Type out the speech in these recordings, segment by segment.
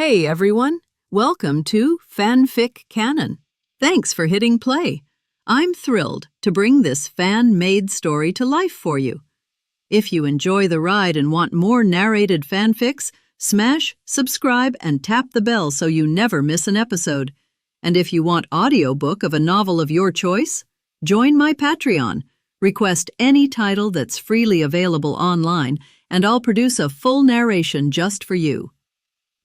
Hey everyone, welcome to FanFic Canon. Thanks for hitting play. I'm thrilled to bring this fan-made story to life for you. If you enjoy the ride and want more narrated fanfics, smash, subscribe, and tap the bell so you never miss an episode. And if you want audiobook of a novel of your choice, join my Patreon. Request any title that's freely available online, and I'll produce a full narration just for you.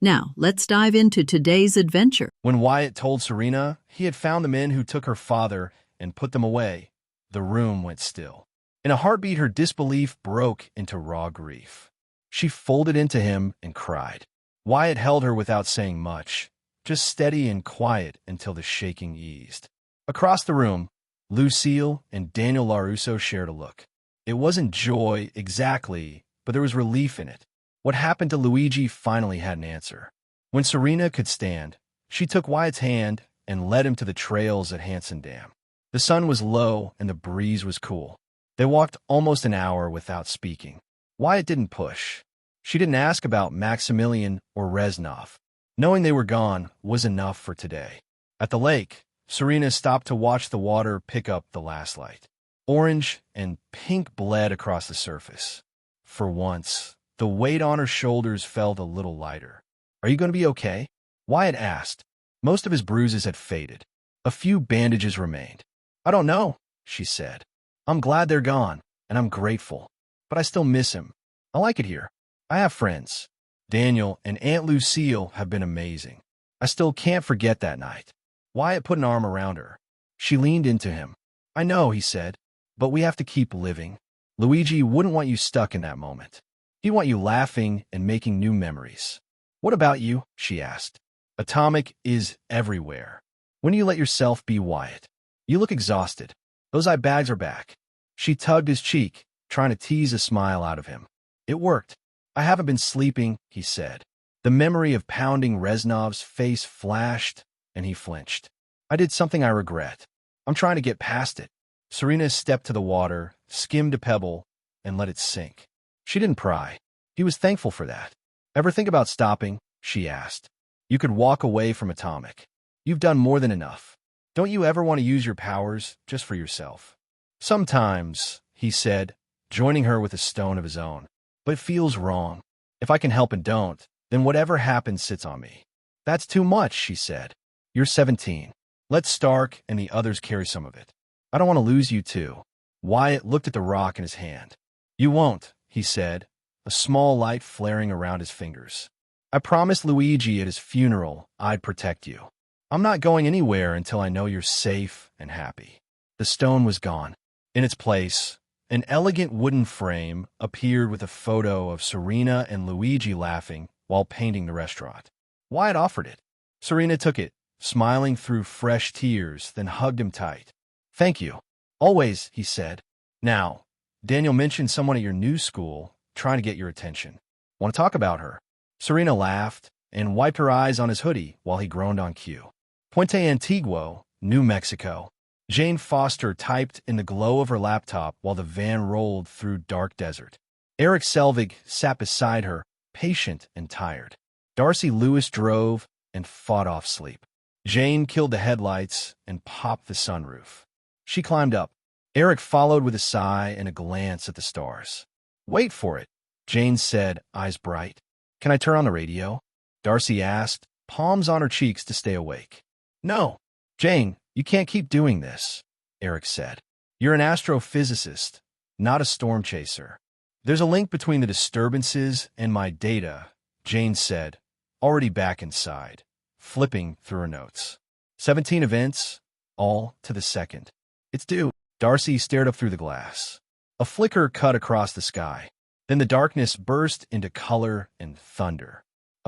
Now, let's dive into today's adventure. When Wyatt told Serena he had found the men who took her father and put them away, the room went still. In a heartbeat, her disbelief broke into raw grief. She folded into him and cried. Wyatt held her without saying much, just steady and quiet until the shaking eased. Across the room, Lucille and Daniel LaRusso shared a look. It wasn't joy exactly, but there was relief in it. What happened to Luigi finally had an answer. When Serena could stand, she took Wyatt's hand and led him to the trails at Hanson Dam. The sun was low and the breeze was cool. They walked almost an hour without speaking. Wyatt didn't push. She didn't ask about Maximilian or Reznov. Knowing they were gone was enough for today. At the lake, Serena stopped to watch the water pick up the last light. Orange and pink bled across the surface. For once, the weight on her shoulders felt a little lighter. "Are you going to be okay?" Wyatt asked. Most of his bruises had faded. A few bandages remained. "I don't know," she said. "I'm glad they're gone, and I'm grateful. But I still miss him. I like it here. I have friends. Daniel and Aunt Lucille have been amazing. I still can't forget that night." Wyatt put an arm around her. She leaned into him. "I know," he said, "but we have to keep living. Luigi wouldn't want you stuck in that moment. He'd want you laughing and making new memories." "What about you?" she asked. "Atomic is everywhere. When do you let yourself be Wyatt? You look exhausted. Those eye bags are back." She tugged his cheek, trying to tease a smile out of him. "It worked. I haven't been sleeping," he said. The memory of pounding Reznov's face flashed, and he flinched. "I did something I regret. I'm trying to get past it." Serena stepped to the water, skimmed a pebble, and let it sink. She didn't pry. He was thankful for that. "Ever think about stopping?" she asked. "You could walk away from Atomic. You've done more than enough. Don't you ever want to use your powers just for yourself?" "Sometimes," he said, joining her with a stone of his own. "But it feels wrong. If I can help and don't, then whatever happens sits on me." "That's too much," she said. "You're 17. Let Stark and the others carry some of it. I don't want to lose you too." Wyatt looked at the rock in his hand. "You won't," he said, a small light flaring around his fingers. "I promised Luigi at his funeral I'd protect you. I'm not going anywhere until I know you're safe and happy." The stone was gone. In its place, an elegant wooden frame appeared with a photo of Serena and Luigi laughing while painting the restaurant. Wyatt offered it. Serena took it, smiling through fresh tears, then hugged him tight. "Thank you. Always," he said. "Now, Daniel mentioned someone at your new school trying to get your attention. Want to talk about her?" Serena laughed and wiped her eyes on his hoodie while he groaned on cue. "Puente Antiguo, New Mexico." Jane Foster typed in the glow of her laptop while the van rolled through dark desert. Eric Selvig sat beside her, patient and tired. Darcy Lewis drove and fought off sleep. Jane killed the headlights and popped the sunroof. She climbed up. Eric followed with a sigh and a glance at the stars. "Wait for it," Jane said, eyes bright. "Can I turn on the radio?" Darcy asked, palms on her cheeks to stay awake. "No, Jane, you can't keep doing this," Eric said. "You're an astrophysicist, not a storm chaser." "There's a link between the disturbances and my data," Jane said, already back inside, flipping through her notes. 17 events, all to the second. "It's due." Darcy stared up through the glass. A flicker cut across the sky. Then the darkness burst into color and thunder.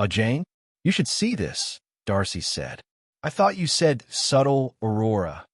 Jane? You should see this," Darcy said. "I thought you said subtle aurora."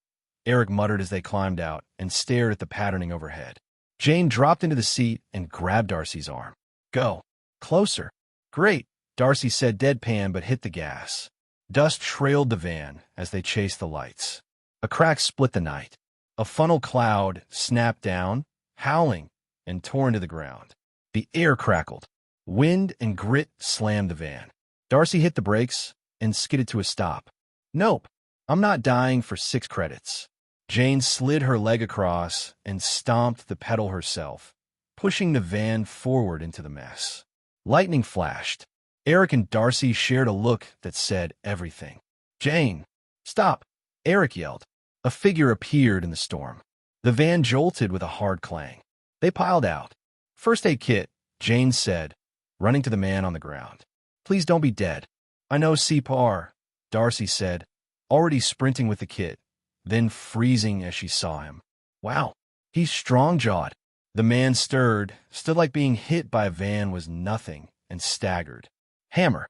Eric muttered as they climbed out and stared at the patterning overhead. Jane dropped into the seat and grabbed Darcy's arm. "Go. Closer." "Great," Darcy said deadpan but hit the gas. Dust trailed the van as they chased the lights. A crack split the night. A funnel cloud snapped down, howling, and tore into the ground. The air crackled. Wind and grit slammed the van. Darcy hit the brakes and skidded to a stop. Nope, I'm not dying for 6 credits. Jane slid her leg across and stomped the pedal herself, pushing the van forward into the mess. Lightning flashed. Eric and Darcy shared a look that said everything. Jane, stop, Eric yelled. A figure appeared in the storm. The van jolted with a hard clang. They piled out. First aid kit, Jane said, running to the man on the ground. Please don't be dead. I know CPR, Darcy said, already sprinting with the kit, then freezing as she saw him. Wow, he's strong-jawed. The man stirred, stood like being hit by a van was nothing, and staggered. Hammer,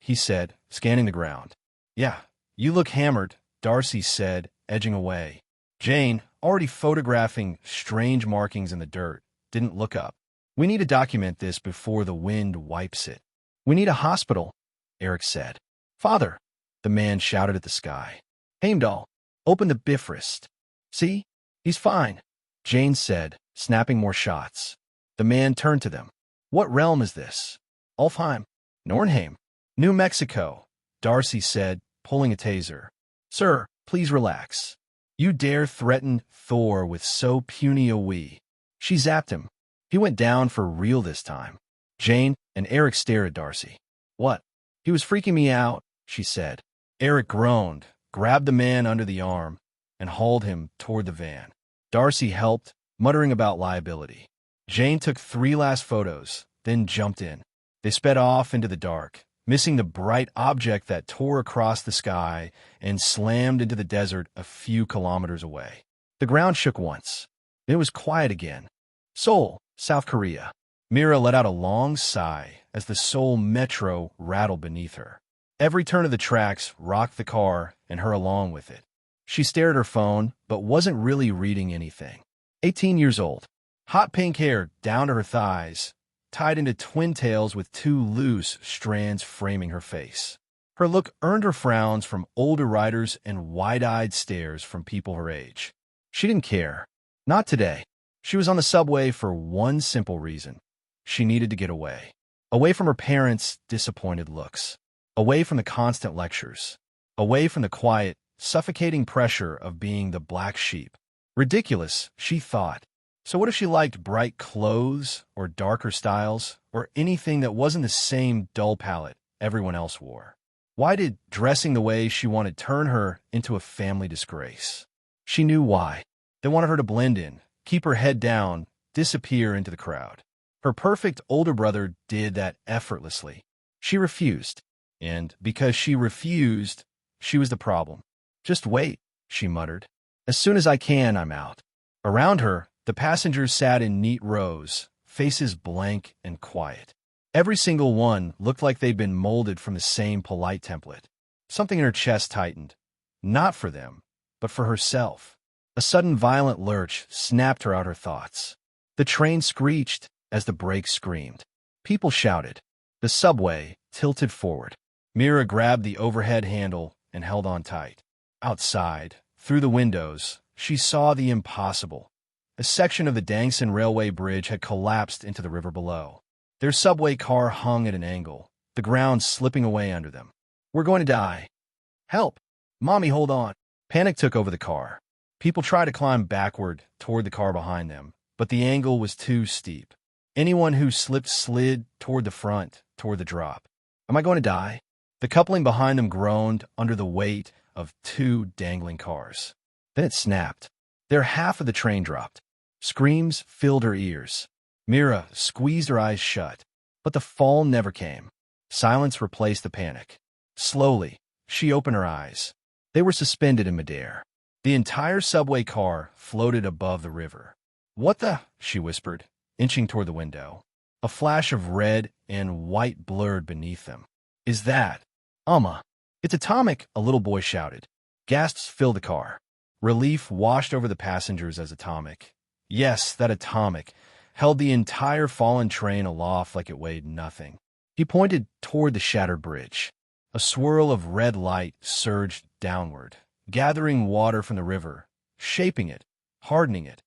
he said, scanning the ground. Yeah, you look hammered, Darcy said, edging away. Jane, already photographing strange markings in the dirt, didn't look up. We need to document this before the wind wipes it. We need a hospital, Eric said. Father, the man shouted at the sky. Heimdall, open the Bifrost. See? He's fine, Jane said, snapping more shots. The man turned to them. What realm is this? Alfheim. Nornheim. New Mexico, Darcy said, pulling a taser. Sir, please relax. You dare threaten Thor with so puny a we. She zapped him. He went down for real this time. Jane and Eric stared at Darcy. What? He was freaking me out, she said. Eric groaned, grabbed the man under the arm, and hauled him toward the van. Darcy helped, muttering about liability. Jane took 3 last photos, then jumped in. They sped off into the dark, missing the bright object that tore across the sky and slammed into the desert a few kilometers away. The ground shook once. Then it was quiet again. Seoul, South Korea. Mira let out a long sigh as the Seoul metro rattled beneath her. Every turn of the tracks rocked the car and her along with it. She stared at her phone, but wasn't really reading anything. 18 years old. Hot pink hair down to her thighs, tied into twin tails with 2 loose strands framing her face. Her look earned her frowns from older riders and wide-eyed stares from people her age. She didn't care. Not today. She was on the subway for one simple reason. She needed to get away. Away from her parents' disappointed looks. Away from the constant lectures. Away from the quiet, suffocating pressure of being the black sheep. Ridiculous, she thought. So what if she liked bright clothes or darker styles or anything that wasn't the same dull palette everyone else wore? Why did dressing the way she wanted turn her into a family disgrace? She knew why. They wanted her to blend in, keep her head down, disappear into the crowd. Her perfect older brother did that effortlessly. She refused. And because she refused, she was the problem. Just wait, she muttered. As soon as I can, I'm out. Around her, the passengers sat in neat rows, faces blank and quiet. Every single one looked like they'd been molded from the same polite template. Something in her chest tightened. Not for them, but for herself. A sudden violent lurch snapped her out her thoughts. The train screeched as the brakes screamed. People shouted. The subway tilted forward. Mira grabbed the overhead handle and held on tight. Outside, through the windows, she saw the impossible. A section of the Dangsan Railway Bridge had collapsed into the river below. Their subway car hung at an angle, the ground slipping away under them. We're going to die. Help! Mommy, hold on. Panic took over the car. People tried to climb backward toward the car behind them, but the angle was too steep. Anyone who slipped slid toward the front, toward the drop. Am I going to die? The coupling behind them groaned under the weight of 2 dangling cars. Then it snapped. Their half of the train dropped. Screams filled her ears. Mira squeezed her eyes shut, but the fall never came. Silence replaced the panic. Slowly, she opened her eyes. They were suspended in midair. The entire subway car floated above the river. What the? She whispered, inching toward the window. A flash of red and white blurred beneath them. Is that? It's atomic, a little boy shouted. Gasps filled the car. Relief washed over the passengers as atomic. Yes, that atomic held the entire fallen train aloft like it weighed nothing. He pointed toward the shattered bridge. A swirl of red light surged downward, gathering water from the river, shaping it, hardening it,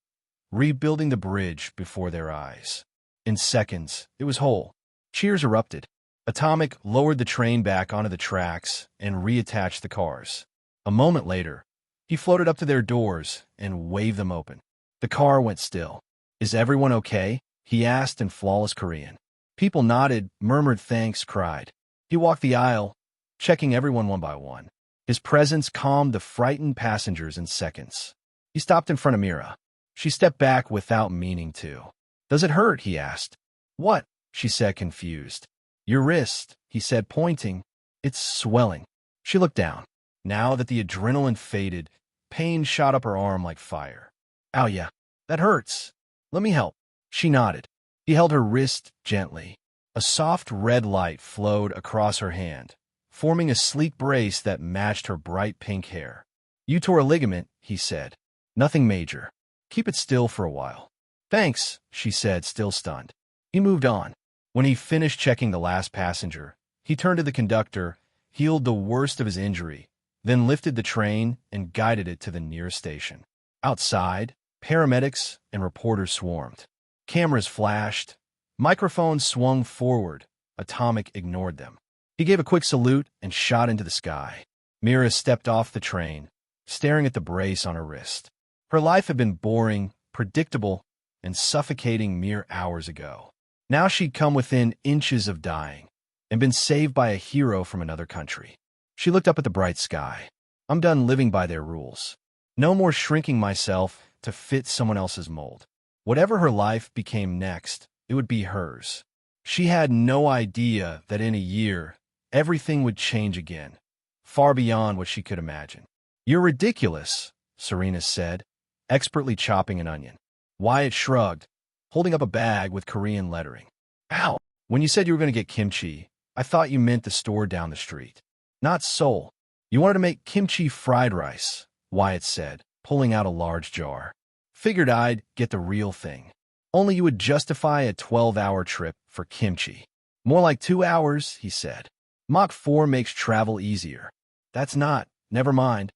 rebuilding the bridge before their eyes. In seconds, it was whole. Cheers erupted. Atomic lowered the train back onto the tracks and reattached the cars. A moment later, he floated up to their doors and waved them open. The car went still. "Is everyone okay?" he asked in flawless Korean. People nodded, murmured thanks, cried. He walked the aisle, checking everyone one by one. His presence calmed the frightened passengers in seconds. He stopped in front of Mira. She stepped back without meaning to. "Does it hurt?" he asked. "What?" she said, confused. "Your wrist," he said, pointing. "It's swelling." She looked down. Now that the adrenaline faded, pain shot up her arm like fire. "Ow, yeah, that hurts. Let me help." She nodded. He held her wrist gently. A soft red light flowed across her hand, forming a sleek brace that matched her bright pink hair. "You tore a ligament," he said. "Nothing major. Keep it still for a while." "Thanks," she said, still stunned. He moved on. When he finished checking the last passenger, he turned to the conductor, healed the worst of his injury, then lifted the train and guided it to the nearest station. Outside, paramedics and reporters swarmed. Cameras flashed. Microphones swung forward. Atomic ignored them. He gave a quick salute and shot into the sky. Mira stepped off the train, staring at the brace on her wrist. Her life had been boring, predictable, and suffocating mere hours ago. Now she'd come within inches of dying and been saved by a hero from another country. She looked up at the bright sky. "I'm done living by their rules. No more shrinking myself to fit someone else's mold." Whatever her life became next, it would be hers. She had no idea that in a year, everything would change again, far beyond what she could imagine. "You're ridiculous," Serena said, expertly chopping an onion. Wyatt shrugged, holding up a bag with Korean lettering. "Ow! When you said you were going to get kimchi, I thought you meant the store down the street. Not Seoul. You wanted to make kimchi fried rice," Wyatt said, pulling out a large jar. "Figured I'd get the real thing. Only you would justify a 12-hour trip for kimchi." "More like 2 hours," he said. "Mach 4 makes travel easier." "That's not. Never mind."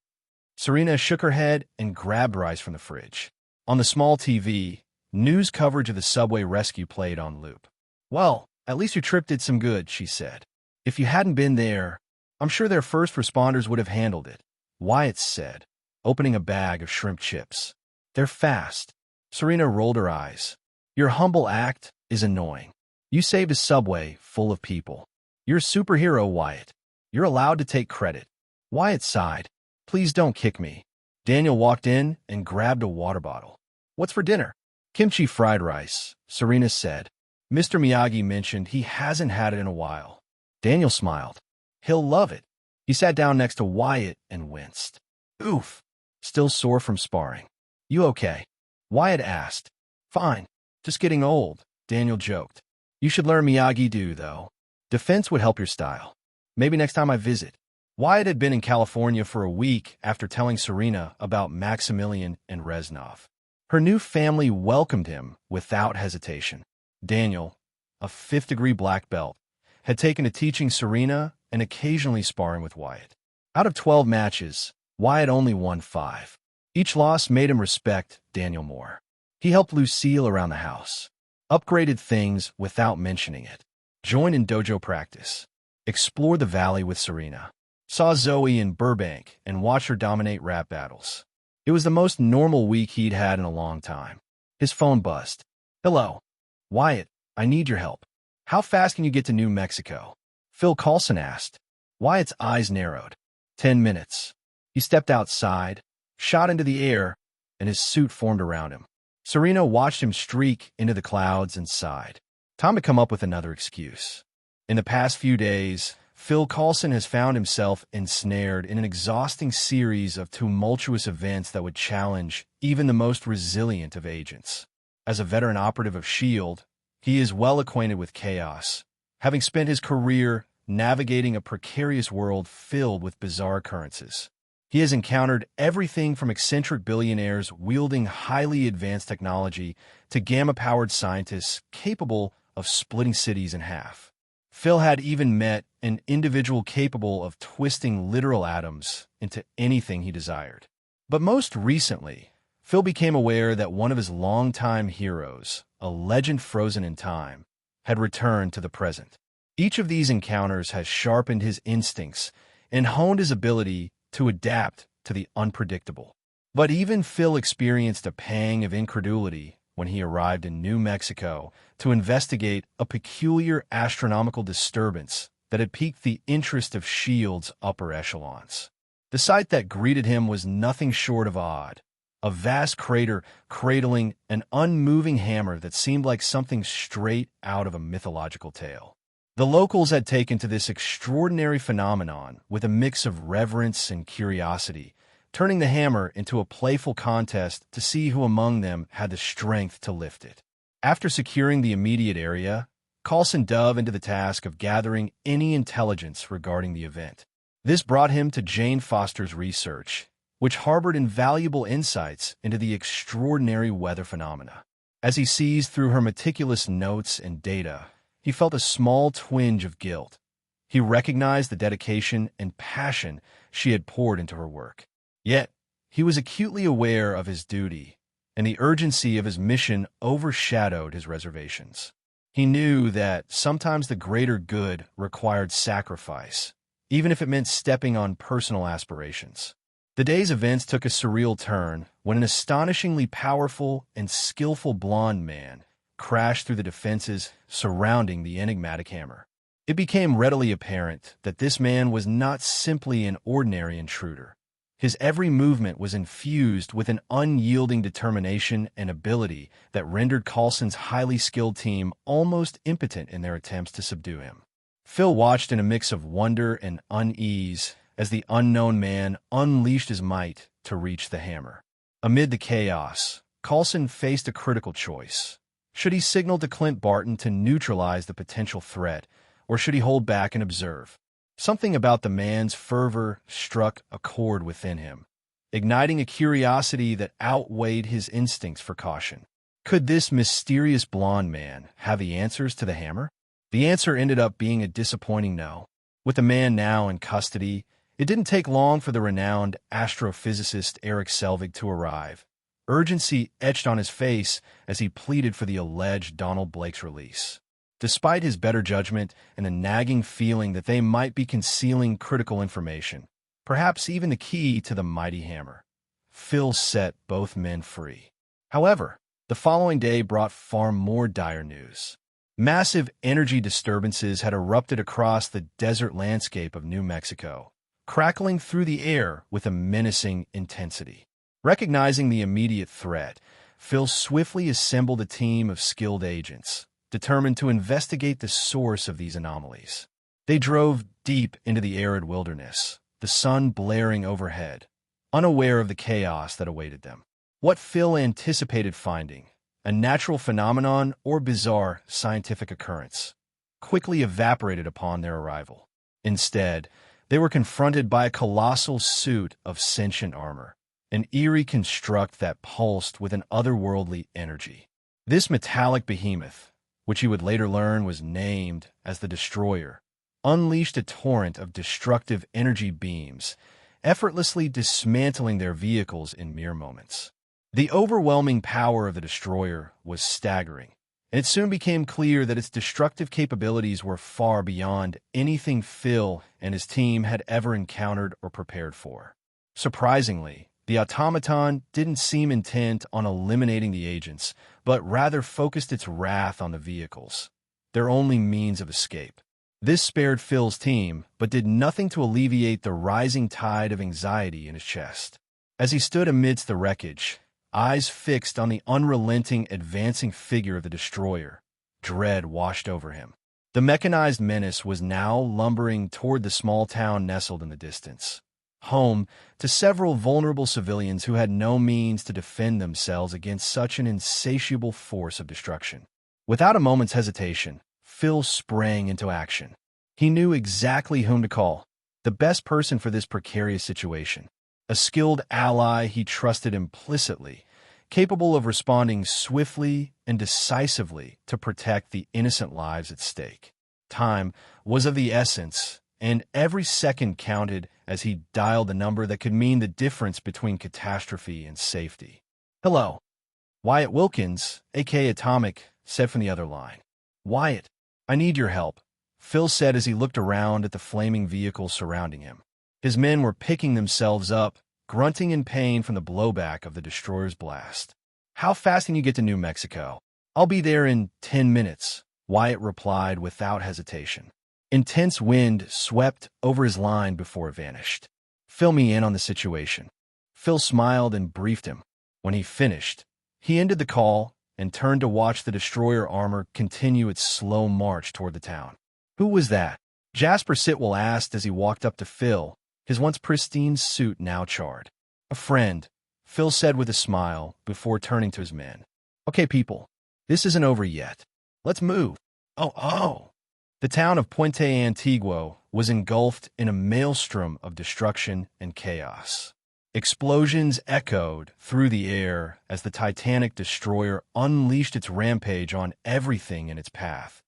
Serena shook her head and grabbed rice from the fridge. On the small TV, news coverage of the subway rescue played on loop. "Well, at least your trip did some good," she said. "If you hadn't been there, I'm sure their first responders would have handled it," Wyatt said, opening a bag of shrimp chips. "They're fast." Serena rolled her eyes. "Your humble act is annoying. You saved a subway full of people. You're a superhero, Wyatt. You're allowed to take credit." Wyatt sighed. "Please don't kick me." Daniel walked in and grabbed a water bottle. "What's for dinner?" "Kimchi fried rice," Serena said. "Mr. Miyagi mentioned he hasn't had it in a while." Daniel smiled. "He'll love it." He sat down next to Wyatt and winced. "Oof. Still sore from sparring." "You okay?" Wyatt asked. "Fine. Just getting old," Daniel joked. "You should learn Miyagi-Do, though. Defense would help your style. Maybe next time I visit." Wyatt had been in California for a week after telling Serena about Maximilian and Reznov. Her new family welcomed him without hesitation. Daniel, a fifth-degree black belt, had taken to teaching Serena and occasionally sparring with Wyatt. Out of 12 matches, Wyatt only won 5. Each loss made him respect Daniel more. He helped Lucille around the house, upgraded things without mentioning it, joined in dojo practice, explored the valley with Serena, saw Zoe in Burbank and watched her dominate rap battles. It was the most normal week he'd had in a long time. His phone buzzed. "Hello. Wyatt, I need your help." "How fast can you get to New Mexico?" Phil Coulson asked. Wyatt's eyes narrowed. 10 minutes. He stepped outside, shot into the air, and his suit formed around him. Serena watched him streak into the clouds and sighed. Time to come up with another excuse. In the past few days, Phil Coulson has found himself ensnared in an exhausting series of tumultuous events that would challenge even the most resilient of agents. As a veteran operative of S.H.I.E.L.D., he is well acquainted with chaos, having spent his career navigating a precarious world filled with bizarre occurrences. He has encountered everything from eccentric billionaires wielding highly advanced technology to gamma-powered scientists capable of splitting cities in half. Phil had even met an individual capable of twisting literal atoms into anything he desired. But most recently, Phil became aware that one of his longtime heroes, a legend frozen in time, had returned to the present. Each of these encounters has sharpened his instincts and honed his ability to adapt to the unpredictable. But even Phil experienced a pang of incredulity when he arrived in New Mexico to investigate a peculiar astronomical disturbance that had piqued the interest of S.H.I.E.L.D.'s upper echelons. The sight that greeted him was nothing short of odd, a vast crater cradling an unmoving hammer that seemed like something straight out of a mythological tale. The locals had taken to this extraordinary phenomenon with a mix of reverence and curiosity, turning the hammer into a playful contest to see who among them had the strength to lift it. After securing the immediate area, Coulson dove into the task of gathering any intelligence regarding the event. This brought him to Jane Foster's research, which harbored invaluable insights into the extraordinary weather phenomena. As he seized through her meticulous notes and data, he felt a small twinge of guilt. He recognized the dedication and passion she had poured into her work. Yet, he was acutely aware of his duty, and the urgency of his mission overshadowed his reservations. He knew that sometimes the greater good required sacrifice, even if it meant stepping on personal aspirations. The day's events took a surreal turn when an astonishingly powerful and skillful blonde man crashed through the defenses surrounding the enigmatic hammer. It became readily apparent that this man was not simply an ordinary intruder. His every movement was infused with an unyielding determination and ability that rendered Coulson's highly skilled team almost impotent in their attempts to subdue him. Phil watched in a mix of wonder and unease as the unknown man unleashed his might to reach the hammer. Amid the chaos, Coulson faced a critical choice. Should he signal to Clint Barton to neutralize the potential threat, or should he hold back and observe? Something about the man's fervor struck a chord within him, igniting a curiosity that outweighed his instincts for caution. Could this mysterious blonde man have the answers to the hammer? The answer ended up being a disappointing no. With the man now in custody, it didn't take long for the renowned astrophysicist Eric Selvig to arrive. Urgency etched on his face as he pleaded for the alleged Donald Blake's release. Despite his better judgment and a nagging feeling that they might be concealing critical information, perhaps even the key to the mighty hammer, Phil set both men free. However, the following day brought far more dire news. Massive energy disturbances had erupted across the desert landscape of New Mexico, crackling through the air with a menacing intensity. Recognizing the immediate threat, Phil swiftly assembled a team of skilled agents, determined to investigate the source of these anomalies. They drove deep into the arid wilderness, the sun blaring overhead, unaware of the chaos that awaited them. What Phil anticipated finding, a natural phenomenon or bizarre scientific occurrence, quickly evaporated upon their arrival. Instead, they were confronted by a colossal suit of sentient armor, an eerie construct that pulsed with an otherworldly energy. This metallic behemoth, which he would later learn was named as the Destroyer, unleashed a torrent of destructive energy beams, effortlessly dismantling their vehicles in mere moments. The overwhelming power of the Destroyer was staggering, and it soon became clear that its destructive capabilities were far beyond anything Phil and his team had ever encountered or prepared for. Surprisingly, the automaton didn't seem intent on eliminating the agents, but rather focused its wrath on the vehicles, their only means of escape. This spared Phil's team, but did nothing to alleviate the rising tide of anxiety in his chest. As he stood amidst the wreckage, eyes fixed on the unrelenting, advancing figure of the Destroyer, dread washed over him. The mechanized menace was now lumbering toward the small town nestled in the distance, home to several vulnerable civilians who had no means to defend themselves against such an insatiable force of destruction. Without a moment's hesitation, Phil sprang into action. He knew exactly whom to call, the best person for this precarious situation, a skilled ally he trusted implicitly, capable of responding swiftly and decisively to protect the innocent lives at stake. Time was of the essence, and every second counted as he dialed the number that could mean the difference between catastrophe and safety. "Hello." Wyatt Wilkins, a.k.a. Atomic, said from the other line. "Wyatt, I need your help." Phil said as he looked around at the flaming vehicles surrounding him. His men were picking themselves up, grunting in pain from the blowback of the destroyer's blast. "How fast can you get to New Mexico?" "I'll be there in 10 minutes, Wyatt replied without hesitation. Intense wind swept over his line before it vanished. "Fill me in on the situation." Phil smiled and briefed him. When he finished, he ended the call and turned to watch the destroyer armor continue its slow march toward the town. "Who was that?" Jasper Sitwell asked as he walked up to Phil, his once pristine suit now charred. "A friend," Phil said with a smile before turning to his men. "Okay, people, this isn't over yet. Let's move." Oh. The town of Puente Antiguo was engulfed in a maelstrom of destruction and chaos. Explosions echoed through the air as the Titanic destroyer unleashed its rampage on everything in its path.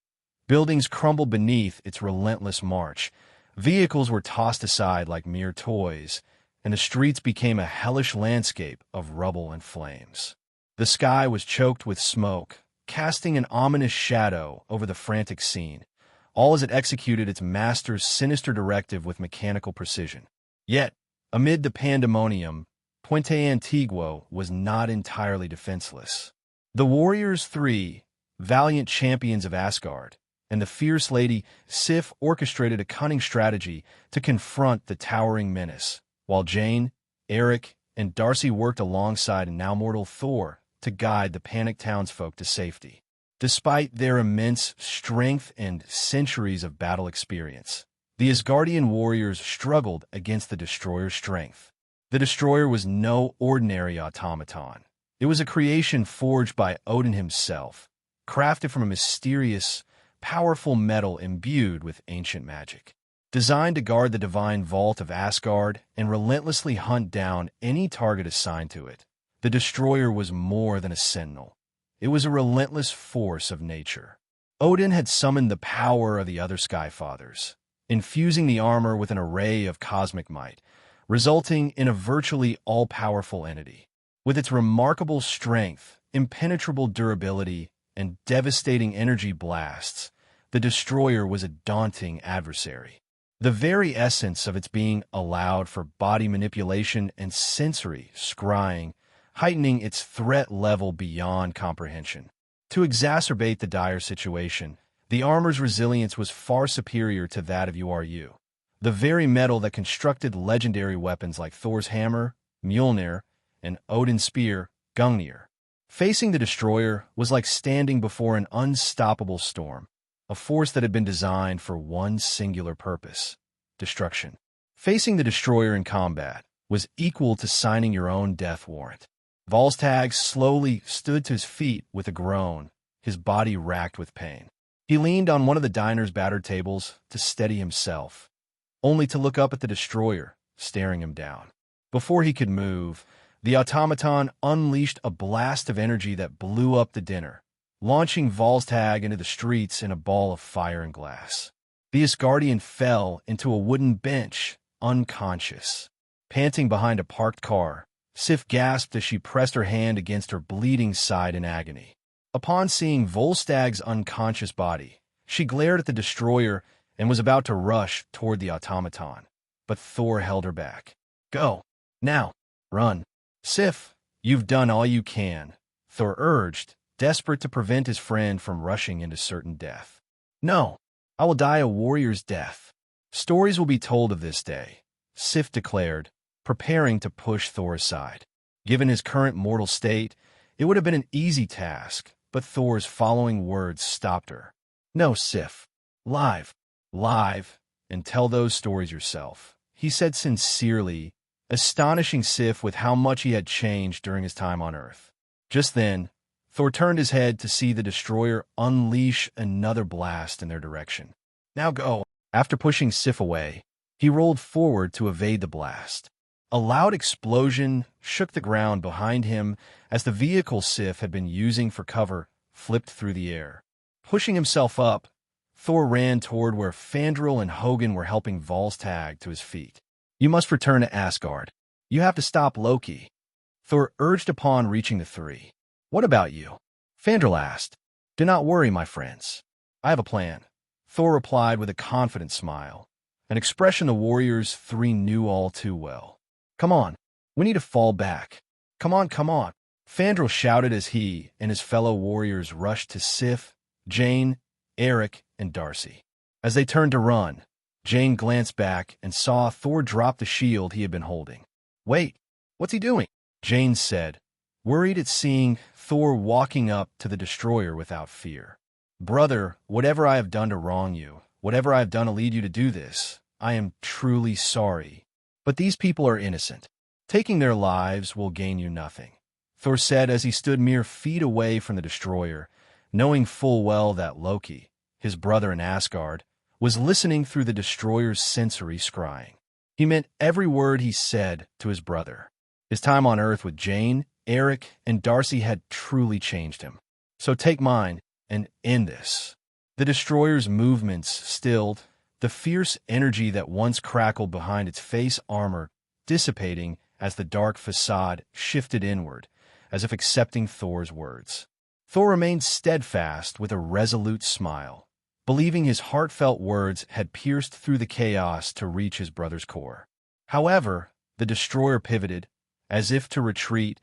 Buildings crumbled beneath its relentless march. Vehicles were tossed aside like mere toys, and the streets became a hellish landscape of rubble and flames. The sky was choked with smoke, casting an ominous shadow over the frantic scene, all as it executed its master's sinister directive with mechanical precision. Yet, amid the pandemonium, Puente Antiguo was not entirely defenseless. The Warriors 3, valiant champions of Asgard, and the fierce lady Sif orchestrated a cunning strategy to confront the towering menace, while Jane, Eric, and Darcy worked alongside now mortal Thor to guide the panicked townsfolk to safety. Despite their immense strength and centuries of battle experience, the Asgardian warriors struggled against the destroyer's strength. The destroyer was no ordinary automaton. It was a creation forged by Odin himself, crafted from a mysterious, powerful metal imbued with ancient magic. Designed to guard the divine vault of Asgard and relentlessly hunt down any target assigned to it, the destroyer was more than a sentinel. It was a relentless force of nature. Odin had summoned the power of the other Skyfathers, infusing the armor with an array of cosmic might, resulting in a virtually all-powerful entity. With its remarkable strength, impenetrable durability, and devastating energy blasts, the destroyer was a daunting adversary. The very essence of its being allowed for body manipulation and sensory scrying, heightening its threat level beyond comprehension. To exacerbate the dire situation, the armor's resilience was far superior to that of URU, the very metal that constructed legendary weapons like Thor's hammer, Mjolnir, and Odin's spear, Gungnir. Facing the destroyer was like standing before an unstoppable storm, a force that had been designed for one singular purpose: destruction. Facing the destroyer in combat was equal to signing your own death warrant. Volstagg slowly stood to his feet with a groan, his body racked with pain. He leaned on one of the diner's battered tables to steady himself, only to look up at the destroyer, staring him down. Before he could move, the automaton unleashed a blast of energy that blew up the dinner, launching Volstagg into the streets in a ball of fire and glass. The Asgardian fell into a wooden bench, unconscious. Panting behind a parked car, Sif gasped as she pressed her hand against her bleeding side in agony. Upon seeing Volstagg's unconscious body, she glared at the destroyer and was about to rush toward the automaton, but Thor held her back. "Go. Now. Run." "Sif, you've done all you can," Thor urged, desperate to prevent his friend from rushing into certain death. "No, I will die a warrior's death. Stories will be told of this day," Sif declared, preparing to push Thor aside. Given his current mortal state, it would have been an easy task, but Thor's following words stopped her. "No, Sif. Live, and tell those stories yourself," he said sincerely, astonishing Sif with how much he had changed during his time on Earth. Just then, Thor turned his head to see the destroyer unleash another blast in their direction. "Now go." After pushing Sif away, he rolled forward to evade the blast. A loud explosion shook the ground behind him as the vehicle Sif had been using for cover flipped through the air. Pushing himself up, Thor ran toward where Fandral and Hogan were helping Volstagg to his feet. "You must return to Asgard. You have to stop Loki," Thor urged upon reaching the three. "What about you?" Fandral asked. "Do not worry, my friends. I have a plan," Thor replied with a confident smile, an expression the Warriors Three knew all too well. Come on, we need to fall back. Come on, come on. Fandral shouted as he and his fellow warriors rushed to Sif, Jane, Eric, and Darcy. As they turned to run, Jane glanced back and saw Thor drop the shield he had been holding. Wait, what's he doing? Jane said, worried at seeing Thor walking up to the destroyer without fear. Brother, whatever I have done to wrong you, whatever I have done to lead you to do this, I am truly sorry. But these people are innocent. Taking their lives will gain you nothing, Thor said as he stood mere feet away from the destroyer, knowing full well that Loki, his brother in Asgard, was listening through the destroyer's sensory scrying. He meant every word he said to his brother. His time on Earth with Jane, Eric, and Darcy had truly changed him. So take mine and end this. The destroyer's movements stilled, the fierce energy that once crackled behind its face armor dissipating as the dark facade shifted inward, as if accepting Thor's words. Thor remained steadfast with a resolute smile, believing his heartfelt words had pierced through the chaos to reach his brother's core. However, the destroyer pivoted, as if to retreat,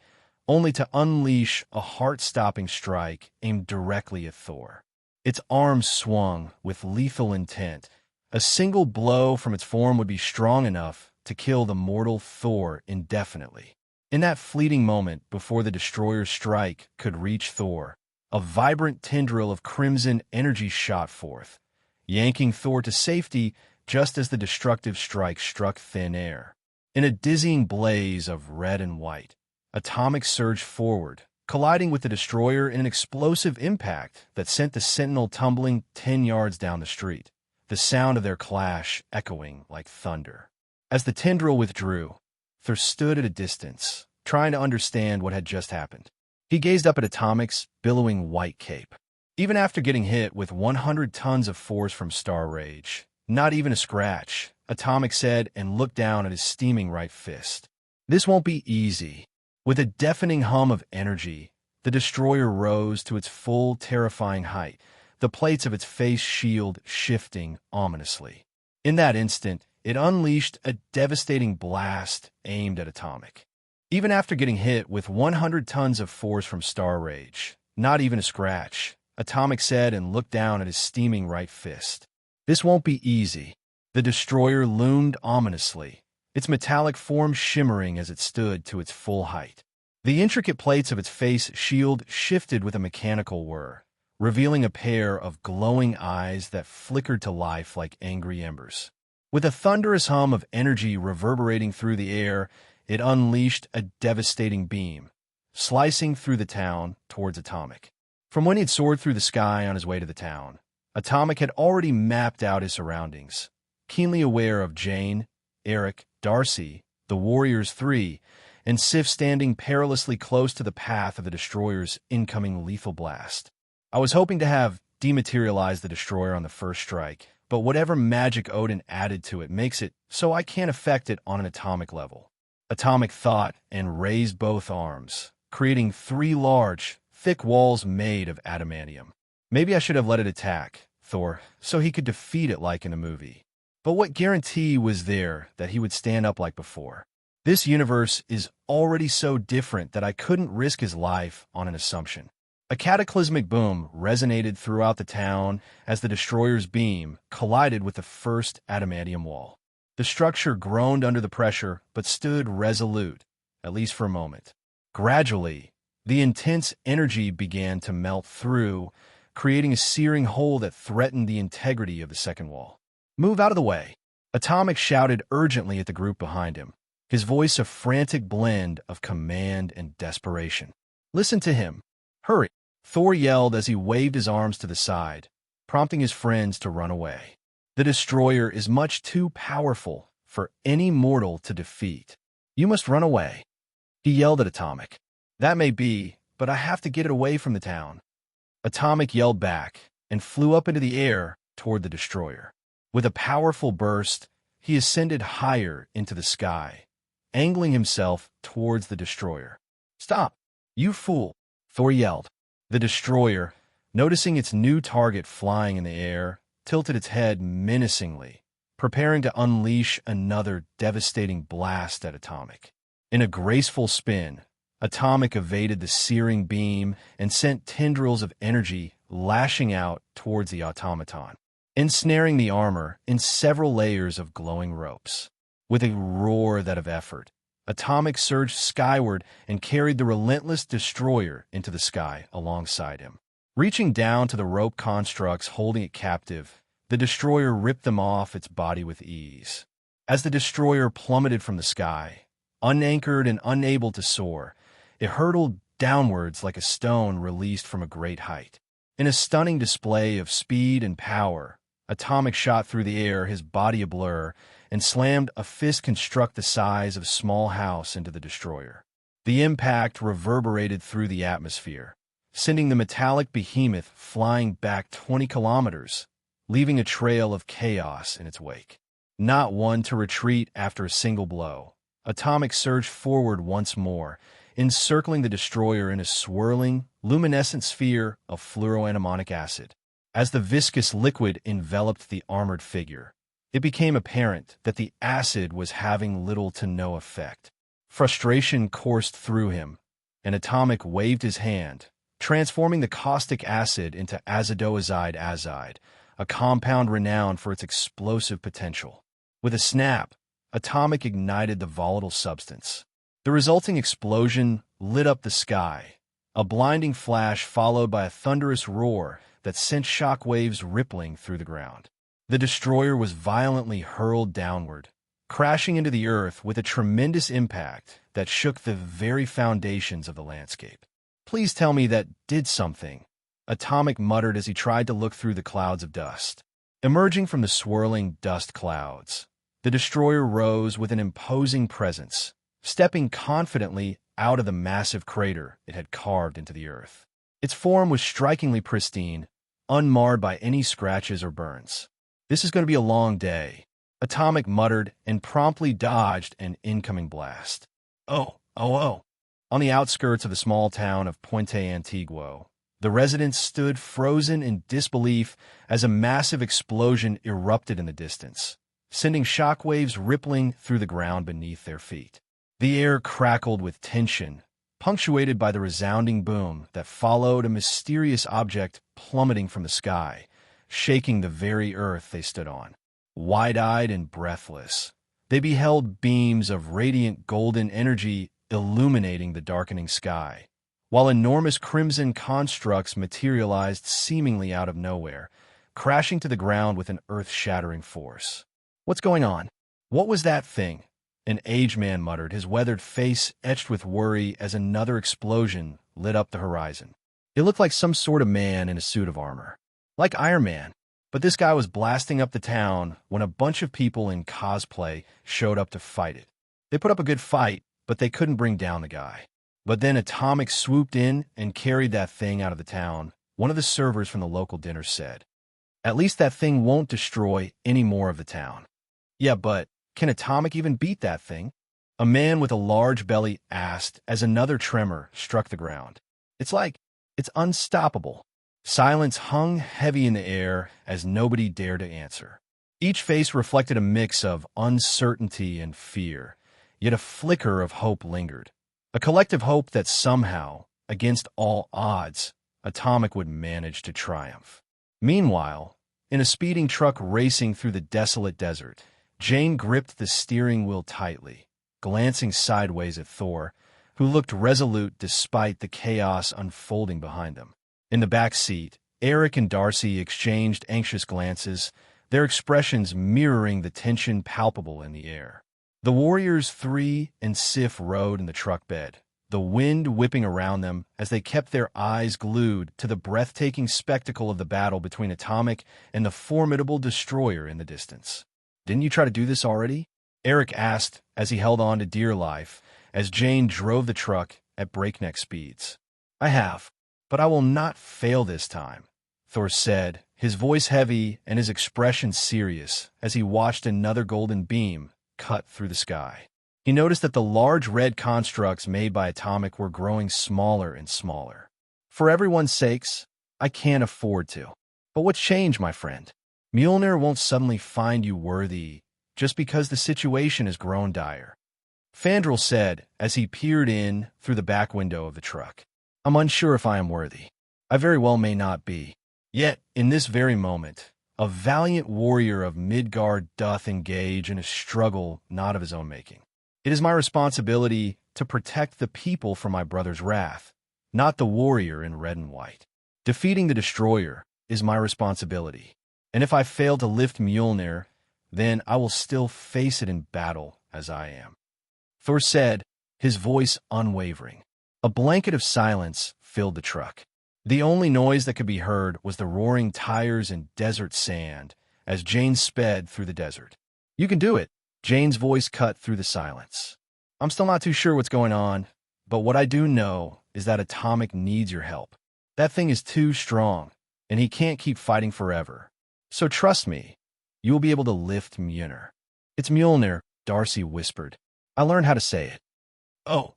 only to unleash a heart-stopping strike aimed directly at Thor. Its arms swung with lethal intent. A single blow from its form would be strong enough to kill the mortal Thor indefinitely. In that fleeting moment before the destroyer's strike could reach Thor, a vibrant tendril of crimson energy shot forth, yanking Thor to safety just as the destructive strike struck thin air. In a dizzying blaze of red and white, Atomic surged forward, colliding with the destroyer in an explosive impact that sent the Sentinel tumbling 10 yards down the street, the sound of their clash echoing like thunder. As the tendril withdrew, Thor stood at a distance, trying to understand what had just happened. He gazed up at Atomic's billowing white cape. Even after getting hit with 100 tons of force from Star Rage, not even a scratch, Atomic said and looked down at his steaming right fist. This won't be easy. With a deafening hum of energy, the destroyer rose to its full, terrifying height, the plates of its face shield shifting ominously. In that instant, it unleashed a devastating blast aimed at Atomic. Even after getting hit with 100 tons of force from Star Rage, not even a scratch, Atomic said and looked down at his steaming right fist. This won't be easy. The destroyer loomed ominously, its metallic form shimmering as it stood to its full height. The intricate plates of its face shield shifted with a mechanical whir, revealing a pair of glowing eyes that flickered to life like angry embers. With a thunderous hum of energy reverberating through the air, it unleashed a devastating beam, slicing through the town towards Atomic. From when he'd soared through the sky on his way to the town, Atomic had already mapped out his surroundings, keenly aware of Jane, Eric, Darcy, the Warriors Three, and Sif standing perilously close to the path of the destroyer's incoming lethal blast. I was hoping to have dematerialized the destroyer on the first strike, but whatever magic Odin added to it makes it so I can't affect it on an atomic level. Atomic thought and raised both arms, creating 3 large, thick walls made of adamantium. Maybe I should have let it attack Thor so he could defeat it like in a movie. But what guarantee was there that he would stand up like before? This universe is already so different that I couldn't risk his life on an assumption. A cataclysmic boom resonated throughout the town as the destroyer's beam collided with the first adamantium wall. The structure groaned under the pressure but stood resolute, at least for a moment. Gradually, the intense energy began to melt through, creating a searing hole that threatened the integrity of the second wall. "Move out of the way!" Atomic shouted urgently at the group behind him, his voice a frantic blend of command and desperation. "Listen to him! Hurry!" Thor yelled as he waved his arms to the side, prompting his friends to run away. The destroyer is much too powerful for any mortal to defeat. You must run away. He yelled at Atomic. "That may be, but I have to get it away from the town." Atomic yelled back and flew up into the air toward the destroyer. With a powerful burst, he ascended higher into the sky, angling himself towards the destroyer. "Stop, you fool!" Thor yelled. The destroyer, noticing its new target flying in the air, tilted its head menacingly, preparing to unleash another devastating blast at Atomic. In a graceful spin, Atomic evaded the searing beam and sent tendrils of energy lashing out towards the automaton, ensnaring the armor in several layers of glowing ropes. With a roar that of effort, Atomic surged skyward and carried the relentless destroyer into the sky alongside him. Reaching down to the rope constructs holding it captive, the destroyer ripped them off its body with ease. As the destroyer plummeted from the sky, unanchored and unable to soar, it hurtled downwards like a stone released from a great height. In a stunning display of speed and power, Atomic shot through the air, his body a blur, and slammed a fist construct the size of a small house into the destroyer. The impact reverberated through the atmosphere, sending the metallic behemoth flying back 20 kilometers, leaving a trail of chaos in its wake. Not one to retreat after a single blow, Atomic surged forward once more, encircling the destroyer in a swirling, luminescent sphere of fluoroanemonic acid. As the viscous liquid enveloped the armored figure, it became apparent that the acid was having little to no effect. Frustration coursed through him, and Atomic waved his hand, transforming the caustic acid into azidoazide azide, a compound renowned for its explosive potential. With a snap, Atomic ignited the volatile substance. The resulting explosion lit up the sky, a blinding flash followed by a thunderous roar that sent shock waves rippling through the ground. The destroyer was violently hurled downward, crashing into the earth with a tremendous impact that shook the very foundations of the landscape. "Please tell me that did something," Atomic muttered as he tried to look through the clouds of dust. Emerging from the swirling dust clouds, the destroyer rose with an imposing presence, stepping confidently out of the massive crater it had carved into the earth. Its form was strikingly pristine, unmarred by any scratches or burns. "This is going to be a long day," Atomic muttered and promptly dodged an incoming blast. Oh. On the outskirts of the small town of Puente Antiguo, the residents stood frozen in disbelief as a massive explosion erupted in the distance, sending shockwaves rippling through the ground beneath their feet. The air crackled with tension, punctuated by the resounding boom that followed a mysterious object plummeting from the sky, shaking the very earth they stood on. Wide-eyed and breathless, they beheld beams of radiant golden energy illuminating the darkening sky, while enormous crimson constructs materialized seemingly out of nowhere, crashing to the ground with an earth-shattering force. "What's going on? What was that thing?" An aged man muttered, his weathered face etched with worry as another explosion lit up the horizon. It looked like some sort of man in a suit of armor. Like Iron Man. But this guy was blasting up the town when a bunch of people in cosplay showed up to fight it. They put up a good fight, but they couldn't bring down the guy. But then Atomic swooped in and carried that thing out of the town, one of the servers from the local dinner said. "At least that thing won't destroy any more of the town." "Yeah, but can Atomic even beat that thing?" A man with a large belly asked as another tremor struck the ground. It's unstoppable." Silence hung heavy in the air as nobody dared to answer. Each face reflected a mix of uncertainty and fear, yet a flicker of hope lingered. A collective hope that somehow, against all odds, Atomic would manage to triumph. Meanwhile, in a speeding truck racing through the desolate desert, Jane gripped the steering wheel tightly, glancing sideways at Thor, who looked resolute despite the chaos unfolding behind them. In the back seat, Eric and Darcy exchanged anxious glances, their expressions mirroring the tension palpable in the air. The warriors 3 and Sif rode in the truck bed, the wind whipping around them as they kept their eyes glued to the breathtaking spectacle of the battle between Atomic and the formidable destroyer in the distance. "Didn't you try to do this already?" Eric asked as he held on to dear life as Jane drove the truck at breakneck speeds. "I have, but I will not fail this time," Thor said, his voice heavy and his expression serious as he watched another golden beam cut through the sky. He noticed that the large red constructs made by Atomic were growing smaller and smaller. "For everyone's sakes, I can't afford to." "But what's changed, my friend?" Mjolnir won't suddenly find you worthy just because the situation has grown dire. Fandral said as he peered in through the back window of the truck. I'm unsure if I am worthy. I very well may not be. Yet, in this very moment, a valiant warrior of Midgard doth engage in a struggle not of his own making. It is my responsibility to protect the people from my brother's wrath, not the warrior in red and white. Defeating the destroyer is my responsibility, and if I fail to lift Mjolnir, then I will still face it in battle as I am. Thor said, his voice unwavering. A blanket of silence filled the truck. The only noise that could be heard was the roaring tires and desert sand as Jane sped through the desert. You can do it, Jane's voice cut through the silence. I'm still not too sure what's going on, but what I do know is that Atomic needs your help. That thing is too strong, and he can't keep fighting forever. So trust me, you will be able to lift Mjolnir. It's Mjolnir, Darcy whispered. I learned how to say it. Oh.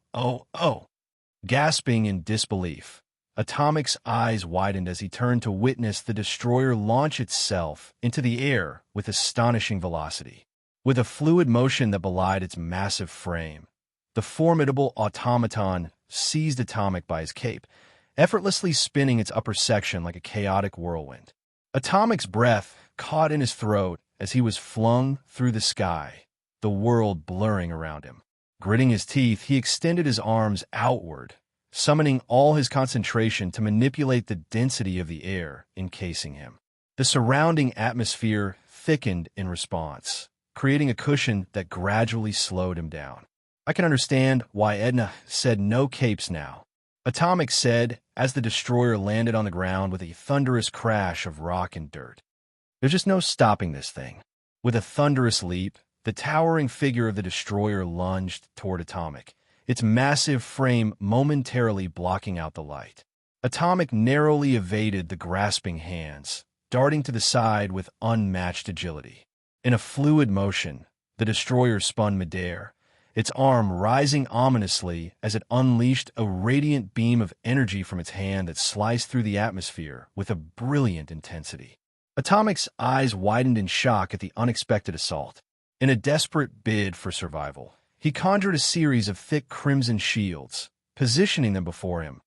Gasping in disbelief, Atomic's eyes widened as he turned to witness the destroyer launch itself into the air with astonishing velocity. With a fluid motion that belied its massive frame, the formidable automaton seized Atomic by his cape, effortlessly spinning its upper section like a chaotic whirlwind. Atomic's breath caught in his throat as he was flung through the sky, the world blurring around him. Gritting his teeth, he extended his arms outward, summoning all his concentration to manipulate the density of the air encasing him. The surrounding atmosphere thickened in response, creating a cushion that gradually slowed him down. I can understand why Edna said no capes now, Atomic said as the destroyer landed on the ground with a thunderous crash of rock and dirt. There's just no stopping this thing. With a thunderous leap, the towering figure of the destroyer lunged toward Atomic, its massive frame momentarily blocking out the light. Atomic narrowly evaded the grasping hands, darting to the side with unmatched agility. In a fluid motion, the destroyer spun midair, its arm rising ominously as it unleashed a radiant beam of energy from its hand that sliced through the atmosphere with a brilliant intensity. Atomic's eyes widened in shock at the unexpected assault. In a desperate bid for survival, he conjured a series of thick crimson shields, positioning them before him,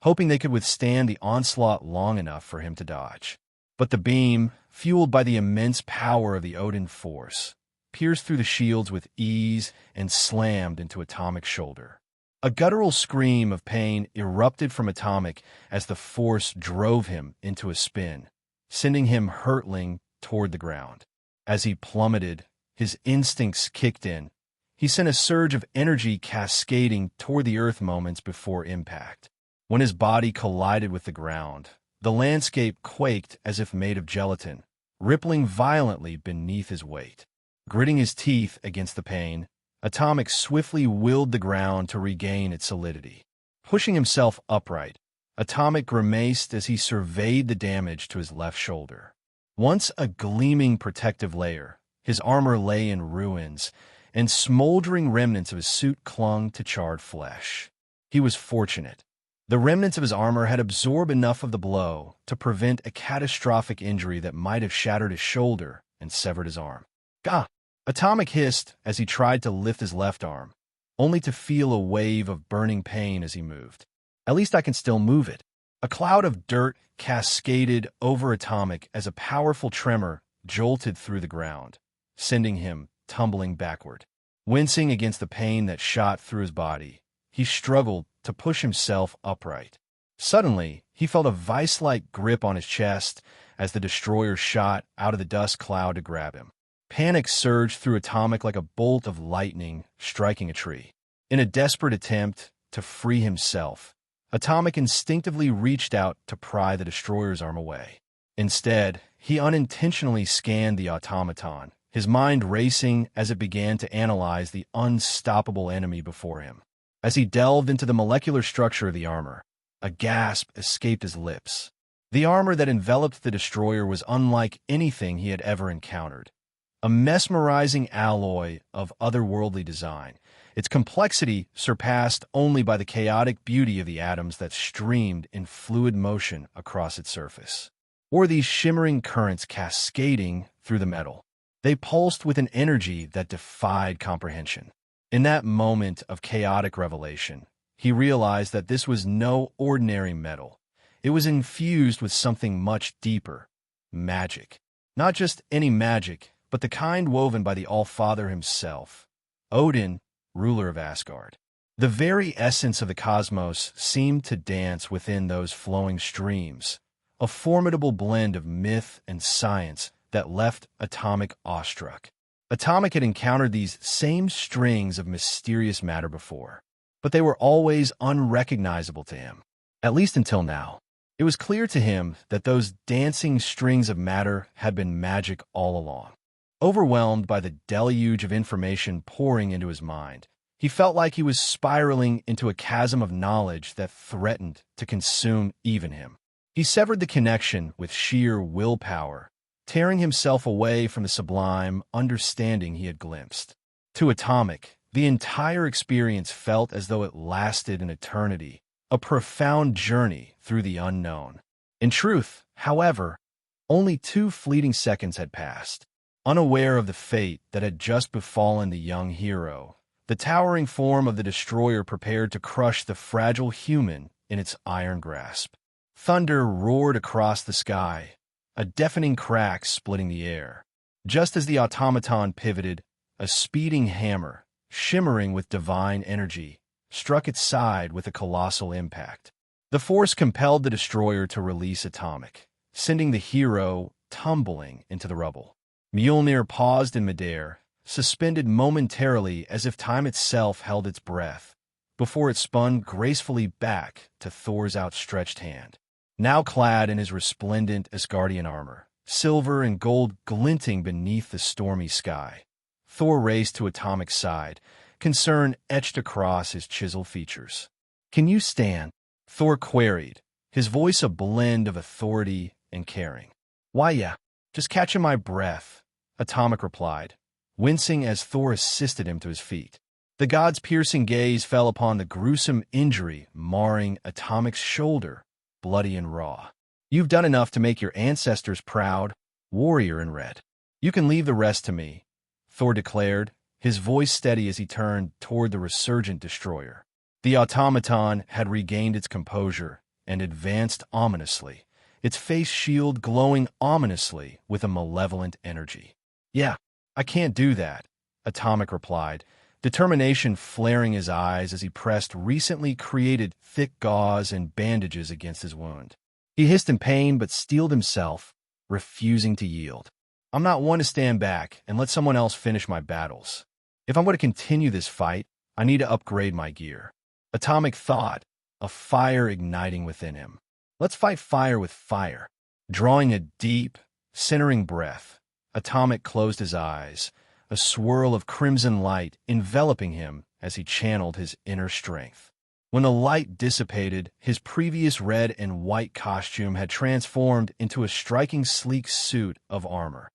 hoping they could withstand the onslaught long enough for him to dodge. But the beam, fueled by the immense power of the Odin force, pierced through the shields with ease and slammed into Atomic's shoulder. A guttural scream of pain erupted from Atomic as the force drove him into a spin, sending him hurtling toward the ground. As he plummeted, his instincts kicked in. He sent a surge of energy cascading toward the earth moments before impact. When his body collided with the ground, the landscape quaked as if made of gelatin, rippling violently beneath his weight. Gritting his teeth against the pain, Atomic swiftly willed the ground to regain its solidity. Pushing himself upright, Atomic grimaced as he surveyed the damage to his left shoulder. Once a gleaming protective layer, his armor lay in ruins, and smoldering remnants of his suit clung to charred flesh. He was fortunate. The remnants of his armor had absorbed enough of the blow to prevent a catastrophic injury that might have shattered his shoulder and severed his arm. Gah! Atomic hissed as he tried to lift his left arm, only to feel a wave of burning pain as he moved. At least I can still move it. A cloud of dirt cascaded over Atomic as a powerful tremor jolted through the ground, sending him tumbling backward. Wincing against the pain that shot through his body, he struggled to push himself upright. Suddenly, he felt a vice-like grip on his chest as the destroyer shot out of the dust cloud to grab him. Panic surged through Atomic like a bolt of lightning striking a tree. In a desperate attempt to free himself, Atomic instinctively reached out to pry the destroyer's arm away. Instead, he unintentionally scanned the automaton, his mind racing as it began to analyze the unstoppable enemy before him. As he delved into the molecular structure of the armor, a gasp escaped his lips. The armor that enveloped the destroyer was unlike anything he had ever encountered. A mesmerizing alloy of otherworldly design, its complexity surpassed only by the chaotic beauty of the atoms that streamed in fluid motion across its surface. or these shimmering currents cascading through the metal. They pulsed with an energy that defied comprehension. In that moment of chaotic revelation, he realized that this was no ordinary metal. It was infused with something much deeper: magic. Not just any magic, but the kind woven by the All-Father himself, Odin, ruler of Asgard. The very essence of the cosmos seemed to dance within those flowing streams, a formidable blend of myth and science that left Atomic awestruck. Atomic had encountered these same strings of mysterious matter before, but they were always unrecognizable to him, at least until now. It was clear to him that those dancing strings of matter had been magic all along. Overwhelmed by the deluge of information pouring into his mind, he felt like he was spiraling into a chasm of knowledge that threatened to consume even him. He severed the connection with sheer willpower, tearing himself away from the sublime understanding he had glimpsed. To Atomic, the entire experience felt as though it lasted an eternity, a profound journey through the unknown. In truth, however, only 2 fleeting seconds had passed. Unaware of the fate that had just befallen the young hero, the towering form of the destroyer prepared to crush the fragile human in its iron grasp. Thunder roared across the sky, a deafening crack splitting the air. Just as the automaton pivoted, a speeding hammer, shimmering with divine energy, struck its side with a colossal impact. The force compelled the destroyer to release Atomic, sending the hero tumbling into the rubble. Mjolnir paused in midair, suspended momentarily as if time itself held its breath, before it spun gracefully back to Thor's outstretched hand. Now clad in his resplendent Asgardian armor, silver and gold glinting beneath the stormy sky, Thor raced to Atomic's side, concern etched across his chiseled features. "Can you stand?" Thor queried, his voice a blend of authority and caring. "Why, yeah, just catching my breath," Atomic replied, wincing as Thor assisted him to his feet. The god's piercing gaze fell upon the gruesome injury marring Atomic's shoulder, bloody and raw. "You've done enough to make your ancestors proud, warrior in red. You can leave the rest to me," Thor declared, his voice steady as he turned toward the resurgent destroyer. The automaton had regained its composure and advanced ominously, its face shield glowing ominously with a malevolent energy. "Yeah, I can't do that," Atomic replied, determination flaring his eyes as he pressed recently created thick gauze and bandages against his wound. He hissed in pain but steeled himself, refusing to yield. "I'm not one to stand back and let someone else finish my battles. If I'm going to continue this fight, I need to upgrade my gear." Atomic thought, a fire igniting within him. "Let's fight fire with fire." Drawing a deep, centering breath, Atomic closed his eyes, a swirl of crimson light enveloping him as he channeled his inner strength. When the light dissipated, his previous red and white costume had transformed into a striking sleek suit of armor,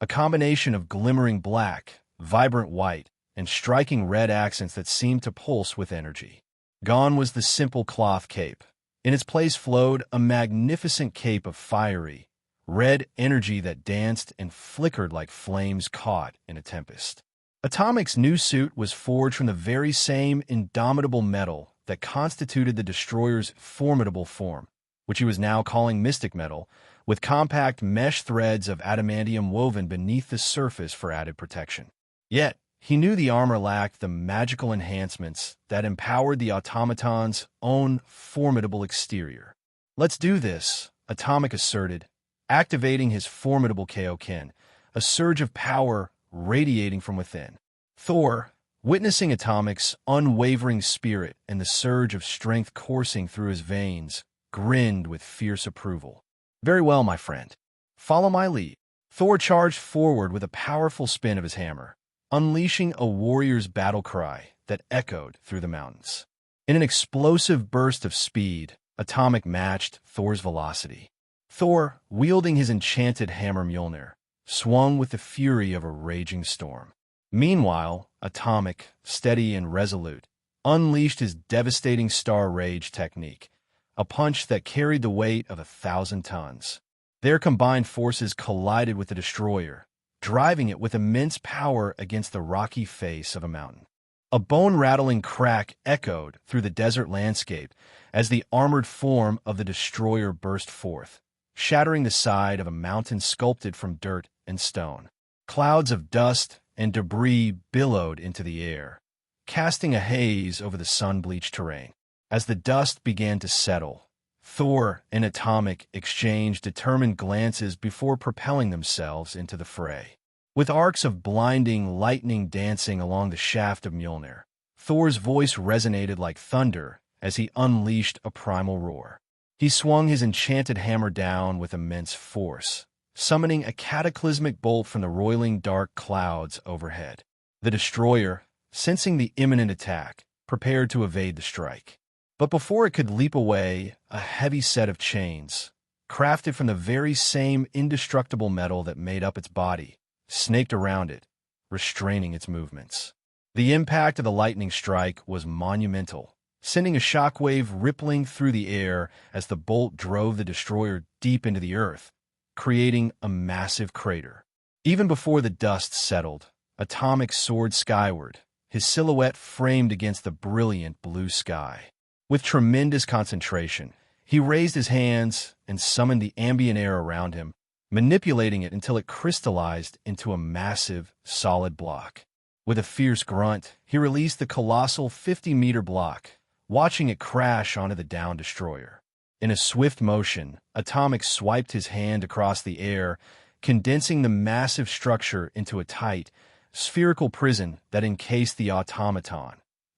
a combination of glimmering black, vibrant white, and striking red accents that seemed to pulse with energy. Gone was the simple cloth cape. In its place flowed a magnificent cape of fiery, red energy that danced and flickered like flames caught in a tempest. Atomic's new suit was forged from the very same indomitable metal that constituted the destroyer's formidable form, which he was now calling mystic metal, with compact mesh threads of adamantium woven beneath the surface for added protection. Yet, he knew the armor lacked the magical enhancements that empowered the automaton's own formidable exterior. "Let's do this," Atomic asserted, activating his formidable Kaioken, a surge of power radiating from within. Thor, witnessing Atomic's unwavering spirit and the surge of strength coursing through his veins, grinned with fierce approval. "Very well, my friend. Follow my lead." Thor charged forward with a powerful spin of his hammer, unleashing a warrior's battle cry that echoed through the mountains. In an explosive burst of speed, Atomic matched Thor's velocity. Thor, wielding his enchanted hammer Mjolnir, swung with the fury of a raging storm. Meanwhile, Atomic, steady and resolute, unleashed his devastating Star Rage technique, a punch that carried the weight of 1,000 tons. Their combined forces collided with the destroyer, driving it with immense power against the rocky face of a mountain. A bone-rattling crack echoed through the desert landscape as the armored form of the destroyer burst forth, shattering the side of a mountain sculpted from dirt and stone. Clouds of dust and debris billowed into the air, casting a haze over the sun-bleached terrain. As the dust began to settle, Thor and Atomic exchanged determined glances before propelling themselves into the fray. With arcs of blinding lightning dancing along the shaft of Mjolnir, Thor's voice resonated like thunder as he unleashed a primal roar. He swung his enchanted hammer down with immense force, summoning a cataclysmic bolt from the roiling dark clouds overhead. The destroyer, sensing the imminent attack, prepared to evade the strike. But before it could leap away, a heavy set of chains, crafted from the very same indestructible metal that made up its body, snaked around it, restraining its movements. The impact of the lightning strike was monumental, sending a shockwave rippling through the air as the bolt drove the destroyer deep into the earth, creating a massive crater. Even before the dust settled, Atomic soared skyward, his silhouette framed against the brilliant blue sky. With tremendous concentration, he raised his hands and summoned the ambient air around him, manipulating it until it crystallized into a massive, solid block. With a fierce grunt, he released the colossal 50-meter block, watching it crash onto the downed destroyer. In a swift motion, Atomic swiped his hand across the air, condensing the massive structure into a tight, spherical prison that encased the automaton,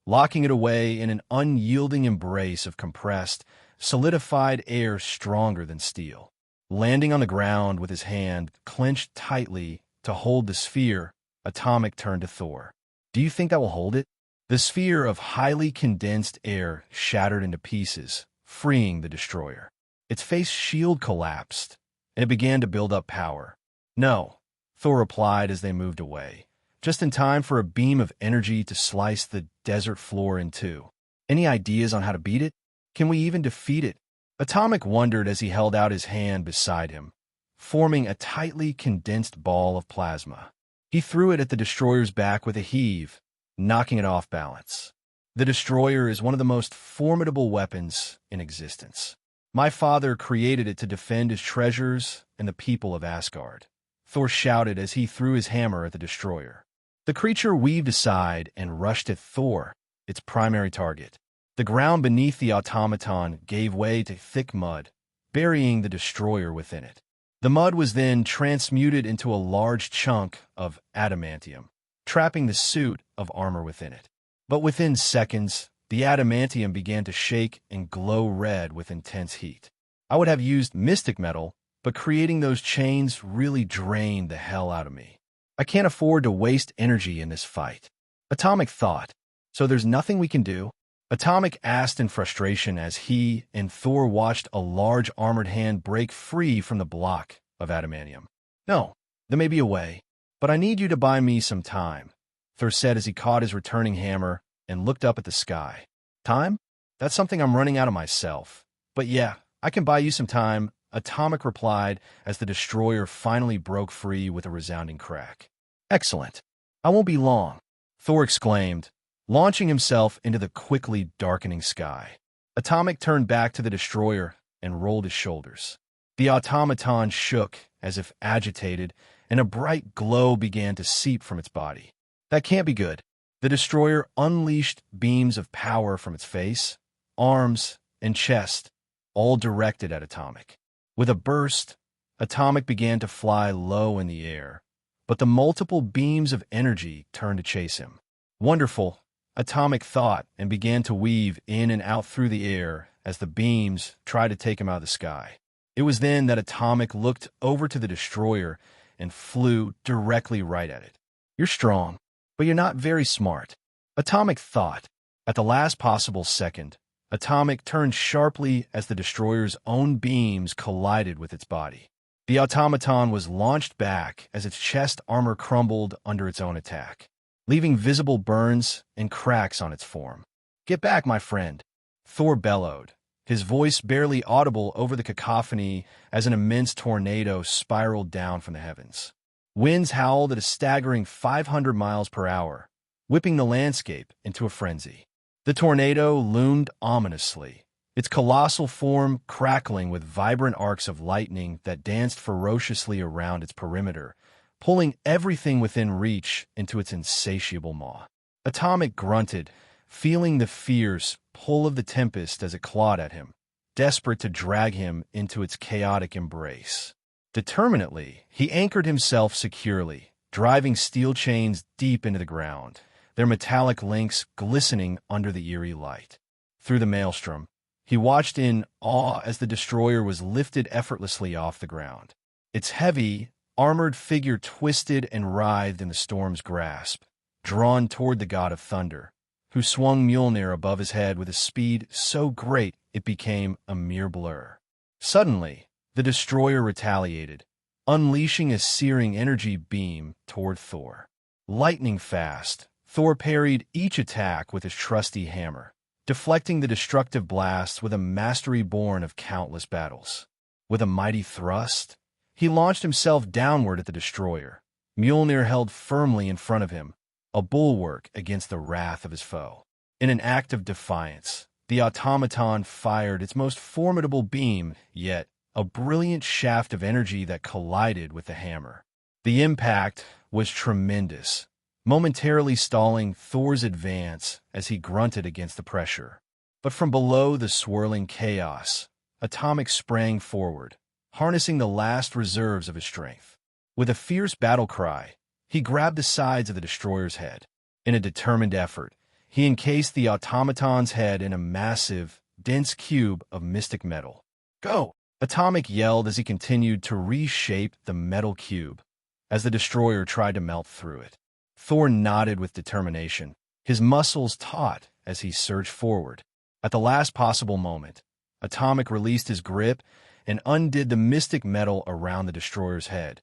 locking it away in an unyielding embrace of compressed, solidified air stronger than steel. Landing on the ground with his hand clenched tightly to hold the sphere, Atomic turned to Thor. "Do you think that will hold it?" The sphere of highly condensed air shattered into pieces, freeing the destroyer. Its face shield collapsed, and it began to build up power. "No," Thor replied as they moved away, just in time for a beam of energy to slice the desert floor in two. "Any ideas on how to beat it? Can we even defeat it?" Atomic wondered as he held out his hand beside him, forming a tightly condensed ball of plasma. He threw it at the destroyer's back with a heave, knocking it off balance. "The destroyer is one of the most formidable weapons in existence. My father created it to defend his treasures and the people of Asgard," Thor shouted as he threw his hammer at the destroyer. The creature weaved aside and rushed at Thor, its primary target. The ground beneath the automaton gave way to thick mud, burying the destroyer within it. The mud was then transmuted into a large chunk of adamantium, trapping the suit of armor within it. But within seconds, the adamantium began to shake and glow red with intense heat. I would have used mystic metal, but creating those chains really drained the hell out of me. I can't afford to waste energy in this fight. Atomic thought. "So there's nothing we can do?" Atomic asked in frustration as he and Thor watched a large armored hand break free from the block of adamantium. "No, there may be a way, but I need you to buy me some time," Thor said as he caught his returning hammer and looked up at the sky. "Time? That's something I'm running out of myself. But yeah, I can buy you some time," Atomic replied as the destroyer finally broke free with a resounding crack. "Excellent. I won't be long," Thor exclaimed, launching himself into the quickly darkening sky. Atomic turned back to the destroyer and rolled his shoulders. The automaton shook as if agitated, and a bright glow began to seep from its body. "That can't be good." The destroyer unleashed beams of power from its face, arms, and chest, all directed at Atomic. With a burst, Atomic began to fly low in the air, but the multiple beams of energy turned to chase him. Wonderful, Atomic thought, and began to weave in and out through the air as the beams tried to take him out of the sky. It was then that Atomic looked over to the destroyer and flew directly right at it. "You're strong, but you're not very smart," Atomic thought. At the last possible second, Atomic turned sharply as the destroyer's own beams collided with its body. The automaton was launched back as its chest armor crumbled under its own attack, leaving visible burns and cracks on its form. "Get back, my friend," Thor bellowed, his voice barely audible over the cacophony as an immense tornado spiraled down from the heavens. Winds howled at a staggering 500 miles per hour, whipping the landscape into a frenzy. The tornado loomed ominously, its colossal form crackling with vibrant arcs of lightning that danced ferociously around its perimeter, pulling everything within reach into its insatiable maw. Atomic grunted, feeling the fierce pull of the tempest as it clawed at him, desperate to drag him into its chaotic embrace. Determinedly, he anchored himself securely, driving steel chains deep into the ground, their metallic links glistening under the eerie light. Through the maelstrom, he watched in awe as the destroyer was lifted effortlessly off the ground. Its heavy, armored figure twisted and writhed in the storm's grasp, drawn toward the god of thunder, who swung Mjolnir above his head with a speed so great it became a mere blur. Suddenly, the destroyer retaliated, unleashing a searing energy beam toward Thor. Lightning fast, Thor parried each attack with his trusty hammer, deflecting the destructive blasts with a mastery born of countless battles. With a mighty thrust, he launched himself downward at the destroyer, Mjolnir held firmly in front of him, a bulwark against the wrath of his foe. In an act of defiance, the automaton fired its most formidable beam, yet a brilliant shaft of energy that collided with the hammer. The impact was tremendous, momentarily stalling Thor's advance as he grunted against the pressure. But from below the swirling chaos, Atomic sprang forward, harnessing the last reserves of his strength. With a fierce battle cry, he grabbed the sides of the destroyer's head. In a determined effort, he encased the automaton's head in a massive, dense cube of mystic metal. "Go!" Atomic yelled as he continued to reshape the metal cube, as the destroyer tried to melt through it. Thor nodded with determination, his muscles taut as he surged forward. At the last possible moment, Atomic released his grip and undid the mystic metal around the destroyer's head,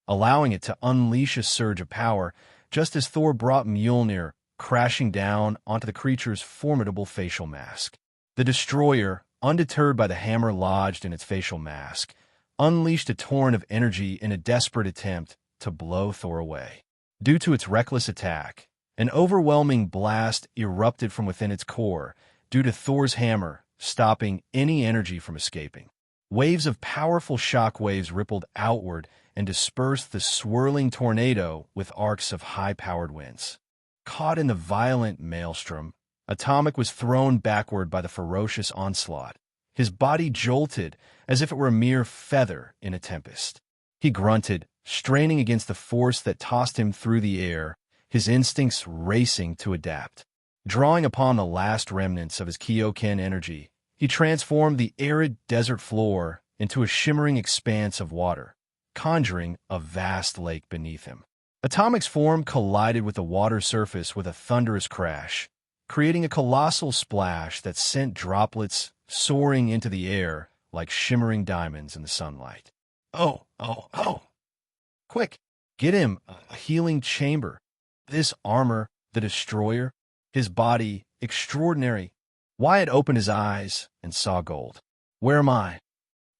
allowing it to unleash a surge of power just as Thor brought Mjolnir crashing down onto the creature's formidable facial mask. The destroyer, undeterred by the hammer lodged in its facial mask, unleashed a torrent of energy in a desperate attempt to blow Thor away. Due to its reckless attack, an overwhelming blast erupted from within its core due to Thor's hammer stopping any energy from escaping. Waves of powerful shock waves rippled outward and dispersed the swirling tornado with arcs of high-powered winds. Caught in the violent maelstrom, Atomic was thrown backward by the ferocious onslaught. His body jolted as if it were a mere feather in a tempest. He grunted, straining against the force that tossed him through the air, his instincts racing to adapt. Drawing upon the last remnants of his Kyoken energy, he transformed the arid desert floor into a shimmering expanse of water, conjuring a vast lake beneath him. Atomic's form collided with the water surface with a thunderous crash, creating a colossal splash that sent droplets soaring into the air like shimmering diamonds in the sunlight. Oh! Quick, get him a healing chamber. This armor, the destroyer, his body, extraordinary. Wyatt opened his eyes and saw gold. Where am I?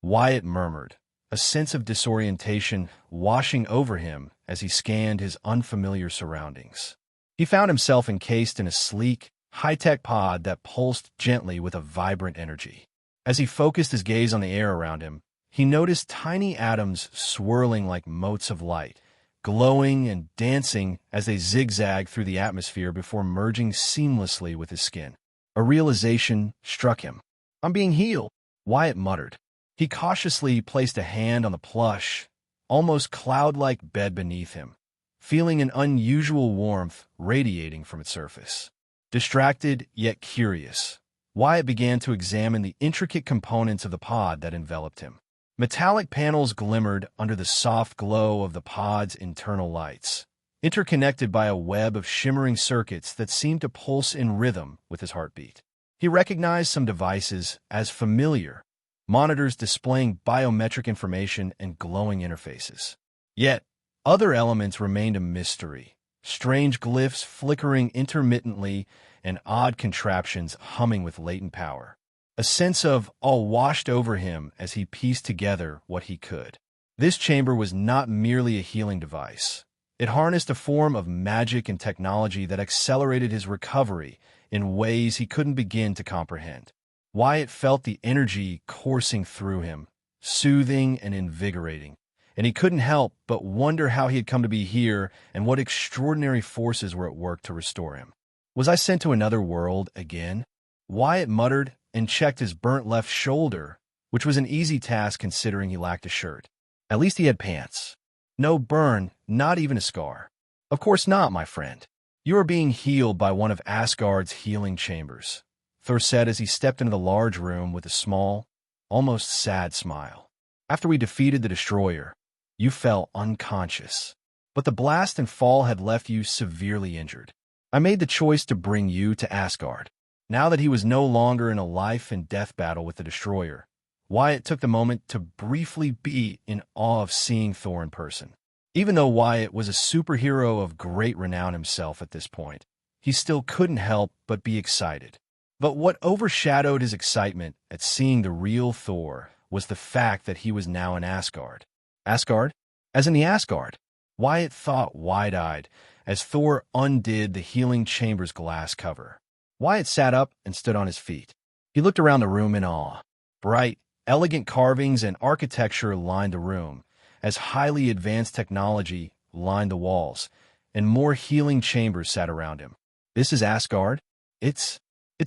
Wyatt murmured, a sense of disorientation washing over him as he scanned his unfamiliar surroundings. He found himself encased in a sleek, high-tech pod that pulsed gently with a vibrant energy. As he focused his gaze on the air around him, he noticed tiny atoms swirling like motes of light, glowing and dancing as they zigzagged through the atmosphere before merging seamlessly with his skin. A realization struck him. "I'm being healed," Wyatt muttered. He cautiously placed a hand on the plush, almost cloud-like bed beneath him, feeling an unusual warmth radiating from its surface. Distracted yet curious, Wyatt began to examine the intricate components of the pod that enveloped him. Metallic panels glimmered under the soft glow of the pod's internal lights, interconnected by a web of shimmering circuits that seemed to pulse in rhythm with his heartbeat. He recognized some devices as familiar, monitors displaying biometric information and glowing interfaces. Yet, other elements remained a mystery, strange glyphs flickering intermittently and odd contraptions humming with latent power. A sense of awe washed over him as he pieced together what he could. This chamber was not merely a healing device. It harnessed a form of magic and technology that accelerated his recovery in ways he couldn't begin to comprehend. Wyatt felt the energy coursing through him, soothing and invigorating, and he couldn't help but wonder how he had come to be here and what extraordinary forces were at work to restore him. Was I sent to another world again? Wyatt muttered and checked his burnt left shoulder, which was an easy task considering he lacked a shirt. At least he had pants. No burn, not even a scar. Of course not, my friend. You are being healed by one of Asgard's healing chambers, Thor said as he stepped into the large room with a small, almost sad smile. After we defeated the destroyer, you fell unconscious, but the blast and fall had left you severely injured. I made the choice to bring you to Asgard. Now that he was no longer in a life and death battle with the destroyer, Wyatt took the moment to briefly be in awe of seeing Thor in person. Even though Wyatt was a superhero of great renown himself at this point, he still couldn't help but be excited. But what overshadowed his excitement at seeing the real Thor was the fact that he was now in Asgard. Asgard? As in the Asgard? Wyatt thought wide-eyed as Thor undid the healing chamber's glass cover. Wyatt sat up and stood on his feet. He looked around the room in awe. Bright, elegant carvings and architecture lined the room, as highly advanced technology lined the walls, and more healing chambers sat around him. This is Asgard? It's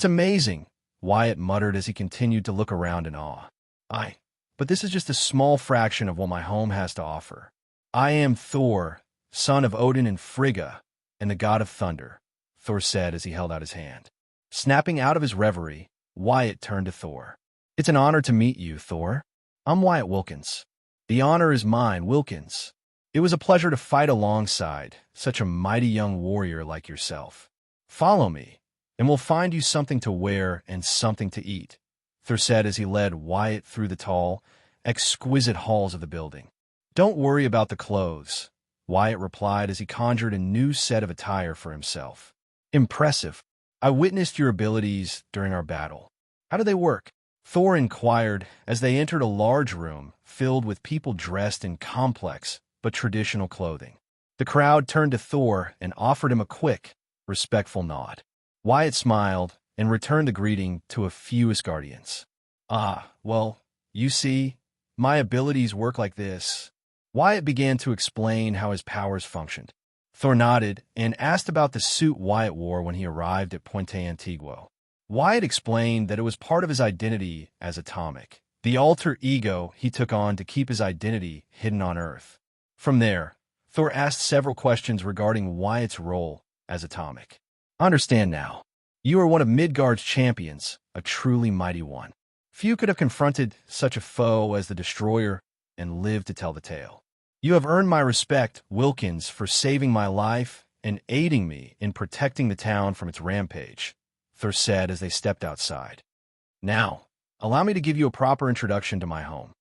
amazing, Wyatt muttered as he continued to look around in awe. But this is just a small fraction of what my home has to offer. I am Thor, son of Odin and Frigga, and the god of thunder, Thor said as he held out his hand. Snapping out of his reverie, Wyatt turned to Thor. It's an honor to meet you, Thor. I'm Wyatt Wilkins. The honor is mine, Wilkins. It was a pleasure to fight alongside such a mighty young warrior like yourself. Follow me, and we'll find you something to wear and something to eat, Thor said as he led Wyatt through the tall, exquisite halls of the building. Don't worry about the clothes, Wyatt replied as he conjured a new set of attire for himself. Impressive. I witnessed your abilities during our battle. How do they work? Thor inquired as they entered a large room filled with people dressed in complex but traditional clothing. The crowd turned to Thor and offered him a quick, respectful nod. Wyatt smiled and returned the greeting to a few Asgardians. Well, you see, my abilities work like this. Wyatt began to explain how his powers functioned. Thor nodded and asked about the suit Wyatt wore when he arrived at Puente Antiguo. Wyatt explained that it was part of his identity as Atomic, the alter ego he took on to keep his identity hidden on Earth. From there, Thor asked several questions regarding Wyatt's role as Atomic. I understand now. You are one of Midgard's champions, a truly mighty one. Few could have confronted such a foe as the Destroyer and lived to tell the tale. You have earned my respect, Wilkins, for saving my life and aiding me in protecting the town from its rampage, Thor said as they stepped outside. Now, allow me to give you a proper introduction to my home.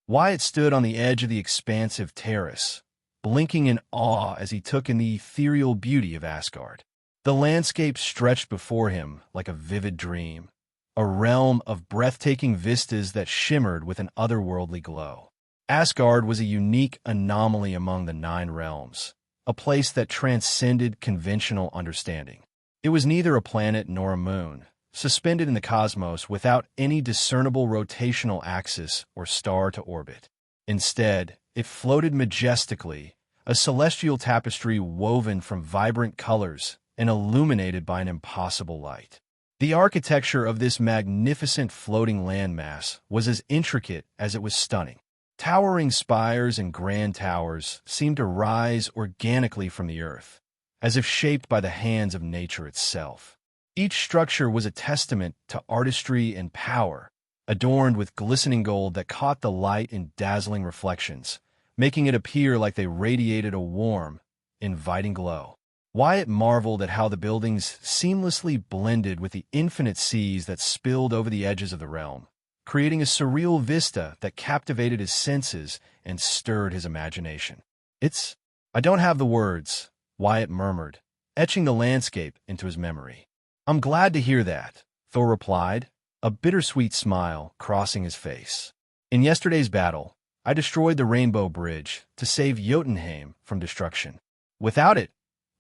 Wyatt stood on the edge of the expansive terrace, blinking in awe as he took in the ethereal beauty of Asgard. The landscape stretched before him like a vivid dream, a realm of breathtaking vistas that shimmered with an otherworldly glow. Asgard was a unique anomaly among the 9 realms, a place that transcended conventional understanding. It was neither a planet nor a moon, suspended in the cosmos without any discernible rotational axis or star to orbit. Instead, it floated majestically, a celestial tapestry woven from vibrant colors and illuminated by an impossible light. The architecture of this magnificent floating landmass was as intricate as it was stunning. Towering spires and grand towers seemed to rise organically from the earth, as if shaped by the hands of nature itself. Each structure was a testament to artistry and power, adorned with glistening gold that caught the light in dazzling reflections, making it appear like they radiated a warm, inviting glow. Wyatt marveled at how the buildings seamlessly blended with the infinite seas that spilled over the edges of the realm, creating a surreal vista that captivated his senses and stirred his imagination. I don't have the words, Wyatt murmured, etching the landscape into his memory. I'm glad to hear that, Thor replied, a bittersweet smile crossing his face. In yesterday's battle, I destroyed the Rainbow Bridge to save Jotunheim from destruction. Without it,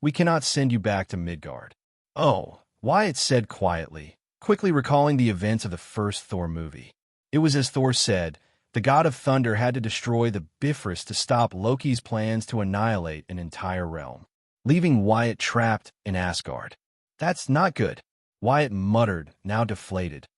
we cannot send you back to Midgard. Oh, Wyatt said quietly, quickly recalling the events of the first Thor movie. It was as Thor said, the god of thunder had to destroy the Bifrost to stop Loki's plans to annihilate an entire realm, leaving Wyatt trapped in Asgard. That's not good, Wyatt muttered, now deflated.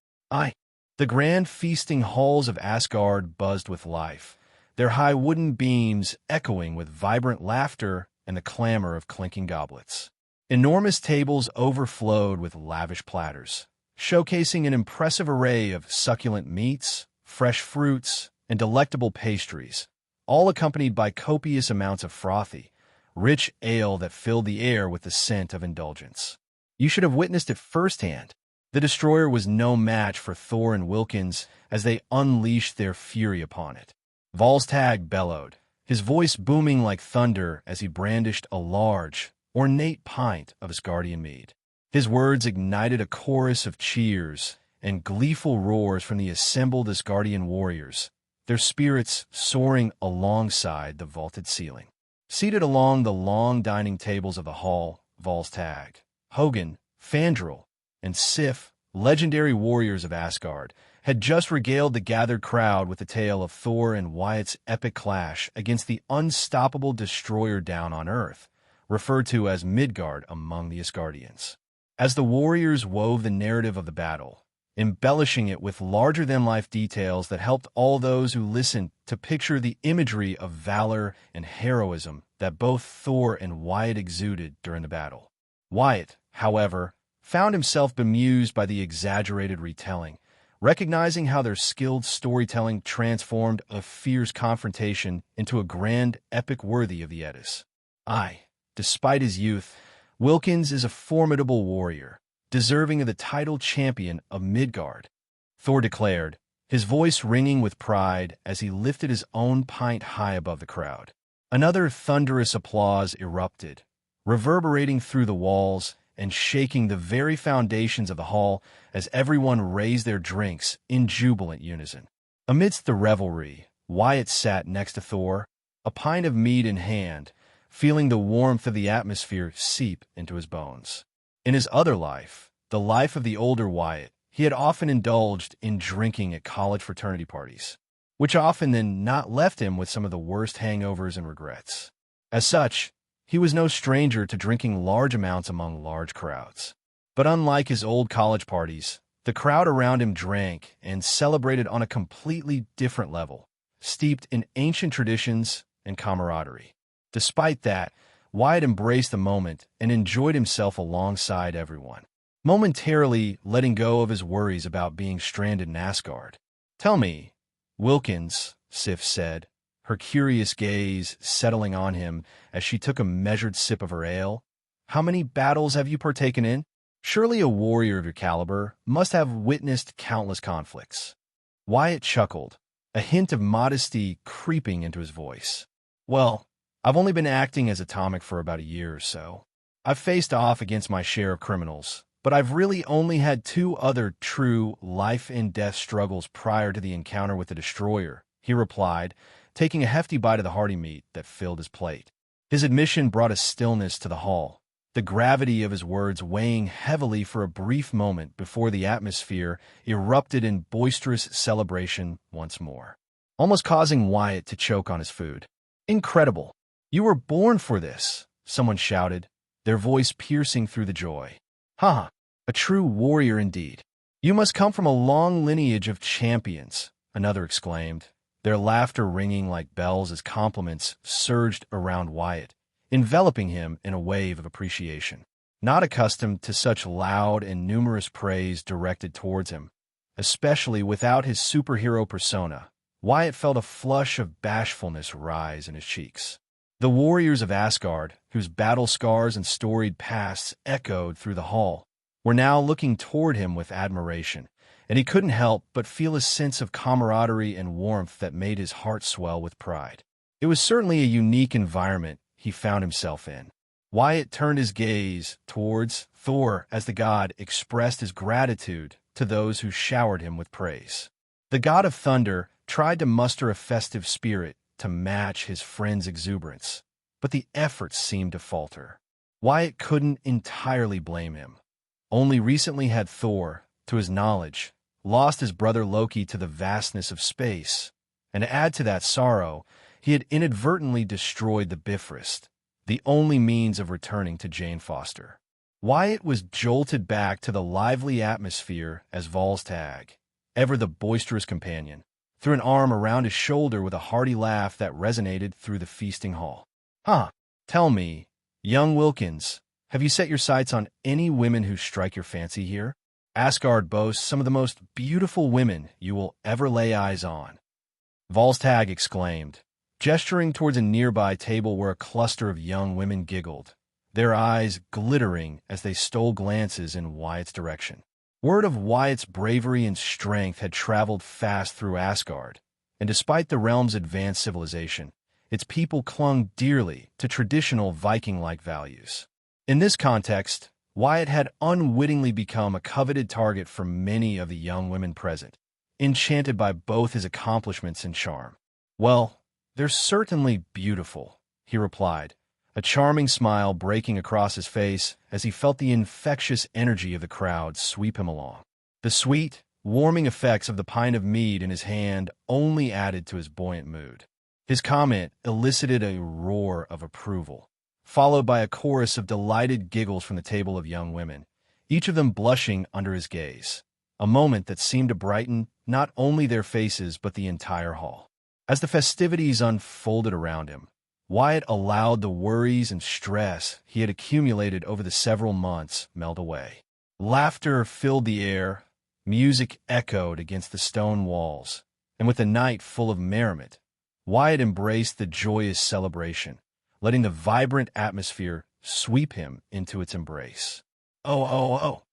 The grand feasting halls of Asgard buzzed with life, their high wooden beams echoing with vibrant laughter and the clamor of clinking goblets. Enormous tables overflowed with lavish platters, showcasing an impressive array of succulent meats, fresh fruits, and delectable pastries, all accompanied by copious amounts of frothy, rich ale that filled the air with the scent of indulgence. You should have witnessed it firsthand. The destroyer was no match for Thor and Wilkins as they unleashed their fury upon it. Volstagg bellowed, his voice booming like thunder as he brandished a large, ornate pint of Asgardian mead. His words ignited a chorus of cheers and gleeful roars from the assembled Asgardian warriors, their spirits soaring alongside the vaulted ceiling. Seated along the long dining tables of the hall, Volstagg, Hogun, Fandral, and Sif, legendary warriors of Asgard, had just regaled the gathered crowd with the tale of Thor and Wyatt's epic clash against the unstoppable destroyer down on Earth, referred to as Midgard among the Asgardians. As the warriors wove the narrative of the battle, embellishing it with larger-than-life details that helped all those who listened to picture the imagery of valor and heroism that both Thor and Wyatt exuded during the battle. Wyatt, however, found himself bemused by the exaggerated retelling, recognizing how their skilled storytelling transformed a fierce confrontation into a grand epic worthy of the Eddas. Despite his youth, Wilkins is a formidable warrior, deserving of the title champion of Midgard, Thor declared, his voice ringing with pride as he lifted his own pint high above the crowd. Another thunderous applause erupted, reverberating through the walls and shaking the very foundations of the hall as everyone raised their drinks in jubilant unison. Amidst the revelry, Wyatt sat next to Thor, a pint of mead in hand, feeling the warmth of the atmosphere seep into his bones. In his other life, the life of the older Wyatt, he had often indulged in drinking at college fraternity parties, which often then not left him with some of the worst hangovers and regrets. As such, he was no stranger to drinking large amounts among large crowds. But unlike his old college parties, the crowd around him drank and celebrated on a completely different level, steeped in ancient traditions and camaraderie. Despite that, Wyatt embraced the moment and enjoyed himself alongside everyone, momentarily letting go of his worries about being stranded in Asgard. "Tell me, Wilkins," Sif said, her curious gaze settling on him as she took a measured sip of her ale, "how many battles have you partaken in? Surely a warrior of your caliber must have witnessed countless conflicts." Wyatt chuckled, a hint of modesty creeping into his voice. "Well, I've only been acting as Atomic for about a year or so. I've faced off against my share of criminals, but I've really only had 2 other true life-and-death struggles prior to the encounter with the Destroyer," he replied, taking a hefty bite of the hearty meat that filled his plate. His admission brought a stillness to the hall, the gravity of his words weighing heavily for a brief moment before the atmosphere erupted in boisterous celebration once more, almost causing Wyatt to choke on his food. "Incredible! You were born for this," someone shouted, their voice piercing through the joy. "Ha! A true warrior indeed. You must come from a long lineage of champions," another exclaimed, their laughter ringing like bells as compliments surged around Wyatt, enveloping him in a wave of appreciation. Not accustomed to such loud and numerous praise directed towards him, especially without his superhero persona, Wyatt felt a flush of bashfulness rise in his cheeks. The warriors of Asgard, whose battle scars and storied pasts echoed through the hall, were now looking toward him with admiration, and he couldn't help but feel a sense of camaraderie and warmth that made his heart swell with pride. It was certainly a unique environment he found himself in. Wyatt turned his gaze towards Thor as the god expressed his gratitude to those who showered him with praise. The god of thunder tried to muster a festive spirit to match his friend's exuberance, but the efforts seemed to falter. Wyatt couldn't entirely blame him. Only recently had Thor, to his knowledge, lost his brother Loki to the vastness of space, and to add to that sorrow, he had inadvertently destroyed the Bifrost, the only means of returning to Jane Foster. Wyatt was jolted back to the lively atmosphere as Volstagg, ever the boisterous companion, threw an arm around his shoulder with a hearty laugh that resonated through the feasting hall. Tell me, young Wilkins, have you set your sights on any women who strike your fancy here? Asgard boasts some of the most beautiful women you will ever lay eyes on. Volstagg exclaimed, gesturing towards a nearby table where a cluster of young women giggled, their eyes glittering as they stole glances in Wyatt's direction. Word of Wyatt's bravery and strength had traveled fast through Asgard, and despite the realm's advanced civilization, its people clung dearly to traditional Viking-like values. In this context, Wyatt had unwittingly become a coveted target for many of the young women present, enchanted by both his accomplishments and charm. "Well, they're certainly beautiful," he replied, a charming smile breaking across his face as he felt the infectious energy of the crowd sweep him along. The sweet, warming effects of the pint of mead in his hand only added to his buoyant mood. His comment elicited a roar of approval, followed by a chorus of delighted giggles from the table of young women, each of them blushing under his gaze, a moment that seemed to brighten not only their faces but the entire hall. As the festivities unfolded around him, Wyatt allowed the worries and stress he had accumulated over the several months melt away. Laughter filled the air, music echoed against the stone walls, and with a night full of merriment, Wyatt embraced the joyous celebration, letting the vibrant atmosphere sweep him into its embrace. Oh.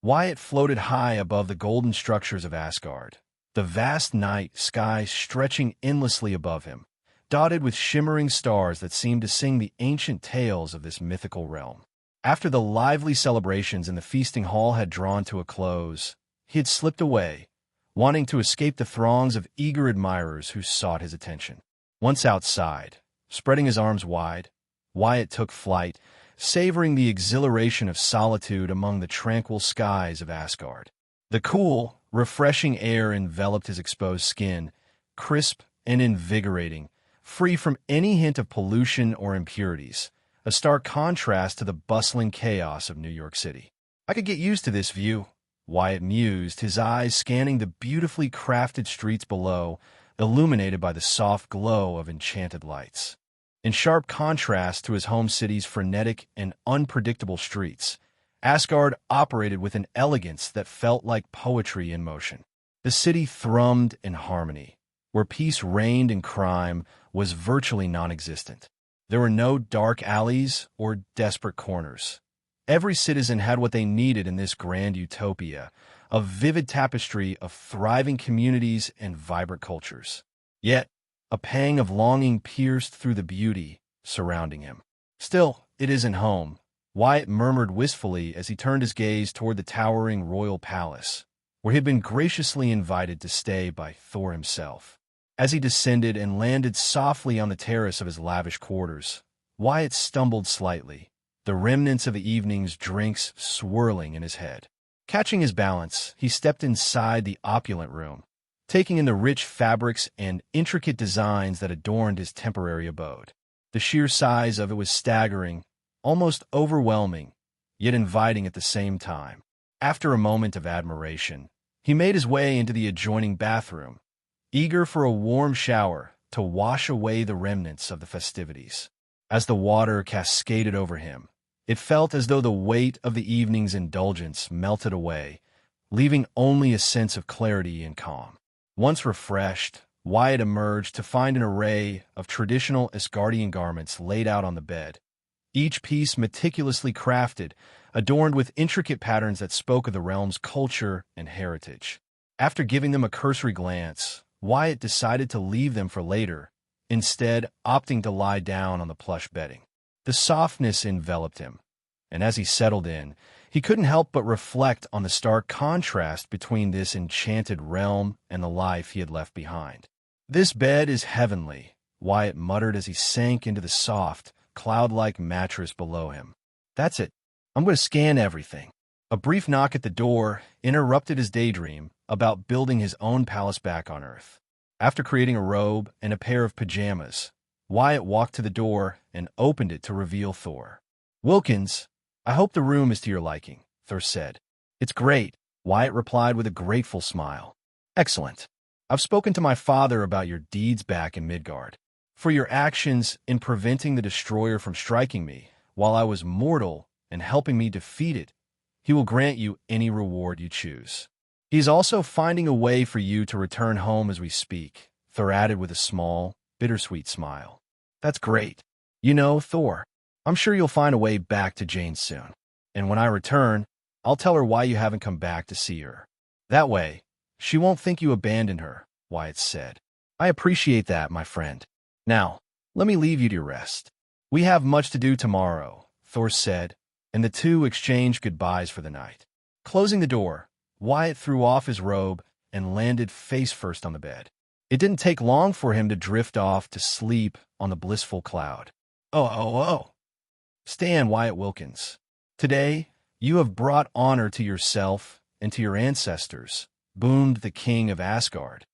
Wyatt floated high above the golden structures of Asgard, the vast night sky stretching endlessly above him, dotted with shimmering stars that seemed to sing the ancient tales of this mythical realm. After the lively celebrations in the feasting hall had drawn to a close, he had slipped away, wanting to escape the throngs of eager admirers who sought his attention. Once outside, spreading his arms wide, Wyatt took flight, savoring the exhilaration of solitude among the tranquil skies of Asgard. The cool, refreshing air enveloped his exposed skin, crisp and invigorating, free from any hint of pollution or impurities, a stark contrast to the bustling chaos of New York City. "I could get used to this view," Wyatt mused, his eyes scanning the beautifully crafted streets below, illuminated by the soft glow of enchanted lights. In sharp contrast to his home city's frenetic and unpredictable streets, Asgard operated with an elegance that felt like poetry in motion. The city thrummed in harmony, where peace reigned and crime was virtually non-existent. There were no dark alleys or desperate corners. Every citizen had what they needed in this grand utopia, a vivid tapestry of thriving communities and vibrant cultures. Yet, a pang of longing pierced through the beauty surrounding him. "Still, it isn't home," Wyatt murmured wistfully as he turned his gaze toward the towering royal palace, where he had been graciously invited to stay by Thor himself. As he descended and landed softly on the terrace of his lavish quarters, Wyatt stumbled slightly, the remnants of the evening's drinks swirling in his head. Catching his balance, he stepped inside the opulent room, taking in the rich fabrics and intricate designs that adorned his temporary abode. The sheer size of it was staggering, almost overwhelming, yet inviting at the same time. After a moment of admiration, he made his way into the adjoining bathroom, eager for a warm shower to wash away the remnants of the festivities. As the water cascaded over him, it felt as though the weight of the evening's indulgence melted away, leaving only a sense of clarity and calm. Once refreshed, Wyatt emerged to find an array of traditional Asgardian garments laid out on the bed, each piece meticulously crafted, adorned with intricate patterns that spoke of the realm's culture and heritage. After giving them a cursory glance, Wyatt decided to leave them for later, instead opting to lie down on the plush bedding. The softness enveloped him, and as he settled in, He couldn't help but reflect on the stark contrast between this enchanted realm and the life he had left behind. "This bed is heavenly," Wyatt muttered as he sank into the soft, cloud-like mattress below him. "That's it. I'm going to scan everything." A brief knock at the door interrupted his daydream about building his own palace back on Earth. After creating a robe and a pair of pajamas, Wyatt walked to the door and opened it to reveal Thor. "Wilkins, I hope the room is to your liking," Thor said. "It's great," Wyatt replied with a grateful smile. "Excellent. I've spoken to my father about your deeds back in Midgard. For your actions in preventing the destroyer from striking me while I was mortal and helping me defeat it, he will grant you any reward you choose. He is also finding a way for you to return home as we speak," Thor added with a small, bittersweet smile. "That's great. You know, Thor, I'm sure you'll find a way back to Jane soon. And when I return, I'll tell her why you haven't come back to see her. That way, she won't think you abandoned her," Wyatt said. "I appreciate that, my friend. Now, let me leave you to your rest. We have much to do tomorrow," Thor said, and the two exchanged goodbyes for the night. Closing the door, Wyatt threw off his robe and landed face first on the bed. It didn't take long for him to drift off to sleep on the blissful cloud. Oh. Stan Wyatt Wilkins. Today, you have brought honor to yourself and to your ancestors, boomed the king of Asgard,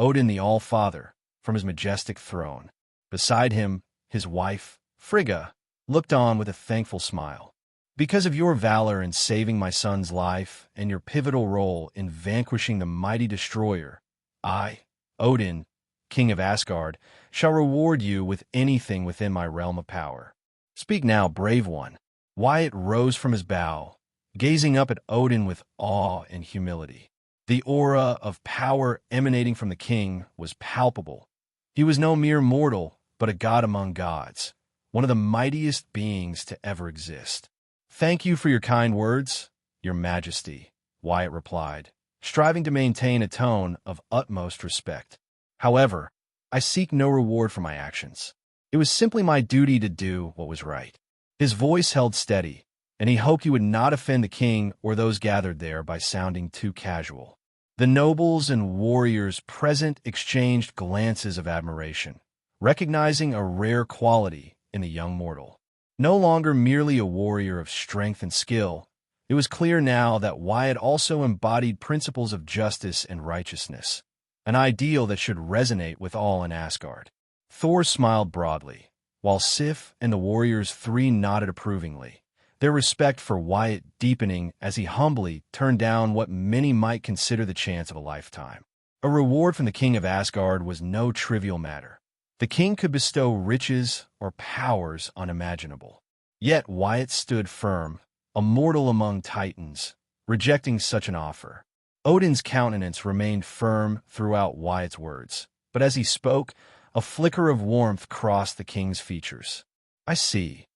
Odin the All-Father, from his majestic throne. Beside him, his wife, Frigga, looked on with a thankful smile. "Because of your valor in saving my son's life and your pivotal role in vanquishing the mighty destroyer, I, Odin, king of Asgard, shall reward you with anything within my realm of power. Speak now, brave one." Wyatt rose from his bow, gazing up at Odin with awe and humility. The aura of power emanating from the king was palpable. He was no mere mortal, but a god among gods, one of the mightiest beings to ever exist. "Thank you for your kind words, your majesty," Wyatt replied, striving to maintain a tone of utmost respect. "However, I seek no reward for my actions. It was simply my duty to do what was right." His voice held steady, and he hoped he would not offend the king or those gathered there by sounding too casual. The nobles and warriors present exchanged glances of admiration, recognizing a rare quality in the young mortal. No longer merely a warrior of strength and skill, it was clear now that Wyatt also embodied principles of justice and righteousness, an ideal that should resonate with all in Asgard. Thor smiled broadly, while Sif and the warriors three nodded approvingly, their respect for Wyatt deepening as he humbly turned down what many might consider the chance of a lifetime. A reward from the king of Asgard was no trivial matter. The king could bestow riches or powers unimaginable. Yet Wyatt stood firm, a mortal among titans, rejecting such an offer. Odin's countenance remained firm throughout Wyatt's words, but as he spoke, a flicker of warmth crossed the king's features. "I see.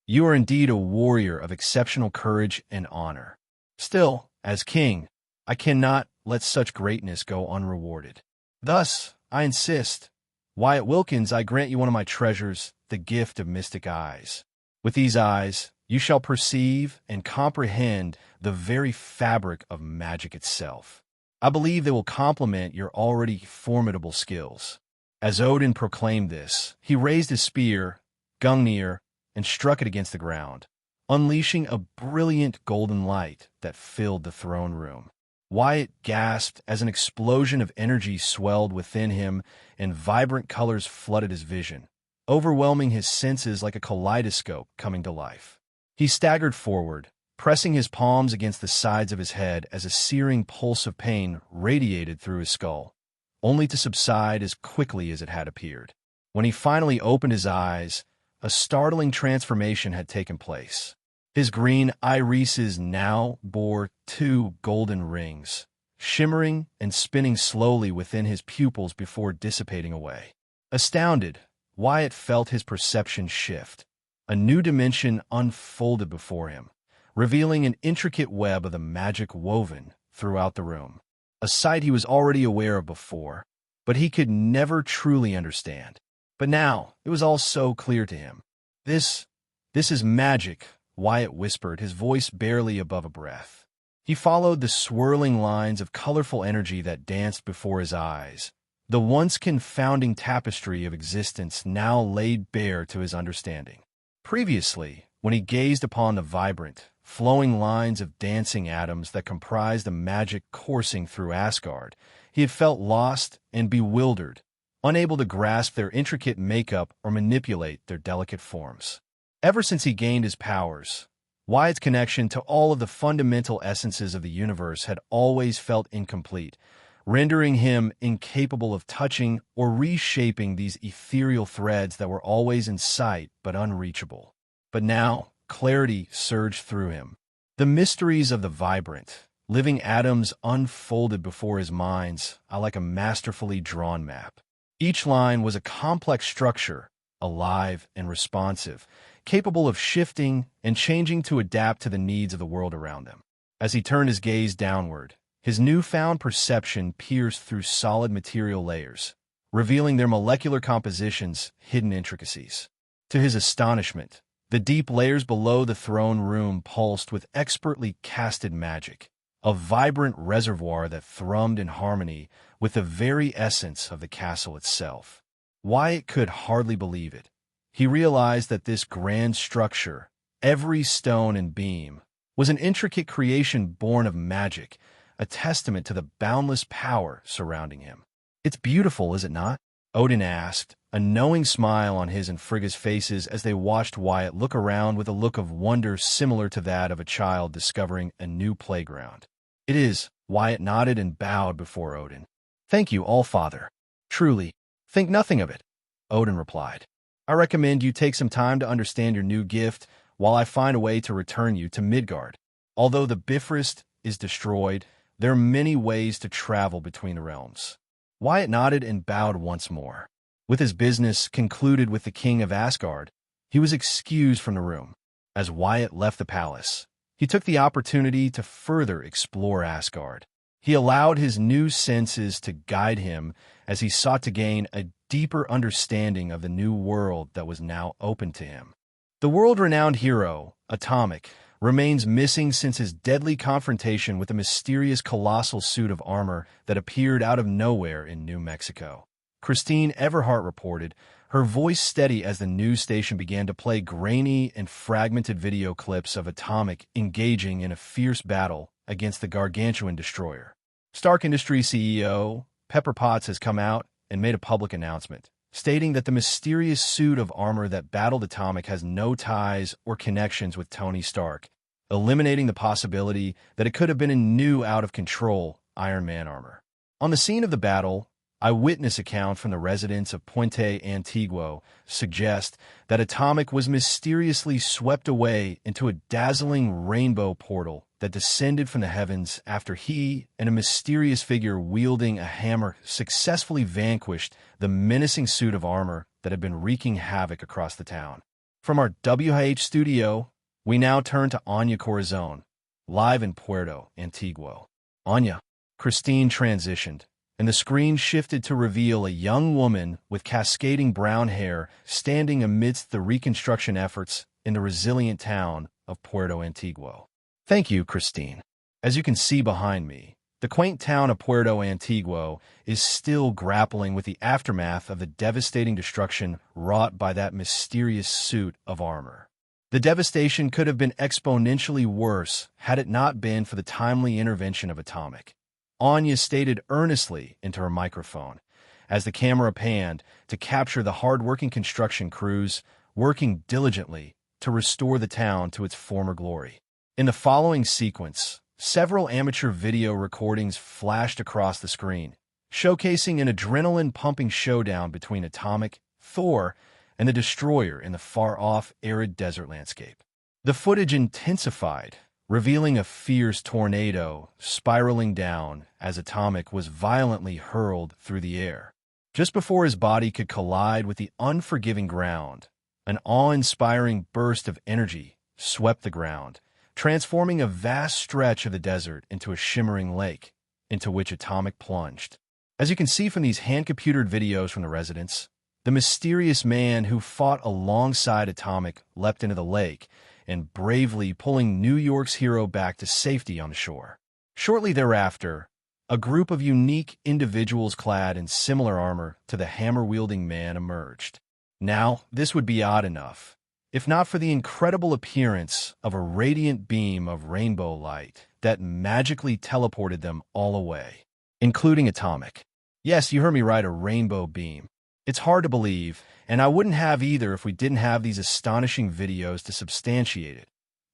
You are indeed a warrior of exceptional courage and honor. Still, as king, I cannot let such greatness go unrewarded. Thus, I insist. Wyatt Wilkins, I grant you one of my treasures, the gift of mystic eyes. With these eyes, you shall perceive and comprehend the very fabric of magic itself. I believe they will complement your already formidable skills." As Odin proclaimed this, he raised his spear, Gungnir, and struck it against the ground, unleashing a brilliant golden light that filled the throne room. Wyatt gasped as an explosion of energy swelled within him and vibrant colors flooded his vision, overwhelming his senses like a kaleidoscope coming to life. He staggered forward, pressing his palms against the sides of his head as a searing pulse of pain radiated through his skull, only to subside as quickly as it had appeared. When he finally opened his eyes, a startling transformation had taken place. His green irises now bore 2 golden rings, shimmering and spinning slowly within his pupils before dissipating away. Astounded, Wyatt felt his perception shift. A new dimension unfolded before him, revealing an intricate web of the magic woven throughout the room. A sight he was already aware of before, but he could never truly understand. But now, it was all so clear to him. This is magic, Wyatt whispered, his voice barely above a breath. He followed the swirling lines of colorful energy that danced before his eyes, the once confounding tapestry of existence now laid bare to his understanding. Previously, when he gazed upon the vibrant, flowing lines of dancing atoms that comprised the magic coursing through Asgard, he had felt lost and bewildered, unable to grasp their intricate makeup or manipulate their delicate forms. Ever since he gained his powers, Wyatt's connection to all of the fundamental essences of the universe had always felt incomplete, rendering him incapable of touching or reshaping these ethereal threads that were always in sight but unreachable. But now, clarity surged through him. The mysteries of the vibrant, living atoms unfolded before his mind's eye like a masterfully drawn map. Each line was a complex structure, alive and responsive, capable of shifting and changing to adapt to the needs of the world around them. As he turned his gaze downward, his newfound perception pierced through solid material layers, revealing their molecular composition's hidden intricacies. To his astonishment, the deep layers below the throne room pulsed with expertly casted magic, a vibrant reservoir that thrummed in harmony with the very essence of the castle itself. Wyatt could hardly believe it. He realized that this grand structure, every stone and beam, was an intricate creation born of magic, a testament to the boundless power surrounding him. "It's beautiful, is it not?" Odin asked, a knowing smile on his and Frigga's faces as they watched Wyatt look around with a look of wonder similar to that of a child discovering a new playground. "It is," Wyatt nodded and bowed before Odin. "Thank you, All-Father. Truly, think nothing of it," Odin replied. "I recommend you take some time to understand your new gift while I find a way to return you to Midgard. Although the Bifrost is destroyed, there are many ways to travel between the realms." Wyatt nodded and bowed once more. With his business concluded with the king of Asgard, he was excused from the room. As Wyatt left the palace, he took the opportunity to further explore Asgard. He allowed his new senses to guide him as he sought to gain a deeper understanding of the new world that was now open to him. The world-renowned hero, Atomic, remains missing since his deadly confrontation with the mysterious colossal suit of armor that appeared out of nowhere in New Mexico. Christine Everhart reported, her voice steady as the news station began to play grainy and fragmented video clips of Atomic engaging in a fierce battle against the gargantuan destroyer. Stark Industries CEO Pepper Potts has come out and made a public announcement, stating that the mysterious suit of armor that battled Atomic has no ties or connections with Tony Stark, eliminating the possibility that it could have been a new out-of-control Iron Man armor. On the scene of the battle, eyewitness account from the residents of Puente Antiguo suggest that Atomic was mysteriously swept away into a dazzling rainbow portal that descended from the heavens after he and a mysterious figure wielding a hammer successfully vanquished the menacing suit of armor that had been wreaking havoc across the town. From our WH studio, we now turn to Anya Corazon, live in Puerto Antiguo. "Anya," Christine transitioned, and the screen shifted to reveal a young woman with cascading brown hair standing amidst the reconstruction efforts in the resilient town of Puerto Antiguo. "Thank you, Christine. As you can see behind me, the quaint town of Puerto Antiguo is still grappling with the aftermath of the devastating destruction wrought by that mysterious suit of armor. The devastation could have been exponentially worse had it not been for the timely intervention of Atomic," Anya stated earnestly into her microphone, as the camera panned to capture the hard-working construction crews working diligently to restore the town to its former glory. In the following sequence, several amateur video recordings flashed across the screen, showcasing an adrenaline-pumping showdown between Atomic, Thor, and the Destroyer in the far-off arid desert landscape. The footage intensified, revealing a fierce tornado spiraling down as Atomic was violently hurled through the air. Just before his body could collide with the unforgiving ground, an awe-inspiring burst of energy swept the ground, transforming a vast stretch of the desert into a shimmering lake, into which Atomic plunged. As you can see from these hand-computered videos from the residents, the mysterious man who fought alongside Atomic leapt into the lake, and bravely pulling New York's hero back to safety on the shore. Shortly thereafter, a group of unique individuals clad in similar armor to the hammer-wielding man emerged. Now, this would be odd enough, if not for the incredible appearance of a radiant beam of rainbow light that magically teleported them all away, including Atomic. Yes, you heard me right, a rainbow beam. It's hard to believe, and I wouldn't have either if we didn't have these astonishing videos to substantiate it.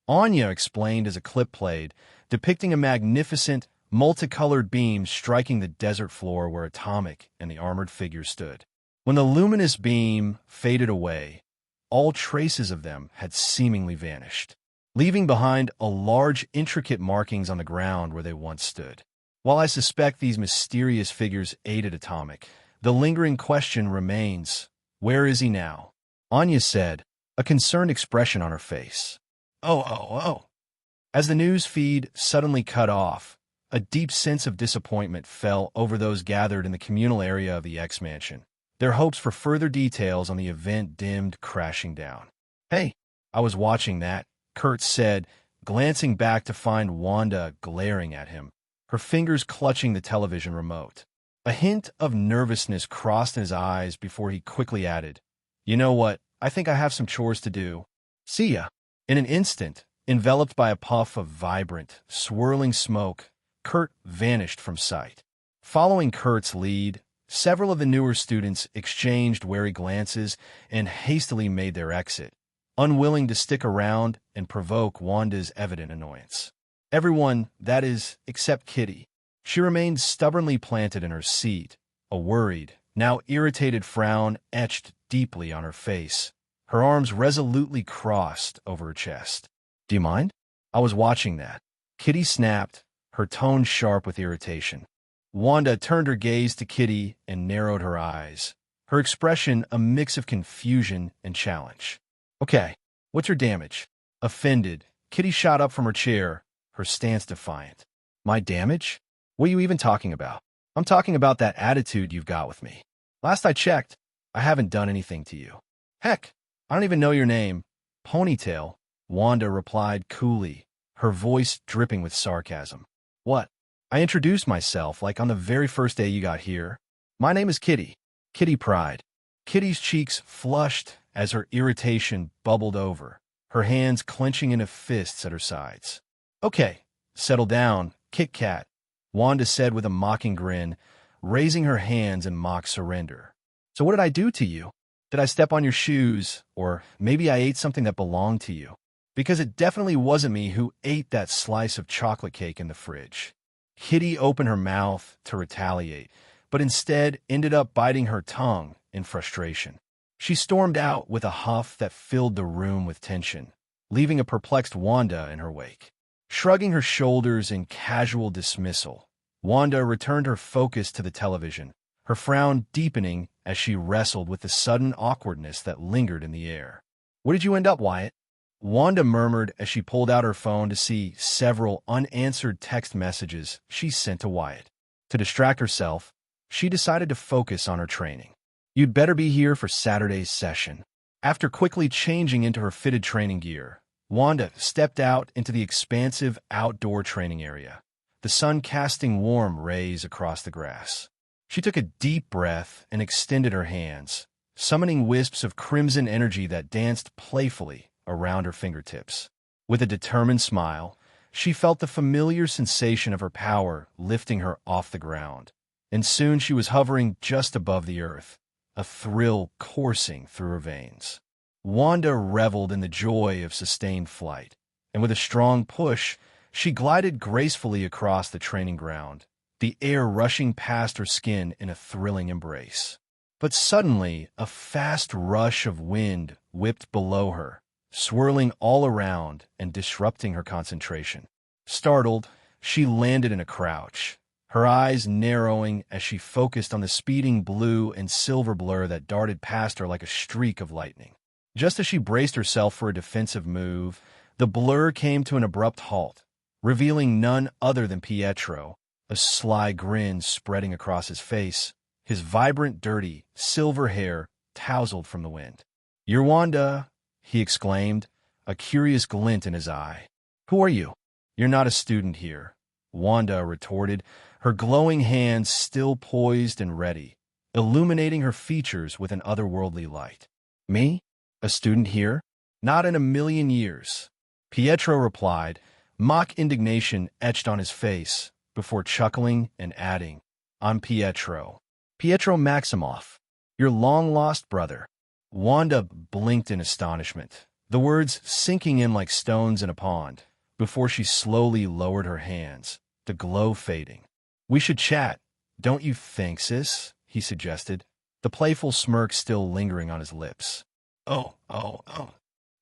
Anya explained as a clip played, depicting a magnificent, multicolored beam striking the desert floor where Atomic and the armored figure stood. When the luminous beam faded away, all traces of them had seemingly vanished, leaving behind a large, intricate markings on the ground where they once stood. While I suspect these mysterious figures aided Atomic, the lingering question remains, where is he now? Anya said, a concerned expression on her face. Oh. As the news feed suddenly cut off, a deep sense of disappointment fell over those gathered in the communal area of the X-Mansion. Their hopes for further details on the event dimmed, crashing down. Hey, I was watching that, Kurt said, glancing back to find Wanda glaring at him, her fingers clutching the television remote. A hint of nervousness crossed his eyes before he quickly added, "You know what? I think I have some chores to do. See ya." In an instant, enveloped by a puff of vibrant, swirling smoke, Kurt vanished from sight. Following Kurt's lead, several of the newer students exchanged wary glances and hastily made their exit, unwilling to stick around and provoke Wanda's evident annoyance. Everyone, that is, except Kitty. She remained stubbornly planted in her seat, a worried, now irritated frown etched deeply on her face, her arms resolutely crossed over her chest. "Do you mind? I was watching that," Kitty snapped, her tone sharp with irritation. Wanda turned her gaze to Kitty and narrowed her eyes, her expression a mix of confusion and challenge. "Okay, what's your damage?" Offended, Kitty shot up from her chair, her stance defiant. "My damage? What are you even talking about?" "I'm talking about that attitude you've got with me. Last I checked, I haven't done anything to you." "Heck, I don't even know your name." "Ponytail," Wanda replied coolly, her voice dripping with sarcasm. "What? I introduced myself like on the very first day you got here. My name is Kitty." Kitty pried. Kitty's cheeks flushed as her irritation bubbled over, her hands clenching into fists at her sides. "Okay, settle down, Kit Kat," Wanda said with a mocking grin, raising her hands in mock surrender. "So what did I do to you? Did I step on your shoes, or maybe I ate something that belonged to you? Because it definitely wasn't me who ate that slice of chocolate cake in the fridge." Kitty opened her mouth to retaliate, but instead ended up biting her tongue in frustration. She stormed out with a huff that filled the room with tension, leaving a perplexed Wanda in her wake. Shrugging her shoulders in casual dismissal, Wanda returned her focus to the television, her frown deepening as she wrestled with the sudden awkwardness that lingered in the air. "Where did you end up, Wyatt?" Wanda murmured as she pulled out her phone to see several unanswered text messages she sent to Wyatt. To distract herself, she decided to focus on her training. "You'd better be here for Saturday's session." After quickly changing into her fitted training gear, Wanda stepped out into the expansive outdoor training area, the sun casting warm rays across the grass. She took a deep breath and extended her hands, summoning wisps of crimson energy that danced playfully around her fingertips. With a determined smile, she felt the familiar sensation of her power lifting her off the ground, and soon she was hovering just above the earth, a thrill coursing through her veins. Wanda reveled in the joy of sustained flight, and with a strong push, she glided gracefully across the training ground, the air rushing past her skin in a thrilling embrace. But suddenly, a fast rush of wind whipped below her, swirling all around and disrupting her concentration. Startled, she landed in a crouch, her eyes narrowing as she focused on the speeding blue and silver blur that darted past her like a streak of lightning. Just as she braced herself for a defensive move, the blur came to an abrupt halt, revealing none other than Pietro, a sly grin spreading across his face, his vibrant, dirty, silver hair tousled from the wind. "You're Wanda," he exclaimed, a curious glint in his eye. "Who are you?" "You're not a student here," Wanda retorted, her glowing hands still poised and ready, illuminating her features with an otherworldly light. "Me? A student here? Not in a million years," Pietro replied, mock indignation etched on his face, before chuckling and adding, "I'm Pietro. Pietro Maximoff, your long-lost brother." Wanda blinked in astonishment, the words sinking in like stones in a pond, before she slowly lowered her hands, the glow fading. "We should chat, don't you think, sis?" he suggested, the playful smirk still lingering on his lips. Oh.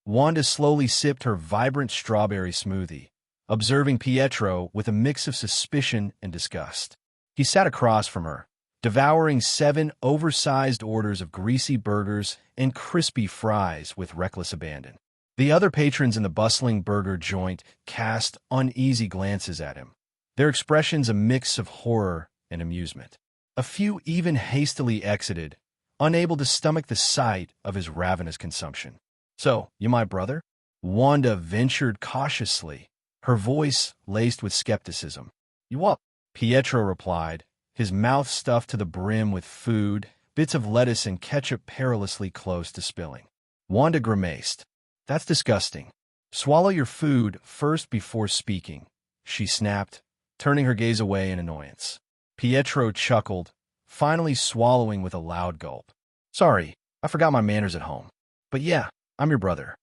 Wanda slowly sipped her vibrant strawberry smoothie, observing Pietro with a mix of suspicion and disgust. He sat across from her, devouring 7 oversized orders of greasy burgers and crispy fries with reckless abandon. The other patrons in the bustling burger joint cast uneasy glances at him, their expressions a mix of horror and amusement. A few even hastily exited, unable to stomach the sight of his ravenous consumption. "So, you my brother?" Wanda ventured cautiously, her voice laced with skepticism. "You what?" Pietro replied, his mouth stuffed to the brim with food, bits of lettuce and ketchup perilously close to spilling. Wanda grimaced. "That's disgusting. Swallow your food first before speaking," she snapped, turning her gaze away in annoyance. Pietro chuckled, finally swallowing with a loud gulp. "Sorry, I forgot my manners at home. But yeah, I'm your brother.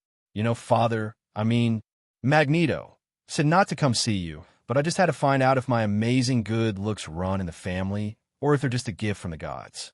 Magneto. Said not to come see you, but I just had to find out if my amazing good looks run in the family, or if they're just a gift from the gods."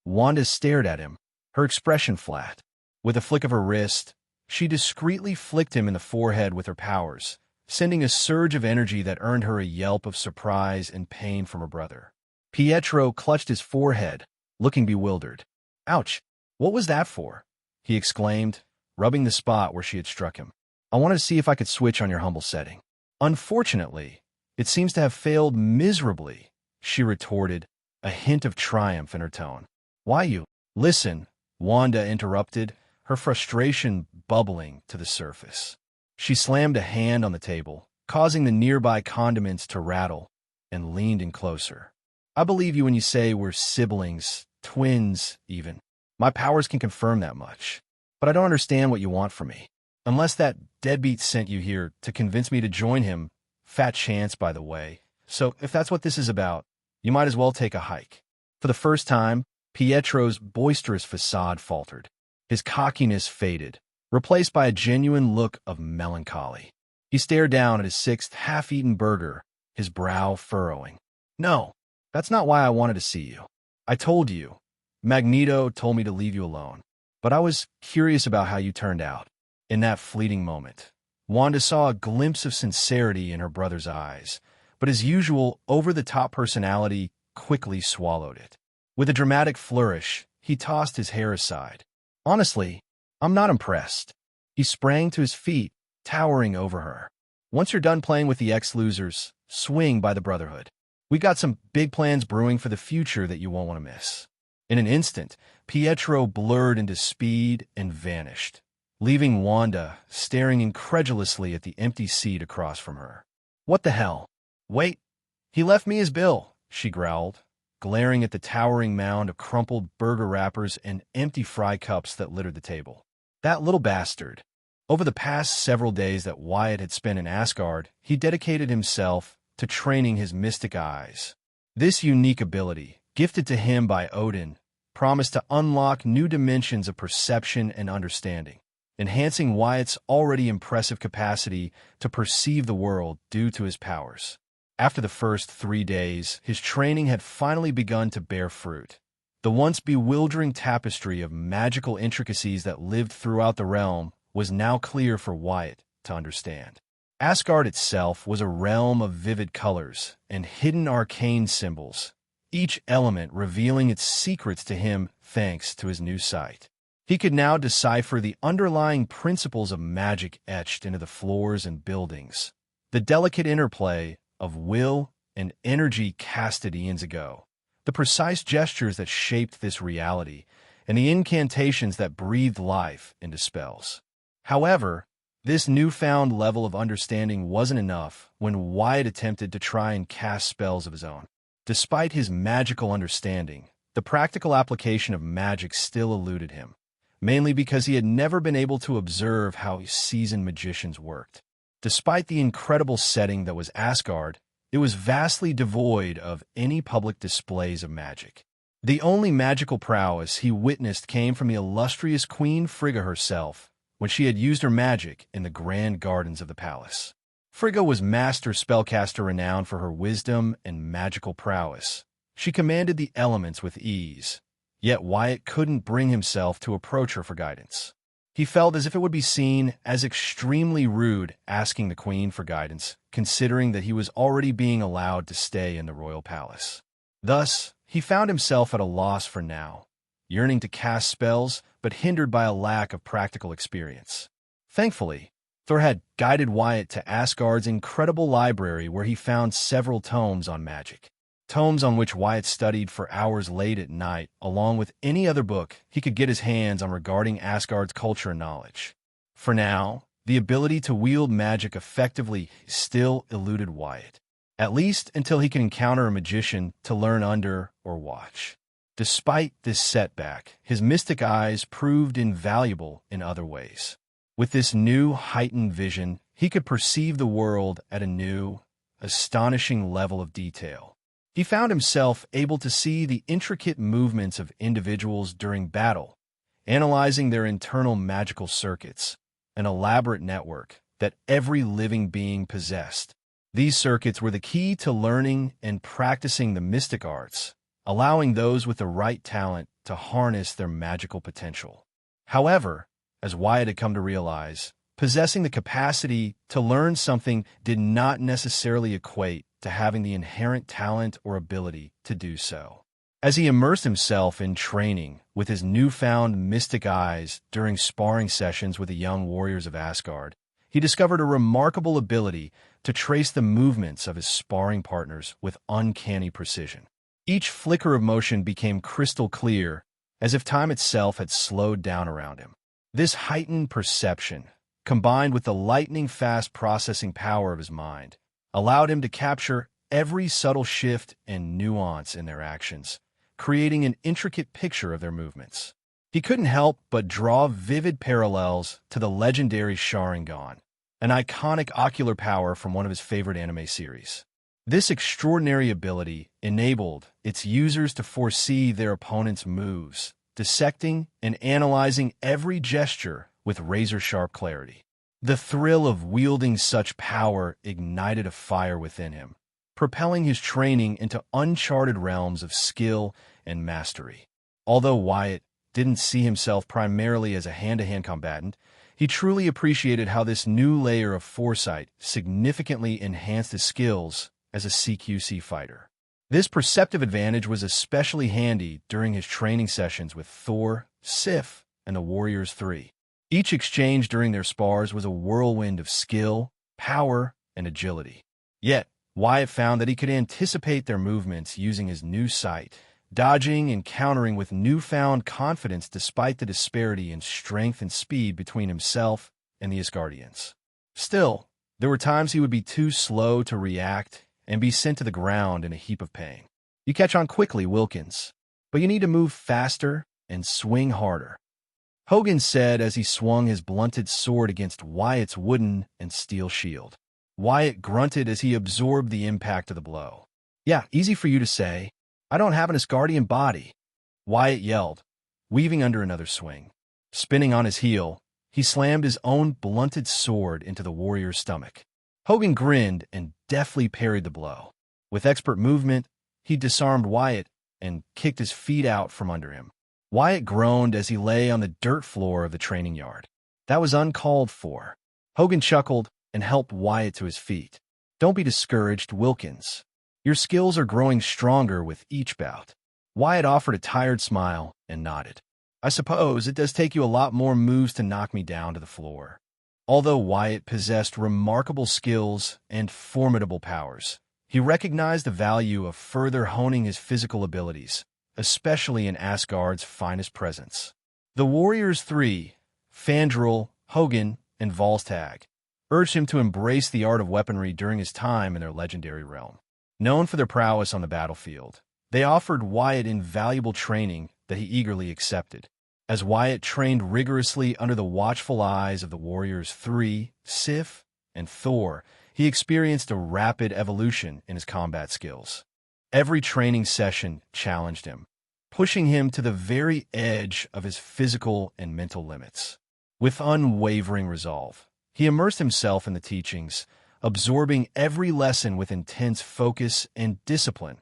Wanda stared at him, her expression flat. With a flick of her wrist, she discreetly flicked him in the forehead with her powers, sending a surge of energy that earned her a yelp of surprise and pain from her brother. Pietro clutched his forehead, looking bewildered. "Ouch! What was that for?" he exclaimed, rubbing the spot where she had struck him. "I wanted to see if I could switch on your humble setting." "Unfortunately, it seems to have failed miserably," she retorted, a hint of triumph in her tone. "Why you?" "Listen," Wanda interrupted, her frustration bubbling to the surface. She slammed a hand on the table, causing the nearby condiments to rattle, and leaned in closer. "I believe you when you say we're siblings, twins, even. My powers can confirm that much. But I don't understand what you want from me. Unless that deadbeat sent you here to convince me to join him, fat chance, by the way. So if that's what this is about, you might as well take a hike." For the first time, Pietro's boisterous facade faltered. His cockiness faded, replaced by a genuine look of melancholy. He stared down at his 6th half-eaten burger, his brow furrowing. "No, that's not why I wanted to see you. I told you. Magneto told me to leave you alone. But I was curious about how you turned out." In that fleeting moment, Wanda saw a glimpse of sincerity in her brother's eyes, but his usual over-the-top personality quickly swallowed it. With a dramatic flourish, he tossed his hair aside. "Honestly, I'm not impressed." He sprang to his feet, towering over her. "Once you're done playing with the ex-losers, swing by the Brotherhood. We got some big plans brewing for the future that you won't want to miss." In an instant, Pietro blurred into speed and vanished, leaving Wanda staring incredulously at the empty seat across from her. "What the hell? Wait, he left me his bill," she growled, glaring at the towering mound of crumpled burger wrappers and empty fry cups that littered the table. That little bastard. Over the past several days that Wyatt had spent in Asgard, he dedicated himself to training his mystic eyes. This unique ability, gifted to him by Odin, promised to unlock new dimensions of perception and understanding, enhancing Wyatt's already impressive capacity to perceive the world due to his powers. After the first 3 days, his training had finally begun to bear fruit. The once bewildering tapestry of magical intricacies that lived throughout the realm was now clear for Wyatt to understand. Asgard itself was a realm of vivid colors and hidden arcane symbols, each element revealing its secrets to him thanks to his new sight. He could now decipher the underlying principles of magic etched into the floors and buildings, the delicate interplay of will and energy casted eons ago, the precise gestures that shaped this reality, and the incantations that breathed life into spells. However, This newfound level of understanding wasn't enough when Wyatt attempted to try and cast spells of his own. Despite his magical understanding, the practical application of magic still eluded him, mainly because he had never been able to observe how seasoned magicians worked. Despite the incredible setting that was Asgard, it was vastly devoid of any public displays of magic. The only magical prowess he witnessed came from the illustrious Queen Frigga herself, when she had used her magic in the grand gardens of the palace. Frigga was master spellcaster renowned for her wisdom and magical prowess. She commanded the elements with ease, yet Wyatt couldn't bring himself to approach her for guidance. He felt as if it would be seen as extremely rude asking the queen for guidance, considering that he was already being allowed to stay in the royal palace. Thus, he found himself at a loss for now, yearning to cast spells, but hindered by a lack of practical experience. Thankfully, Thor had guided Wyatt to Asgard's incredible library where he found several tomes on magic. Tomes on which Wyatt studied for hours late at night, along with any other book he could get his hands on regarding Asgard's culture and knowledge. For now, the ability to wield magic effectively still eluded Wyatt, at least until he could encounter a magician to learn under or watch. Despite this setback, his mystic eyes proved invaluable in other ways. With this new, heightened vision, he could perceive the world at a new, astonishing level of detail. He found himself able to see the intricate movements of individuals during battle, analyzing their internal magical circuits, an elaborate network that every living being possessed. These circuits were the key to learning and practicing the mystic arts, allowing those with the right talent to harness their magical potential. However, as Wyatt had come to realize, possessing the capacity to learn something did not necessarily equate to having the inherent talent or ability to do so. As he immersed himself in training with his newfound mystic eyes during sparring sessions with the young warriors of Asgard, he discovered a remarkable ability to trace the movements of his sparring partners with uncanny precision. Each flicker of motion became crystal clear, as if time itself had slowed down around him. This heightened perception, combined with the lightning-fast processing power of his mind, allowed him to capture every subtle shift and nuance in their actions, creating an intricate picture of their movements. He couldn't help but draw vivid parallels to the legendary Sharingan, an iconic ocular power from one of his favorite anime series. This extraordinary ability enabled its users to foresee their opponent's moves, dissecting and analyzing every gesture with razor-sharp clarity. The thrill of wielding such power ignited a fire within him, propelling his training into uncharted realms of skill and mastery. Although Wyatt didn't see himself primarily as a hand-to-hand combatant, he truly appreciated how this new layer of foresight significantly enhanced his skills as a CQC fighter. This perceptive advantage was especially handy during his training sessions with Thor, Sif, and the Warriors 3. Each exchange during their spars was a whirlwind of skill, power, and agility. Yet, Wyatt found that he could anticipate their movements using his new sight, dodging and countering with newfound confidence despite the disparity in strength and speed between himself and the Asgardians. Still, there were times he would be too slow to react and be sent to the ground in a heap of pain. You catch on quickly, Wilkins, but you need to move faster and swing harder, Hogan said as he swung his blunted sword against Wyatt's wooden and steel shield. Wyatt grunted as he absorbed the impact of the blow. "Yeah, easy for you to say. I don't have an Asgardian body," Wyatt yelled, weaving under another swing. Spinning on his heel, he slammed his own blunted sword into the warrior's stomach. Hogan grinned and deftly parried the blow. With expert movement, he disarmed Wyatt and kicked his feet out from under him. Wyatt groaned as he lay on the dirt floor of the training yard. That was uncalled for. Hogan chuckled and helped Wyatt to his feet. "Don't be discouraged, Wilkins. Your skills are growing stronger with each bout." Wyatt offered a tired smile and nodded. "I suppose it does take you a lot more moves to knock me down to the floor." Although Wyatt possessed remarkable skills and formidable powers, he recognized the value of further honing his physical abilities, especially in Asgard's finest presence. The Warriors 3, Fandral, Hogan, and Volstagg, urged him to embrace the art of weaponry during his time in their legendary realm. Known for their prowess on the battlefield, they offered Wyatt invaluable training that he eagerly accepted. As Wyatt trained rigorously under the watchful eyes of the warriors Three, Sif, and Thor, he experienced a rapid evolution in his combat skills. Every training session challenged him, pushing him to the very edge of his physical and mental limits. With unwavering resolve, he immersed himself in the teachings, absorbing every lesson with intense focus and discipline.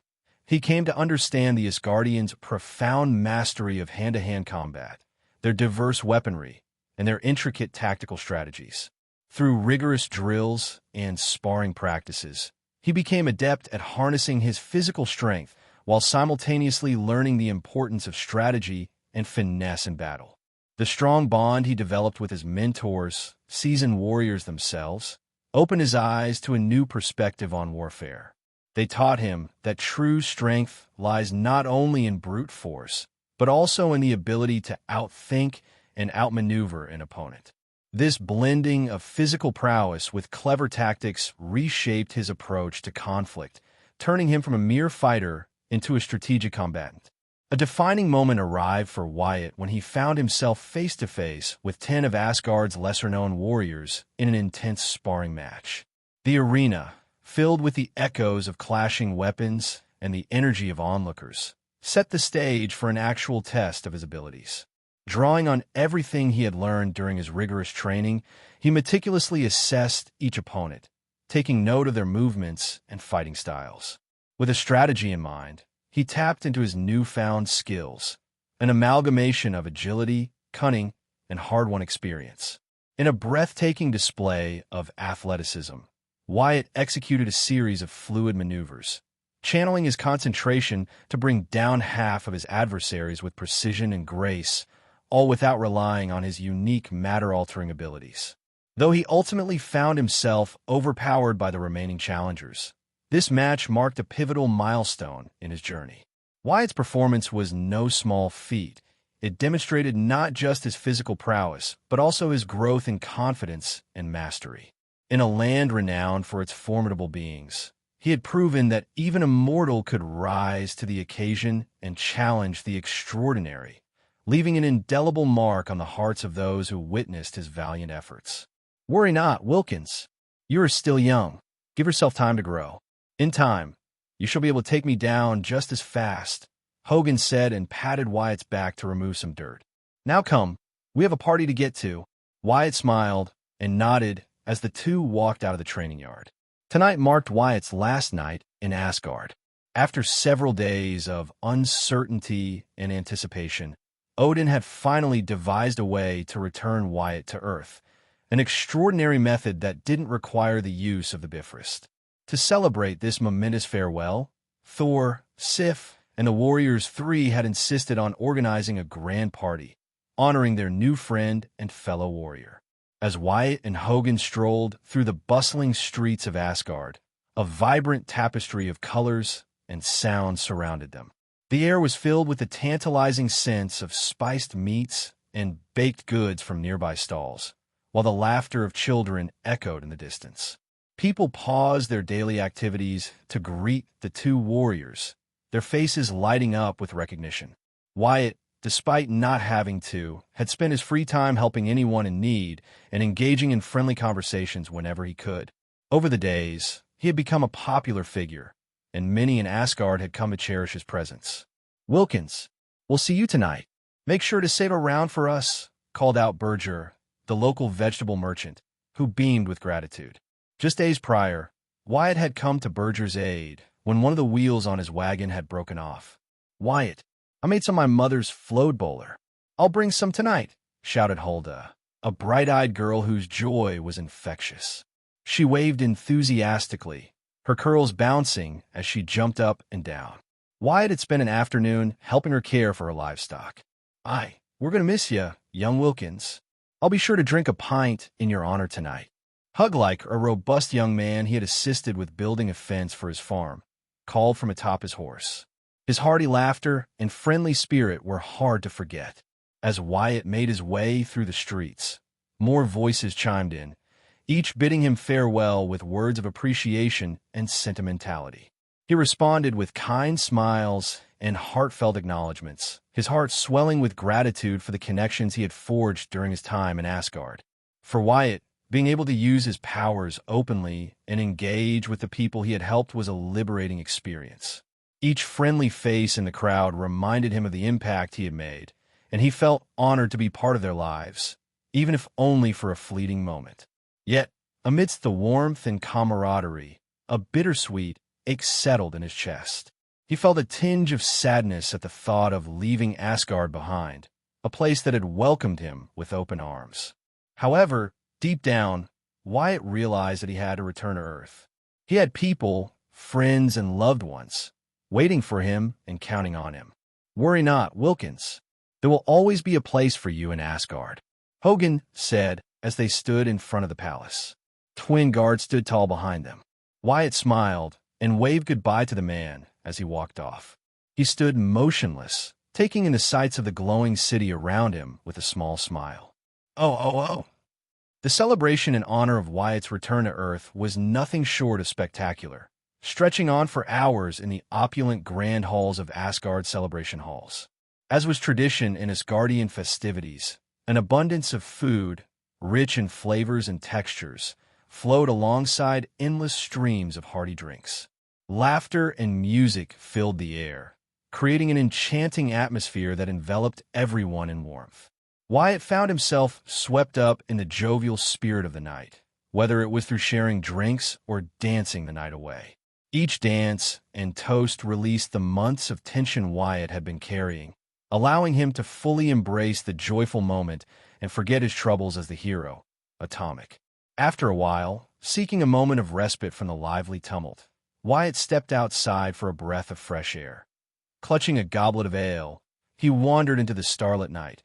He came to understand the Asgardians' profound mastery of hand-to-hand combat, their diverse weaponry, and their intricate tactical strategies. Through rigorous drills and sparring practices, he became adept at harnessing his physical strength while simultaneously learning the importance of strategy and finesse in battle. The strong bond he developed with his mentors, seasoned warriors themselves, opened his eyes to a new perspective on warfare. They taught him that true strength lies not only in brute force, but also in the ability to outthink and outmaneuver an opponent. This blending of physical prowess with clever tactics reshaped his approach to conflict, turning him from a mere fighter into a strategic combatant. A defining moment arrived for Wyatt when he found himself face-to-face with 10 of Asgard's lesser-known warriors in an intense sparring match. The arena, filled with the echoes of clashing weapons and the energy of onlookers, set the stage for an actual test of his abilities. Drawing on everything he had learned during his rigorous training, he meticulously assessed each opponent, taking note of their movements and fighting styles. With a strategy in mind, he tapped into his newfound skills, an amalgamation of agility, cunning, and hard-won experience. In a breathtaking display of athleticism, Wyatt executed a series of fluid maneuvers, channeling his concentration to bring down half of his adversaries with precision and grace, all without relying on his unique matter-altering abilities. Though he ultimately found himself overpowered by the remaining challengers, this match marked a pivotal milestone in his journey. Wyatt's performance was no small feat. It demonstrated not just his physical prowess, but also his growth in confidence and mastery. In a land renowned for its formidable beings, he had proven that even a mortal could rise to the occasion and challenge the extraordinary, leaving an indelible mark on the hearts of those who witnessed his valiant efforts. Worry not, Wilkins. You are still young. Give yourself time to grow. In time, you shall be able to take me down just as fast, Hogan said and patted Wyatt's back to remove some dirt. Now come, we have a party to get to. Wyatt smiled and nodded as the two walked out of the training yard. Tonight marked Wyatt's last night in Asgard. After several days of uncertainty and anticipation, Odin had finally devised a way to return Wyatt to Earth, an extraordinary method that didn't require the use of the Bifrost. To celebrate this momentous farewell, Thor, Sif, and the Warriors Three had insisted on organizing a grand party, honoring their new friend and fellow warrior. As Wyatt and Hogan strolled through the bustling streets of Asgard, a vibrant tapestry of colors and sounds surrounded them. The air was filled with the tantalizing sense of spiced meats and baked goods from nearby stalls, while the laughter of children echoed in the distance. People paused their daily activities to greet the two warriors, their faces lighting up with recognition. Wyatt, despite not having to, had spent his free time helping anyone in need and engaging in friendly conversations whenever he could. Over the days, he had become a popular figure, and many in Asgard had come to cherish his presence. Wilkins, we'll see you tonight. Make sure to save a round for us, called out Berger, the local vegetable merchant, who beamed with gratitude. Just days prior, Wyatt had come to Berger's aid when one of the wheels on his wagon had broken off. Wyatt, I made some of my mother's float bowler. I'll bring some tonight, shouted Hulda, a bright-eyed girl whose joy was infectious. She waved enthusiastically, her curls bouncing as she jumped up and down. Wyatt had spent an afternoon helping her care for her livestock. Aye, we're going to miss you, young Wilkins. I'll be sure to drink a pint in your honor tonight. Hug-like, a robust young man he had assisted with building a fence for his farm, called from atop his horse. His hearty laughter and friendly spirit were hard to forget. As Wyatt made his way through the streets, More voices chimed in, each bidding him farewell with words of appreciation and sentimentality. He responded with kind smiles and heartfelt acknowledgments, his heart swelling with gratitude for the connections he had forged during his time in Asgard. For Wyatt, being able to use his powers openly and engage with the people he had helped was a liberating experience. Each friendly face in the crowd reminded him of the impact he had made, and he felt honored to be part of their lives, even if only for a fleeting moment. Yet, amidst the warmth and camaraderie, a bittersweet ache settled in his chest. He felt a tinge of sadness at the thought of leaving Asgard behind, a place that had welcomed him with open arms. However, deep down, Wyatt realized that he had to return to Earth. He had people, friends, and loved ones waiting for him and counting on him. "Worry not, Wilkins. There will always be a place for you in Asgard," Hogan said as they stood in front of the palace. Twin guards stood tall behind them. Wyatt smiled and waved goodbye to the man as he walked off. He stood motionless, taking in the sights of the glowing city around him with a small smile. Oh. The celebration in honor of Wyatt's return to Earth was nothing short of spectacular, stretching on for hours in the opulent grand halls of Asgard celebration halls. As was tradition in Asgardian festivities, an abundance of food, rich in flavors and textures, flowed alongside endless streams of hearty drinks. Laughter and music filled the air, creating an enchanting atmosphere that enveloped everyone in warmth. Wyatt found himself swept up in the jovial spirit of the night, whether it was through sharing drinks or dancing the night away. Each dance and toast released the months of tension Wyatt had been carrying, allowing him to fully embrace the joyful moment and forget his troubles as the hero, Atomic. After a while, seeking a moment of respite from the lively tumult, Wyatt stepped outside for a breath of fresh air. Clutching a goblet of ale, he wandered into the starlit night,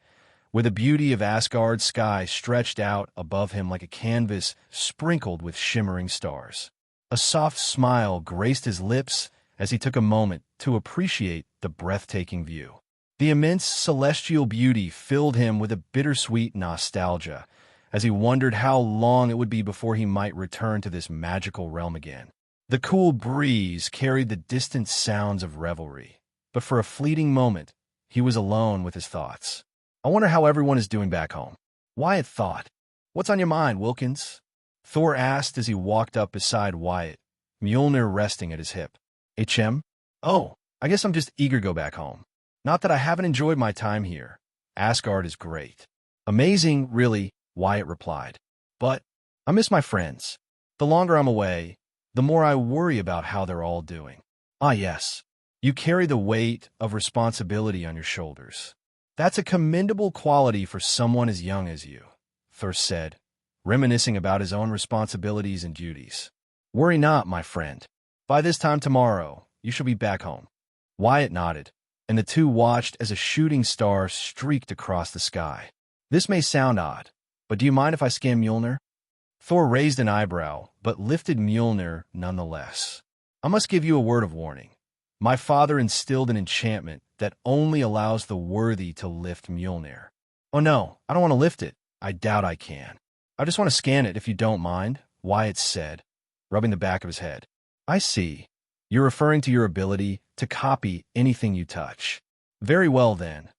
where the beauty of Asgard's sky stretched out above him like a canvas sprinkled with shimmering stars. A soft smile graced his lips as he took a moment to appreciate the breathtaking view. The immense celestial beauty filled him with a bittersweet nostalgia as he wondered how long it would be before he might return to this magical realm again. The cool breeze carried the distant sounds of revelry, but for a fleeting moment, he was alone with his thoughts. "I wonder how everyone is doing back home," Wyatt thought. "What's on your mind, Wilkins?" Thor asked as he walked up beside Wyatt, Mjolnir resting at his hip. "HM? Oh, I guess I'm just eager to go back home. Not that I haven't enjoyed my time here. Asgard is great." "Amazing, really," Wyatt replied. "But I miss my friends. The longer I'm away, the more I worry about how they're all doing." "Ah, yes. You carry the weight of responsibility on your shoulders. That's a commendable quality for someone as young as you," Thor said, reminiscing about his own responsibilities and duties. "Worry not, my friend. By this time tomorrow, you shall be back home." Wyatt nodded, and the two watched as a shooting star streaked across the sky. "This may sound odd, but do you mind if I scan Mjolnir?" Thor raised an eyebrow, but lifted Mjolnir nonetheless. "I must give you a word of warning. My father instilled an enchantment that only allows the worthy to lift Mjolnir." "Oh no, I don't want to lift it. I doubt I can. I just want to scan it if you don't mind," Wyatt said, rubbing the back of his head. "I see. You're referring to your ability to copy anything you touch." "Very well then,"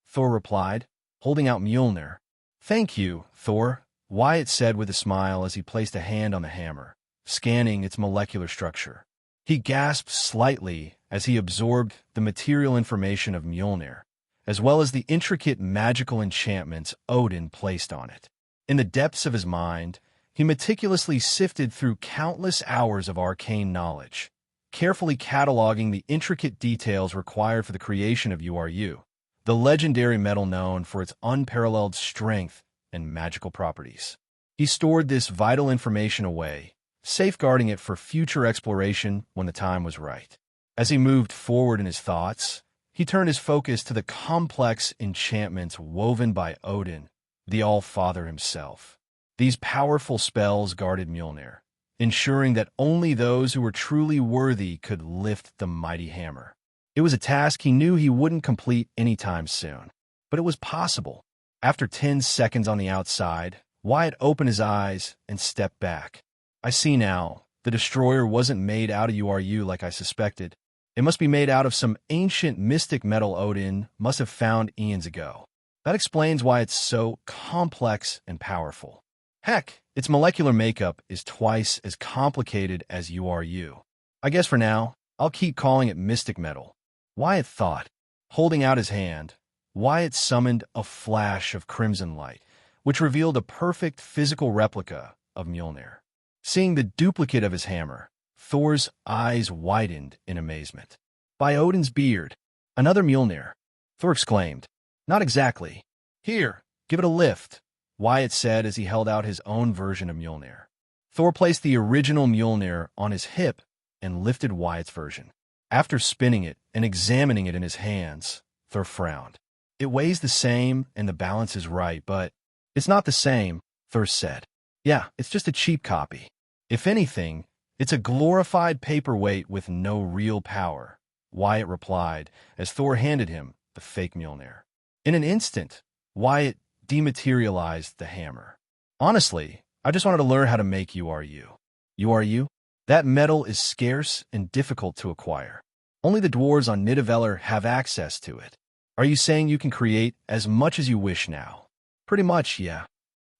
Thor replied, holding out Mjolnir. "Thank you, Thor," Wyatt said with a smile as he placed a hand on the hammer, scanning its molecular structure. He gasped slightly as he absorbed the material information of Mjolnir, as well as the intricate magical enchantments Odin placed on it. In the depths of his mind, he meticulously sifted through countless hours of arcane knowledge, carefully cataloging the intricate details required for the creation of URU, the legendary metal known for its unparalleled strength and magical properties. He stored this vital information away, safeguarding it for future exploration when the time was right. As he moved forward in his thoughts, he turned his focus to the complex enchantments woven by Odin, the All-Father himself. These powerful spells guarded Mjolnir, ensuring that only those who were truly worthy could lift the mighty hammer. It was a task he knew he wouldn't complete anytime soon, but it was possible. After 10 seconds on the outside, Wyatt opened his eyes and stepped back. I see now. The destroyer wasn't made out of URU like I suspected. It must be made out of some ancient mystic metal Odin must have found eons ago. That explains why it's so complex and powerful. Heck, its molecular makeup is twice as complicated as URU. I guess for now, I'll keep calling it mystic metal. Wyatt thought. Holding out his hand, Wyatt summoned a flash of crimson light, which revealed a perfect physical replica of Mjolnir. Seeing the duplicate of his hammer, Thor's eyes widened in amazement. By Odin's beard, another Mjolnir, Thor exclaimed. Not exactly. Here, give it a lift, Wyatt said as he held out his own version of Mjolnir. Thor placed the original Mjolnir on his hip and lifted Wyatt's version. After spinning it and examining it in his hands, Thor frowned. It weighs the same and the balance is right, but it's not the same, Thor said. Yeah, it's just a cheap copy. If anything, it's a glorified paperweight with no real power, Wyatt replied as Thor handed him the fake Mjolnir. In an instant, Wyatt dematerialized the hammer. Honestly, I just wanted to learn how to make URU. URU? That metal is scarce and difficult to acquire. Only the dwarves on Nidavellir have access to it. Are you saying you can create as much as you wish now? Pretty much, yeah.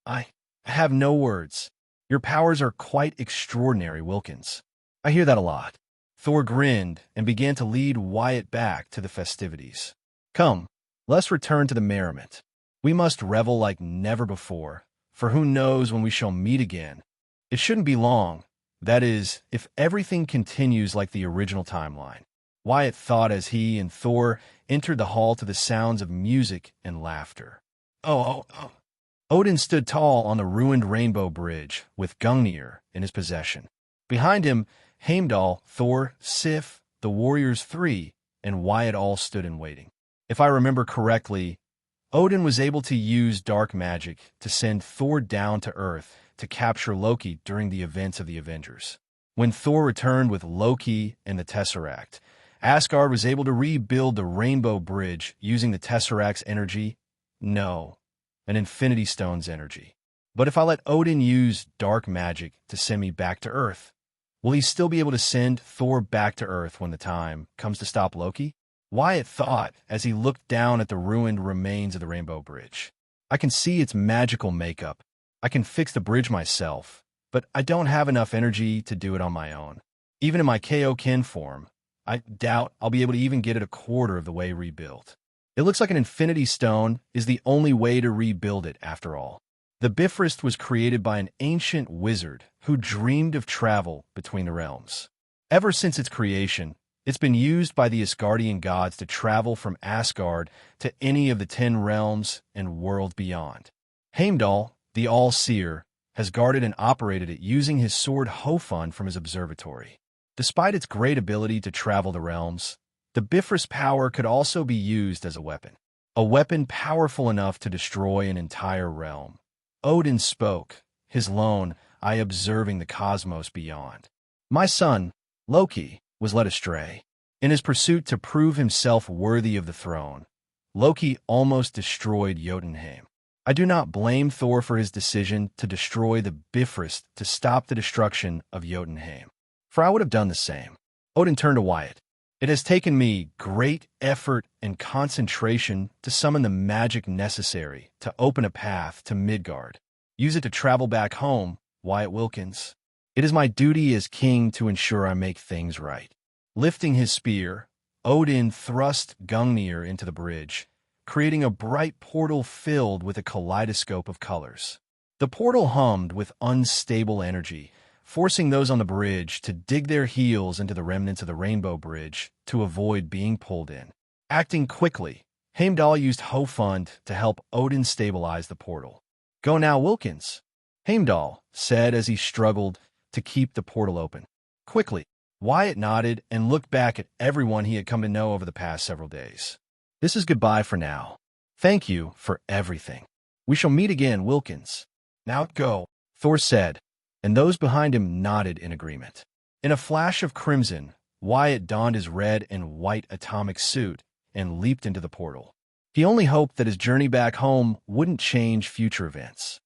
I have no words. Your powers are quite extraordinary, Wilkins. I hear that a lot. Thor grinned and began to lead Wyatt back to the festivities. Come, let's return to the merriment. We must revel like never before, for who knows when we shall meet again. It shouldn't be long. That is, if everything continues like the original timeline. Wyatt thought as he and Thor entered the hall to the sounds of music and laughter. Oh. Odin stood tall on the ruined Rainbow Bridge, with Gungnir in his possession. Behind him, Heimdall, Thor, Sif, the Warriors Three, and Wyatt all stood in waiting. If I remember correctly, Odin was able to use dark magic to send Thor down to Earth to capture Loki during the events of the Avengers. When Thor returned with Loki and the Tesseract, Asgard was able to rebuild the Rainbow Bridge using the Tesseract's energy. No, an Infinity Stone's energy. But if I let Odin use dark magic to send me back to Earth, will he still be able to send Thor back to Earth when the time comes to stop Loki? Wyatt thought as he looked down at the ruined remains of the Rainbow Bridge. I can see its magical makeup. I can fix the bridge myself, but I don't have enough energy to do it on my own. Even in my Kaioken form, I doubt I'll be able to even get it a quarter of the way rebuilt. It looks like an Infinity Stone is the only way to rebuild it after all. The Bifrost was created by an ancient wizard who dreamed of travel between the realms. Ever since its creation, it's been used by the Asgardian gods to travel from Asgard to any of the 10 realms and world beyond. Heimdall, the All-Seer, has guarded and operated it using his sword Hofund from his observatory. Despite its great ability to travel the realms, the Bifrost power could also be used as a weapon powerful enough to destroy an entire realm. Odin spoke, his lone eye observing the cosmos beyond. My son, Loki, was led astray. In his pursuit to prove himself worthy of the throne, Loki almost destroyed Jotunheim. I do not blame Thor for his decision to destroy the Bifrost to stop the destruction of Jotunheim, for I would have done the same. Odin turned to Wyatt. It has taken me great effort and concentration to summon the magic necessary to open a path to Midgard. Use it to travel back home, Wyatt Wilkins. It is my duty as king to ensure I make things right. Lifting his spear, Odin thrust Gungnir into the bridge, creating a bright portal filled with a kaleidoscope of colors. The portal hummed with unstable energy, forcing those on the bridge to dig their heels into the remnants of the Rainbow Bridge to avoid being pulled in. Acting quickly, Heimdall used Hofund to help Odin stabilize the portal. Go now, Wilkins, Heimdall said as he struggled to keep the portal open. Quickly, Wyatt nodded and looked back at everyone he had come to know over the past several days. This is goodbye for now. Thank you for everything. We shall meet again, Wilkins. Now go, Thor said, and those behind him nodded in agreement. In a flash of crimson, Wyatt donned his red and white atomic suit and leaped into the portal. He only hoped that his journey back home wouldn't change future events.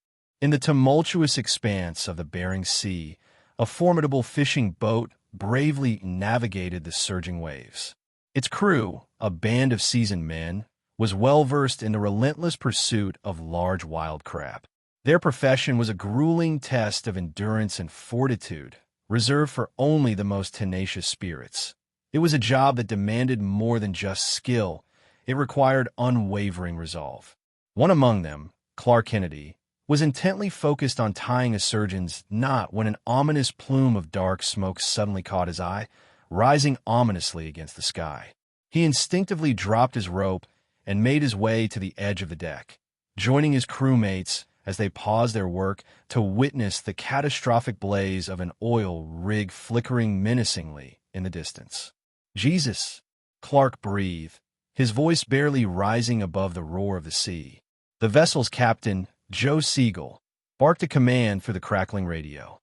In the tumultuous expanse of the Bering Sea, a formidable fishing boat bravely navigated the surging waves. Its crew, a band of seasoned men, was well-versed in the relentless pursuit of large wild crab. Their profession was a grueling test of endurance and fortitude, reserved for only the most tenacious spirits. It was a job that demanded more than just skill. It required unwavering resolve. One among them, Clark Kennedy, was intently focused on tying a surgeon's knot when an ominous plume of dark smoke suddenly caught his eye, rising ominously against the sky. He instinctively dropped his rope and made his way to the edge of the deck, joining his crewmates as they paused their work to witness the catastrophic blaze of an oil rig flickering menacingly in the distance. "Jesus," Clark breathed, his voice barely rising above the roar of the sea. The vessel's captain, Joe Siegel, barked a command through the crackling radio.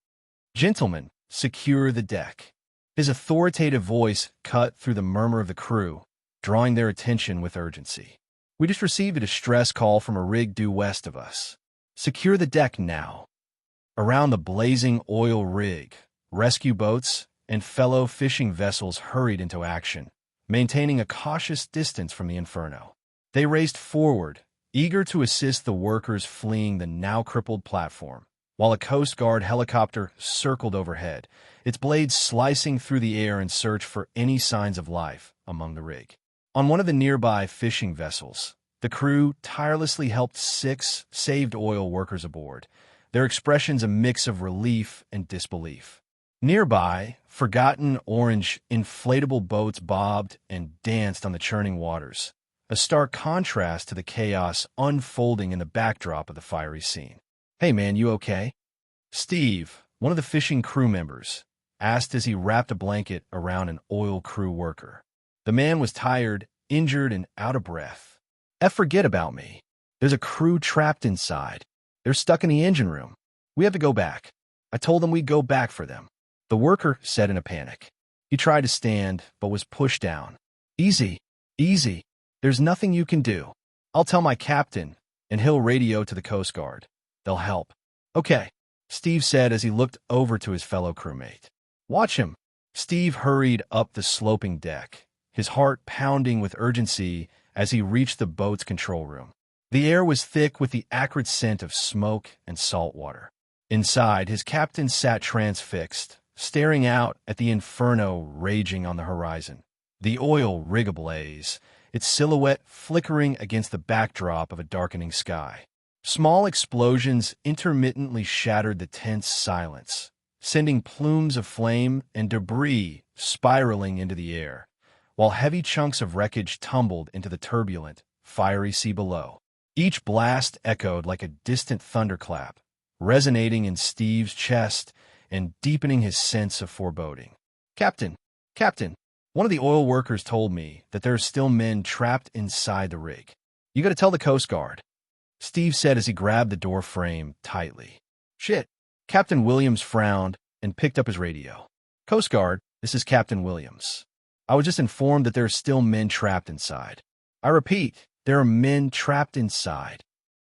"Gentlemen, secure the deck." His authoritative voice cut through the murmur of the crew, drawing their attention with urgency. "We just received a distress call from a rig due west of us. Secure the deck now." Around the blazing oil rig, rescue boats and fellow fishing vessels hurried into action, maintaining a cautious distance from the inferno. They raced forward, eager to assist the workers fleeing the now-crippled platform, while a Coast Guard helicopter circled overhead, its blades slicing through the air in search for any signs of life among the rig. On one of the nearby fishing vessels, the crew tirelessly helped 6 saved oil workers aboard, their expressions a mix of relief and disbelief. Nearby, forgotten orange inflatable boats bobbed and danced on the churning waters, a stark contrast to the chaos unfolding in the backdrop of the fiery scene. "Hey man, you okay?" Steve, one of the fishing crew members, asked as he wrapped a blanket around an oil crew worker. The man was tired, injured, and out of breath. Forget about me. There's a crew trapped inside. They're stuck in the engine room. We have to go back. I told them we'd go back for them," the worker said in a panic. He tried to stand, but was pushed down. Easy. There's nothing you can do. I'll tell my captain, and he'll radio to the Coast Guard. They'll help." "Okay," Steve said as he looked over to his fellow crewmate. "Watch him." Steve hurried up the sloping deck, his heart pounding with urgency as he reached the boat's control room. The air was thick with the acrid scent of smoke and salt water. Inside, his captain sat transfixed, staring out at the inferno raging on the horizon. The oil rig ablaze, its silhouette flickering against the backdrop of a darkening sky. Small explosions intermittently shattered the tense silence, sending plumes of flame and debris spiraling into the air, while heavy chunks of wreckage tumbled into the turbulent, fiery sea below. Each blast echoed like a distant thunderclap, resonating in Steve's chest and deepening his sense of foreboding. Captain, one of the oil workers told me that there are still men trapped inside the rig. You gotta tell the Coast Guard," Steve said as he grabbed the door frame tightly. "Shit." Captain Williams frowned and picked up his radio. "Coast Guard, this is Captain Williams. I was just informed that there are still men trapped inside. I repeat, there are men trapped inside."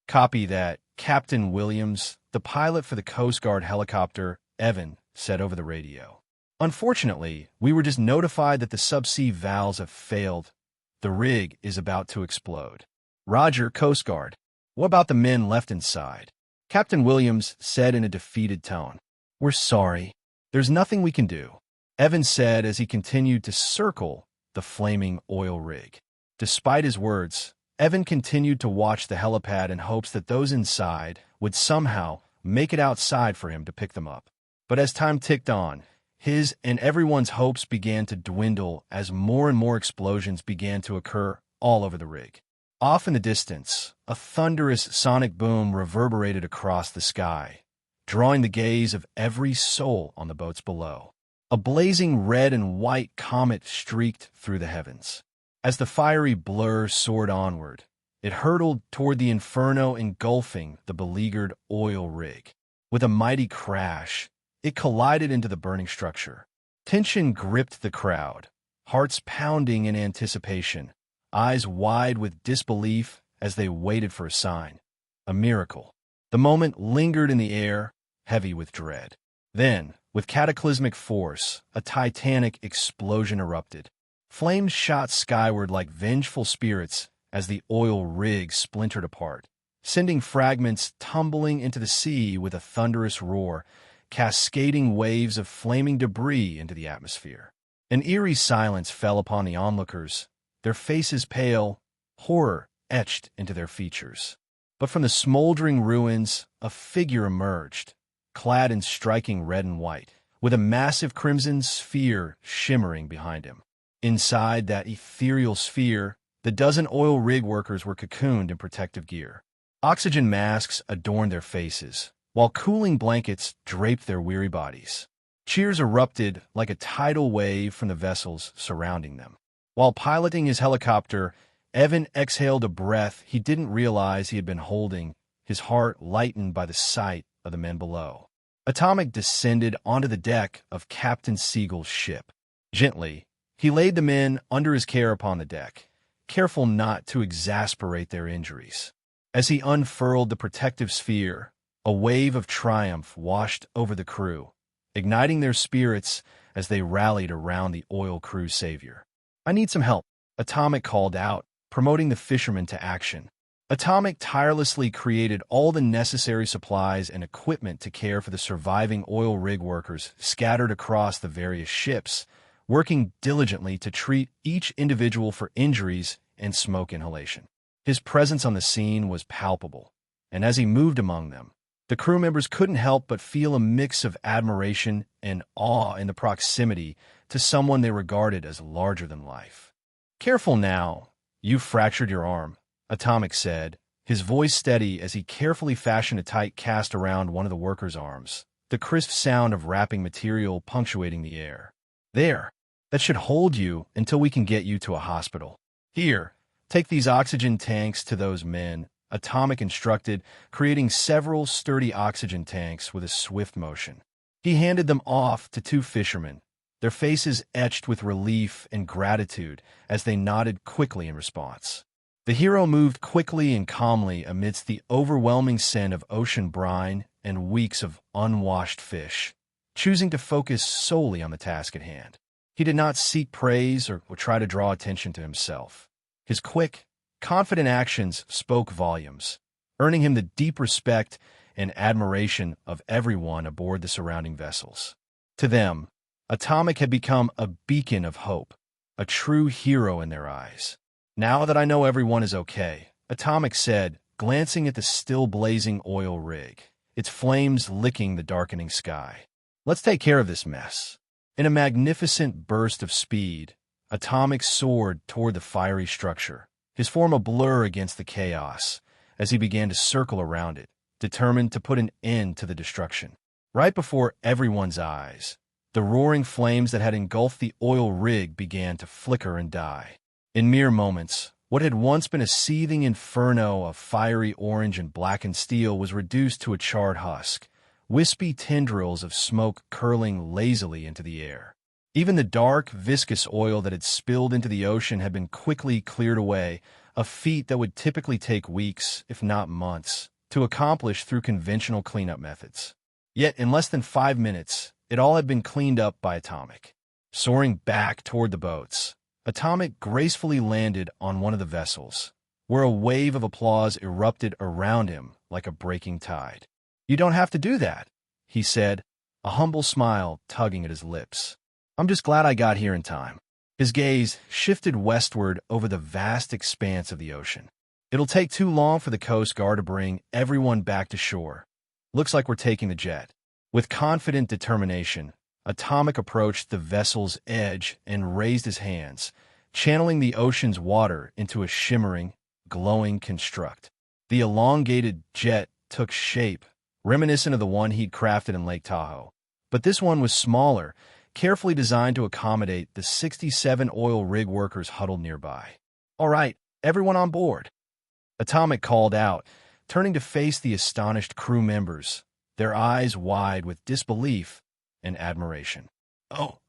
"Copy that, Captain Williams," the pilot for the Coast Guard helicopter, Evan, said over the radio. "Unfortunately, we were just notified that the subsea valves have failed. The rig is about to explode." "Roger, Coast Guard. What about the men left inside?" Captain Williams said in a defeated tone. "We're sorry. There's nothing we can do," Evan said as he continued to circle the flaming oil rig. Despite his words, Evan continued to watch the helipad in hopes that those inside would somehow make it outside for him to pick them up. But as time ticked on, his and everyone's hopes began to dwindle as more and more explosions began to occur all over the rig. Off in the distance, a thunderous sonic boom reverberated across the sky, drawing the gaze of every soul on the boats below. A blazing red and white comet streaked through the heavens. As the fiery blur soared onward, it hurtled toward the inferno engulfing the beleaguered oil rig. With a mighty crash, it collided into the burning structure. Tension gripped the crowd, hearts pounding in anticipation, eyes wide with disbelief as they waited for a sign, a miracle. The moment lingered in the air, heavy with dread. Then, with cataclysmic force, a titanic explosion erupted. Flames shot skyward like vengeful spirits as the oil rig splintered apart, sending fragments tumbling into the sea with a thunderous roar, cascading waves of flaming debris into the atmosphere. An eerie silence fell upon the onlookers, their faces pale, horror etched into their features. But from the smoldering ruins, a figure emerged, clad in striking red and white, with a massive crimson sphere shimmering behind him. Inside that ethereal sphere, the dozen oil rig workers were cocooned in protective gear. Oxygen masks adorned their faces, while cooling blankets draped their weary bodies. Cheers erupted like a tidal wave from the vessels surrounding them. While piloting his helicopter, Evan exhaled a breath he didn't realize he had been holding, his heart lightened by the sight of the men below. Atomic descended onto the deck of Captain Siegel's ship. Gently, he laid the men under his care upon the deck, careful not to exasperate their injuries. As he unfurled the protective sphere, a wave of triumph washed over the crew, igniting their spirits as they rallied around the oil crew's savior. "I need some help," Atomic called out, promoting the fishermen to action. Atomic tirelessly created all the necessary supplies and equipment to care for the surviving oil rig workers scattered across the various ships, working diligently to treat each individual for injuries and smoke inhalation. His presence on the scene was palpable, and as he moved among them, the crew members couldn't help but feel a mix of admiration and awe in the proximity to someone they regarded as larger than life. "Careful now, you've fractured your arm," Atomic said, his voice steady as he carefully fashioned a tight cast around one of the workers' arms, the crisp sound of wrapping material punctuating the air. "There, that should hold you until we can get you to a hospital. Here, take these oxygen tanks to those men," Atomic instructed, creating several sturdy oxygen tanks with a swift motion. He handed them off to two fishermen, their faces etched with relief and gratitude as they nodded quickly in response. The hero moved quickly and calmly amidst the overwhelming scent of ocean brine and weeks of unwashed fish, choosing to focus solely on the task at hand. He did not seek praise or try to draw attention to himself. His quick, confident actions spoke volumes, earning him the deep respect and admiration of everyone aboard the surrounding vessels. To them, Atomic had become a beacon of hope, a true hero in their eyes. "Now that I know everyone is okay," Atomic said, glancing at the still blazing oil rig, its flames licking the darkening sky. "Let's take care of this mess." In a magnificent burst of speed, Atomic soared toward the fiery structure, his form a blur against the chaos, as he began to circle around it, determined to put an end to the destruction. Right before everyone's eyes, the roaring flames that had engulfed the oil rig began to flicker and die. In mere moments, what had once been a seething inferno of fiery orange and blackened steel was reduced to a charred husk, wispy tendrils of smoke curling lazily into the air. Even the dark, viscous oil that had spilled into the ocean had been quickly cleared away, a feat that would typically take weeks, if not months, to accomplish through conventional cleanup methods. Yet in less than 5 minutes, it all had been cleaned up by Atomic. Soaring back toward the boats, Atomic gracefully landed on one of the vessels, where a wave of applause erupted around him like a breaking tide. "You don't have to do that," he said, a humble smile tugging at his lips. "I'm just glad I got here in time." His gaze shifted westward over the vast expanse of the ocean. "It'll take too long for the Coast Guard to bring everyone back to shore. Looks like we're taking the jet." With confident determination, Atomic approached the vessel's edge and raised his hands, channeling the ocean's water into a shimmering, glowing construct. The elongated jet took shape, reminiscent of the one he'd crafted in Lake Tahoe. But this one was smaller, carefully designed to accommodate the 67 oil rig workers huddled nearby. "All right, everyone on board," Atomic called out, turning to face the astonished crew members, their eyes wide with disbelief and admiration. Oh.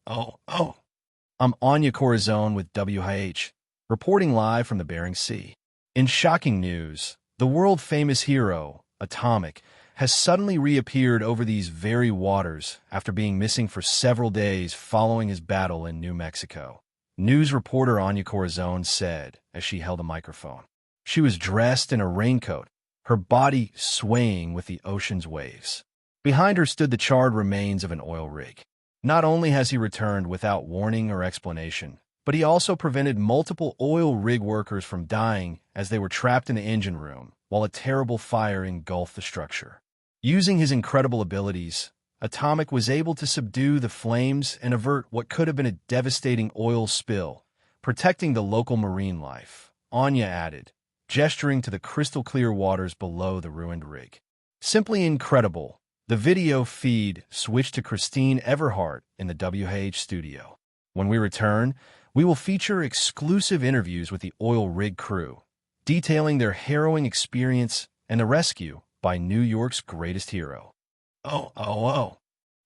I'm Anya Corazon with WIH, reporting live from the Bering Sea. In shocking news, the world-famous hero, Atomic, has suddenly reappeared over these very waters after being missing for several days following his battle in New Mexico. News reporter Anya Corazon said as she held a microphone. She was dressed in a raincoat, her body swaying with the ocean's waves. Behind her stood the charred remains of an oil rig. Not only has he returned without warning or explanation, but he also prevented multiple oil rig workers from dying as they were trapped in the engine room while a terrible fire engulfed the structure. Using his incredible abilities, Atomic was able to subdue the flames and avert what could have been a devastating oil spill, protecting the local marine life, Anya added, gesturing to the crystal-clear waters below the ruined rig. Simply incredible. The video feed switched to Christine Everhart in the WH studio. When we return, we will feature exclusive interviews with the oil rig crew, detailing their harrowing experience and the rescue by New York's greatest hero. Oh.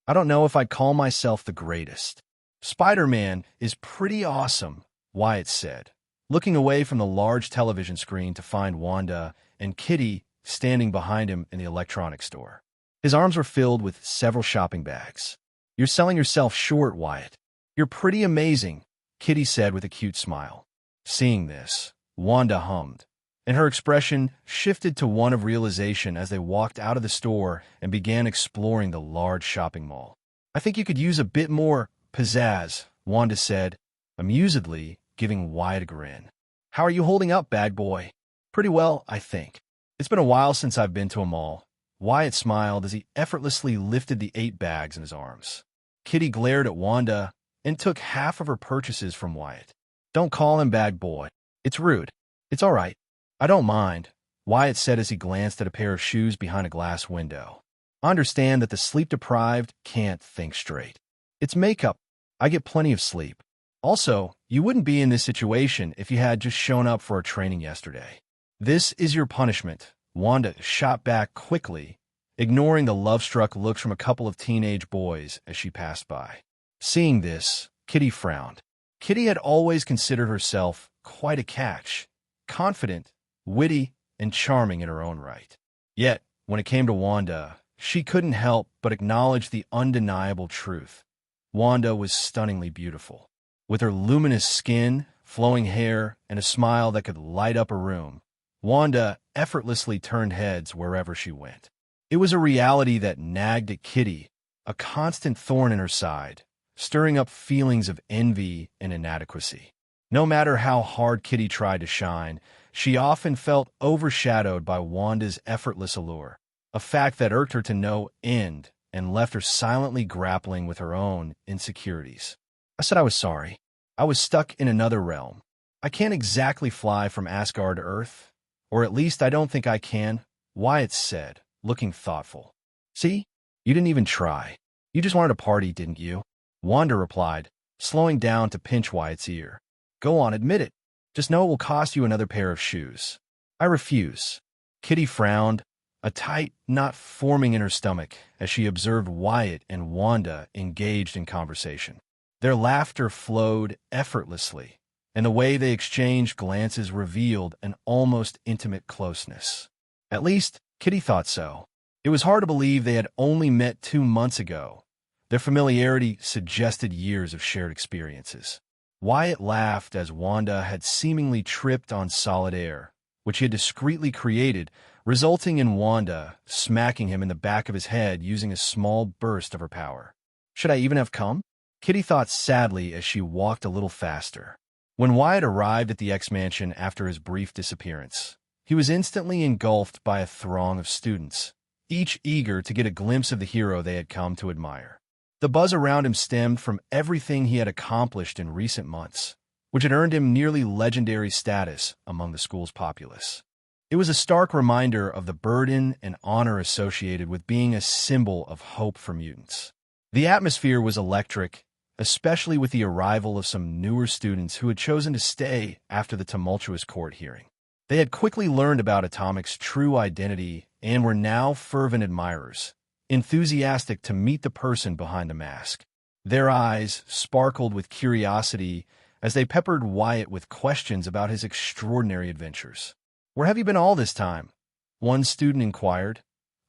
I don't know if I'd call myself the greatest. Spider-Man is pretty awesome, Wyatt said, looking away from the large television screen to find Wanda and Kitty standing behind him in the electronics store. His arms were filled with several shopping bags. You're selling yourself short, Wyatt. You're pretty amazing, Kitty said with a cute smile. Seeing this, Wanda hummed, and her expression shifted to one of realization as they walked out of the store and began exploring the large shopping mall. I think you could use a bit more pizzazz, Wanda said, amusedly, giving Wyatt a grin. How are you holding up, bag boy? Pretty well, I think. It's been a while since I've been to a mall. Wyatt smiled as he effortlessly lifted the 8 bags in his arms. Kitty glared at Wanda and took half of her purchases from Wyatt. Don't call him bag boy. It's rude. It's all right. I don't mind, Wyatt said as he glanced at a pair of shoes behind a glass window. I understand that the sleep-deprived can't think straight. It's makeup. I get plenty of sleep. Also, you wouldn't be in this situation if you had just shown up for our training yesterday. This is your punishment, Wanda shot back quickly, ignoring the love-struck looks from a couple of teenage boys as she passed by. Seeing this, Kitty frowned. Kitty had always considered herself quite a catch, confident, witty, and charming in her own right. Yet, when it came to Wanda, she couldn't help but acknowledge the undeniable truth. Wanda was stunningly beautiful. With her luminous skin, flowing hair, and a smile that could light up a room, Wanda effortlessly turned heads wherever she went. It was a reality that nagged at Kitty, a constant thorn in her side, stirring up feelings of envy and inadequacy. No matter how hard Kitty tried to shine, she often felt overshadowed by Wanda's effortless allure, a fact that irked her to no end and left her silently grappling with her own insecurities. I said I was sorry. I was stuck in another realm. I can't exactly fly from Asgard to Earth, or at least I don't think I can, Wyatt said, looking thoughtful. See? You didn't even try. You just wanted a party, didn't you? Wanda replied, slowing down to pinch Wyatt's ear. Go on, admit it. Just know it will cost you another pair of shoes. I refuse. Kitty frowned, a tight knot forming in her stomach as she observed Wyatt and Wanda engaged in conversation. Their laughter flowed effortlessly, and the way they exchanged glances revealed an almost intimate closeness. At least, Kitty thought so. It was hard to believe they had only met 2 months ago. Their familiarity suggested years of shared experiences. Wyatt laughed as Wanda had seemingly tripped on solid air, which he had discreetly created, resulting in Wanda smacking him in the back of his head using a small burst of her power. Should I even have come? Kitty thought sadly as she walked a little faster. When Wyatt arrived at the X-Mansion after his brief disappearance, he was instantly engulfed by a throng of students, each eager to get a glimpse of the hero they had come to admire. The buzz around him stemmed from everything he had accomplished in recent months, which had earned him nearly legendary status among the school's populace. It was a stark reminder of the burden and honor associated with being a symbol of hope for mutants. The atmosphere was electric, especially with the arrival of some newer students who had chosen to stay after the tumultuous court hearing. They had quickly learned about Atomic's true identity and were now fervent admirers, enthusiastic to meet the person behind the mask. Their eyes sparkled with curiosity as they peppered Wyatt with questions about his extraordinary adventures. Where have you been all this time? One student inquired,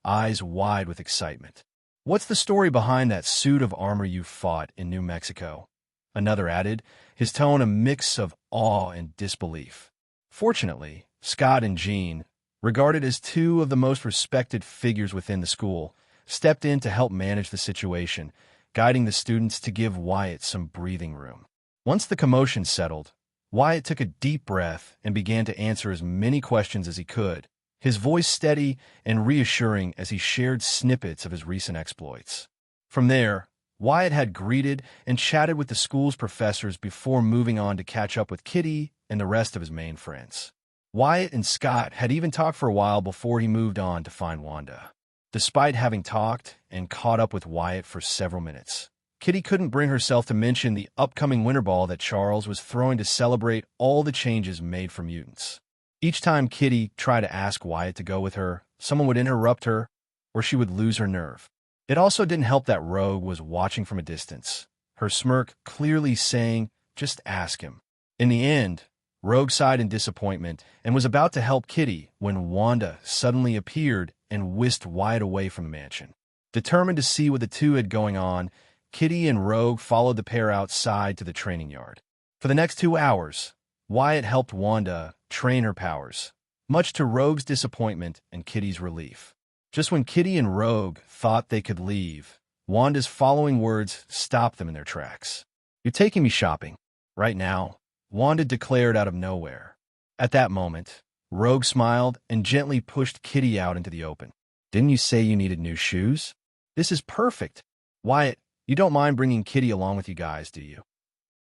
eyes wide with excitement. What's the story behind that suit of armor you fought in New Mexico? Another added, his tone a mix of awe and disbelief. Fortunately, Scott and Jean, regarded as two of the most respected figures within the school, stepped in to help manage the situation, guiding the students to give Wyatt some breathing room. Once the commotion settled, Wyatt took a deep breath and began to answer as many questions as he could, his voice steady and reassuring as he shared snippets of his recent exploits. From there, Wyatt had greeted and chatted with the school's professors before moving on to catch up with Kitty and the rest of his main friends. Wyatt and Scott had even talked for a while before he moved on to find Wanda. Despite having talked and caught up with Wyatt for several minutes, Kitty couldn't bring herself to mention the upcoming winter ball that Charles was throwing to celebrate all the changes made for mutants. Each time Kitty tried to ask Wyatt to go with her, someone would interrupt her, or she would lose her nerve. It also didn't help that Rogue was watching from a distance, her smirk clearly saying, "Just ask him." In the end, Rogue sighed in disappointment and was about to help Kitty when Wanda suddenly appeared and whisked Wyatt away from the mansion. Determined to see what the two had going on, Kitty and Rogue followed the pair outside to the training yard. For the next 2 hours, Wyatt helped Wanda train her powers, much to Rogue's disappointment and Kitty's relief. Just when Kitty and Rogue thought they could leave, Wanda's following words stopped them in their tracks. "You're taking me shopping right now," Wanda declared out of nowhere. At that moment, Rogue smiled and gently pushed Kitty out into the open. "Didn't you say you needed new shoes? This is perfect. Wyatt, you don't mind bringing Kitty along with you guys, do you?"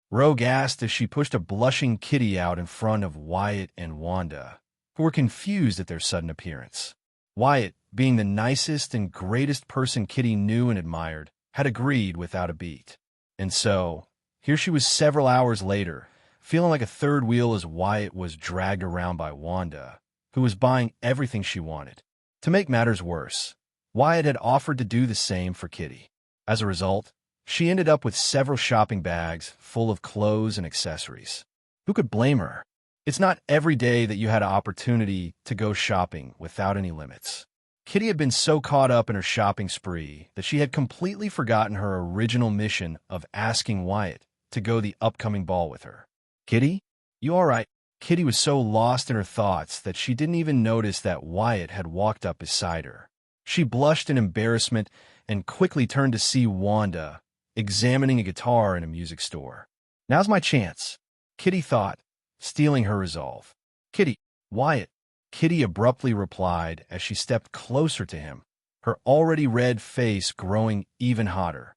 Rogue asked as she pushed a blushing Kitty out in front of Wyatt and Wanda, who were confused at their sudden appearance. Wyatt, being the nicest and greatest person Kitty knew and admired, had agreed without a beat. And so, here she was several hours later, feeling like a third wheel as Wyatt was dragged around by Wanda, who was buying everything she wanted. To make matters worse, Wyatt had offered to do the same for Kitty. As a result, she ended up with several shopping bags full of clothes and accessories. Who could blame her? It's not every day that you had an opportunity to go shopping without any limits. Kitty had been so caught up in her shopping spree that she had completely forgotten her original mission of asking Wyatt to go to the upcoming ball with her. "Kitty, you all right?" Kitty was so lost in her thoughts that she didn't even notice that Wyatt had walked up beside her. She blushed in embarrassment and quickly turned to see Wanda examining a guitar in a music store. "Now's my chance," Kitty thought, stealing her resolve. "Kitty, Wyatt," Kitty abruptly replied as she stepped closer to him, her already red face growing even hotter.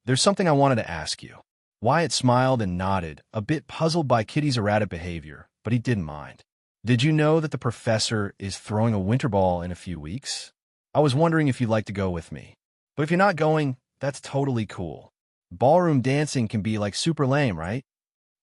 There's something I wanted to ask you." Wyatt smiled and nodded, a bit puzzled by Kitty's erratic behavior, but he didn't mind. "Did you know that the professor is throwing a winter ball in a few weeks? I was wondering if you'd like to go with me. But if you're not going, that's totally cool. Ballroom dancing can be like super lame, right?"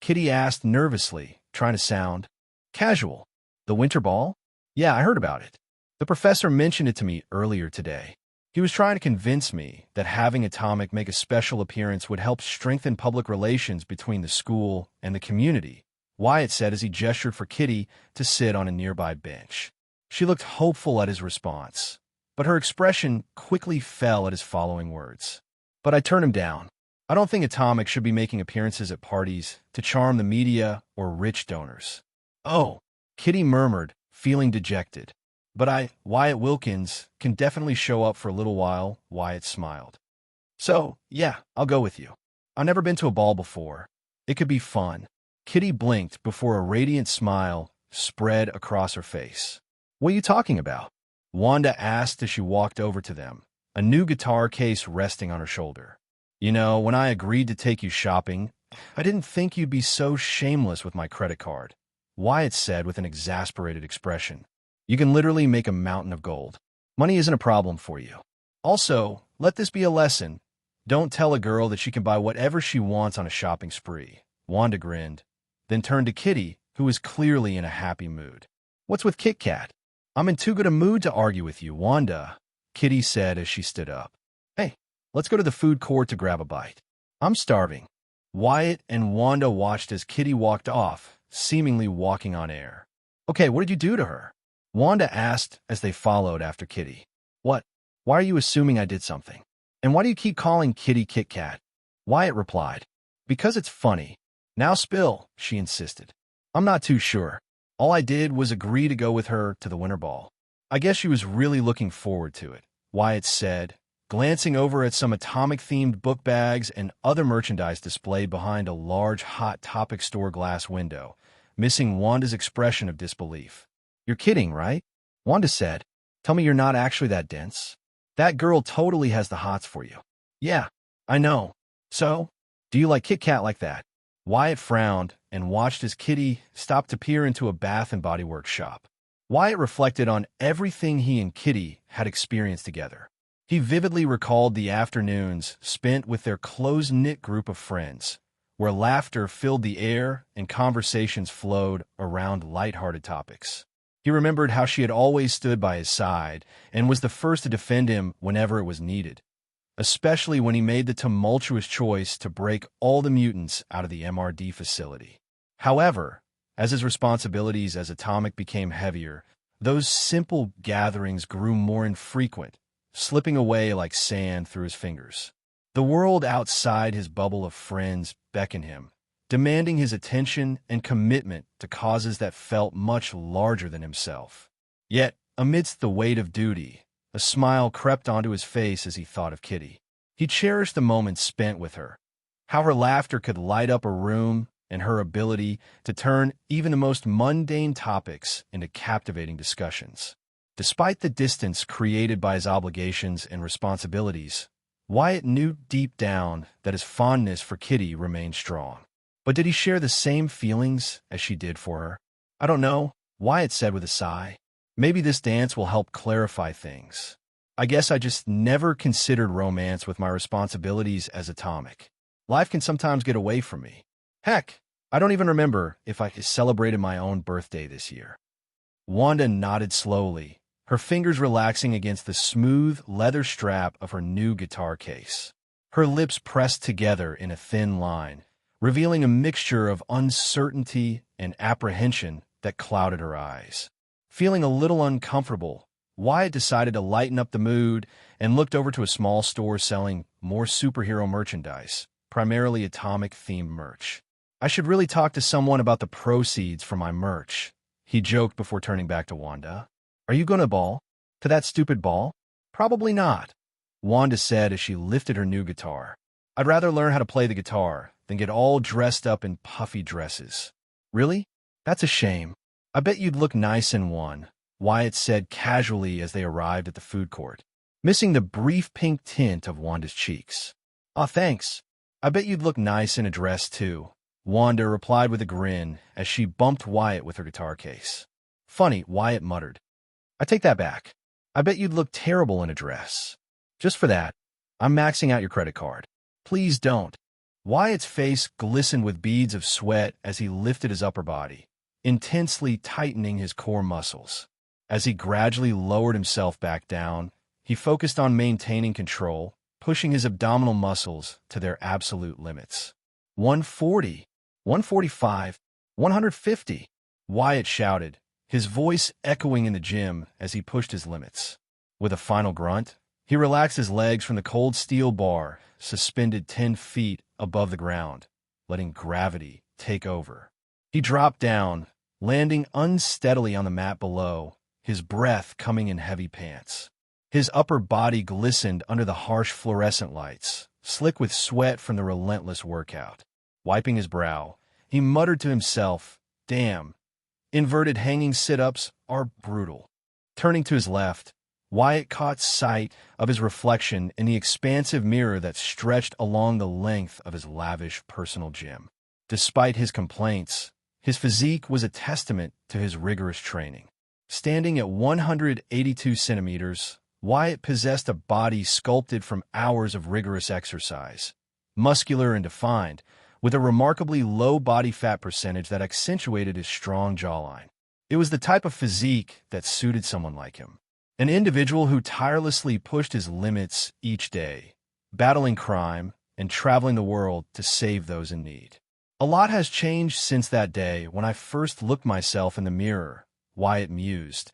Kitty asked nervously, trying to sound casual. "The winter ball? Yeah, I heard about it. The professor mentioned it to me earlier today. He was trying to convince me that having Atomic make a special appearance would help strengthen public relations between the school and the community," Wyatt said as he gestured for Kitty to sit on a nearby bench. She looked hopeful at his response, but her expression quickly fell at his following words. "But I turned him down. I don't think Atomic should be making appearances at parties to charm the media or rich donors." "Oh," Kitty murmured, feeling dejected. "But Wyatt Wilkins, can definitely show up for a little while," Wyatt smiled. "So, yeah, I'll go with you. I've never been to a ball before. It could be fun." Kitty blinked before a radiant smile spread across her face. "What are you talking about?" Wanda asked as she walked over to them, a new guitar case resting on her shoulder. "You know, when I agreed to take you shopping, I didn't think you'd be so shameless with my credit card," Wyatt said with an exasperated expression. "You can literally make a mountain of gold. Money isn't a problem for you. Also, let this be a lesson. Don't tell a girl that she can buy whatever she wants on a shopping spree." Wanda grinned, then turned to Kitty, who was clearly in a happy mood. "What's with Kit Kat? I'm in too good a mood to argue with you, Wanda," Kitty said as she stood up. "Hey, let's go to the food court to grab a bite. I'm starving." Wyatt and Wanda watched as Kitty walked off, seemingly walking on air. "Okay, what did you do to her?" Wanda asked as they followed after Kitty. What? Why are you assuming I did something? And why do you keep calling Kitty Kit Kat? Wyatt replied. Because it's funny. Now spill, she insisted. I'm not too sure. All I did was agree to go with her to the winter ball. I guess she was really looking forward to it, Wyatt said, glancing over at some atomic-themed book bags and other merchandise displayed behind a large Hot Topic store glass window, missing Wanda's expression of disbelief. You're kidding, right? Wanda said. Tell me you're not actually that dense. That girl totally has the hots for you. Yeah, I know. So, do you like Kit Kat like that? Wyatt frowned and watched as Kitty stopped to peer into a Bath and Body Works shop. Wyatt reflected on everything he and Kitty had experienced together. He vividly recalled the afternoons spent with their close-knit group of friends, where laughter filled the air and conversations flowed around lighthearted topics. He remembered how she had always stood by his side and was the first to defend him whenever it was needed, especially when he made the tumultuous choice to break all the mutants out of the MRD facility. However, as his responsibilities as Atomic became heavier, those simple gatherings grew more infrequent, slipping away like sand through his fingers. The world outside his bubble of friends beckoned him, demanding his attention and commitment to causes that felt much larger than himself. Yet, amidst the weight of duty, a smile crept onto his face as he thought of Kitty. He cherished the moments spent with her, how her laughter could light up a room and her ability to turn even the most mundane topics into captivating discussions. Despite the distance created by his obligations and responsibilities, Wyatt knew deep down that his fondness for Kitty remained strong. But did he share the same feelings as she did for her? I don't know, Wyatt said with a sigh. Maybe this dance will help clarify things. I guess I just never considered romance with my responsibilities as Atomic. Life can sometimes get away from me. Heck, I don't even remember if I celebrated my own birthday this year. Wanda nodded slowly, her fingers relaxing against the smooth leather strap of her new guitar case. Her lips pressed together in a thin line, revealing a mixture of uncertainty and apprehension that clouded her eyes. Feeling a little uncomfortable, Wyatt decided to lighten up the mood and looked over to a small store selling more superhero merchandise, primarily Atomic-themed merch. I should really talk to someone about the proceeds from my merch, he joked before turning back to Wanda. Are you going to ball? To that stupid ball? Probably not, Wanda said as she lifted her new guitar. I'd rather learn how to play the guitar than get all dressed up in puffy dresses. Really? That's a shame. I bet you'd look nice in one, Wyatt said casually as they arrived at the food court, missing the brief pink tint of Wanda's cheeks. Aw, thanks. I bet you'd look nice in a dress, too, Wanda replied with a grin as she bumped Wyatt with her guitar case. Funny, Wyatt muttered. I take that back. I bet you'd look terrible in a dress. Just for that, I'm maxing out your credit card. Please don't. Wyatt's face glistened with beads of sweat as he lifted his upper body, intensely tightening his core muscles. As he gradually lowered himself back down, he focused on maintaining control, pushing his abdominal muscles to their absolute limits. 140, 145, 150, Wyatt shouted, his voice echoing in the gym as he pushed his limits. With a final grunt, he relaxed his legs from the cold steel bar, suspended 10 feet above the ground, letting gravity take over. He dropped down, landing unsteadily on the mat below, his breath coming in heavy pants. His upper body glistened under the harsh fluorescent lights, slick with sweat from the relentless workout. Wiping his brow, he muttered to himself, damn, inverted hanging sit-ups are brutal. Turning to his left, Wyatt caught sight of his reflection in the expansive mirror that stretched along the length of his lavish personal gym. Despite his complaints, his physique was a testament to his rigorous training. Standing at 182 centimeters, Wyatt possessed a body sculpted from hours of rigorous exercise, muscular and defined, with a remarkably low body fat percentage that accentuated his strong jawline. It was the type of physique that suited someone like him, an individual who tirelessly pushed his limits each day, battling crime and traveling the world to save those in need. A lot has changed since that day when I first looked myself in the mirror, Wyatt mused,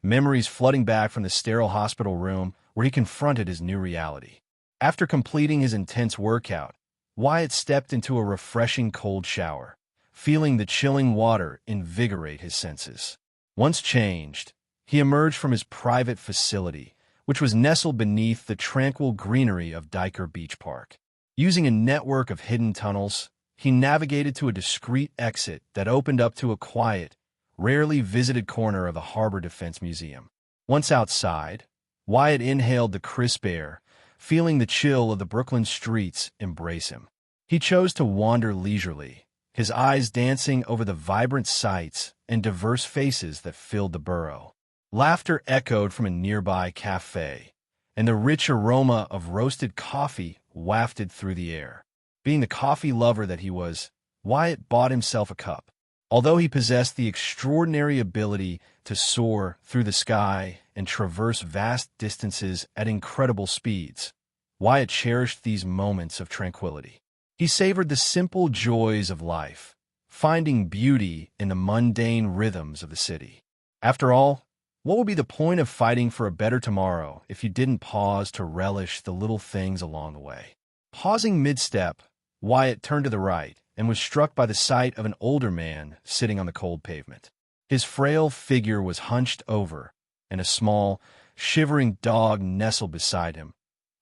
memories flooding back from the sterile hospital room where he confronted his new reality. After completing his intense workout, Wyatt stepped into a refreshing cold shower, feeling the chilling water invigorate his senses. Once changed, he emerged from his private facility, which was nestled beneath the tranquil greenery of Diker Beach Park. Using a network of hidden tunnels, he navigated to a discreet exit that opened up to a quiet, rarely visited corner of the Harbor Defense Museum. Once outside, Wyatt inhaled the crisp air, feeling the chill of the Brooklyn streets embrace him. He chose to wander leisurely, his eyes dancing over the vibrant sights and diverse faces that filled the borough. Laughter echoed from a nearby cafe, and the rich aroma of roasted coffee wafted through the air. Being the coffee lover that he was, Wyatt bought himself a cup. Although he possessed the extraordinary ability to soar through the sky and traverse vast distances at incredible speeds, Wyatt cherished these moments of tranquility. He savored the simple joys of life, finding beauty in the mundane rhythms of the city. After all, what would be the point of fighting for a better tomorrow if you didn't pause to relish the little things along the way? Pausing mid-step, Wyatt turned to the right and was struck by the sight of an older man sitting on the cold pavement. His frail figure was hunched over, and a small, shivering dog nestled beside him,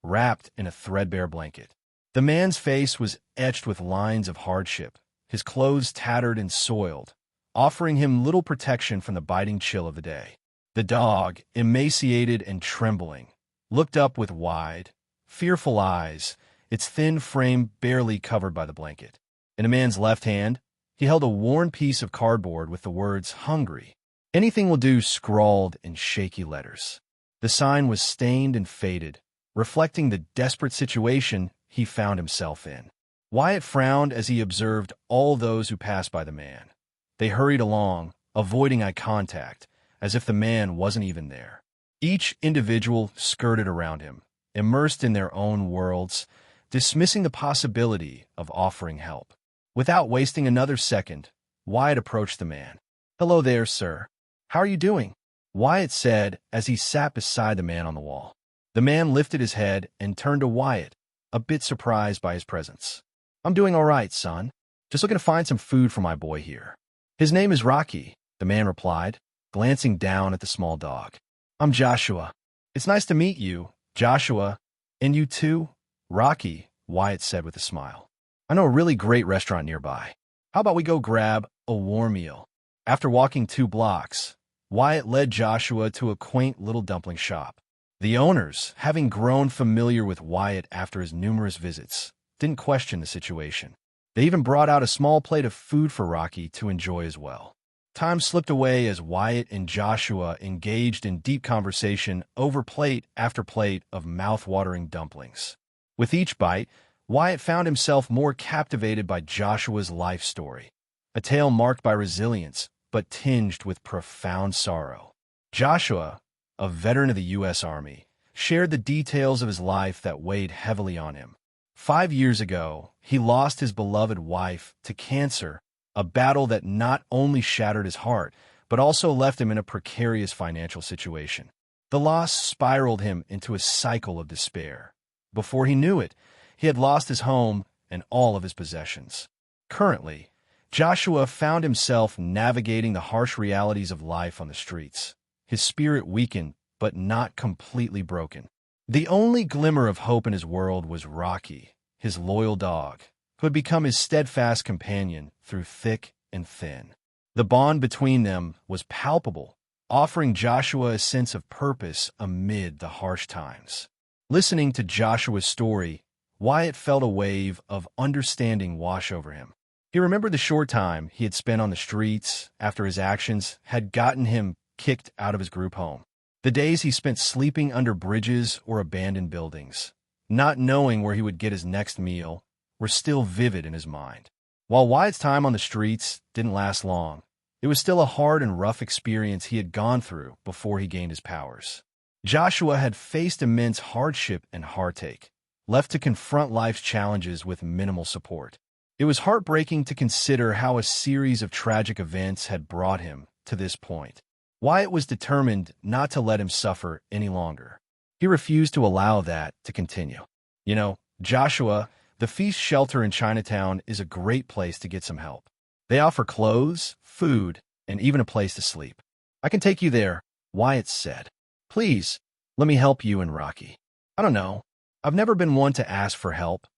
wrapped in a threadbare blanket. The man's face was etched with lines of hardship, his clothes tattered and soiled, offering him little protection from the biting chill of the day. The dog, emaciated and trembling, looked up with wide, fearful eyes, its thin frame barely covered by the blanket. In the man's left hand, he held a worn piece of cardboard with the words "Hungry. Anything will do" scrawled in shaky letters. The sign was stained and faded, reflecting the desperate situation he found himself in. Wyatt frowned as he observed all those who passed by the man. They hurried along, avoiding eye contact, as if the man wasn't even there. Each individual skirted around him, immersed in their own worlds, dismissing the possibility of offering help. Without wasting another second, Wyatt approached the man. "Hello there, sir. How are you doing?" Wyatt said as he sat beside the man on the wall. The man lifted his head and turned to Wyatt, a bit surprised by his presence. "I'm doing all right, son. Just looking to find some food for my boy here." "His name is Rocky," the man replied, glancing down at the small dog. "I'm Joshua. It's nice to meet you, Joshua. And you too, Rocky," Wyatt said with a smile. "I know a really great restaurant nearby. How about we go grab a warm meal?" After walking 2 blocks, Wyatt led Joshua to a quaint little dumpling shop. The owners, having grown familiar with Wyatt after his numerous visits, didn't question the situation. They even brought out a small plate of food for Rocky to enjoy as well. Time slipped away as Wyatt and Joshua engaged in deep conversation over plate after plate of mouth-watering dumplings. With each bite, Wyatt found himself more captivated by Joshua's life story, a tale marked by resilience but tinged with profound sorrow. Joshua, a veteran of the U.S. Army, shared the details of his life that weighed heavily on him. 5 years ago, he lost his beloved wife to cancer, a battle that not only shattered his heart, but also left him in a precarious financial situation. The loss spiraled him into a cycle of despair. Before he knew it, he had lost his home and all of his possessions. Currently, Joshua found himself navigating the harsh realities of life on the streets, his spirit weakened but not completely broken. The only glimmer of hope in his world was Rocky, his loyal dog, who had become his steadfast companion through thick and thin. The bond between them was palpable, offering Joshua a sense of purpose amid the harsh times. Listening to Joshua's story, Wyatt felt a wave of understanding wash over him. He remembered the short time he had spent on the streets after his actions had gotten him kicked out of his group home. The days he spent sleeping under bridges or abandoned buildings, not knowing where he would get his next meal, were still vivid in his mind. While Wyatt's time on the streets didn't last long, it was still a hard and rough experience he had gone through before he gained his powers. Joshua had faced immense hardship and heartache, left to confront life's challenges with minimal support. It was heartbreaking to consider how a series of tragic events had brought him to this point. Wyatt was determined not to let him suffer any longer. He refused to allow that to continue. You know, Joshua, the feast shelter in Chinatown is a great place to get some help. They offer clothes, food, and even a place to sleep. I can take you there, Wyatt said. Please, let me help you and Rocky. I don't know. I've never been one to ask for help,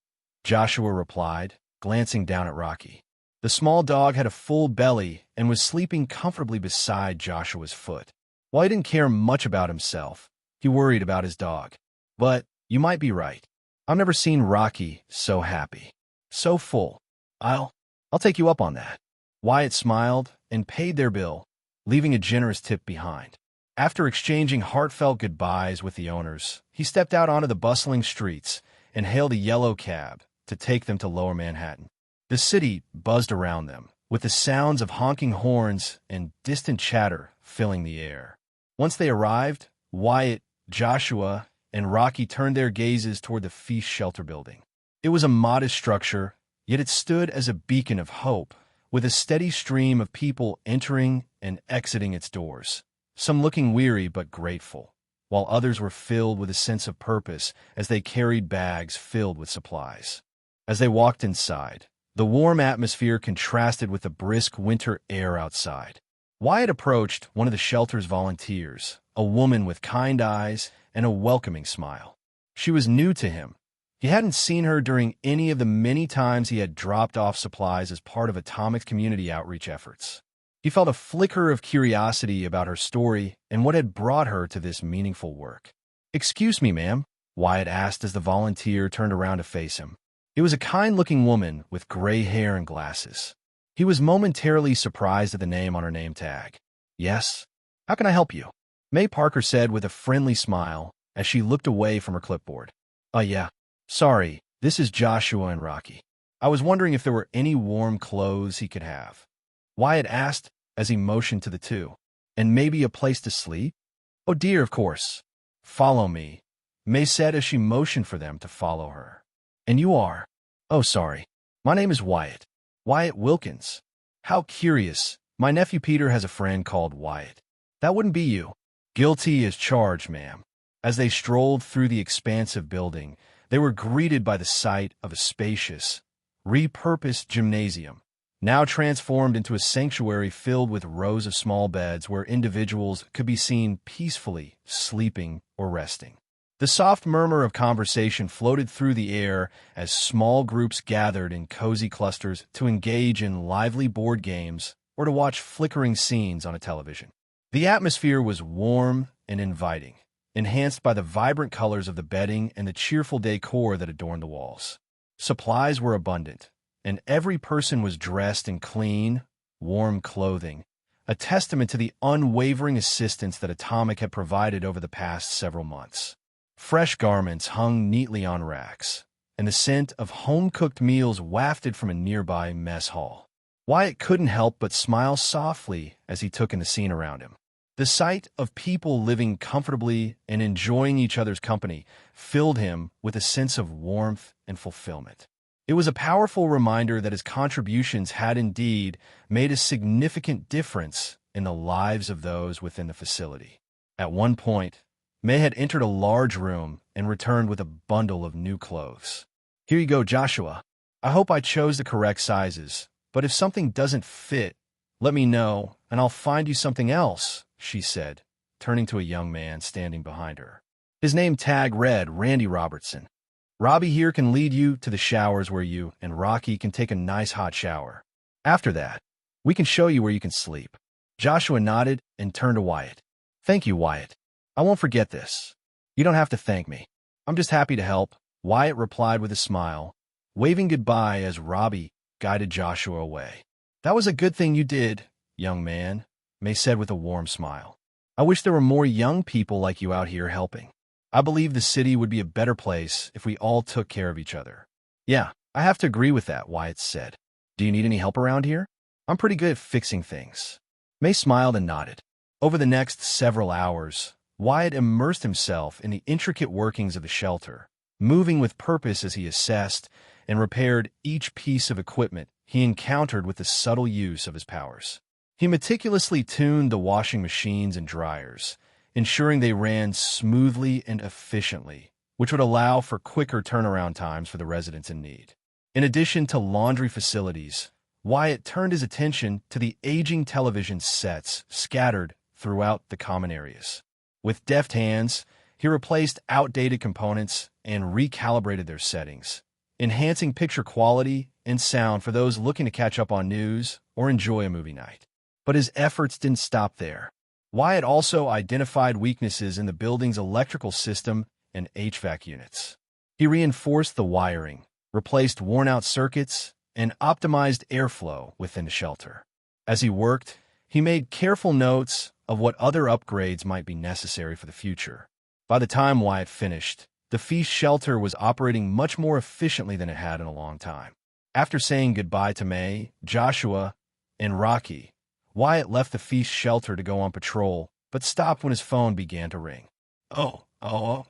Joshua replied, glancing down at Rocky. The small dog had a full belly and was sleeping comfortably beside Joshua's foot. While he didn't care much about himself, he worried about his dog. But you might be right. I've never seen Rocky so happy. So full. I'll take you up on that. Wyatt smiled and paid their bill, leaving a generous tip behind. After exchanging heartfelt goodbyes with the owners, he stepped out onto the bustling streets and hailed a yellow cab to take them to Lower Manhattan. The city buzzed around them, with the sounds of honking horns and distant chatter filling the air. Once they arrived, Wyatt, Joshua, and Rocky turned their gazes toward the feast shelter building. It was a modest structure, yet it stood as a beacon of hope, with a steady stream of people entering and exiting its doors, some looking weary but grateful, while others were filled with a sense of purpose as they carried bags filled with supplies. As they walked inside, the warm atmosphere contrasted with the brisk winter air outside. Wyatt approached one of the shelter's volunteers, a woman with kind eyes and a welcoming smile. She was new to him. He hadn't seen her during any of the many times he had dropped off supplies as part of Atomic's community outreach efforts. He felt a flicker of curiosity about her story and what had brought her to this meaningful work. "Excuse me, ma'am," Wyatt asked as the volunteer turned around to face him. It was a kind-looking woman with gray hair and glasses. He was momentarily surprised at the name on her name tag. "Yes? How can I help you?" May Parker said with a friendly smile as she looked away from her clipboard. Yeah. Sorry, this is Joshua and Rocky. I was wondering if there were any warm clothes he could have." Wyatt asked as he motioned to the two. "And maybe a place to sleep?" "Oh dear, of course. Follow me," May said as she motioned for them to follow her. "And you are?" "Oh, sorry. My name is Wyatt. Wyatt Wilkins." "How curious. My nephew Peter has a friend called Wyatt." "That wouldn't be you." "Guilty as charged, ma'am." As they strolled through the expansive building, they were greeted by the sight of a spacious, repurposed gymnasium, now transformed into a sanctuary filled with rows of small beds where individuals could be seen peacefully sleeping or resting. The soft murmur of conversation floated through the air as small groups gathered in cozy clusters to engage in lively board games or to watch flickering scenes on a television. The atmosphere was warm and inviting, enhanced by the vibrant colors of the bedding and the cheerful decor that adorned the walls. Supplies were abundant, and every person was dressed in clean, warm clothing, a testament to the unwavering assistance that Atomic had provided over the past several months. Fresh garments hung neatly on racks, and the scent of home-cooked meals wafted from a nearby mess hall. Wyatt couldn't help but smile softly as he took in the scene around him. The sight of people living comfortably and enjoying each other's company filled him with a sense of warmth and fulfillment. It was a powerful reminder that his contributions had indeed made a significant difference in the lives of those within the facility. At one point, May had entered a large room and returned with a bundle of new clothes. "Here you go, Joshua. I hope I chose the correct sizes, but if something doesn't fit, let me know and I'll find you something else," she said, turning to a young man standing behind her. His name tag read Randy Robertson. "Robbie here can lead you to the showers where you and Rocky can take a nice hot shower. After that, we can show you where you can sleep." Joshua nodded and turned to Wyatt. "Thank you, Wyatt. I won't forget this." "You don't have to thank me. I'm just happy to help," Wyatt replied with a smile, waving goodbye as Robbie guided Joshua away. "That was a good thing you did, young man," May said with a warm smile. "I wish there were more young people like you out here helping. I believe the city would be a better place if we all took care of each other." "Yeah, I have to agree with that," Wyatt said. "Do you need any help around here?" "I'm pretty good at fixing things." May smiled and nodded. Over the next several hours, Wyatt immersed himself in the intricate workings of the shelter, moving with purpose as he assessed and repaired each piece of equipment he encountered with the subtle use of his powers. He meticulously tuned the washing machines and dryers, ensuring they ran smoothly and efficiently, which would allow for quicker turnaround times for the residents in need. In addition to laundry facilities, Wyatt turned his attention to the aging television sets scattered throughout the common areas. With deft hands, he replaced outdated components and recalibrated their settings, enhancing picture quality and sound for those looking to catch up on news or enjoy a movie night. But his efforts didn't stop there. Wyatt also identified weaknesses in the building's electrical system and HVAC units. He reinforced the wiring, replaced worn-out circuits, and optimized airflow within the shelter. As he worked, he made careful notes of what other upgrades might be necessary for the future. By the time Wyatt finished, the feast shelter was operating much more efficiently than it had in a long time. After saying goodbye to May, Joshua, and Rocky, Wyatt left the feast shelter to go on patrol, but stopped when his phone began to ring. Oh.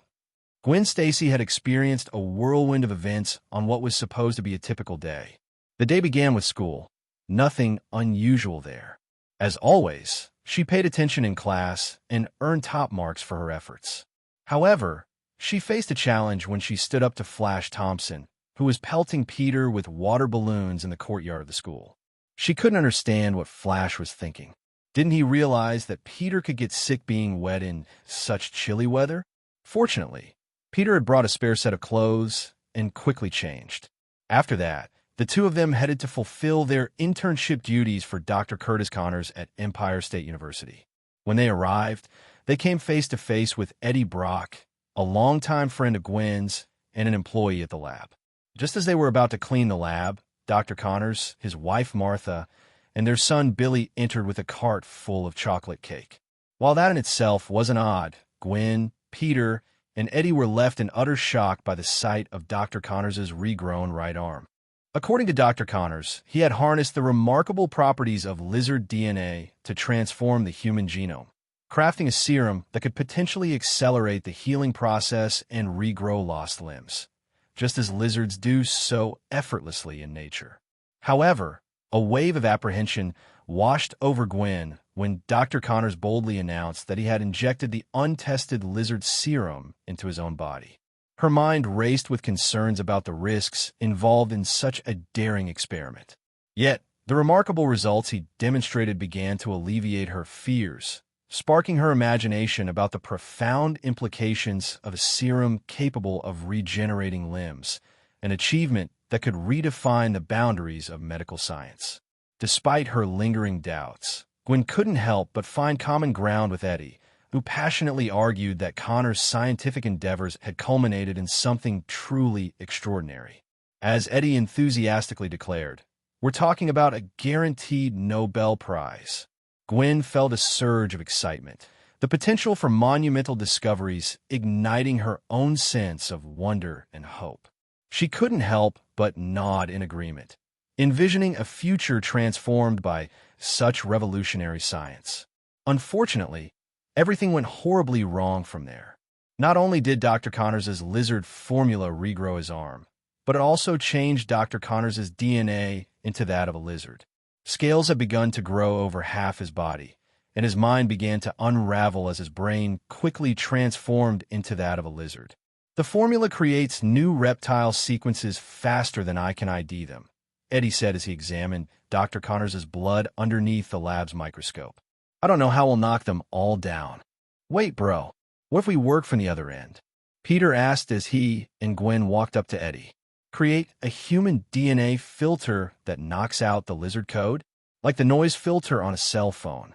Gwen Stacy had experienced a whirlwind of events on what was supposed to be a typical day. The day began with school. Nothing unusual there. As always, she paid attention in class and earned top marks for her efforts. However, she faced a challenge when she stood up to Flash Thompson, who was pelting Peter with water balloons in the courtyard of the school. She couldn't understand what Flash was thinking. Didn't he realize that Peter could get sick being wet in such chilly weather? Fortunately, Peter had brought a spare set of clothes and quickly changed. After that, the two of them headed to fulfill their internship duties for Dr. Curtis Connors at Empire State University. When they arrived, they came face to face with Eddie Brock, a longtime friend of Gwen's and an employee at the lab. Just as they were about to clean the lab, Dr. Connors, his wife Martha, and their son Billy entered with a cart full of chocolate cake. While that in itself wasn't odd, Gwen, Peter, and Eddie were left in utter shock by the sight of Dr. Connors' regrown right arm. According to Dr. Connors, he had harnessed the remarkable properties of lizard DNA to transform the human genome, crafting a serum that could potentially accelerate the healing process and regrow lost limbs, just as lizards do so effortlessly in nature. However, a wave of apprehension washed over Gwen when Dr. Connors boldly announced that he had injected the untested lizard serum into his own body. Her mind raced with concerns about the risks involved in such a daring experiment. Yet, the remarkable results he demonstrated began to alleviate her fears, sparking her imagination about the profound implications of a serum capable of regenerating limbs, an achievement that could redefine the boundaries of medical science. Despite her lingering doubts, Gwen couldn't help but find common ground with Eddie, who passionately argued that Connor's scientific endeavors had culminated in something truly extraordinary. As Eddie enthusiastically declared, "We're talking about a guaranteed Nobel Prize." Gwen felt a surge of excitement, the potential for monumental discoveries igniting her own sense of wonder and hope. She couldn't help but nod in agreement, envisioning a future transformed by such revolutionary science. Unfortunately, everything went horribly wrong from there. Not only did Dr. Connors' lizard formula regrow his arm, but it also changed Dr. Connors' DNA into that of a lizard. Scales had begun to grow over half his body, and his mind began to unravel as his brain quickly transformed into that of a lizard. The formula creates new reptile sequences faster than I can ID them, Eddie said as he examined Dr. Connors' blood underneath the lab's microscope. I don't know how we'll knock them all down. Wait, bro, what if we work from the other end? Peter asked as he and Gwen walked up to Eddie. Create a human DNA filter that knocks out the lizard code? Like the noise filter on a cell phone.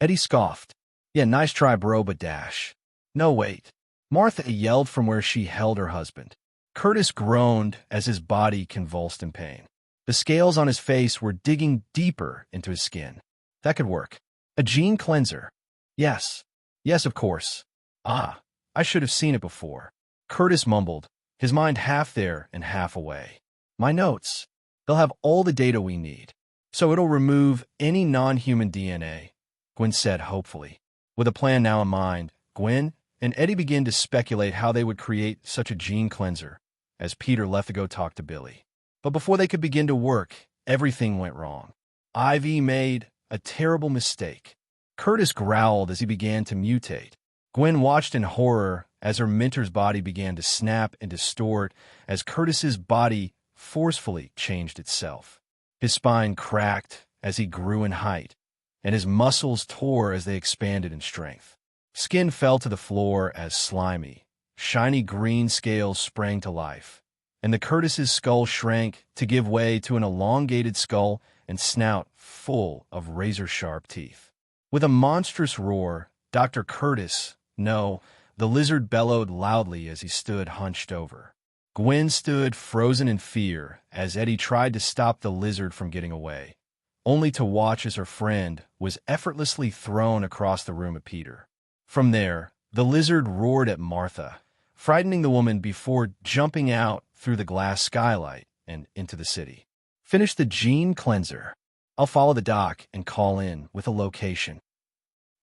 Eddie scoffed. Yeah, nice try, bro, but dash. No, wait. Martha yelled from where she held her husband. Curtis groaned as his body convulsed in pain. The scales on his face were digging deeper into his skin. That could work. A gene cleanser. Yes. Yes, of course. Ah, I should have seen it before. Curtis mumbled, his mind half there and half away. My notes. They'll have all the data we need. So it'll remove any non-human DNA, Gwen said hopefully. With a plan now in mind, Gwen and Eddie began to speculate how they would create such a gene cleanser, as Peter left to go talk to Billy. But before they could begin to work, everything went wrong. Ivy made a terrible mistake. Curtis growled as he began to mutate. Gwen watched in horror as her mentor's body began to snap and distort as Curtis's body forcefully changed itself. His spine cracked as he grew in height, and his muscles tore as they expanded in strength. Skin fell to the floor as slimy, shiny green scales sprang to life, and the Curtis's skull shrank to give way to an elongated skull and snout full of razor-sharp teeth. With a monstrous roar, Dr. Curtis, no, the lizard bellowed loudly as he stood hunched over. Gwen stood frozen in fear as Eddie tried to stop the lizard from getting away, only to watch as her friend was effortlessly thrown across the room at Peter. From there, the lizard roared at Martha, frightening the woman before jumping out through the glass skylight and into the city. Finish the gene cleanser. I'll follow the doc and call in with a location.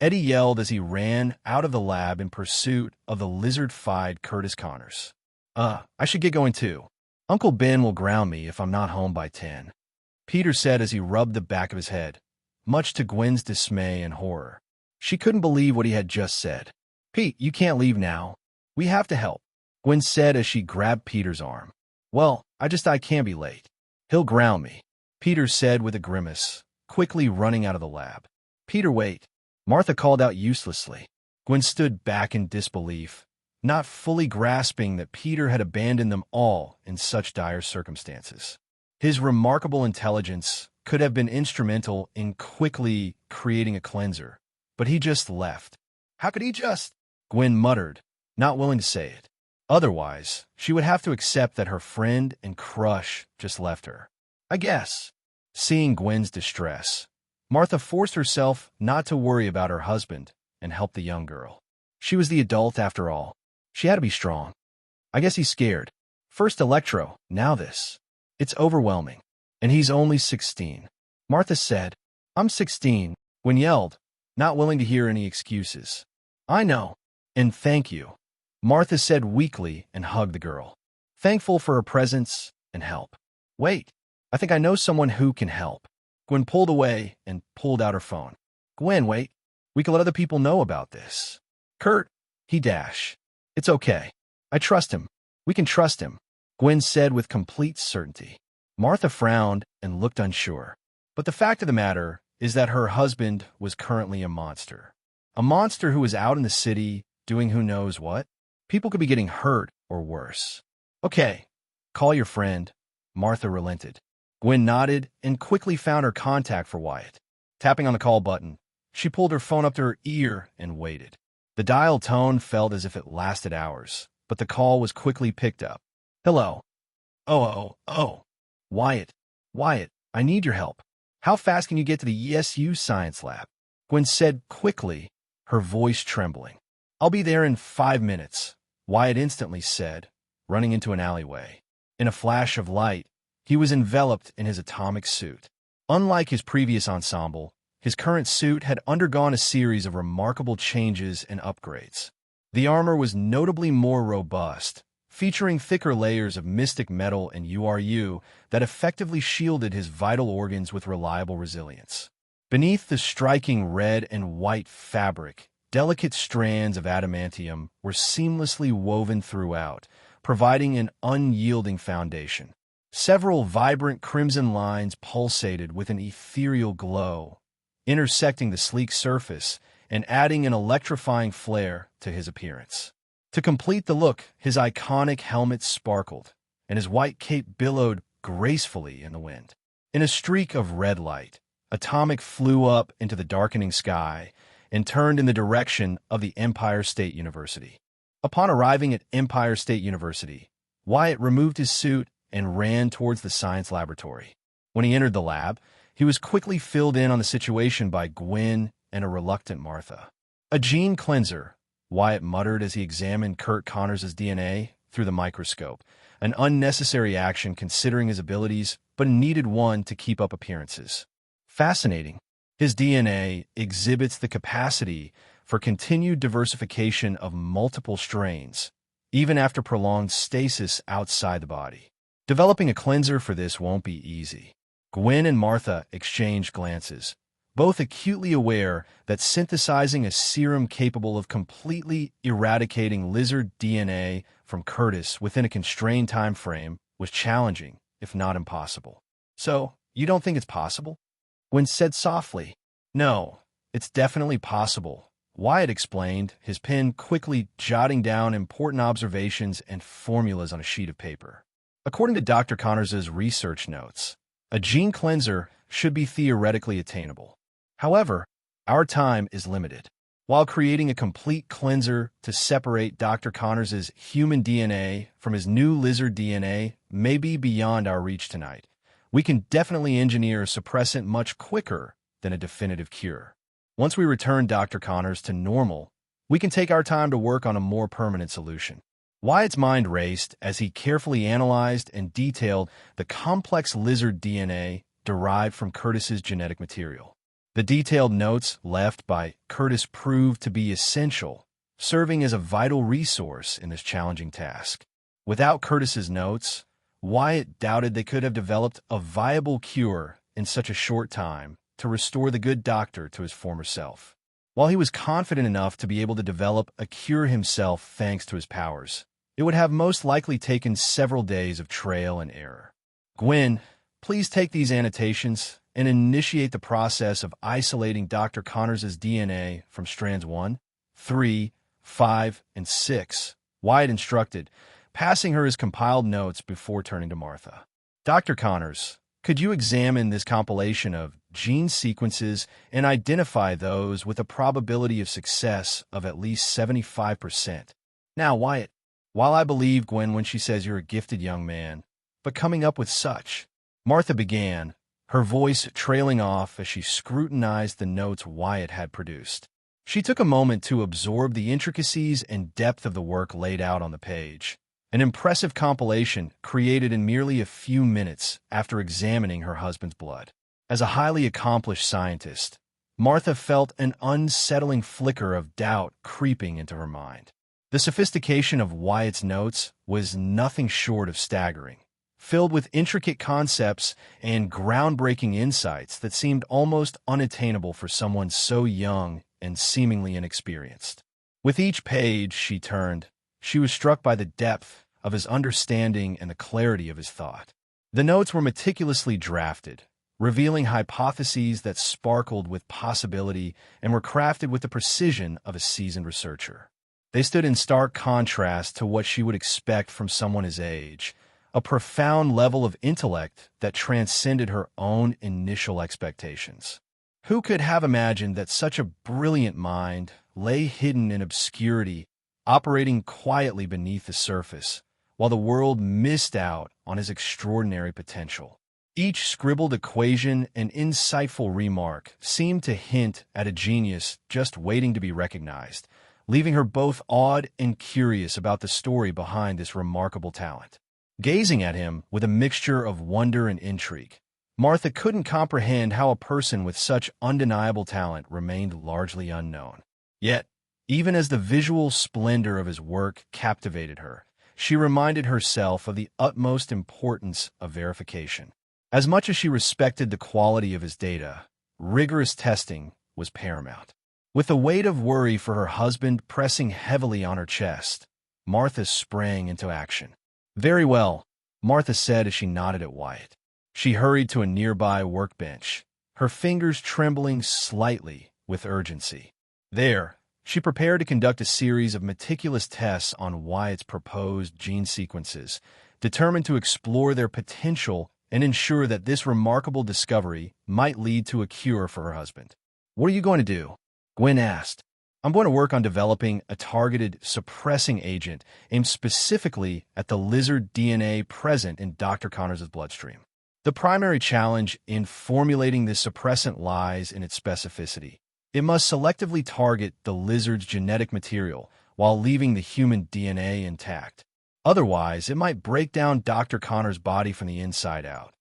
Eddie yelled as he ran out of the lab in pursuit of the lizard-fied Curtis Connors. I should get going too. Uncle Ben will ground me if I'm not home by 10. Peter said as he rubbed the back of his head, much to Gwen's dismay and horror. She couldn't believe what he had just said. Pete, you can't leave now. We have to help, Gwen said as she grabbed Peter's arm. Well, I can't be late. He'll ground me, Peter said with a grimace, quickly running out of the lab. Peter, wait. Martha called out uselessly. Gwen stood back in disbelief, not fully grasping that Peter had abandoned them all in such dire circumstances. His remarkable intelligence could have been instrumental in quickly creating a cleanser, but he just left. How could he just? Gwen muttered, not willing to say it. Otherwise, she would have to accept that her friend and crush just left her. I guess. Seeing Gwen's distress, Martha forced herself not to worry about her husband and help the young girl. She was the adult after all. She had to be strong. I guess he's scared. First electro, now this. It's overwhelming. And he's only 16. Martha said, I'm 16, Gwen yelled, not willing to hear any excuses. I know. And thank you, Martha said weakly and hugged the girl, thankful for her presence and help. Wait, I think I know someone who can help. Gwen pulled away and pulled out her phone. Gwen, wait. We can let other people know about this. Kurt, he dashed. It's okay. I trust him. We can trust him, Gwen said with complete certainty. Martha frowned and looked unsure. But the fact of the matter is that her husband was currently a monster. A monster who was out in the city doing who knows what. People could be getting hurt or worse. Okay, call your friend, Martha relented. Gwen nodded and quickly found her contact for Wyatt. Tapping on the call button, she pulled her phone up to her ear and waited. The dial tone felt as if it lasted hours, but the call was quickly picked up. Hello. Oh. Wyatt, I need your help. How fast can you get to the ESU science lab? Gwen said quickly, her voice trembling. I'll be there in 5 minutes, Wyatt instantly said, running into an alleyway. In a flash of light, he was enveloped in his atomic suit. Unlike his previous ensemble, his current suit had undergone a series of remarkable changes and upgrades. The armor was notably more robust, featuring thicker layers of mystic metal and URU that effectively shielded his vital organs with reliable resilience. Beneath the striking red and white fabric, delicate strands of adamantium were seamlessly woven throughout, providing an unyielding foundation. Several vibrant crimson lines pulsated with an ethereal glow, intersecting the sleek surface and adding an electrifying flair to his appearance. To complete the look, his iconic helmet sparkled, and his white cape billowed gracefully in the wind. In a streak of red light, Atomic flew up into the darkening sky and turned in the direction of the Empire State University. Upon arriving at Empire State University, Wyatt removed his suit and ran towards the science laboratory. When he entered the lab, he was quickly filled in on the situation by Gwen and a reluctant Martha. A gene cleanser, Wyatt muttered as he examined Kurt Connors' DNA through the microscope, an unnecessary action considering his abilities, but needed one to keep up appearances. Fascinating. His DNA exhibits the capacity for continued diversification of multiple strains, even after prolonged stasis outside the body. Developing a cleanser for this won't be easy. Gwen and Martha exchanged glances, both acutely aware that synthesizing a serum capable of completely eradicating lizard DNA from Curtis within a constrained time frame was challenging, if not impossible. "So, you don't think it's possible?" Gwen said softly. "No, it's definitely possible," Wyatt explained, his pen quickly jotting down important observations and formulas on a sheet of paper. According to Dr. Connors' research notes, a gene cleanser should be theoretically attainable. However, our time is limited. While creating a complete cleanser to separate Dr. Connors' human DNA from his new lizard DNA may be beyond our reach tonight, we can definitely engineer a suppressant much quicker than a definitive cure. Once we return Dr. Connors to normal, we can take our time to work on a more permanent solution. Wyatt's mind raced as he carefully analyzed and detailed the complex lizard DNA derived from Curtis's genetic material. The detailed notes left by Curtis proved to be essential, serving as a vital resource in this challenging task. Without Curtis's notes, Wyatt doubted they could have developed a viable cure in such a short time to restore the good doctor to his former self. While he was confident enough to be able to develop a cure himself thanks to his powers, it would have most likely taken several days of trial and error. "Gwen, please take these annotations and initiate the process of isolating Dr. Connors' DNA from strands 1, 3, 5, and 6, Wyatt instructed, passing her his compiled notes before turning to Martha. "Dr. Connors, could you examine this compilation of gene sequences and identify those with a probability of success of at least 75%? Now, Wyatt, while I believe Gwen when she says you're a gifted young man, but coming up with such," Martha began, her voice trailing off as she scrutinized the notes Wyatt had produced. She took a moment to absorb the intricacies and depth of the work laid out on the page, an impressive compilation created in merely a few minutes after examining her husband's blood. As a highly accomplished scientist, Martha felt an unsettling flicker of doubt creeping into her mind. The sophistication of Wyatt's notes was nothing short of staggering, filled with intricate concepts and groundbreaking insights that seemed almost unattainable for someone so young and seemingly inexperienced. With each page she turned, she was struck by the depth of his understanding and the clarity of his thought. The notes were meticulously drafted, revealing hypotheses that sparkled with possibility and were crafted with the precision of a seasoned researcher. They stood in stark contrast to what she would expect from someone his age, a profound level of intellect that transcended her own initial expectations. Who could have imagined that such a brilliant mind lay hidden in obscurity, operating quietly beneath the surface, while the world missed out on his extraordinary potential? Each scribbled equation and insightful remark seemed to hint at a genius just waiting to be recognized, leaving her both awed and curious about the story behind this remarkable talent. Gazing at him with a mixture of wonder and intrigue, Martha couldn't comprehend how a person with such undeniable talent remained largely unknown. Yet, even as the visual splendor of his work captivated her, she reminded herself of the utmost importance of verification. As much as she respected the quality of his data, rigorous testing was paramount. With the weight of worry for her husband pressing heavily on her chest, Martha sprang into action. "Very well," Martha said as she nodded at Wyatt. She hurried to a nearby workbench, her fingers trembling slightly with urgency. There, she prepared to conduct a series of meticulous tests on Wyatt's proposed gene sequences, determined to explore their potential and ensure that this remarkable discovery might lead to a cure for her husband. "What are you going to do?" Gwen asked. "I'm going to work on developing a targeted suppressing agent aimed specifically at the lizard DNA present in Dr. Connors' bloodstream. The primary challenge in formulating this suppressant lies in its specificity. It must selectively target the lizard's genetic material while leaving the human DNA intact. Otherwise, it might break down Dr. Connors' body from the inside out,"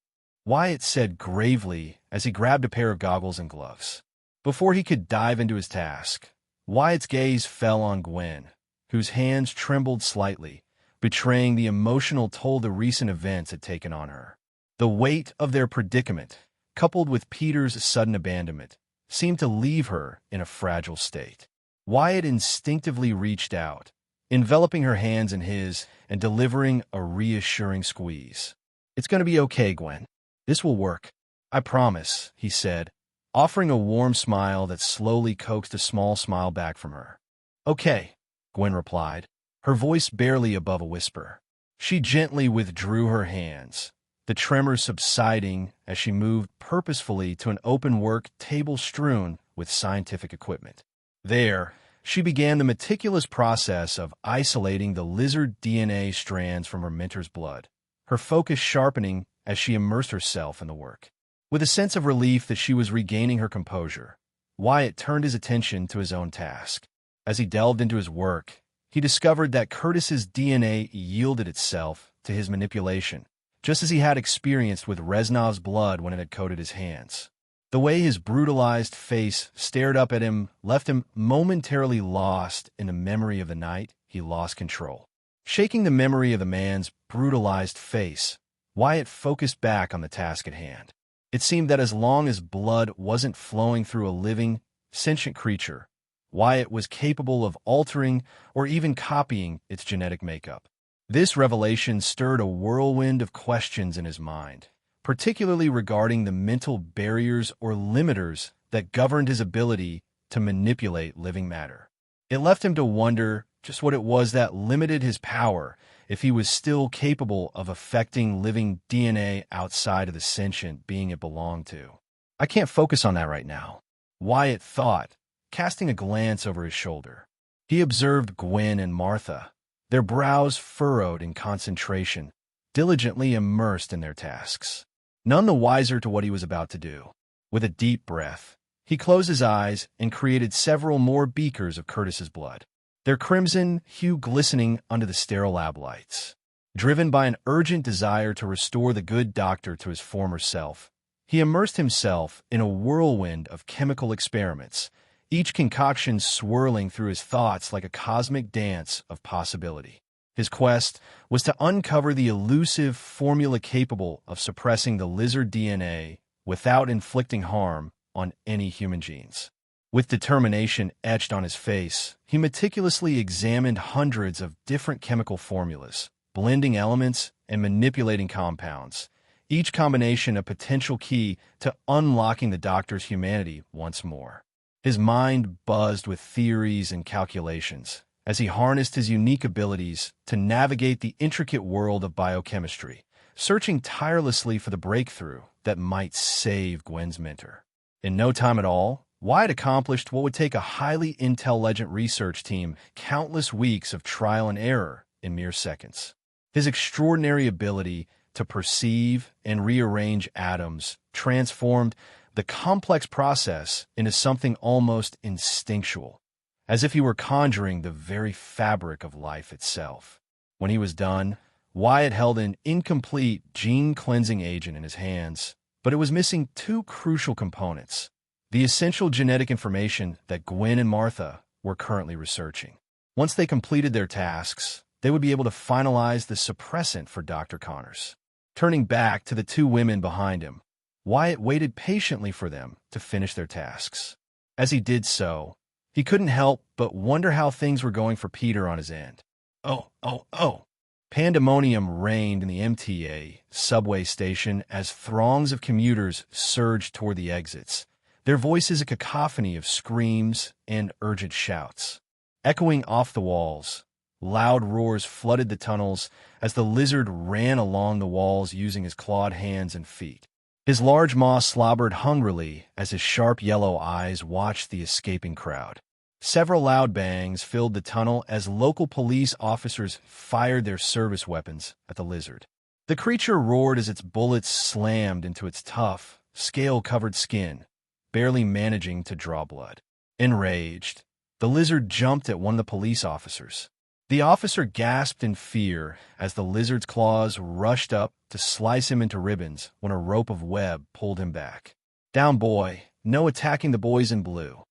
Wyatt said gravely as he grabbed a pair of goggles and gloves. Before he could dive into his task, Wyatt's gaze fell on Gwen, whose hands trembled slightly, betraying the emotional toll the recent events had taken on her. The weight of their predicament, coupled with Peter's sudden abandonment, seemed to leave her in a fragile state. Wyatt instinctively reached out, enveloping her hands in his and delivering a reassuring squeeze. "It's going to be okay, Gwen. This will work. I promise," he said, offering a warm smile that slowly coaxed a small smile back from her. "Okay," Gwen replied, her voice barely above a whisper. She gently withdrew her hands, the tremors subsiding as she moved purposefully to an open work table strewn with scientific equipment. There, she began the meticulous process of isolating the lizard DNA strands from her mentor's blood, her focus sharpening as she immersed herself in the work. With a sense of relief that she was regaining her composure, Wyatt turned his attention to his own task. As he delved into his work, he discovered that Curtis's DNA yielded itself to his manipulation, just as he had experienced with Reznov's blood when it had coated his hands. The way his brutalized face stared up at him left him momentarily lost in the memory of the night he lost control. Shaking the memory of the man's brutalized face, Wyatt focused back on the task at hand. It seemed that as long as blood wasn't flowing through a living, sentient creature, Wyatt was capable of altering or even copying its genetic makeup. This revelation stirred a whirlwind of questions in his mind, particularly regarding the mental barriers or limiters that governed his ability to manipulate living matter. It left him to wonder just what it was that limited his power, if he was still capable of affecting living DNA outside of the sentient being it belonged to. "I can't focus on that right now," Wyatt thought, casting a glance over his shoulder. He observed Gwen and Martha, their brows furrowed in concentration, diligently immersed in their tasks. None the wiser to what he was about to do. With a deep breath, he closed his eyes and created several more beakers of Curtis's blood, their crimson hue glistening under the sterile lab lights. Driven by an urgent desire to restore the good doctor to his former self, he immersed himself in a whirlwind of chemical experiments, each concoction swirling through his thoughts like a cosmic dance of possibility. His quest was to uncover the elusive formula capable of suppressing the lizard DNA without inflicting harm on any human genes. With determination etched on his face, he meticulously examined hundreds of different chemical formulas, blending elements and manipulating compounds, each combination a potential key to unlocking the doctor's humanity once more. His mind buzzed with theories and calculations as he harnessed his unique abilities to navigate the intricate world of biochemistry, searching tirelessly for the breakthrough that might save Gwen's mentor. In no time at all, Wyatt accomplished what would take a highly intelligent research team countless weeks of trial and error in mere seconds. His extraordinary ability to perceive and rearrange atoms transformed the complex process into something almost instinctual, as if he were conjuring the very fabric of life itself. When he was done, Wyatt held an incomplete gene-cleansing agent in his hands, but it was missing two crucial components: the essential genetic information that Gwen and Martha were currently researching. Once they completed their tasks, they would be able to finalize the suppressant for Dr. Connors. Turning back to the two women behind him, Wyatt waited patiently for them to finish their tasks. As he did so, he couldn't help but wonder how things were going for Peter on his end. Oh. Pandemonium reigned in the MTA subway station as throngs of commuters surged toward the exits, their voices a cacophony of screams and urgent shouts. Echoing off the walls, loud roars flooded the tunnels as the lizard ran along the walls using his clawed hands and feet. His large maw slobbered hungrily as his sharp yellow eyes watched the escaping crowd. Several loud bangs filled the tunnel as local police officers fired their service weapons at the lizard. The creature roared as its bullets slammed into its tough, scale-covered skin, barely managing to draw blood. Enraged, the lizard jumped at one of the police officers. The officer gasped in fear as the lizard's claws rushed up to slice him into ribbons when a rope of web pulled him back. "Down, boy. No attacking the boys in blue,"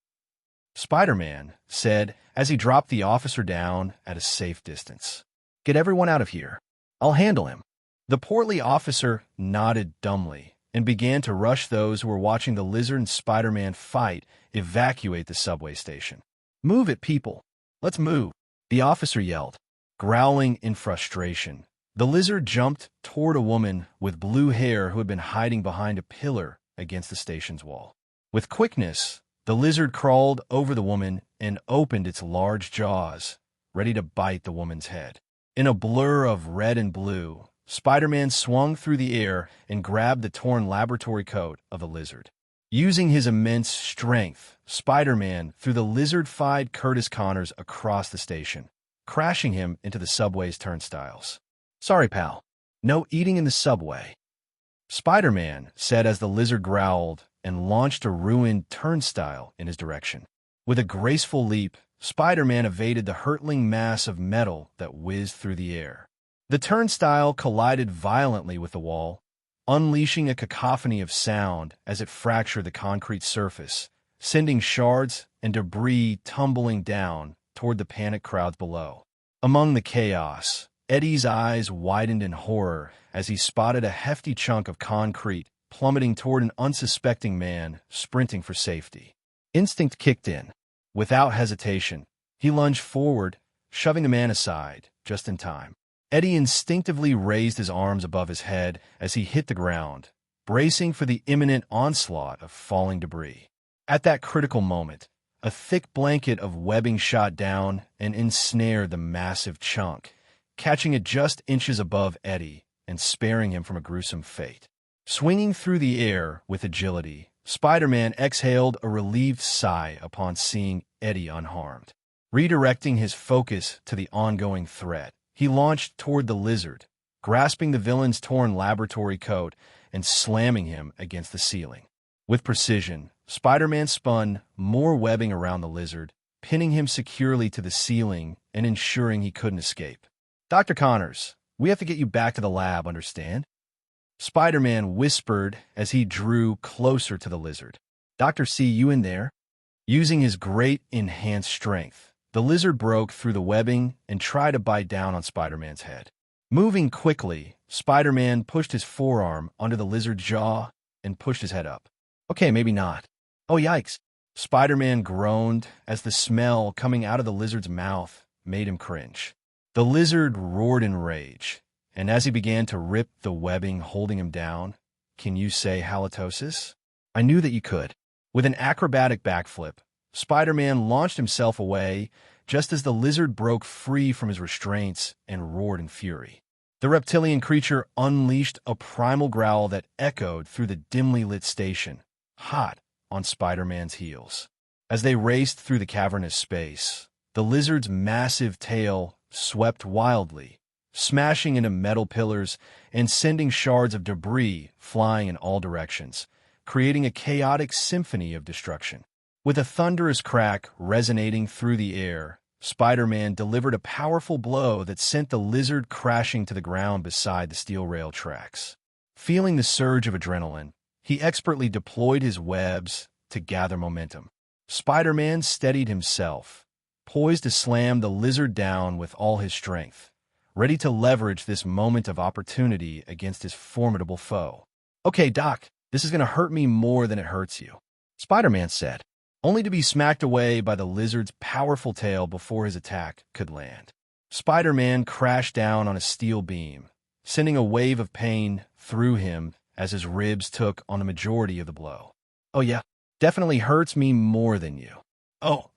Spider-Man said as he dropped the officer down at a safe distance. "Get everyone out of here. I'll handle him." The portly officer nodded dumbly and began to rush those who were watching the Lizard and Spider-Man fight evacuate the subway station. "Move it, people! Let's move!" the officer yelled, growling in frustration. The Lizard jumped toward a woman with blue hair who had been hiding behind a pillar against the station's wall. With quickness, the Lizard crawled over the woman and opened its large jaws, ready to bite the woman's head. In a blur of red and blue, Spider-Man swung through the air and grabbed the torn laboratory coat of the Lizard. Using his immense strength, Spider-Man threw the lizard-fied Curtis Connors across the station, crashing him into the subway's turnstiles. "Sorry, pal. No eating in the subway," Spider-Man said as the Lizard growled and launched a ruined turnstile in his direction. With a graceful leap, Spider-Man evaded the hurtling mass of metal that whizzed through the air. The turnstile collided violently with the wall, unleashing a cacophony of sound as it fractured the concrete surface, sending shards and debris tumbling down toward the panicked crowds below. Among the chaos, Eddie's eyes widened in horror as he spotted a hefty chunk of concrete plummeting toward an unsuspecting man sprinting for safety. Instinct kicked in. Without hesitation, he lunged forward, shoving the man aside just in time. Eddie instinctively raised his arms above his head as he hit the ground, bracing for the imminent onslaught of falling debris. At that critical moment, a thick blanket of webbing shot down and ensnared the massive chunk, catching it just inches above Eddie and sparing him from a gruesome fate. Swinging through the air with agility, Spider-Man exhaled a relieved sigh upon seeing Eddie unharmed. Redirecting his focus to the ongoing threat, he launched toward the Lizard, grasping the villain's torn laboratory coat and slamming him against the ceiling. With precision, Spider-Man spun more webbing around the Lizard, pinning him securely to the ceiling and ensuring he couldn't escape. "Dr. Connors, we have to get you back to the lab, understand?" Spider-Man whispered as he drew closer to the Lizard. "Dr. C, you in there?" Using his great enhanced strength, the Lizard broke through the webbing and tried to bite down on Spider-Man's head. Moving quickly, Spider-Man pushed his forearm under the Lizard's jaw and pushed his head up. "Okay, maybe not." "Oh, yikes." Spider-Man groaned as the smell coming out of the Lizard's mouth made him cringe. The Lizard roared in rage, and as he began to rip the webbing holding him down, "Can you say halitosis?" "I knew that you could." With an acrobatic backflip, Spider-Man launched himself away just as the Lizard broke free from his restraints and roared in fury. The reptilian creature unleashed a primal growl that echoed through the dimly lit station, hot on Spider-Man's heels. As they raced through the cavernous space, the Lizard's massive tail swept wildly, smashing into metal pillars and sending shards of debris flying in all directions, creating a chaotic symphony of destruction. With a thunderous crack resonating through the air, Spider-Man delivered a powerful blow that sent the Lizard crashing to the ground beside the steel rail tracks. Feeling the surge of adrenaline, he expertly deployed his webs to gather momentum. Spider-Man steadied himself, poised to slam the Lizard down with all his strength, ready to leverage this moment of opportunity against his formidable foe. "Okay, Doc, this is going to hurt me more than it hurts you," Spider-Man said, only to be smacked away by the Lizard's powerful tail before his attack could land. Spider-Man crashed down on a steel beam, sending a wave of pain through him as his ribs took on the majority of the blow. "Oh yeah, definitely hurts me more than you." Oh.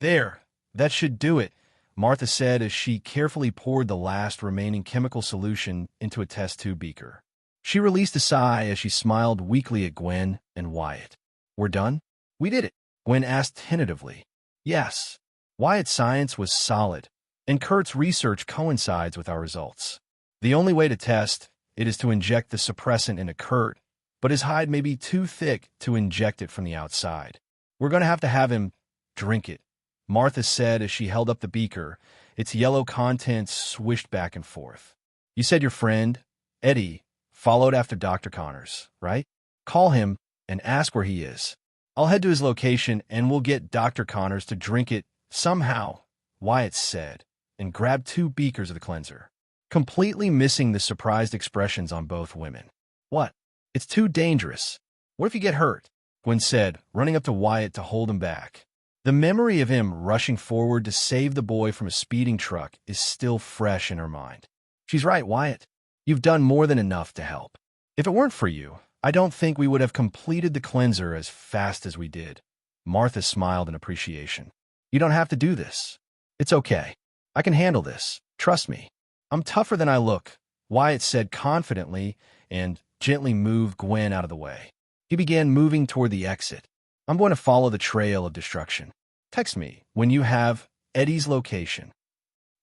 There, that should do it," Martha said as she carefully poured the last remaining chemical solution into a test tube beaker. She released a sigh as she smiled weakly at Gwen and Wyatt. "We're done?" "We did it," Gwen asked tentatively. "Yes." Wyatt's science was solid, and Kurt's research coincides with our results. The only way to test it is to inject the suppressant into Kurt, but his hide may be too thick to inject it from the outside. "We're going to have him drink it," Martha said as she held up the beaker, its yellow contents swished back and forth. "You said your friend, Eddie, followed after Dr. Connors, right? Call him and ask where he is. I'll head to his location and we'll get Dr. Connors to drink it somehow," Wyatt said, and grabbed 2 beakers of the cleanser, completely missing the surprised expressions on both women. "What?" It's too dangerous. What if you get hurt? Gwen said, running up to Wyatt to hold him back. The memory of him rushing forward to save the boy from a speeding truck is still fresh in her mind. She's right, Wyatt. You've done more than enough to help. If it weren't for you, I don't think we would have completed the cleanser as fast as we did. Martha smiled in appreciation. You don't have to do this. It's okay. I can handle this. Trust me. I'm tougher than I look, Wyatt said confidently and gently moved Gwen out of the way. He began moving toward the exit. I'm going to follow the trail of destruction. Text me when you have Eddie's location.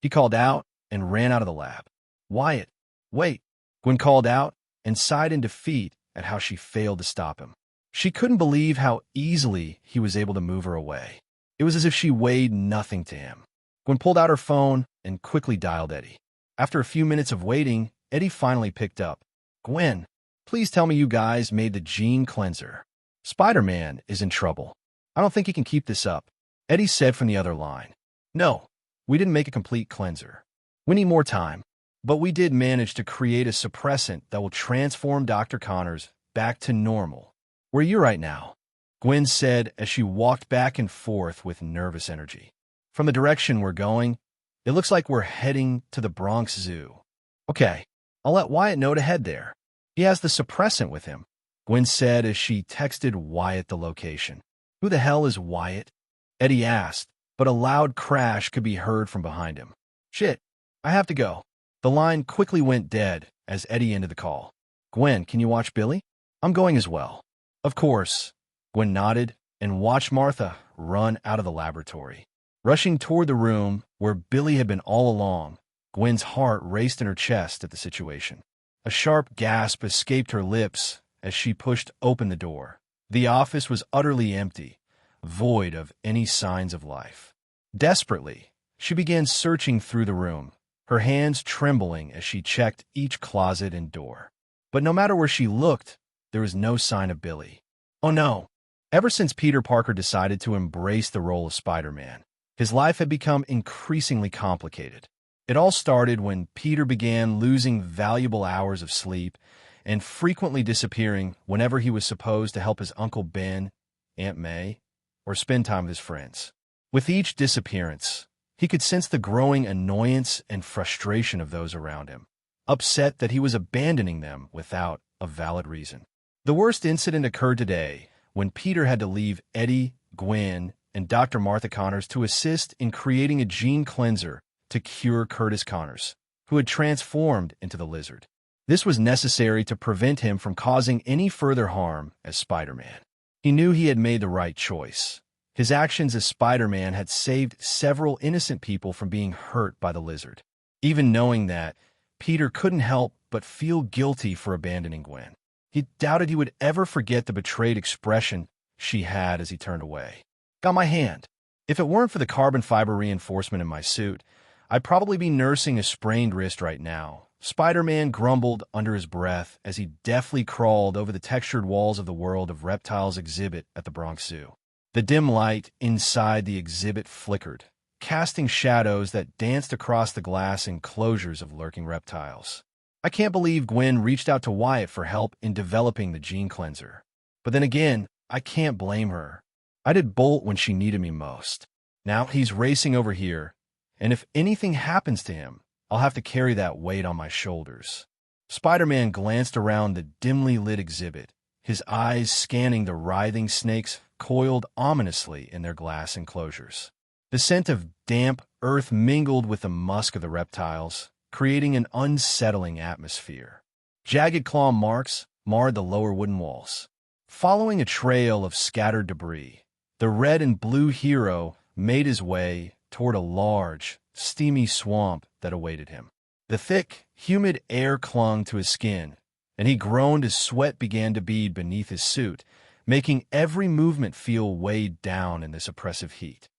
He called out and ran out of the lab. Wyatt, wait, Gwen called out and sighed in defeat at how she failed to stop him. She couldn't believe how easily he was able to move her away. It was as if she weighed nothing to him. Gwen pulled out her phone and quickly dialed Eddie. After a few minutes of waiting, Eddie finally picked up. Gwen, please tell me you guys made the gene cleanser. Spider-Man is in trouble. I don't think he can keep this up, Eddie said from the other line. No, we didn't make a complete cleanser. We need more time. But we did manage to create a suppressant that will transform Dr. Connors back to normal. Where are you right now? Gwen said as she walked back and forth with nervous energy. From the direction we're going, it looks like we're heading to the Bronx Zoo. Okay, I'll let Wyatt know to head there. He has the suppressant with him, Gwen said as she texted Wyatt the location. Who the hell is Wyatt? Eddie asked, but a loud crash could be heard from behind him. Shit, I have to go. The line quickly went dead as Eddie ended the call. Gwen, can you watch Billy? I'm going as well. Of course. Gwen nodded and watched Martha run out of the laboratory. Rushing toward the room where Billy had been all along, Gwen's heart raced in her chest at the situation. A sharp gasp escaped her lips as she pushed open the door. The office was utterly empty, void of any signs of life. Desperately, she began searching through the room, her hands trembling as she checked each closet and door. But no matter where she looked, there was no sign of Billy. Oh no! Ever since Peter Parker decided to embrace the role of Spider-Man, his life had become increasingly complicated. It all started when Peter began losing valuable hours of sleep and frequently disappearing whenever he was supposed to help his Uncle Ben, Aunt May, or spend time with his friends. With each disappearance, he could sense the growing annoyance and frustration of those around him, upset that he was abandoning them without a valid reason. The worst incident occurred today when Peter had to leave Eddie, Gwen, and Dr. Martha Connors to assist in creating a gene cleanser to cure Curtis Connors, who had transformed into the Lizard. This was necessary to prevent him from causing any further harm as Spider-Man. He knew he had made the right choice. His actions as Spider-Man had saved several innocent people from being hurt by the Lizard. Even knowing that, Peter couldn't help but feel guilty for abandoning Gwen. He doubted he would ever forget the betrayed expression she had as he turned away. Got my hand. If it weren't for the carbon fiber reinforcement in my suit, I'd probably be nursing a sprained wrist right now. Spider-Man grumbled under his breath as he deftly crawled over the textured walls of the World of Reptiles exhibit at the Bronx Zoo. The dim light inside the exhibit flickered, casting shadows that danced across the glass enclosures of lurking reptiles. I can't believe Gwen reached out to Wyatt for help in developing the gene cleanser. But then again, I can't blame her. I did bolt when she needed me most. Now he's racing over here, and if anything happens to him, I'll have to carry that weight on my shoulders. Spider-Man glanced around the dimly lit exhibit, his eyes scanning the writhing snakes coiled ominously in their glass enclosures. The scent of damp earth mingled with the musk of the reptiles, creating an unsettling atmosphere. Jagged claw marks marred the lower wooden walls. Following a trail of scattered debris, the red and blue hero made his way toward a large, steamy swamp that awaited him. The thick, humid air clung to his skin, and he groaned as sweat began to bead beneath his suit, making every movement feel weighed down in this oppressive heat.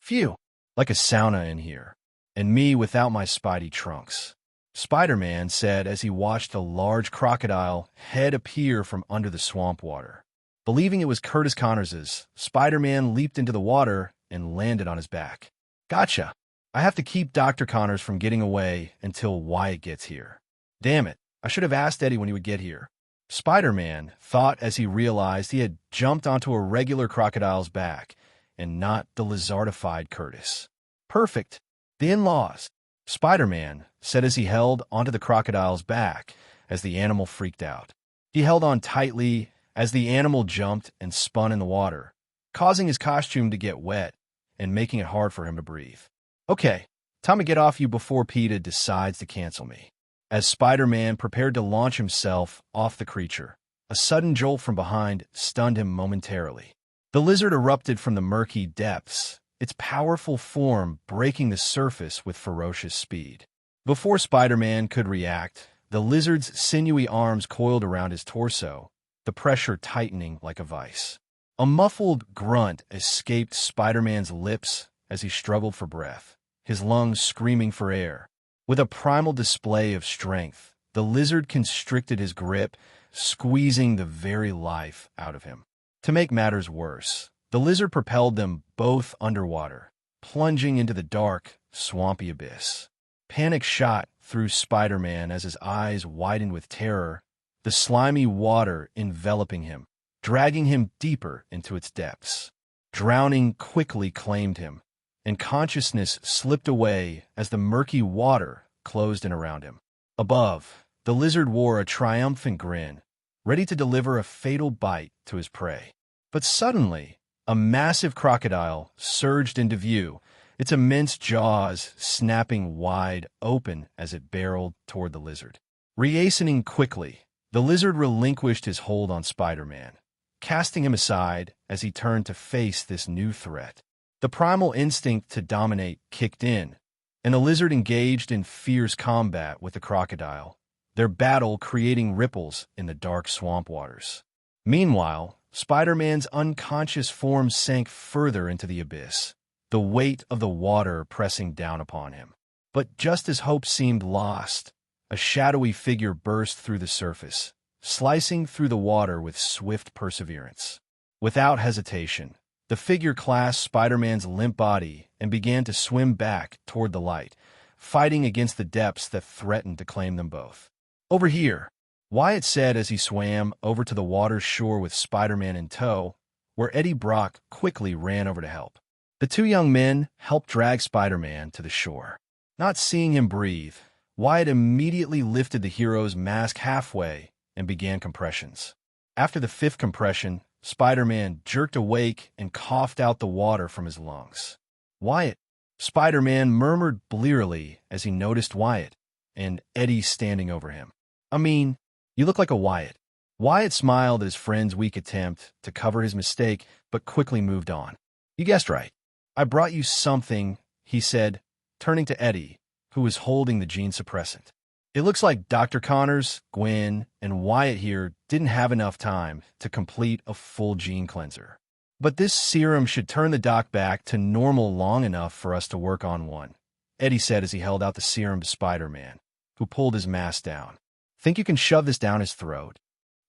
Phew, like a sauna in here, and me without my spidey trunks, Spider-Man said as he watched a large crocodile head appear from under the swamp water. Believing it was Curtis Connors's, Spider-Man leaped into the water and landed on his back. Gotcha. I have to keep Dr. Connors from getting away until Wyatt gets here. Damn it, I should have asked Eddie when he would get here. Spider-Man thought as he realized he had jumped onto a regular crocodile's back and not the lizardified Curtis. Perfect. The in-laws. Spider-Man said as he held onto the crocodile's back as the animal freaked out. He held on tightly as the animal jumped and spun in the water, causing his costume to get wet and making it hard for him to breathe. Okay, time to get off you before PETA decides to cancel me. As Spider-Man prepared to launch himself off the creature, a sudden jolt from behind stunned him momentarily. The lizard erupted from the murky depths, its powerful form breaking the surface with ferocious speed. Before Spider-Man could react, the lizard's sinewy arms coiled around his torso, the pressure tightening like a vice. A muffled grunt escaped Spider-Man's lips as he struggled for breath, his lungs screaming for air. With a primal display of strength, the lizard constricted his grip, squeezing the very life out of him. To make matters worse, the lizard propelled them both underwater, plunging into the dark, swampy abyss. Panic shot through Spider-Man as his eyes widened with terror, the slimy water enveloping him, dragging him deeper into its depths. Drowning quickly claimed him, and consciousness slipped away as the murky water closed in around him. Above, the lizard wore a triumphant grin, ready to deliver a fatal bite to his prey. But suddenly, a massive crocodile surged into view, its immense jaws snapping wide open as it barreled toward the lizard. Rehastening quickly, the lizard relinquished his hold on Spider-Man, casting him aside as he turned to face this new threat. The primal instinct to dominate kicked in, and the lizard engaged in fierce combat with the crocodile, their battle creating ripples in the dark swamp waters. Meanwhile, Spider-Man's unconscious form sank further into the abyss, the weight of the water pressing down upon him. But just as hope seemed lost, a shadowy figure burst through the surface, slicing through the water with swift perseverance. Without hesitation, the figure clasped Spider-Man's limp body and began to swim back toward the light, fighting against the depths that threatened to claim them both. "Over here," Wyatt said as he swam over to the water's shore with Spider-Man in tow, where Eddie Brock quickly ran over to help. The two young men helped drag Spider-Man to the shore. Not seeing him breathe, Wyatt immediately lifted the hero's mask halfway and began compressions. After the fifth compression, Spider-Man jerked awake and coughed out the water from his lungs. "Wyatt," Spider-Man murmured blearily as he noticed Wyatt and Eddie standing over him. "I mean, you look like a Wyatt." Wyatt smiled at his friend's weak attempt to cover his mistake, but quickly moved on. "You guessed right. I brought you something," he said, turning to Eddie, who was holding the gene suppressant. "It looks like Dr. Connors, Gwen, and Wyatt here didn't have enough time to complete a full gene cleanser. But this serum should turn the doc back to normal long enough for us to work on one," Eddie said as he held out the serum to Spider-Man, who pulled his mask down. "Think you can shove this down his throat?"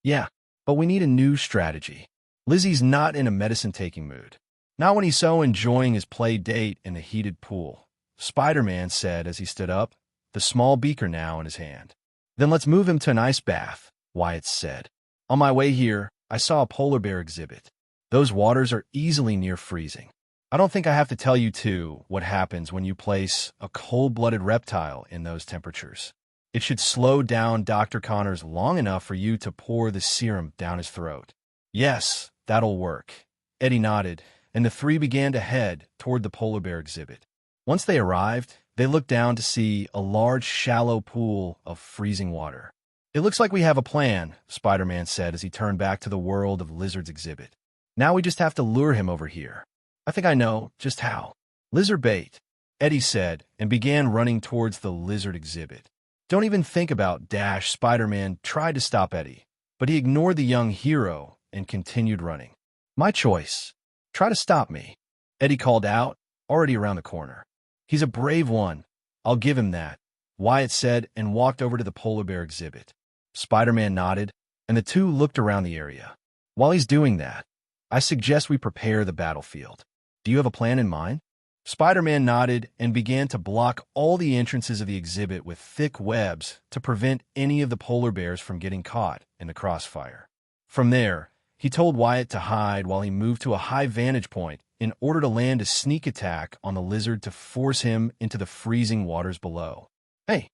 "Yeah, but we need a new strategy. Lizzie's not in a medicine-taking mood. Not when he's so enjoying his play date in the heated pool," Spider-Man said as he stood up, the small beaker now in his hand. "Then let's move him to an ice bath," Wyatt said. "On my way here, I saw a polar bear exhibit. Those waters are easily near freezing. I don't think I have to tell you, too, what happens when you place a cold-blooded reptile in those temperatures. It should slow down Dr. Connors long enough for you to pour the serum down his throat." "Yes, that'll work," Eddie nodded, and the three began to head toward the polar bear exhibit. Once they arrived, they looked down to see a large, shallow pool of freezing water. "It looks like we have a plan," Spider-Man said as he turned back to the World of Lizards exhibit. "Now we just have to lure him over here. I think I know just how." "Lizard bait," Eddie said, and began running towards the lizard exhibit. "Don't even think about Dash." Spider-Man tried to stop Eddie, but he ignored the young hero and continued running. "My choice. Try to stop me," Eddie called out, already around the corner. "He's a brave one. I'll give him that," Wyatt said and walked over to the polar bear exhibit. Spider-Man nodded, and the two looked around the area. "While he's doing that, I suggest we prepare the battlefield. Do you have a plan in mind?" Spider-Man nodded and began to block all the entrances of the exhibit with thick webs to prevent any of the polar bears from getting caught in the crossfire. From there, he told Wyatt to hide while he moved to a high vantage point in order to land a sneak attack on the lizard to force him into the freezing waters below. "Hey,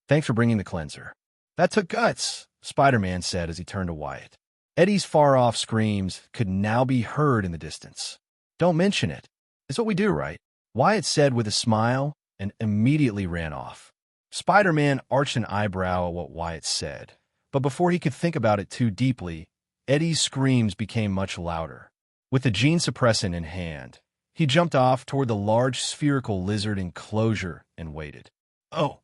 thanks for bringing the cleanser." "That took guts," Spider-Man said as he turned to Wyatt. Eddie's far-off screams could now be heard in the distance. "Don't mention it. It's what we do, right?" Wyatt said with a smile and immediately ran off. Spider-Man arched an eyebrow at what Wyatt said, but before he could think about it too deeply, Eddie's screams became much louder. With the gene suppressant in hand, he jumped off toward the large spherical lizard enclosure and waited. Oh.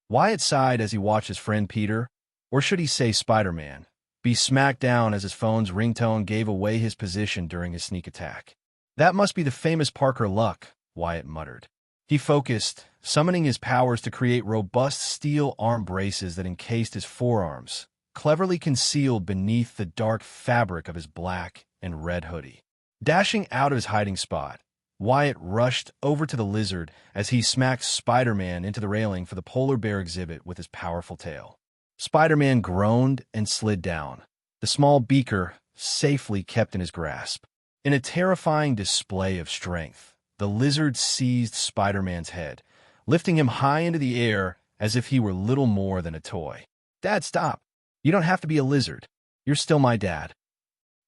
Wyatt sighed as he watched his friend Peter, or should he say Spider-Man, be smacked down as his phone's ringtone gave away his position during his sneak attack. "That must be the famous Parker Luck," Wyatt muttered. He focused, summoning his powers to create robust steel arm braces that encased his forearms, cleverly concealed beneath the dark fabric of his black and red hoodie. Dashing out of his hiding spot, Wyatt rushed over to the lizard as he smacked Spider-Man into the railing for the polar bear exhibit with his powerful tail. Spider-Man groaned and slid down, the small beaker safely kept in his grasp. In a terrifying display of strength, the lizard seized Spider-Man's head, lifting him high into the air as if he were little more than a toy. "Dad, stop. You don't have to be a lizard. You're still my dad."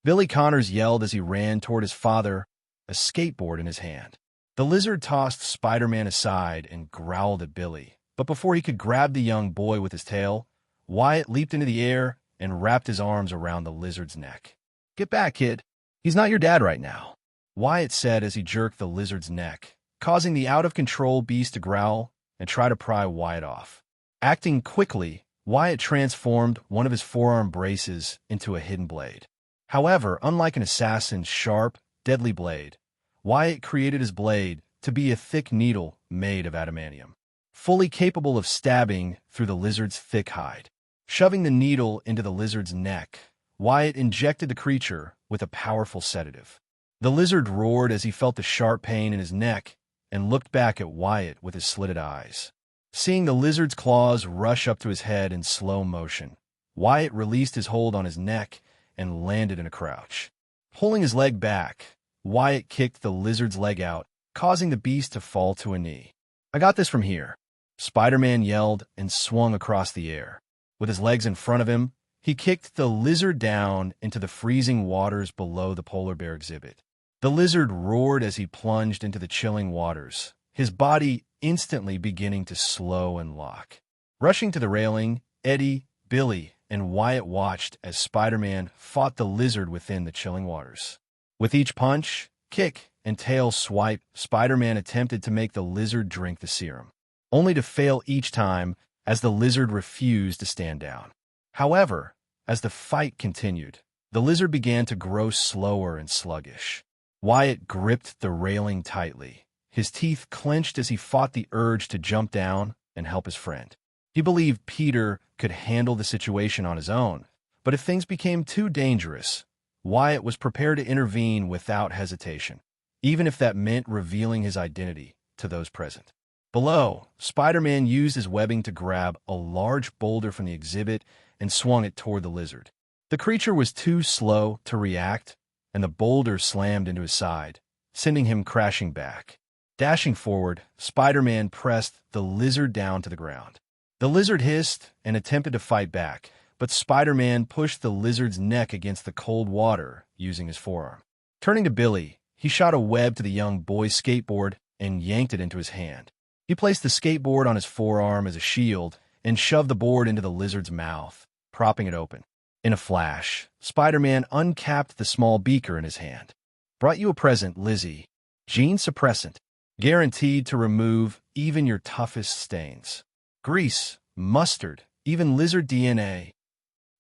Billy Connors yelled as he ran toward his father, a skateboard in his hand. The lizard tossed Spider-Man aside and growled at Billy, but before he could grab the young boy with his tail, Wyatt leaped into the air and wrapped his arms around the lizard's neck. "Get back, kid. He's not your dad right now," Wyatt said as he jerked the lizard's neck, causing the out-of-control beast to growl and try to pry Wyatt off. Acting quickly, Wyatt transformed one of his forearm braces into a hidden blade. However, unlike an assassin's sharp, deadly blade, Wyatt created his blade to be a thick needle made of adamantium, fully capable of stabbing through the lizard's thick hide. Shoving the needle into the lizard's neck, Wyatt injected the creature with a powerful sedative. The lizard roared as he felt the sharp pain in his neck and looked back at Wyatt with his slitted eyes. Seeing the lizard's claws rush up to his head in slow motion, Wyatt released his hold on his neck and landed in a crouch. Pulling his leg back, Wyatt kicked the lizard's leg out, causing the beast to fall to a knee. "I got this from here," Spider-Man yelled and swung across the air. With his legs in front of him, he kicked the lizard down into the freezing waters below the polar bear exhibit. The lizard roared as he plunged into the chilling waters, his body instantly beginning to slow and lock. Rushing to the railing, Eddie, Billy, and Wyatt watched as Spider-Man fought the lizard within the chilling waters. With each punch, kick, and tail swipe, Spider-Man attempted to make the lizard drink the serum, only to fail each time as the lizard refused to stand down. However, as the fight continued, the lizard began to grow slower and sluggish. Wyatt gripped the railing tightly, his teeth clenched as he fought the urge to jump down and help his friend. He believed Peter could handle the situation on his own, but if things became too dangerous, Wyatt was prepared to intervene without hesitation, even if that meant revealing his identity to those present. Below, Spider-Man used his webbing to grab a large boulder from the exhibit and swung it toward the lizard. The creature was too slow to react, and the boulder slammed into his side, sending him crashing back. Dashing forward, Spider-Man pressed the lizard down to the ground. The lizard hissed and attempted to fight back, but Spider-Man pushed the lizard's neck against the cold water using his forearm. Turning to Billy, he shot a web to the young boy's skateboard and yanked it into his hand. He placed the skateboard on his forearm as a shield and shoved the board into the lizard's mouth, propping it open. In a flash, Spider-Man uncapped the small beaker in his hand. "Brought you a present, Lizzie. Gene suppressant. Guaranteed to remove even your toughest stains. Grease, mustard, even lizard DNA,"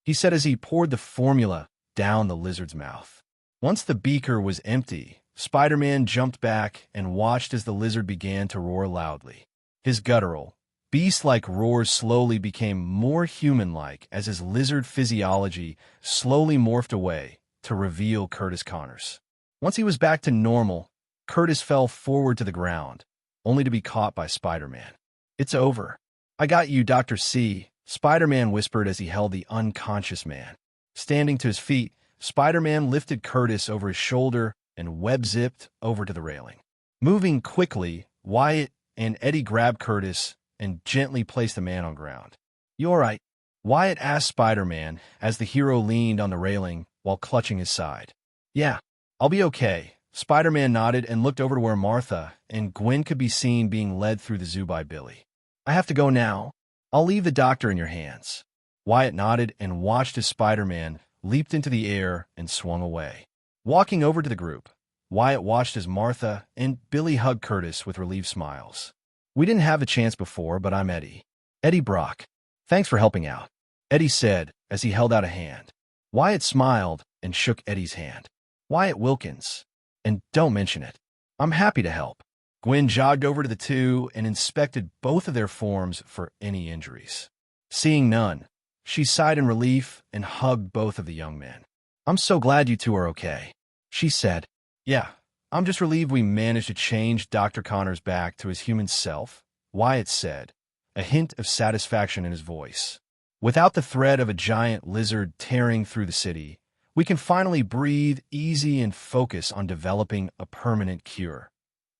he said as he poured the formula down the lizard's mouth. Once the beaker was empty, Spider-Man jumped back and watched as the lizard began to roar loudly. His guttural, beast-like roars slowly became more human-like as his lizard physiology slowly morphed away to reveal Curtis Connors. Once he was back to normal, Curtis fell forward to the ground, only to be caught by Spider-Man. "It's over. I got you, Dr. C," Spider-Man whispered as he held the unconscious man. Standing to his feet, Spider-Man lifted Curtis over his shoulder and web-zipped over to the railing. Moving quickly, Wyatt and Eddie grabbed Curtis and gently placed the man on ground. "You all right?" Wyatt asked Spider-Man as the hero leaned on the railing while clutching his side. "Yeah, I'll be okay." Spider-Man nodded and looked over to where Martha and Gwen could be seen being led through the zoo by Billy. "I have to go now. I'll leave the doctor in your hands." Wyatt nodded and watched as Spider-Man leaped into the air and swung away. Walking over to the group, Wyatt watched as Martha and Billy hugged Curtis with relieved smiles. "We didn't have a chance before, but I'm Eddie. Eddie Brock. Thanks for helping out," Eddie said as he held out a hand. Wyatt smiled and shook Eddie's hand. "Wyatt Wilkins. And don't mention it. I'm happy to help." Gwen jogged over to the two and inspected both of their forms for any injuries. Seeing none, she sighed in relief and hugged both of the young men. "I'm so glad you two are okay," she said. "Yeah, I'm just relieved we managed to change Dr. Connor's back to his human self," Wyatt said, a hint of satisfaction in his voice. "Without the threat of a giant lizard tearing through the city, we can finally breathe easy and focus on developing a permanent cure,"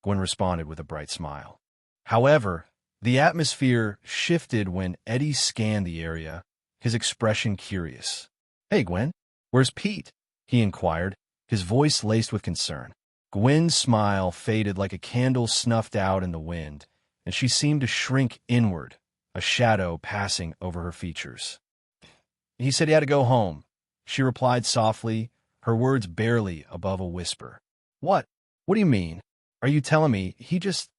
Gwen responded with a bright smile. However, the atmosphere shifted when Eddie scanned the area, his expression curious. "Hey, Gwen, where's Pete?" he inquired, his voice laced with concern. Gwen's smile faded like a candle snuffed out in the wind, and she seemed to shrink inward, a shadow passing over her features. "He said he had to go home," she replied softly, her words barely above a whisper. What do you mean? Are you telling me he just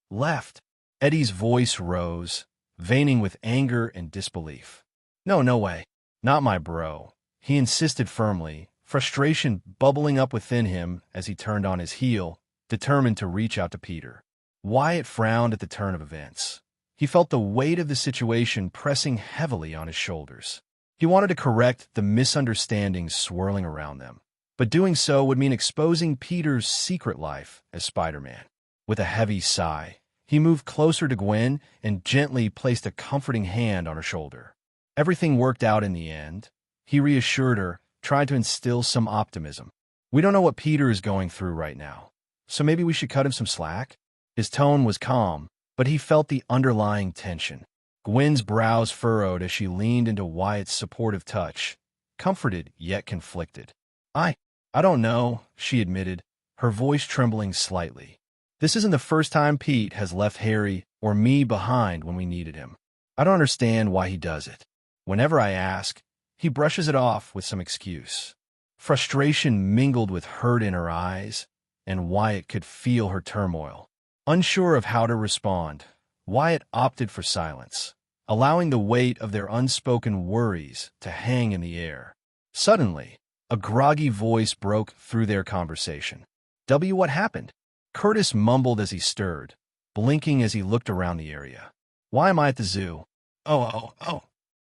left?" Eddie's voice rose, veining with anger and disbelief. No way. Not my bro," he insisted firmly, frustration bubbling up within him as he turned on his heel, determined to reach out to Peter. Wyatt frowned at the turn of events. He felt the weight of the situation pressing heavily on his shoulders. He wanted to correct the misunderstandings swirling around them, but doing so would mean exposing Peter's secret life as Spider-Man. With a heavy sigh, he moved closer to Gwen and gently placed a comforting hand on her shoulder. "Everything worked out in the end," he reassured her, trying to instill some optimism. "We don't know what Peter is going through right now, so maybe we should cut him some slack." His tone was calm, but he felt the underlying tension. Gwen's brows furrowed as she leaned into Wyatt's supportive touch, comforted yet conflicted. I don't know," she admitted, her voice trembling slightly. "This isn't the first time Pete has left Harry or me behind when we needed him. I don't understand why he does it. Whenever I ask, he brushes it off with some excuse." Frustration mingled with hurt in her eyes, and Wyatt could feel her turmoil. Unsure of how to respond, Wyatt opted for silence, allowing the weight of their unspoken worries to hang in the air. Suddenly, a groggy voice broke through their conversation. What happened?" Curtis mumbled as he stirred, blinking as he looked around the area. "Why am I at the zoo?" Oh.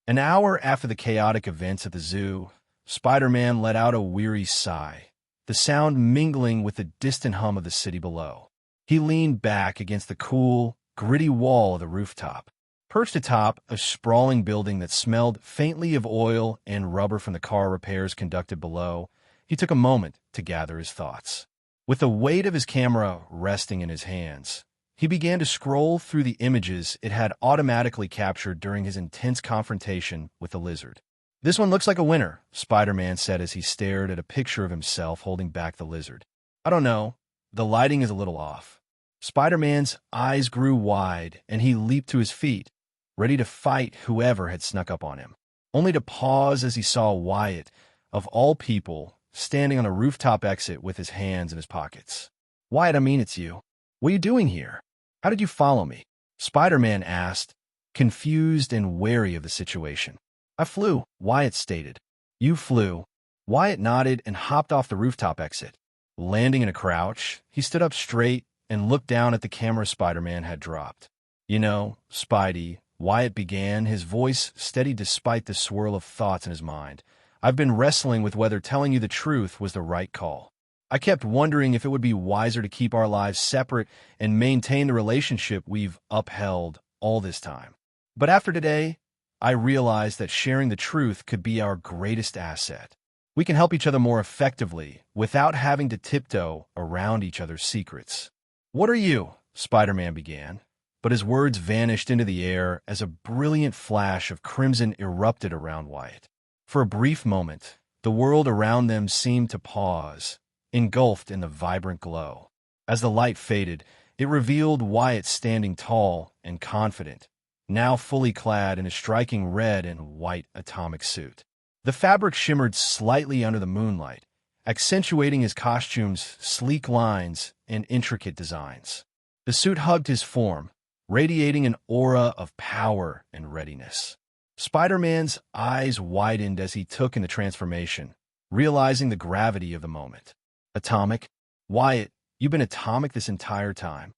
An hour after the chaotic events at the zoo, Spider-Man let out a weary sigh, the sound mingling with the distant hum of the city below. He leaned back against the cool, gritty wall of the rooftop. Perched atop a sprawling building that smelled faintly of oil and rubber from the car repairs conducted below, he took a moment to gather his thoughts. With the weight of his camera resting in his hands, he began to scroll through the images it had automatically captured during his intense confrontation with the lizard. "This one looks like a winner," Spider-Man said as he stared at a picture of himself holding back the lizard. "I don't know. The lighting is a little off." Spider-Man's eyes grew wide, and he leaped to his feet, ready to fight whoever had snuck up on him, only to pause as he saw Wyatt, of all people, standing on a rooftop exit with his hands in his pockets. "Wyatt, I mean, it's you. What are you doing here? How did you follow me?" Spider-Man asked, confused and wary of the situation. "I flew," Wyatt stated. "You flew." Wyatt nodded and hopped off the rooftop exit. Landing in a crouch, he stood up straight and looked down at the camera Spider-Man had dropped. "You know, Spidey," Wyatt began, his voice steady despite the swirl of thoughts in his mind, "I've been wrestling with whether telling you the truth was the right call. I kept wondering if it would be wiser to keep our lives separate and maintain the relationship we've upheld all this time. But after today, I realized that sharing the truth could be our greatest asset. We can help each other more effectively without having to tiptoe around each other's secrets. "What are you?" Spider-Man began, but his words vanished into the air as a brilliant flash of crimson erupted around Wyatt. For a brief moment, the world around them seemed to pause, engulfed in the vibrant glow. As the light faded, it revealed Wyatt standing tall and confident, now fully clad in a striking red and white atomic suit. The fabric shimmered slightly under the moonlight, accentuating his costume's sleek lines and intricate designs. The suit hugged his form, radiating an aura of power and readiness. Spider-Man's eyes widened as he took in the transformation, realizing the gravity of the moment. "Atomic? Wyatt, you've been atomic this entire time?"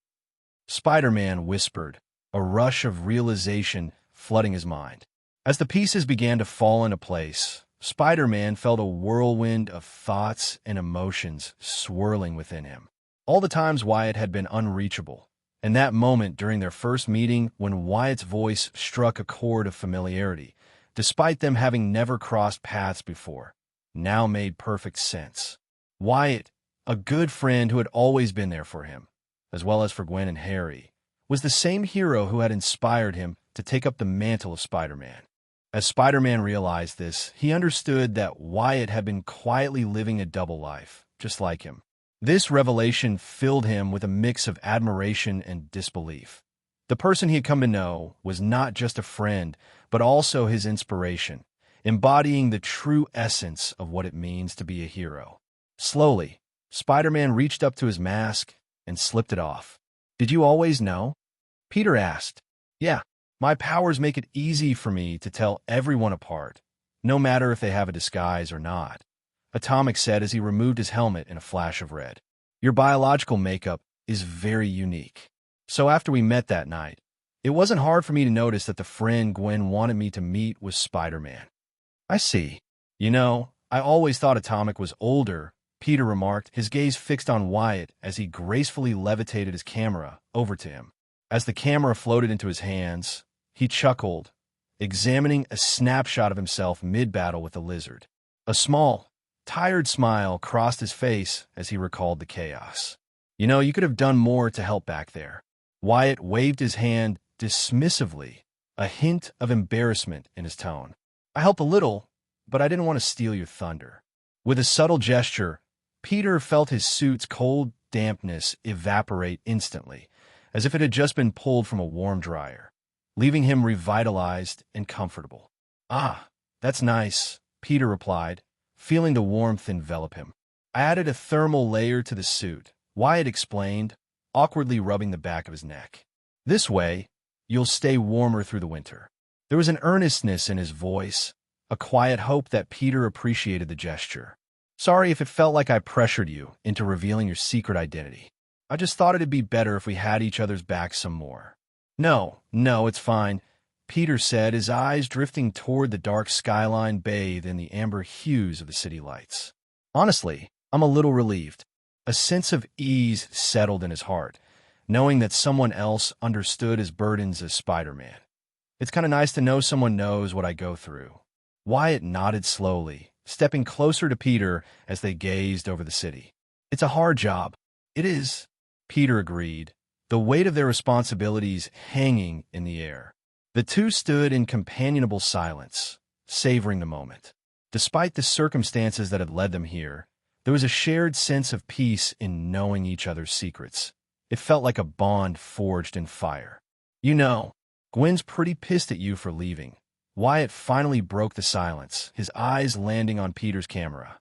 Spider-Man whispered, a rush of realization flooding his mind. As the pieces began to fall into place, Spider-Man felt a whirlwind of thoughts and emotions swirling within him. All the times Wyatt had been unreachable, and that moment during their first meeting when Wyatt's voice struck a chord of familiarity, despite them having never crossed paths before, now made perfect sense. Wyatt, a good friend who had always been there for him, as well as for Gwen and Harry, was the same hero who had inspired him to take up the mantle of Spider-Man. As Spider-Man realized this, he understood that Wyatt had been quietly living a double life, just like him. This revelation filled him with a mix of admiration and disbelief. The person he had come to know was not just a friend, but also his inspiration, embodying the true essence of what it means to be a hero. Slowly, Spider-Man reached up to his mask and slipped it off. "Did you always know?" Peter asked. "Yeah, my powers make it easy for me to tell everyone apart, no matter if they have a disguise or not," Atomic said as he removed his helmet in a flash of red. "Your biological makeup is very unique. So after we met that night, it wasn't hard for me to notice that the friend Gwen wanted me to meet was Spider-Man." "I see. You know, I always thought Atomic was older," Peter remarked, his gaze fixed on Wyatt as he gracefully levitated his camera over to him. As the camera floated into his hands, he chuckled, examining a snapshot of himself mid-battle with the lizard. A small, tired smile crossed his face as he recalled the chaos. "You know, you could have done more to help back there." Wyatt waved his hand dismissively, a hint of embarrassment in his tone. "I helped a little, but I didn't want to steal your thunder." With a subtle gesture, Peter felt his suit's cold dampness evaporate instantly, as if it had just been pulled from a warm dryer, leaving him revitalized and comfortable. "Ah, that's nice," Peter replied, feeling the warmth envelop him. "I added a thermal layer to the suit," Wyatt explained, awkwardly rubbing the back of his neck. "This way, you'll stay warmer through the winter." There was an earnestness in his voice, a quiet hope that Peter appreciated the gesture. "Sorry if it felt like I pressured you into revealing your secret identity. I just thought it'd be better if we had each other's backs some more." No, it's fine," Peter said, his eyes drifting toward the dark skyline bathed in the amber hues of the city lights. "Honestly, I'm a little relieved." A sense of ease settled in his heart, knowing that someone else understood his burdens as Spider-Man. "It's kind of nice to know someone knows what I go through." Wyatt nodded slowly, stepping closer to Peter as they gazed over the city. "It's a hard job." "It is," Peter agreed, the weight of their responsibilities hanging in the air. The two stood in companionable silence, savoring the moment. Despite the circumstances that had led them here, there was a shared sense of peace in knowing each other's secrets. It felt like a bond forged in fire. "You know, Gwen's pretty pissed at you for leaving." Wyatt finally broke the silence, his eyes landing on Peter's camera.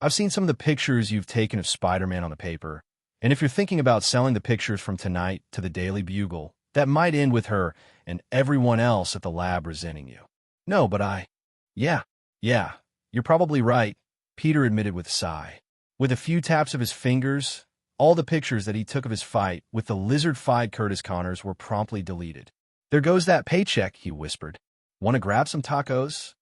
"I've seen some of the pictures you've taken of Spider-Man on the paper, and if you're thinking about selling the pictures from tonight to the Daily Bugle, that might end with her and everyone else at the lab resenting you." "No, but Yeah, you're probably right," Peter admitted with a sigh. With a few taps of his fingers, all the pictures that he took of his fight with the lizard-fied Curtis Connors were promptly deleted. "There goes that paycheck," he whispered. "Want to grab some tacos?"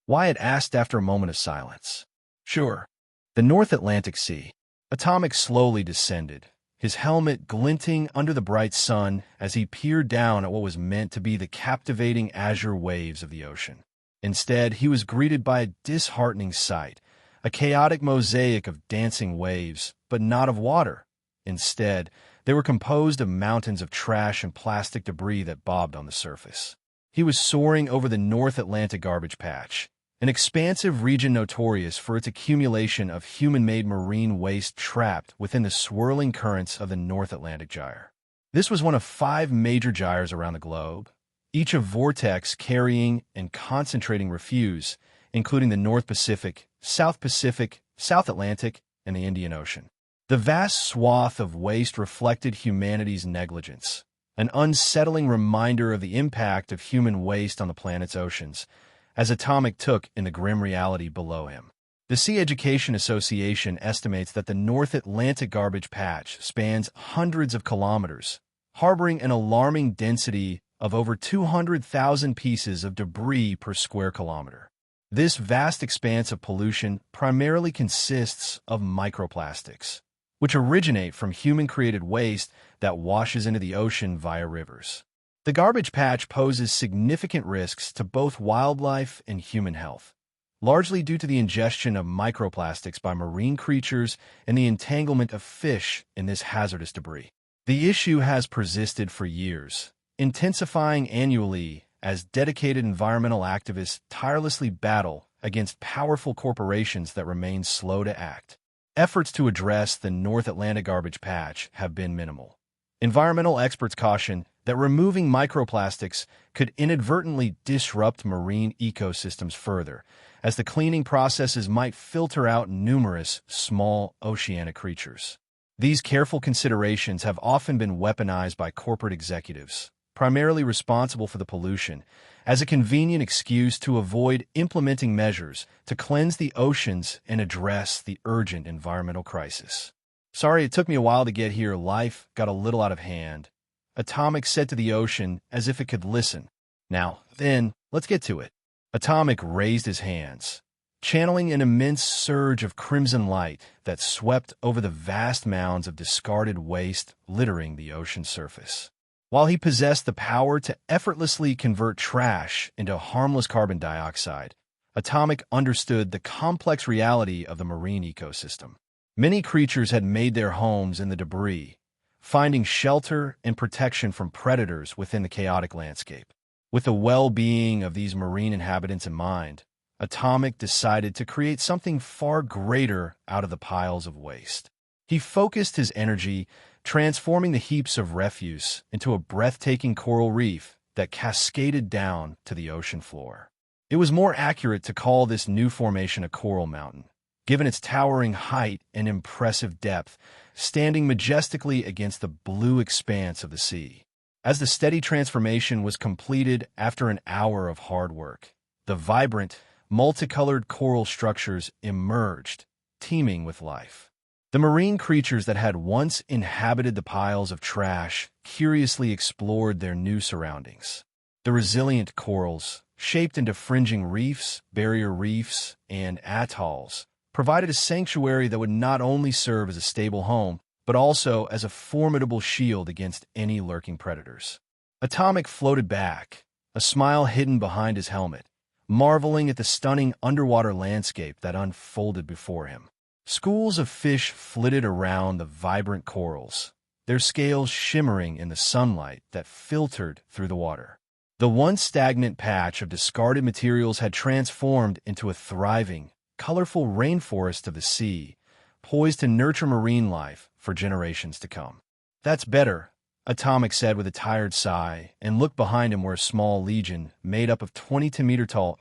Wyatt asked after a moment of silence. "Sure." The North Atlantic Sea. Atomic slowly descended, his helmet glinting under the bright sun as he peered down at what was meant to be the captivating azure waves of the ocean. Instead, he was greeted by a disheartening sight, a chaotic mosaic of dancing waves, but not of water. Instead, they were composed of mountains of trash and plastic debris that bobbed on the surface. He was soaring over the North Atlantic garbage patch, an expansive region notorious for its accumulation of human-made marine waste trapped within the swirling currents of the North Atlantic Gyre. This was one of 5 major gyres around the globe, each a vortex carrying and concentrating refuse, including the North Pacific, South Atlantic, and the Indian Ocean. The vast swath of waste reflected humanity's negligence, an unsettling reminder of the impact of human waste on the planet's oceans, as Atomic took in the grim reality below him. The Sea Education Association estimates that the North Atlantic garbage patch spans hundreds of kilometers, harboring an alarming density of over 200,000 pieces of debris per square kilometer. This vast expanse of pollution primarily consists of microplastics, which originate from human-created waste that washes into the ocean via rivers. The garbage patch poses significant risks to both wildlife and human health, largely due to the ingestion of microplastics by marine creatures and the entanglement of fish in this hazardous debris. The issue has persisted for years, intensifying annually as dedicated environmental activists tirelessly battle against powerful corporations that remain slow to act. Efforts to address the North Atlantic garbage patch have been minimal. Environmental experts caution that removing microplastics could inadvertently disrupt marine ecosystems further, as the cleaning processes might filter out numerous small oceanic creatures. These careful considerations have often been weaponized by corporate executives, primarily responsible for the pollution, as a convenient excuse to avoid implementing measures to cleanse the oceans and address the urgent environmental crisis. "Sorry it took me a while to get here. Life got a little out of hand," Atomic said to the ocean as if it could listen. "Now, then, let's get to it." Atomic raised his hands, channeling an immense surge of crimson light that swept over the vast mounds of discarded waste littering the ocean surface. While he possessed the power to effortlessly convert trash into harmless carbon dioxide, Atomic understood the complex reality of the marine ecosystem. Many creatures had made their homes in the debris, finding shelter and protection from predators within the chaotic landscape. With the well-being of these marine inhabitants in mind, Atomic decided to create something far greater out of the piles of waste. He focused his energy, transforming the heaps of refuse into a breathtaking coral reef that cascaded down to the ocean floor. It was more accurate to call this new formation a coral mountain, given its towering height and impressive depth, standing majestically against the blue expanse of the sea. As the steady transformation was completed after an hour of hard work, the vibrant, multicolored coral structures emerged, teeming with life. The marine creatures that had once inhabited the piles of trash curiously explored their new surroundings. The resilient corals, shaped into fringing reefs, barrier reefs, and atolls, provided a sanctuary that would not only serve as a stable home, but also as a formidable shield against any lurking predators. Atomic floated back, a smile hidden behind his helmet, marveling at the stunning underwater landscape that unfolded before him. Schools of fish flitted around the vibrant corals, their scales shimmering in the sunlight that filtered through the water. The once stagnant patch of discarded materials had transformed into a thriving, colorful rainforest of the sea, poised to nurture marine life for generations to come. "That's better," Atomic said with a tired sigh, and looked behind him where a small legion, made up of 22-meter-tall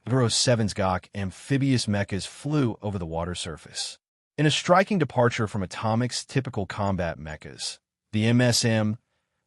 Sevensgok amphibious mechas flew over the water surface. In a striking departure from Atomic's typical combat mechas, the MSM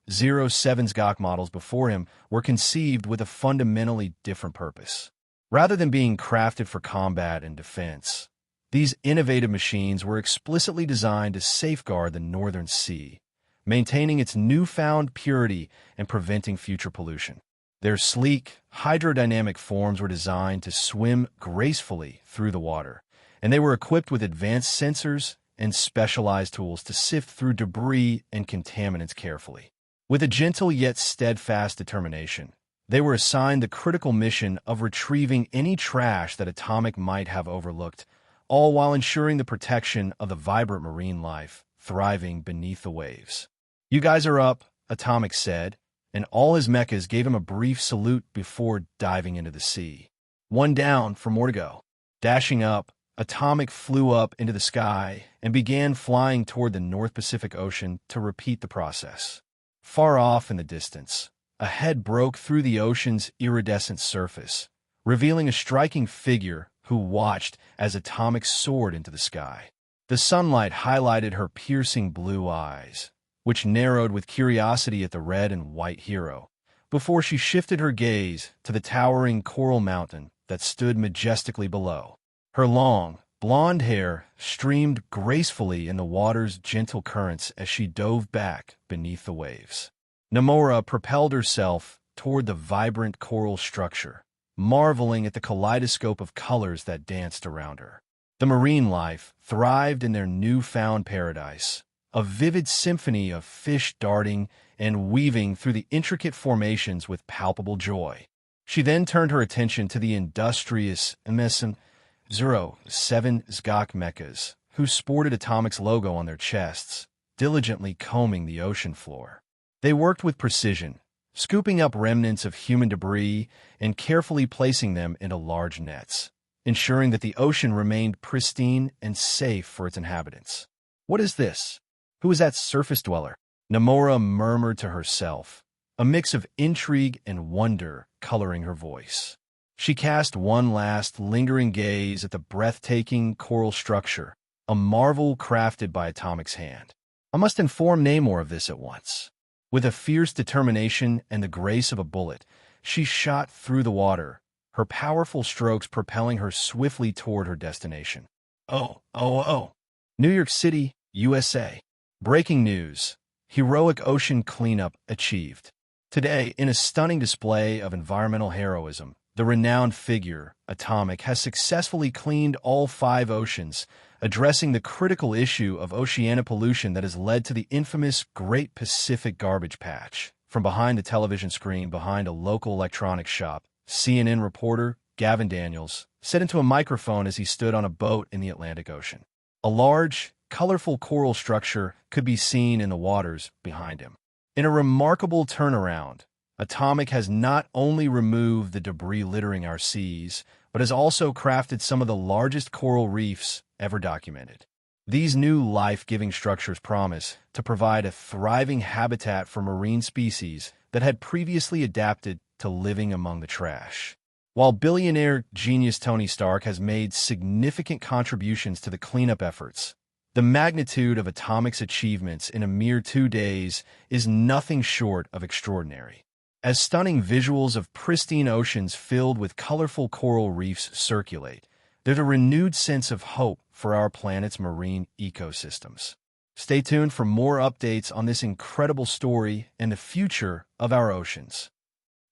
07 models before him were conceived with a fundamentally different purpose. Rather than being crafted for combat and defense, these innovative machines were explicitly designed to safeguard the Northern Sea, maintaining its newfound purity and preventing future pollution. Their sleek, hydrodynamic forms were designed to swim gracefully through the water, and they were equipped with advanced sensors and specialized tools to sift through debris and contaminants carefully. With a gentle yet steadfast determination, they were assigned the critical mission of retrieving any trash that Atomic might have overlooked, all while ensuring the protection of the vibrant marine life thriving beneath the waves. "You guys are up," Atomic said, and all his mechas gave him a brief salute before diving into the sea. "One down, for more to go." Dashing up, Atomic flew up into the sky and began flying toward the North Pacific Ocean to repeat the process. Far off in the distance, a head broke through the ocean's iridescent surface, revealing a striking figure who watched as Atomic soared into the sky. The sunlight highlighted her piercing blue eyes, which narrowed with curiosity at the red and white hero, before she shifted her gaze to the towering coral mountain that stood majestically below. Her long, blonde hair streamed gracefully in the water's gentle currents as she dove back beneath the waves. Namora propelled herself toward the vibrant coral structure, marveling at the kaleidoscope of colors that danced around her. The marine life thrived in their newfound paradise, a vivid symphony of fish darting and weaving through the intricate formations with palpable joy. She then turned her attention to the industrious MSM 07 Zgok mechas, who sported Atomic's logo on their chests, diligently combing the ocean floor. They worked with precision, scooping up remnants of human debris and carefully placing them into large nets, ensuring that the ocean remained pristine and safe for its inhabitants. "What is this? Who is that surface dweller?" Namora murmured to herself, a mix of intrigue and wonder coloring her voice. She cast one last lingering gaze at the breathtaking coral structure, a marvel crafted by Atomic's hand. "I must inform Namor of this at once." With a fierce determination and the grace of a bullet, she shot through the water, her powerful strokes propelling her swiftly toward her destination. Oh. New York City, USA. Breaking news. Heroic ocean cleanup achieved. Today, in a stunning display of environmental heroism, the renowned figure, Atomic, has successfully cleaned all 5 oceans, addressing the critical issue of oceanic pollution that has led to the infamous Great Pacific Garbage Patch. From behind the television screen behind a local electronics shop, CNN reporter Gavin Daniels said into a microphone as he stood on a boat in the Atlantic Ocean. A large, colorful coral structure could be seen in the waters behind him. In a remarkable turnaround, Atomic has not only removed the debris littering our seas, but has also crafted some of the largest coral reefs ever documented. These new life-giving structures promise to provide a thriving habitat for marine species that had previously adapted to living among the trash. While billionaire genius Tony Stark has made significant contributions to the cleanup efforts, the magnitude of Atomic's achievements in a mere 2 days is nothing short of extraordinary. As stunning visuals of pristine oceans filled with colorful coral reefs circulate, there's a renewed sense of hope for our planet's marine ecosystems. Stay tuned for more updates on this incredible story and the future of our oceans.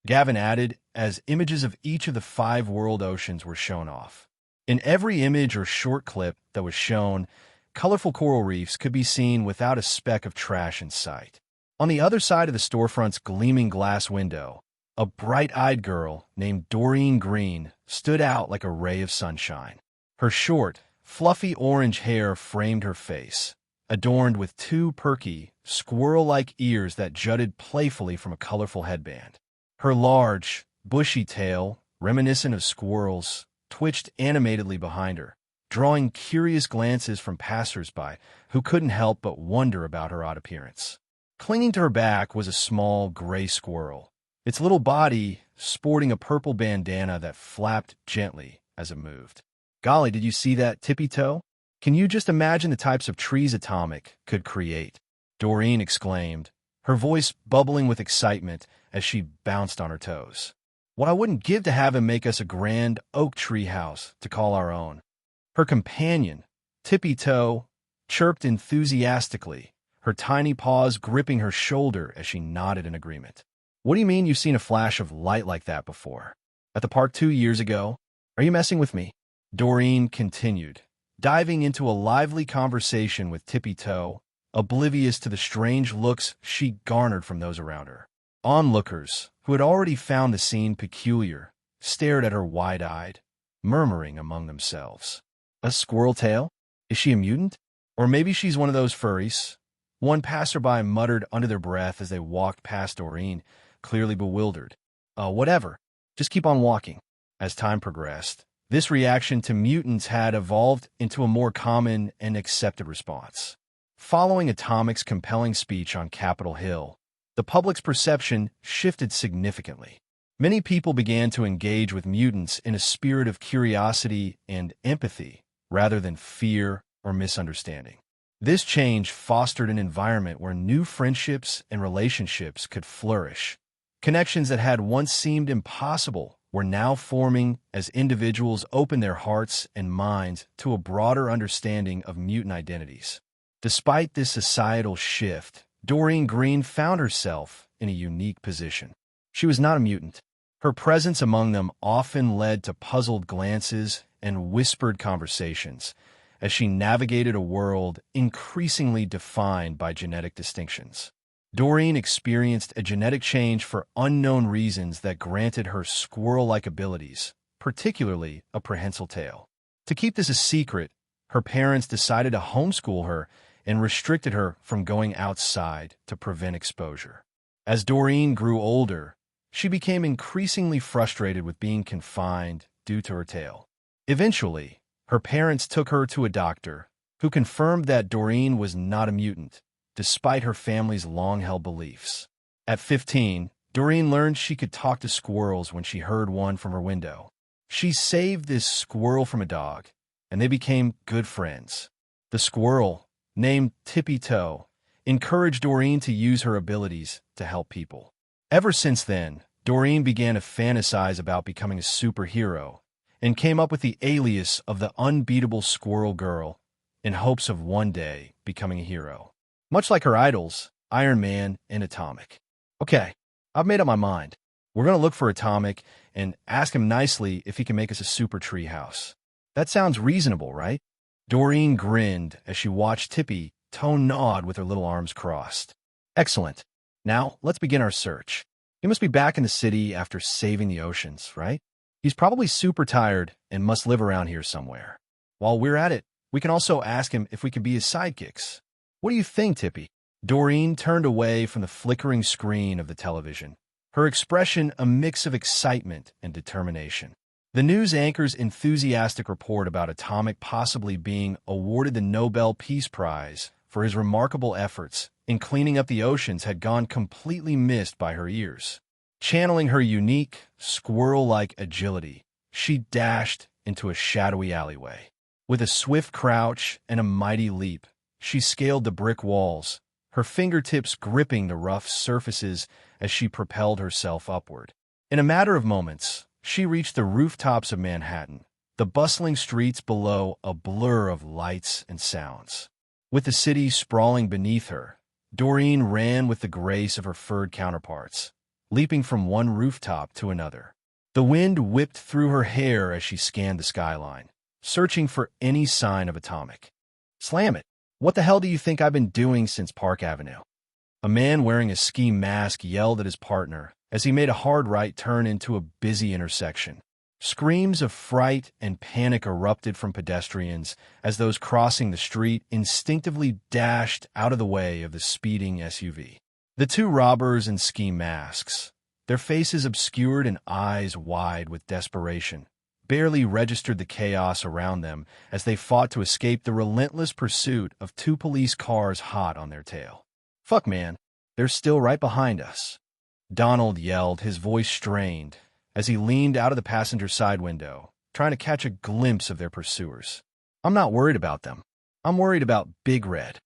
Gavin added, as images of each of the 5 world oceans were shown off. In every image or short clip that was shown, colorful coral reefs could be seen without a speck of trash in sight. On the other side of the storefront's gleaming glass window, a bright-eyed girl named Doreen Green stood out like a ray of sunshine. Her short, fluffy orange hair framed her face, adorned with 2 perky, squirrel-like ears that jutted playfully from a colorful headband. Her large, bushy tail, reminiscent of squirrels, twitched animatedly behind her, drawing curious glances from passers-by who couldn't help but wonder about her odd appearance. Clinging to her back was a small gray squirrel, its little body sporting a purple bandana that flapped gently as it moved. "Golly, did you see that tippy toe? Can you just imagine the types of trees Atomic could create?" Doreen exclaimed, her voice bubbling with excitement as she bounced on her toes. "What I wouldn't give to have him make us a grand oak tree house to call our own." Her companion, Tippy Toe, chirped enthusiastically, her tiny paws gripping her shoulder as she nodded in agreement. "What do you mean you've seen a flash of light like that before? At the park 2 years ago? Are you messing with me?" Doreen continued, diving into a lively conversation with Tippy Toe, oblivious to the strange looks she garnered from those around her. Onlookers, who had already found the scene peculiar, stared at her wide-eyed, murmuring among themselves. A squirrel tail? Is she a mutant? Or maybe she's one of those furries? One passerby muttered under their breath as they walked past Doreen, clearly bewildered. Whatever. Just keep on walking. As time progressed, this reaction to mutants had evolved into a more common and accepted response. Following Atomic's compelling speech on Capitol Hill, the public's perception shifted significantly. Many people began to engage with mutants in a spirit of curiosity and empathy, rather than fear or misunderstanding. This change fostered an environment where new friendships and relationships could flourish. Connections that had once seemed impossible were now forming as individuals opened their hearts and minds to a broader understanding of mutant identities. Despite this societal shift, Doreen Green found herself in a unique position. She was not a mutant. Her presence among them often led to puzzled glances and whispered conversations as she navigated a world increasingly defined by genetic distinctions. Doreen experienced a genetic change for unknown reasons that granted her squirrel-like abilities, particularly a prehensile tail. To keep this a secret, her parents decided to homeschool her and restricted her from going outside to prevent exposure. As Doreen grew older, she became increasingly frustrated with being confined due to her tail. Eventually, her parents took her to a doctor who confirmed that Doreen was not a mutant, despite her family's long-held beliefs. At 15, Doreen learned she could talk to squirrels when she heard one from her window. She saved this squirrel from a dog, and they became good friends. The squirrel, named Tippy Toe, encouraged Doreen to use her abilities to help people. Ever since then, Doreen began to fantasize about becoming a superhero and came up with the alias of the unbeatable Squirrel Girl in hopes of one day becoming a hero. Much like her idols, Iron Man and Atomic. Okay, I've made up my mind. We're going to look for Atomic and ask him nicely if he can make us a super tree house. That sounds reasonable, right? Doreen grinned as she watched Tippy Toe nod with her little arms crossed. Excellent. Now, let's begin our search. He must be back in the city after saving the oceans, right? He's probably super tired and must live around here somewhere. While we're at it, we can also ask him if we could be his sidekicks. What do you think, Tippy? Doreen turned away from the flickering screen of the television, her expression a mix of excitement and determination. The news anchor's enthusiastic report about Atomic possibly being awarded the Nobel Peace Prize for his remarkable efforts in cleaning up the oceans had gone completely missed by her ears. Channeling her unique, squirrel-like agility, she dashed into a shadowy alleyway. With a swift crouch and a mighty leap, she scaled the brick walls, her fingertips gripping the rough surfaces as she propelled herself upward. In a matter of moments, she reached the rooftops of Manhattan, the bustling streets below a blur of lights and sounds. With the city sprawling beneath her, Doreen ran with the grace of her furred counterparts, leaping from one rooftop to another. The wind whipped through her hair as she scanned the skyline, searching for any sign of Atomic. Slam it! What the hell do you think I've been doing since Park Avenue? A man wearing a ski mask yelled at his partner as he made a hard right turn into a busy intersection. Screams of fright and panic erupted from pedestrians as those crossing the street instinctively dashed out of the way of the speeding SUV. The two robbers in ski masks, their faces obscured and eyes wide with desperation, barely registered the chaos around them as they fought to escape the relentless pursuit of two police cars hot on their tail. Fuck, man, they're still right behind us. Donald yelled, his voice strained, as he leaned out of the passenger side window, trying to catch a glimpse of their pursuers. I'm not worried about them. I'm worried about Big Red.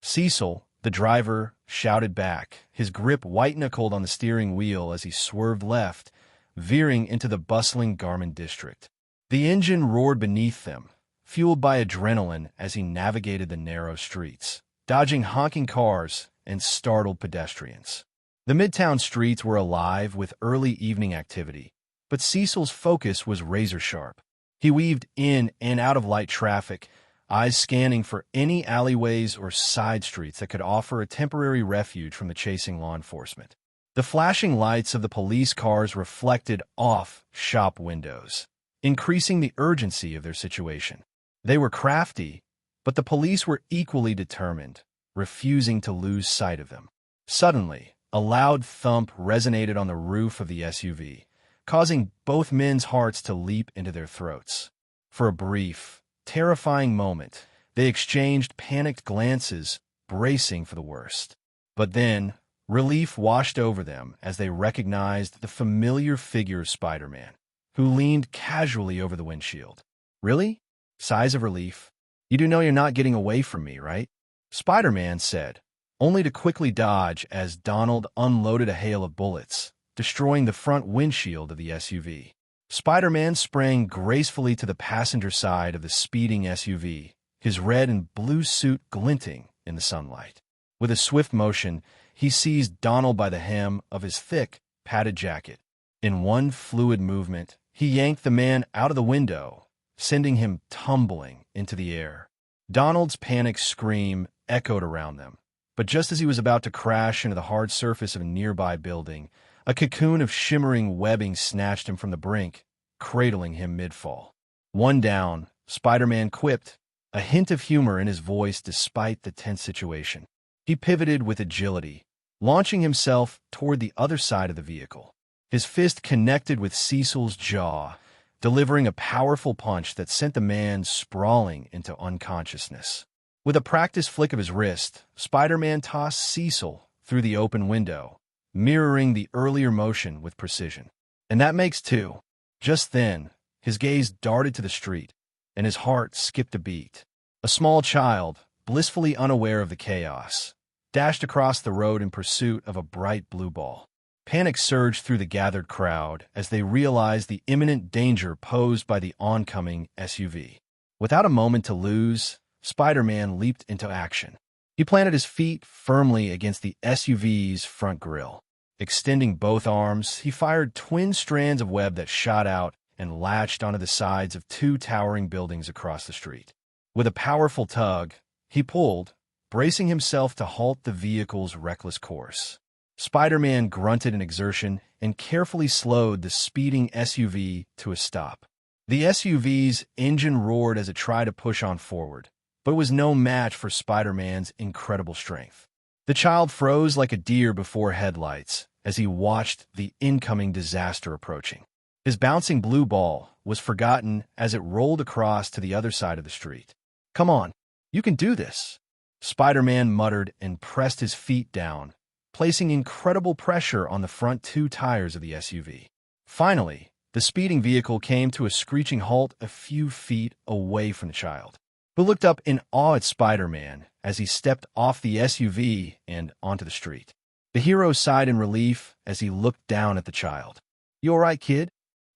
Cecil, the driver, shouted back, his grip white-knuckled on the steering wheel as he swerved left, veering into the bustling Garment district. The engine roared beneath them, fueled by adrenaline as he navigated the narrow streets, dodging honking cars and startled pedestrians. The Midtown streets were alive with early evening activity, but Cecil's focus was razor-sharp. He weaved in and out of light traffic, eyes scanning for any alleyways or side streets that could offer a temporary refuge from the chasing law enforcement. The flashing lights of the police cars reflected off shop windows, increasing the urgency of their situation. They were crafty, but the police were equally determined, refusing to lose sight of them. Suddenly, a loud thump resonated on the roof of the SUV, causing both men's hearts to leap into their throats. For a brief, terrifying moment, they exchanged panicked glances, bracing for the worst. But then, relief washed over them as they recognized the familiar figure of Spider-Man, who leaned casually over the windshield. "Really?" Sighs of relief. "You do know you're not getting away from me, right?" Spider-Man said, only to quickly dodge as Donald unloaded a hail of bullets, destroying the front windshield of the SUV. Spider-Man sprang gracefully to the passenger side of the speeding SUV, his red and blue suit glinting in the sunlight. With a swift motion, he seized Donald by the hem of his thick, padded jacket. In one fluid movement, he yanked the man out of the window, sending him tumbling into the air. Donald's panicked scream echoed around them, but just as he was about to crash into the hard surface of a nearby building, a cocoon of shimmering webbing snatched him from the brink, cradling him mid-fall. "One down," Spider-Man quipped, a hint of humor in his voice despite the tense situation. He pivoted with agility, launching himself toward the other side of the vehicle. His fist connected with Cecil's jaw, delivering a powerful punch that sent the man sprawling into unconsciousness. With a practiced flick of his wrist, Spider-Man tossed Cecil through the open window, mirroring the earlier motion with precision. "And that makes two." Just then, his gaze darted to the street, and his heart skipped a beat. A small child, blissfully unaware of the chaos, dashed across the road in pursuit of a bright blue ball. Panic surged through the gathered crowd as they realized the imminent danger posed by the oncoming SUV. Without a moment to lose, Spider-Man leaped into action. He planted his feet firmly against the SUV's front grille. Extending both arms, he fired twin strands of web that shot out and latched onto the sides of two towering buildings across the street. With a powerful tug, he pulled, bracing himself to halt the vehicle's reckless course. Spider-Man grunted in exertion and carefully slowed the speeding SUV to a stop. The SUV's engine roared as it tried to push on forward, but it was no match for Spider-Man's incredible strength. The child froze like a deer before headlights as he watched the incoming disaster approaching. His bouncing blue ball was forgotten as it rolled across to the other side of the street. "Come on, you can do this," Spider-Man muttered and pressed his feet down, placing incredible pressure on the front two tires of the SUV. Finally, the speeding vehicle came to a screeching halt a few feet away from the child, who looked up in awe at Spider-Man as he stepped off the SUV and onto the street. The hero sighed in relief as he looked down at the child. "You all right, kid?"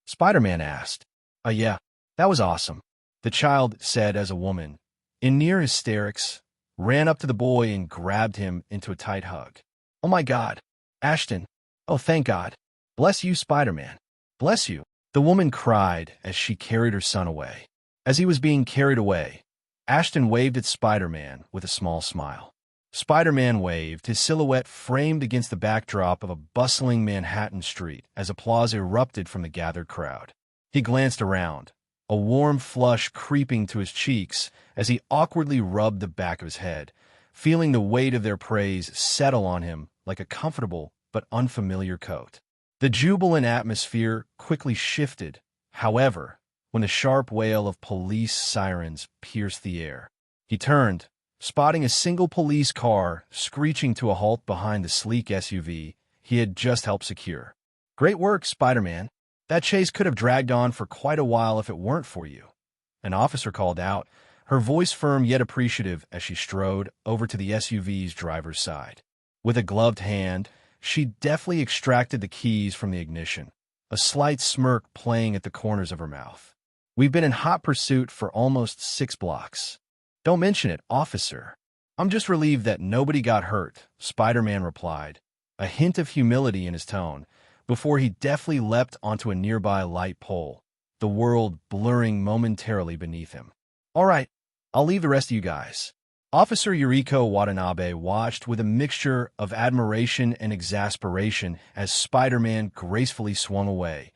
Spider-Man asked. Yeah, that was awesome," the child said as a woman, in near hysterics, ran up to the boy and grabbed him into a tight hug. "Oh my God, Ashton. Oh, thank God. Bless you, Spider-Man. Bless you," the woman cried as she carried her son away. As he was being carried away, Ashton waved at Spider-Man with a small smile. Spider-Man waved, his silhouette framed against the backdrop of a bustling Manhattan street as applause erupted from the gathered crowd. He glanced around, a warm flush creeping to his cheeks as he awkwardly rubbed the back of his head, feeling the weight of their praise settle on him like a comfortable but unfamiliar coat. The jubilant atmosphere quickly shifted, however, when the sharp wail of police sirens pierced the air. He turned, spotting a single police car screeching to a halt behind the sleek SUV he had just helped secure. "Great work, Spider-Man. That chase could have dragged on for quite a while if it weren't for you," an officer called out, her voice firm yet appreciative as she strode over to the SUV's driver's side. With a gloved hand, she deftly extracted the keys from the ignition, a slight smirk playing at the corners of her mouth. "We've been in hot pursuit for almost 6 blocks. Don't mention it, officer. I'm just relieved that nobody got hurt," Spider-Man replied, a hint of humility in his tone, before he deftly leapt onto a nearby light pole, the world blurring momentarily beneath him. "All right, I'll leave the rest of you guys. Officer Yuriko Watanabe watched with a mixture of admiration and exasperation as Spider-Man gracefully swung away,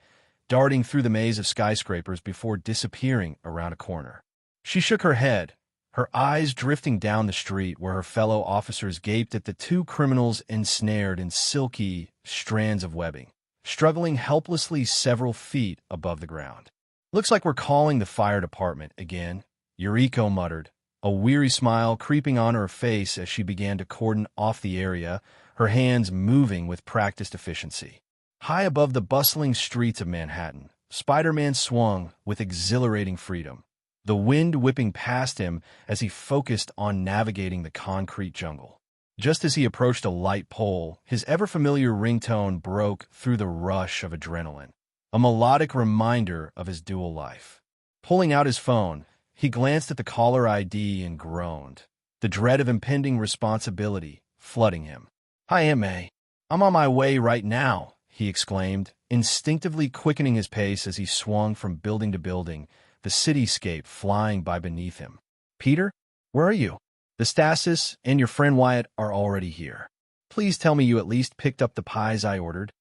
darting through the maze of skyscrapers before disappearing around a corner. She shook her head, her eyes drifting down the street where her fellow officers gaped at the two criminals ensnared in silky strands of webbing, struggling helplessly several feet above the ground. "Looks like we're calling the fire department again," Yuriko muttered, a weary smile creeping on her face as she began to cordon off the area, her hands moving with practiced efficiency. High above the bustling streets of Manhattan, Spider-Man swung with exhilarating freedom, the wind whipping past him as he focused on navigating the concrete jungle. Just as he approached a light pole, his ever-familiar ringtone broke through the rush of adrenaline, a melodic reminder of his dual life. Pulling out his phone, he glanced at the caller ID and groaned, the dread of impending responsibility flooding him. "Hi, Aunt May. I'm on my way right now," he exclaimed, instinctively quickening his pace as he swung from building to building, the cityscape flying by beneath him. "Peter, where are you? The Stasis and your friend Wyatt are already here. Please tell me you at least picked up the pies I ordered."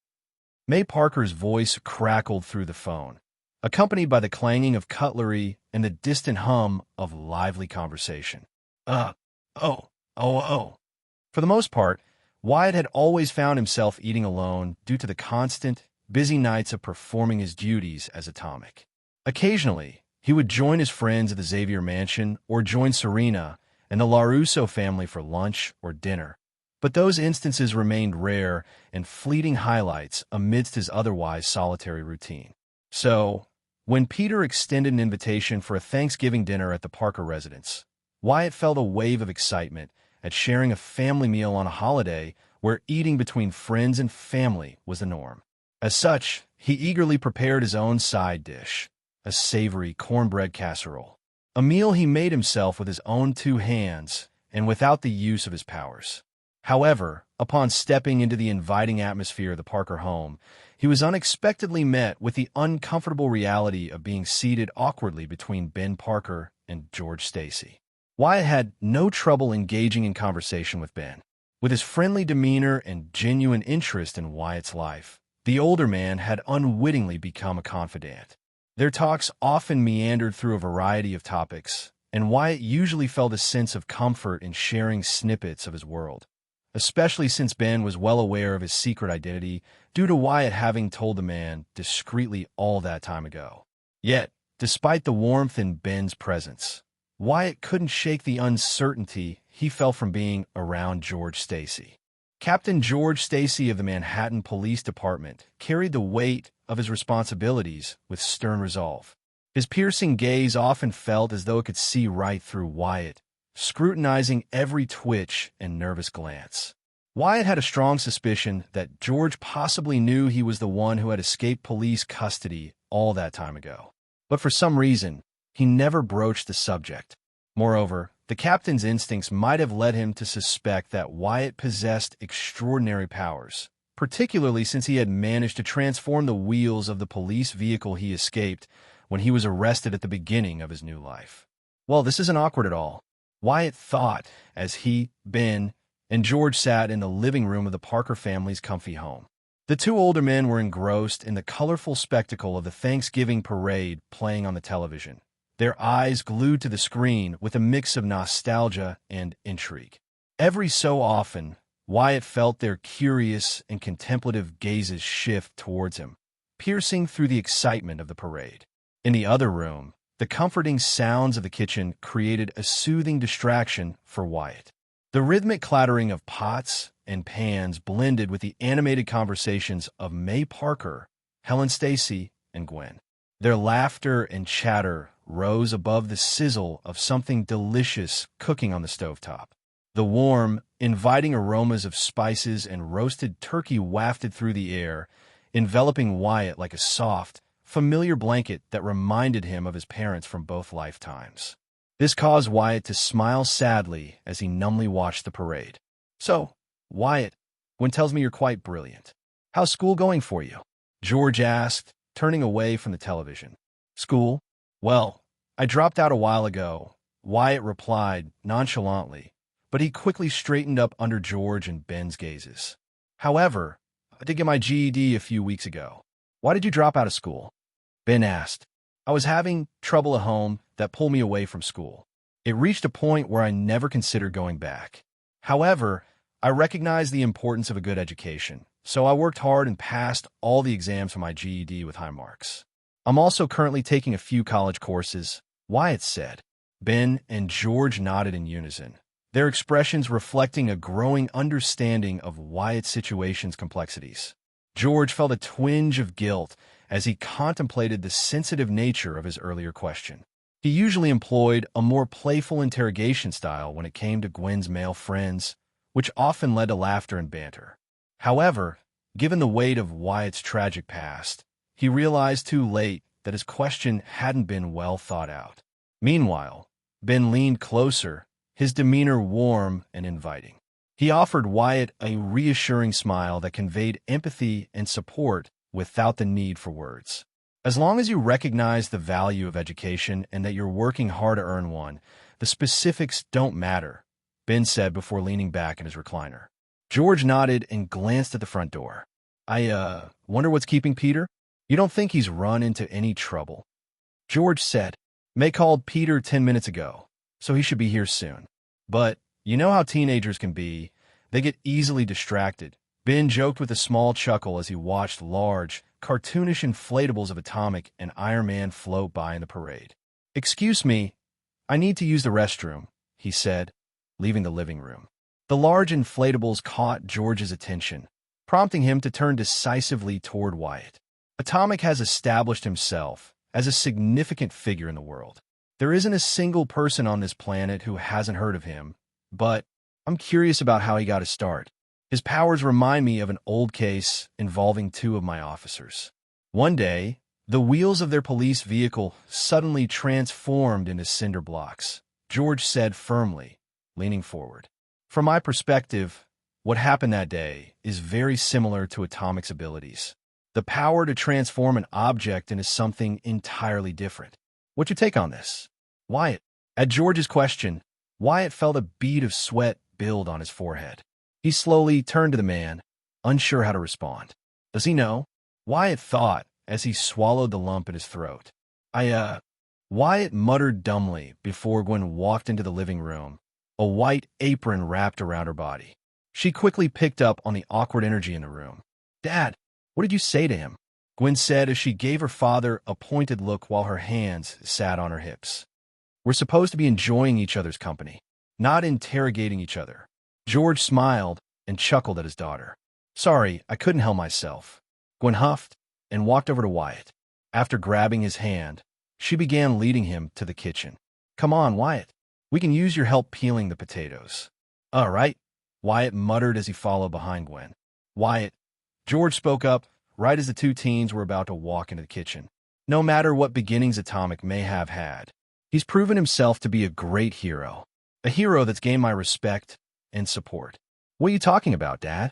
May Parker's voice crackled through the phone, accompanied by the clanging of cutlery and the distant hum of lively conversation. Oh. For the most part, Wyatt had always found himself eating alone due to the constant, busy nights of performing his duties as Atomic. Occasionally, he would join his friends at the Xavier Mansion or join Serena and the LaRusso family for lunch or dinner. But those instances remained rare and fleeting highlights amidst his otherwise solitary routine. So, when Peter extended an invitation for a Thanksgiving dinner at the Parker residence, Wyatt felt a wave of excitement at sharing a family meal on a holiday where eating between friends and family was the norm. As such, he eagerly prepared his own side dish, a savory cornbread casserole, a meal he made himself with his own two hands and without the use of his powers. However, upon stepping into the inviting atmosphere of the Parker home, he was unexpectedly met with the uncomfortable reality of being seated awkwardly between Ben Parker and George Stacy. Wyatt had no trouble engaging in conversation with Ben. With his friendly demeanor and genuine interest in Wyatt's life, the older man had unwittingly become a confidant. Their talks often meandered through a variety of topics, and Wyatt usually felt a sense of comfort in sharing snippets of his world, especially since Ben was well aware of his secret identity due to Wyatt having told the man discreetly all that time ago. Yet, despite the warmth in Ben's presence, Wyatt couldn't shake the uncertainty he felt from being around George Stacy. Captain George Stacy of the Manhattan Police Department carried the weight of his responsibilities with stern resolve. His piercing gaze often felt as though it could see right through Wyatt, scrutinizing every twitch and nervous glance. Wyatt had a strong suspicion that George possibly knew he was the one who had escaped police custody all that time ago. But for some reason, he never broached the subject. Moreover, the captain's instincts might have led him to suspect that Wyatt possessed extraordinary powers, particularly since he had managed to transform the wheels of the police vehicle he escaped when he was arrested at the beginning of his new life. Well, this isn't awkward at all, Wyatt thought as he, Ben, and George sat in the living room of the Parker family's comfy home. The two older men were engrossed in the colorful spectacle of the Thanksgiving parade playing on the television, their eyes glued to the screen with a mix of nostalgia and intrigue. Every so often, Wyatt felt their curious and contemplative gazes shift towards him, piercing through the excitement of the parade. In the other room, the comforting sounds of the kitchen created a soothing distraction for Wyatt. The rhythmic clattering of pots and pans blended with the animated conversations of May Parker, Helen Stacy, and Gwen. Their laughter and chatter rose above the sizzle of something delicious cooking on the stovetop. The warm, inviting aromas of spices and roasted turkey wafted through the air, enveloping Wyatt like a soft, familiar blanket that reminded him of his parents from both lifetimes. This caused Wyatt to smile sadly as he numbly watched the parade. "So, Wyatt, Gwen tells me you're quite brilliant. How's school going for you?" George asked, turning away from the television. "School? Well, I dropped out a while ago. Wyatt replied nonchalantly, but he quickly straightened up under George and Ben's gazes. However, I did get my GED a few weeks ago. Why did you drop out of school? Ben asked. I was having trouble at home that pulled me away from school. It reached a point where I never considered going back. However, I recognized the importance of a good education, so I worked hard and passed all the exams for my GED with high marks. I'm also currently taking a few college courses, Wyatt said. Ben and George nodded in unison, their expressions reflecting a growing understanding of Wyatt's situation's complexities. George felt a twinge of guilt as he contemplated the sensitive nature of his earlier question. He usually employed a more playful interrogation style when it came to Gwen's male friends, which often led to laughter and banter. However, given the weight of Wyatt's tragic past, he realized too late that his question hadn't been well thought out. Meanwhile, Ben leaned closer, his demeanor warm and inviting. He offered Wyatt a reassuring smile that conveyed empathy and support without the need for words. As long as you recognize the value of education and that you're working hard to earn one, the specifics don't matter, Ben said before leaning back in his recliner. George nodded and glanced at the front door. I wonder what's keeping Peter? You don't think he's run into any trouble? George said. May called Peter 10 minutes ago, so he should be here soon. But you know how teenagers can be. They get easily distracted. Ben joked with a small chuckle as he watched large, cartoonish inflatables of Atomic and Iron Man float by in the parade. Excuse me, I need to use the restroom, he said, leaving the living room. The large inflatables caught George's attention, prompting him to turn decisively toward Wyatt. Atomic has established himself as a significant figure in the world. There isn't a single person on this planet who hasn't heard of him, but I'm curious about how he got his start. His powers remind me of an old case involving two of my officers. One day, the wheels of their police vehicle suddenly transformed into cinder blocks, George said firmly, leaning forward. From my perspective, what happened that day is very similar to Atomic's abilities. The power to transform an object into something entirely different. What's your take on this? Wyatt. At George's question, Wyatt felt a bead of sweat build on his forehead. He slowly turned to the man, unsure how to respond. Does he know? Wyatt thought as he swallowed the lump in his throat. Wyatt muttered dumbly before Gwen walked into the living room, a white apron wrapped around her body. She quickly picked up on the awkward energy in the room. Dad, what did you say to him? Gwen said as she gave her father a pointed look while her hands sat on her hips. We're supposed to be enjoying each other's company, not interrogating each other. George smiled and chuckled at his daughter. Sorry, I couldn't help myself. Gwen huffed and walked over to Wyatt. After grabbing his hand, she began leading him to the kitchen. Come on, Wyatt. We can use your help peeling the potatoes. All right, Wyatt muttered as he followed behind Gwen. Wyatt, George spoke up right as the two teens were about to walk into the kitchen. No matter what beginnings Atomic may have had, he's proven himself to be a great hero. A hero that's gained my respect and support. What are you talking about, Dad?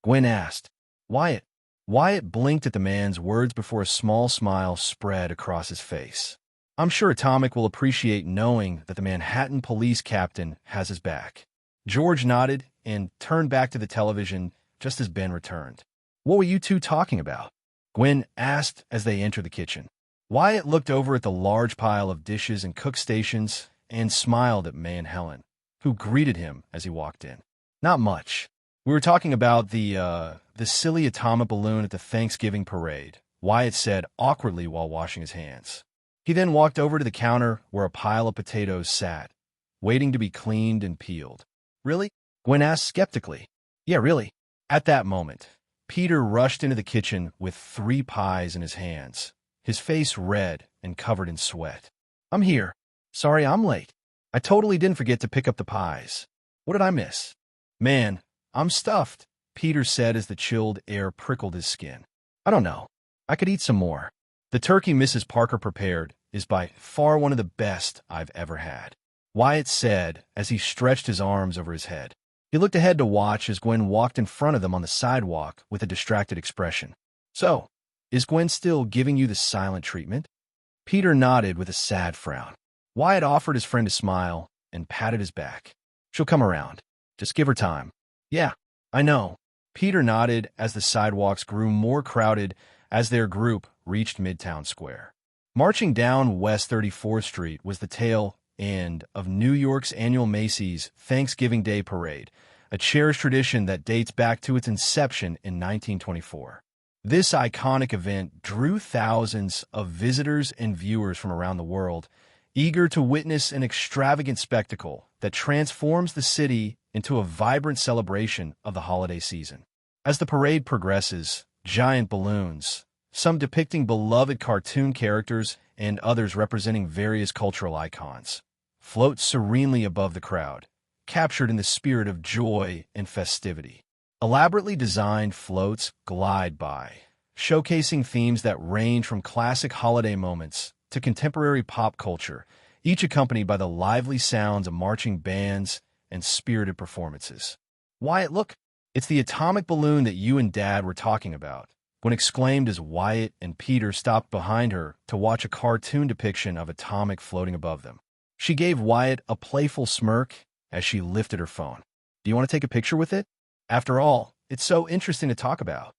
Gwen asked. Wyatt. Wyatt blinked at the man's words before a small smile spread across his face. I'm sure Atomic will appreciate knowing that the Manhattan police captain has his back. George nodded and turned back to the television just as Ben returned. What were you two talking about? Gwen asked as they entered the kitchen. Wyatt looked over at the large pile of dishes and cook stations and smiled at May and Helen, who greeted him as he walked in. Not much. We were talking about the silly atomic balloon at the Thanksgiving parade, Wyatt said awkwardly while washing his hands. He then walked over to the counter where a pile of potatoes sat, waiting to be cleaned and peeled. Really? Gwen asked skeptically. Yeah, really. At that moment, Peter rushed into the kitchen with 3 pies in his hands, his face red and covered in sweat. I'm here. Sorry I'm late. I totally didn't forget to pick up the pies. What did I miss? Man, I'm stuffed, Peter said as the chilled air prickled his skin. I don't know. I could eat some more. The turkey Mrs. Parker prepared is by far one of the best I've ever had, Wyatt said as he stretched his arms over his head. He looked ahead to watch as Gwen walked in front of them on the sidewalk with a distracted expression. So, is Gwen still giving you the silent treatment? Peter nodded with a sad frown. Wyatt offered his friend a smile and patted his back. She'll come around. Just give her time. Yeah, I know. Peter nodded as the sidewalks grew more crowded as their group reached Midtown Square. Marching down West 34th Street was the tail end of New York's annual Macy's Thanksgiving Day Parade, a cherished tradition that dates back to its inception in 1924. This iconic event drew thousands of visitors and viewers from around the world, eager to witness an extravagant spectacle that transforms the city into a vibrant celebration of the holiday season. As the parade progresses, giant balloons, some depicting beloved cartoon characters and others representing various cultural icons, float serenely above the crowd, captured in the spirit of joy and festivity. Elaborately designed floats glide by, showcasing themes that range from classic holiday moments to contemporary pop culture, each accompanied by the lively sounds of marching bands and spirited performances. Wyatt, look, it's the atomic balloon that you and Dad were talking about, Gwen exclaimed as Wyatt and Peter stopped behind her to watch a cartoon depiction of atomic floating above them. She gave Wyatt a playful smirk as she lifted her phone. Do you want to take a picture with it? After all, it's so interesting to talk about.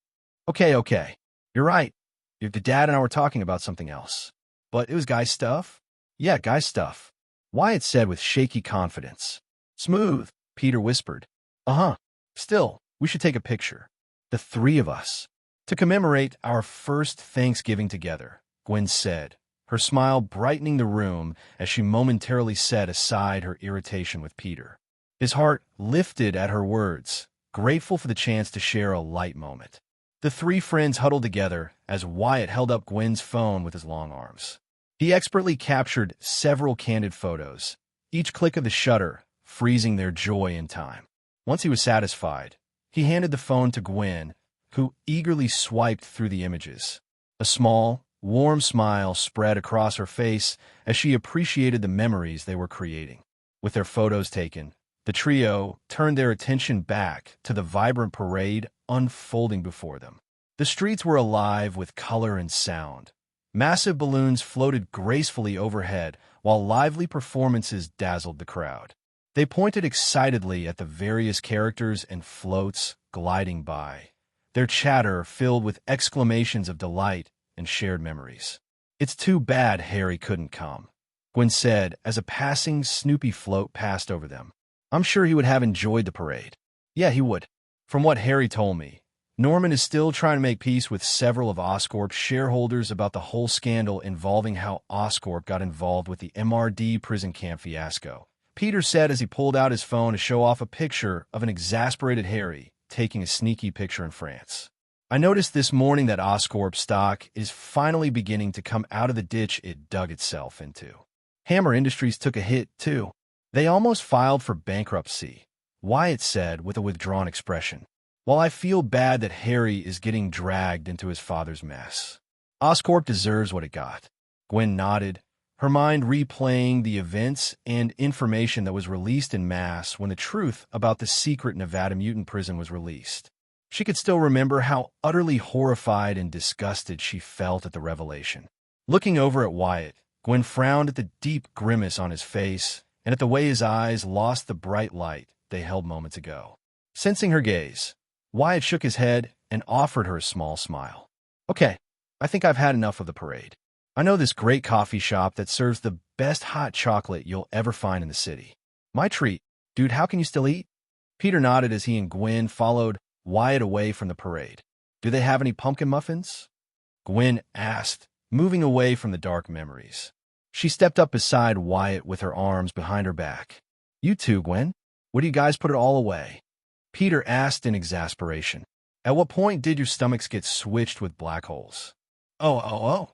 Okay. You're right. Your dad and I were talking about something else. But it was guy stuff? Yeah, guy stuff. Wyatt said with shaky confidence. Smooth, Peter whispered. Uh-huh. Still, we should take a picture. The three of us. To commemorate our first Thanksgiving together, Gwen said, her smile brightening the room as she momentarily set aside her irritation with Peter. His heart lifted at her words, grateful for the chance to share a light moment. The three friends huddled together as Wyatt held up Gwen's phone with his long arms. He expertly captured several candid photos, each click of the shutter freezing their joy in time. Once he was satisfied, he handed the phone to Gwen, who eagerly swiped through the images. A small, warm smile spread across her face as she appreciated the memories they were creating. With their photos taken, the trio turned their attention back to the vibrant parade unfolding before them. The streets were alive with color and sound. Massive balloons floated gracefully overhead, while lively performances dazzled the crowd. They pointed excitedly at the various characters and floats gliding by, their chatter filled with exclamations of delight and shared memories. It's too bad Harry couldn't come, Gwen said as a passing Snoopy float passed over them. I'm sure he would have enjoyed the parade. Yeah, he would. From what Harry told me, Norman is still trying to make peace with several of Oscorp's shareholders about the whole scandal involving how Oscorp got involved with the MRD prison camp fiasco, Peter said as he pulled out his phone to show off a picture of an exasperated Harry taking a sneaky picture in France. I noticed this morning that Oscorp stock is finally beginning to come out of the ditch it dug itself into. Hammer Industries took a hit, too. They almost filed for bankruptcy, Wyatt said with a withdrawn expression. While I feel bad that Harry is getting dragged into his father's mess, Oscorp deserves what it got. Gwen nodded, her mind replaying the events and information that was released en masse when the truth about the secret Nevada mutant prison was released. She could still remember how utterly horrified and disgusted she felt at the revelation. Looking over at Wyatt, Gwen frowned at the deep grimace on his face and at the way his eyes lost the bright light they held moments ago. Sensing her gaze, Wyatt shook his head and offered her a small smile. Okay, I think I've had enough of the parade. I know this great coffee shop that serves the best hot chocolate you'll ever find in the city. My treat. Dude, how can you still eat? Peter nodded as he and Gwen followed Wyatt away from the parade. Do they have any pumpkin muffins? Gwen asked, moving away from the dark memories. She stepped up beside Wyatt with her arms behind her back. You too, Gwen. Where do you guys put it all away? Peter asked in exasperation. At what point did your stomachs get switched with black holes? Oh.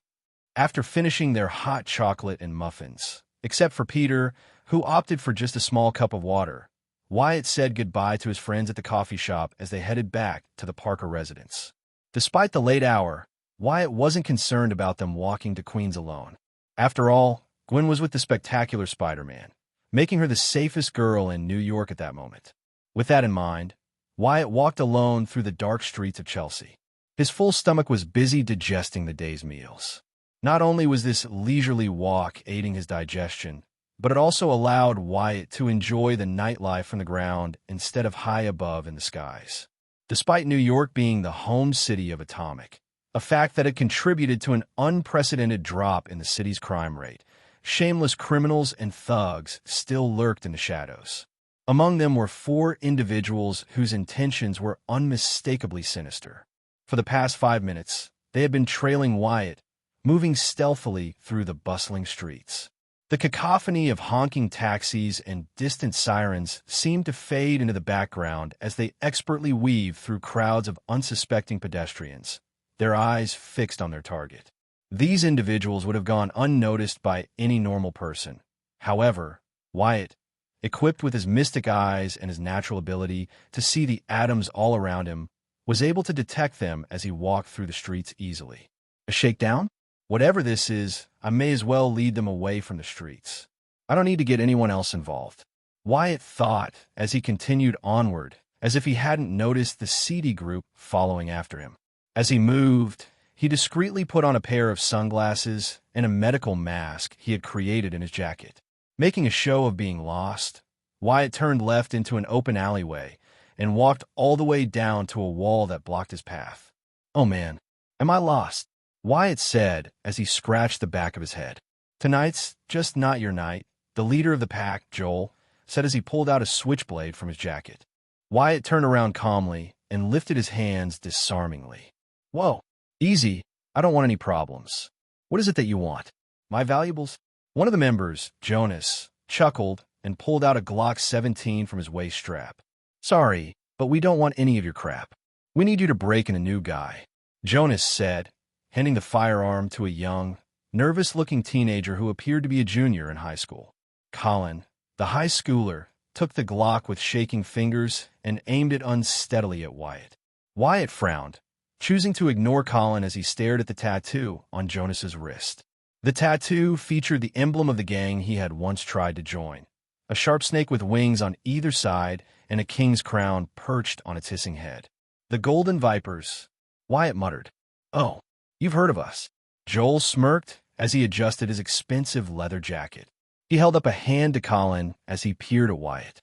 After finishing their hot chocolate and muffins, except for Peter, who opted for just a small cup of water, Wyatt said goodbye to his friends at the coffee shop as they headed back to the Parker residence. Despite the late hour, Wyatt wasn't concerned about them walking to Queens alone. After all, Gwen was with the spectacular Spider-Man, making her the safest girl in New York at that moment. With that in mind, Wyatt walked alone through the dark streets of Chelsea. His full stomach was busy digesting the day's meals. Not only was this leisurely walk aiding his digestion, but it also allowed Wyatt to enjoy the nightlife from the ground instead of high above in the skies. Despite New York being the home city of Atomic, a fact that had contributed to an unprecedented drop in the city's crime rate, shameless criminals and thugs still lurked in the shadows. Among them were 4 individuals whose intentions were unmistakably sinister. For the past 5 minutes, they had been trailing Wyatt, moving stealthily through the bustling streets. The cacophony of honking taxis and distant sirens seemed to fade into the background as they expertly weaved through crowds of unsuspecting pedestrians, their eyes fixed on their target. These individuals would have gone unnoticed by any normal person. However, Wyatt, equipped with his mystic eyes and his natural ability to see the atoms all around him, was able to detect them as he walked through the streets easily. A shakedown? Whatever this is, I may as well lead them away from the streets. I don't need to get anyone else involved. Wyatt thought as he continued onward, as if he hadn't noticed the seedy group following after him. As he moved, he discreetly put on a pair of sunglasses and a medical mask he had created in his jacket. Making a show of being lost, Wyatt turned left into an open alleyway and walked all the way down to a wall that blocked his path. "Oh man, am I lost?" Wyatt said as he scratched the back of his head. "Tonight's just not your night," the leader of the pack, Joel, said as he pulled out a switchblade from his jacket. Wyatt turned around calmly and lifted his hands disarmingly. "Whoa, easy, I don't want any problems. What is it that you want? My valuables?" One of the members, Jonas, chuckled and pulled out a Glock 17 from his waist strap. "Sorry, but we don't want any of your crap. We need you to break in a new guy," Jonas said, handing the firearm to a young, nervous-looking teenager who appeared to be a junior in high school. Colin, the high schooler, took the Glock with shaking fingers and aimed it unsteadily at Wyatt. Wyatt frowned, choosing to ignore Colin as he stared at the tattoo on Jonas's wrist. The tattoo featured the emblem of the gang he had once tried to join, a sharp snake with wings on either side and a king's crown perched on its hissing head. "The Golden Vipers," Wyatt muttered. "Oh, you've heard of us." Joel smirked as he adjusted his expensive leather jacket. He held up a hand to Colin as he peered at Wyatt.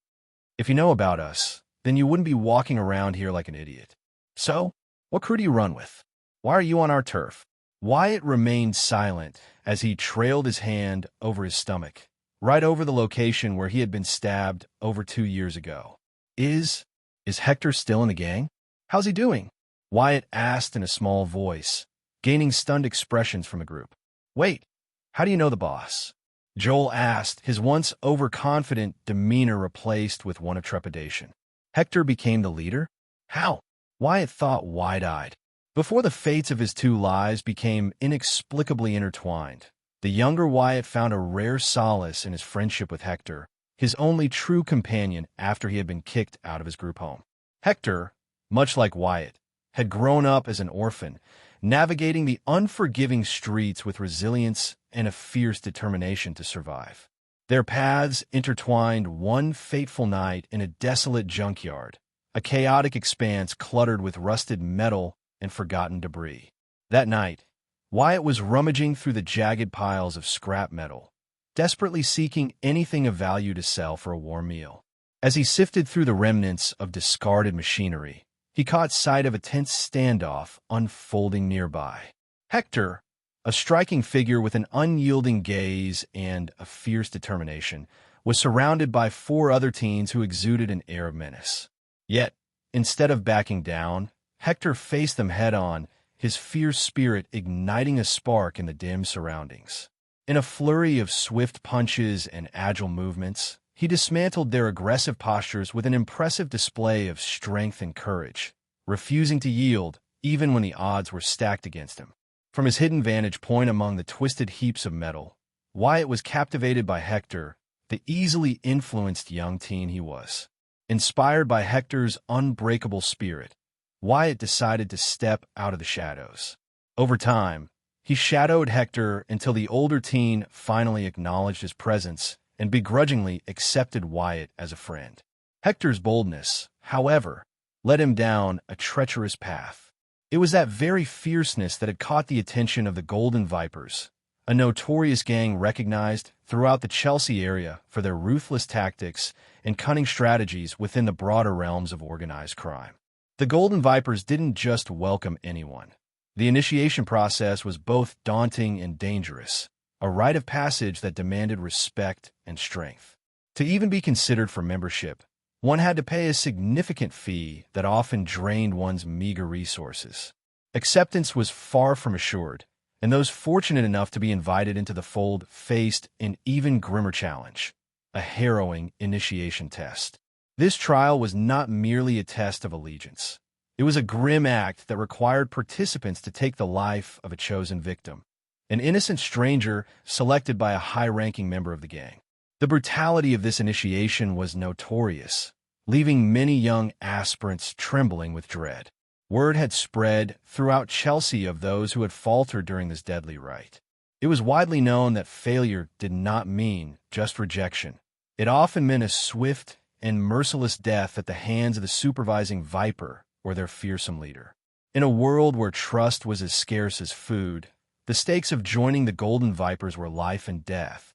"If you know about us, then you wouldn't be walking around here like an idiot. So, what crew do you run with? Why are you on our turf?" Wyatt remained silent as he trailed his hand over his stomach, right over the location where he had been stabbed over 2 years ago. Is Hector still in the gang? How's he doing?" Wyatt asked in a small voice, gaining stunned expressions from the group. "Wait, how do you know the boss?" Joel asked, his once overconfident demeanor replaced with one of trepidation. "Hector became the leader? How?" Wyatt thought wide-eyed. Before the fates of his 2 lives became inexplicably intertwined, the younger Wyatt found a rare solace in his friendship with Hector, his only true companion after he had been kicked out of his group home. Hector, much like Wyatt, had grown up as an orphan, navigating the unforgiving streets with resilience and a fierce determination to survive. Their paths intertwined one fateful night in a desolate junkyard, a chaotic expanse cluttered with rusted metal and forgotten debris. That night, Wyatt was rummaging through the jagged piles of scrap metal, desperately seeking anything of value to sell for a warm meal. As he sifted through the remnants of discarded machinery, he caught sight of a tense standoff unfolding nearby. Hector, a striking figure with an unyielding gaze and a fierce determination, was surrounded by 4 other teens who exuded an air of menace. Yet, instead of backing down, Hector faced them head-on, his fierce spirit igniting a spark in the dim surroundings. In a flurry of swift punches and agile movements, he dismantled their aggressive postures with an impressive display of strength and courage, refusing to yield even when the odds were stacked against him. From his hidden vantage point among the twisted heaps of metal, Wyatt was captivated by Hector, the easily influenced young teen he was. Inspired by Hector's unbreakable spirit, Wyatt decided to step out of the shadows. Over time, he shadowed Hector until the older teen finally acknowledged his presence and begrudgingly accepted Wyatt as a friend. Hector's boldness, however, led him down a treacherous path. It was that very fierceness that had caught the attention of the Golden Vipers, a notorious gang recognized throughout the Chelsea area for their ruthless tactics and cunning strategies within the broader realms of organized crime. The Golden Vipers didn't just welcome anyone. The initiation process was both daunting and dangerous, a rite of passage that demanded respect and strength. To even be considered for membership, one had to pay a significant fee that often drained one's meager resources. Acceptance was far from assured, and those fortunate enough to be invited into the fold faced an even grimmer challenge, a harrowing initiation test. This trial was not merely a test of allegiance. It was a grim act that required participants to take the life of a chosen victim, an innocent stranger selected by a high-ranking member of the gang. The brutality of this initiation was notorious, leaving many young aspirants trembling with dread. Word had spread throughout Chelsea of those who had faltered during this deadly rite. It was widely known that failure did not mean just rejection. It often meant a swift and merciless death at the hands of the supervising viper or their fearsome leader. In a world where trust was as scarce as food, the stakes of joining the Golden Vipers were life and death,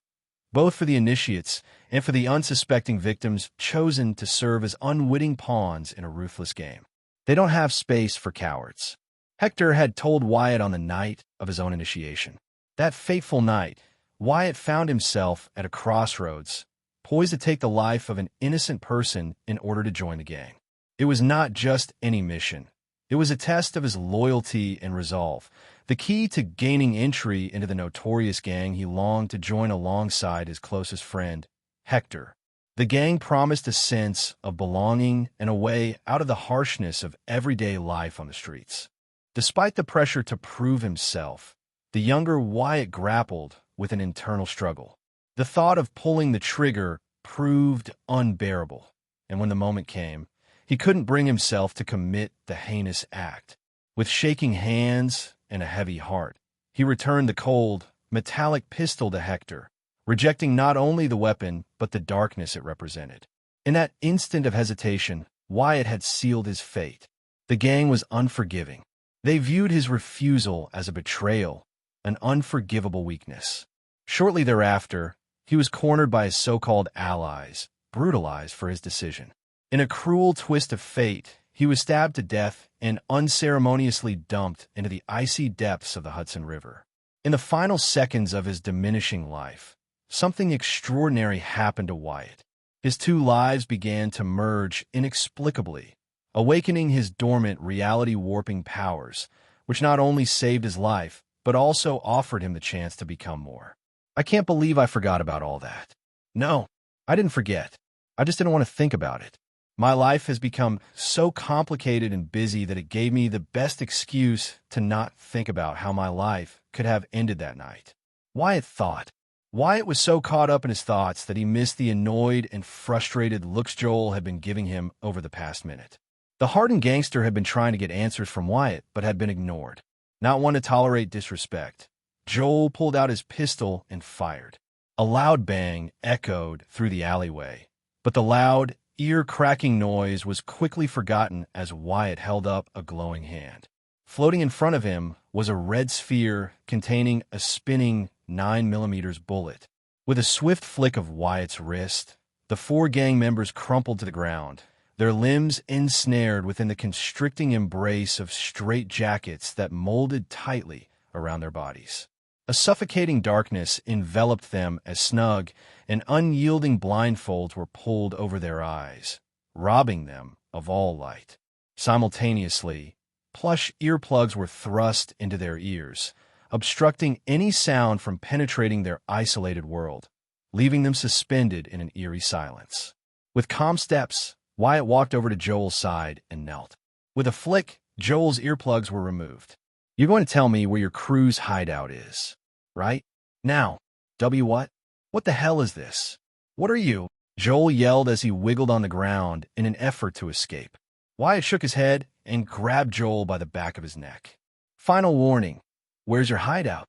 both for the initiates and for the unsuspecting victims chosen to serve as unwitting pawns in a ruthless game. They don't have space for cowards. Hector had told Wyatt on the night of his own initiation. That fateful night, Wyatt found himself at a crossroads, poised to take the life of an innocent person in order to join the gang. It was not just any mission. It was a test of his loyalty and resolve, the key to gaining entry into the notorious gang he longed to join alongside his closest friend, Hector. The gang promised a sense of belonging and a way out of the harshness of everyday life on the streets. Despite the pressure to prove himself, the younger Wyatt grappled with an internal struggle. The thought of pulling the trigger proved unbearable, and when the moment came, he couldn't bring himself to commit the heinous act. With shaking hands and a heavy heart, he returned the cold, metallic pistol to Hector, rejecting not only the weapon, but the darkness it represented. In that instant of hesitation, Wyatt had sealed his fate. The gang was unforgiving. They viewed his refusal as a betrayal, an unforgivable weakness. Shortly thereafter, he was cornered by his so-called allies, brutalized for his decision. In a cruel twist of fate, he was stabbed to death and unceremoniously dumped into the icy depths of the Hudson River. In the final seconds of his diminishing life, something extraordinary happened to Wyatt. His two lives began to merge inexplicably, awakening his dormant reality-warping powers, which not only saved his life, but also offered him the chance to become more. I can't believe I forgot about all that. No, I didn't forget. I just didn't want to think about it. My life has become so complicated and busy that it gave me the best excuse to not think about how my life could have ended that night. Wyatt thought. Wyatt was so caught up in his thoughts that he missed the annoyed and frustrated looks Joel had been giving him over the past minute. The hardened gangster had been trying to get answers from Wyatt, but had been ignored. Not one to tolerate disrespect, Joel pulled out his pistol and fired. A loud bang echoed through the alleyway, but the loud, ear-cracking noise was quickly forgotten as Wyatt held up a glowing hand. Floating in front of him was a red sphere containing a spinning 9mm bullet. With a swift flick of Wyatt's wrist, the four gang members crumpled to the ground, their limbs ensnared within the constricting embrace of straitjackets that molded tightly around their bodies. A suffocating darkness enveloped them as snug and unyielding blindfolds were pulled over their eyes, robbing them of all light. Simultaneously, plush earplugs were thrust into their ears, obstructing any sound from penetrating their isolated world, leaving them suspended in an eerie silence. With calm steps, Wyatt walked over to Joel's side and knelt. With a flick, Joel's earplugs were removed. "You're going to tell me where your crew's hideout is, right? Now, what? What the hell is this? What are you?" Joel yelled as he wiggled on the ground in an effort to escape. Wyatt shook his head and grabbed Joel by the back of his neck. "Final warning. Where's your hideout?"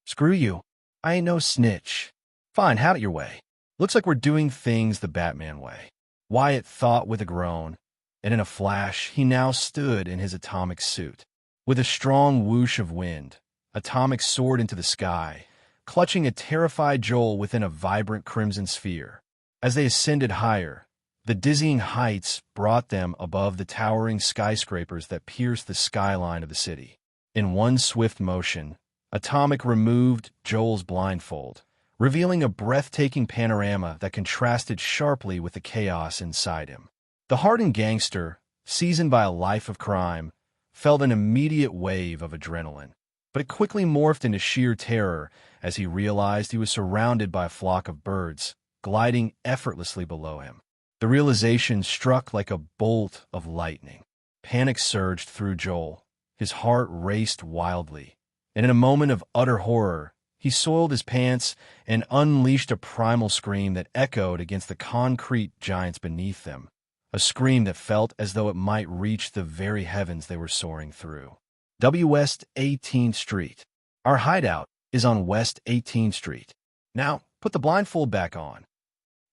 "Screw you. I ain't no snitch." "Fine, have it your way. Looks like we're doing things the Batman way." Wyatt thought with a groan, and in a flash he now stood in his atomic suit. With a strong whoosh of wind, Atomic soared into the sky, clutching a terrified Joel within a vibrant crimson sphere. As they ascended higher, the dizzying heights brought them above the towering skyscrapers that pierced the skyline of the city. In one swift motion, Atomic removed Joel's blindfold, revealing a breathtaking panorama that contrasted sharply with the chaos inside him. The hardened gangster, seasoned by a life of crime, felt an immediate wave of adrenaline, but it quickly morphed into sheer terror as he realized he was surrounded by a flock of birds, gliding effortlessly below him. The realization struck like a bolt of lightning. Panic surged through Joel. His heart raced wildly, and in a moment of utter horror, he soiled his pants and unleashed a primal scream that echoed against the concrete giants beneath them, a scream that felt as though it might reach the very heavens they were soaring through. West 18th Street. Our hideout is on West 18th Street. Now, put the blindfold back on.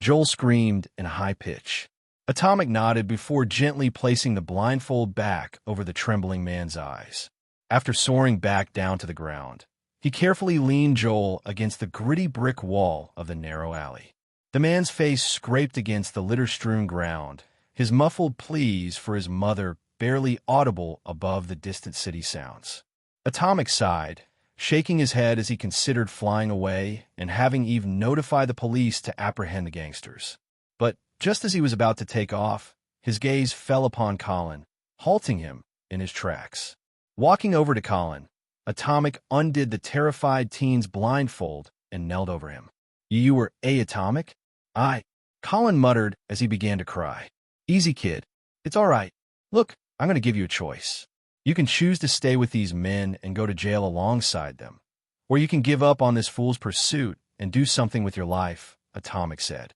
Joel screamed in a high pitch. Atomic nodded before gently placing the blindfold back over the trembling man's eyes. After soaring back down to the ground, he carefully leaned Joel against the gritty brick wall of the narrow alley. The man's face scraped against the litter-strewn ground, his muffled pleas for his mother barely audible above the distant city sounds. Atomic sighed, shaking his head as he considered flying away and having Eve notify the police to apprehend the gangsters. But just as he was about to take off, his gaze fell upon Colin, halting him in his tracks. Walking over to Colin, Atomic undid the terrified teen's blindfold and knelt over him. "You were Atomic?" "I," Colin muttered as he began to cry. "Easy, kid. It's all right. Look, I'm going to give you a choice. You can choose to stay with these men and go to jail alongside them, or you can give up on this fool's pursuit and do something with your life," Atomic said.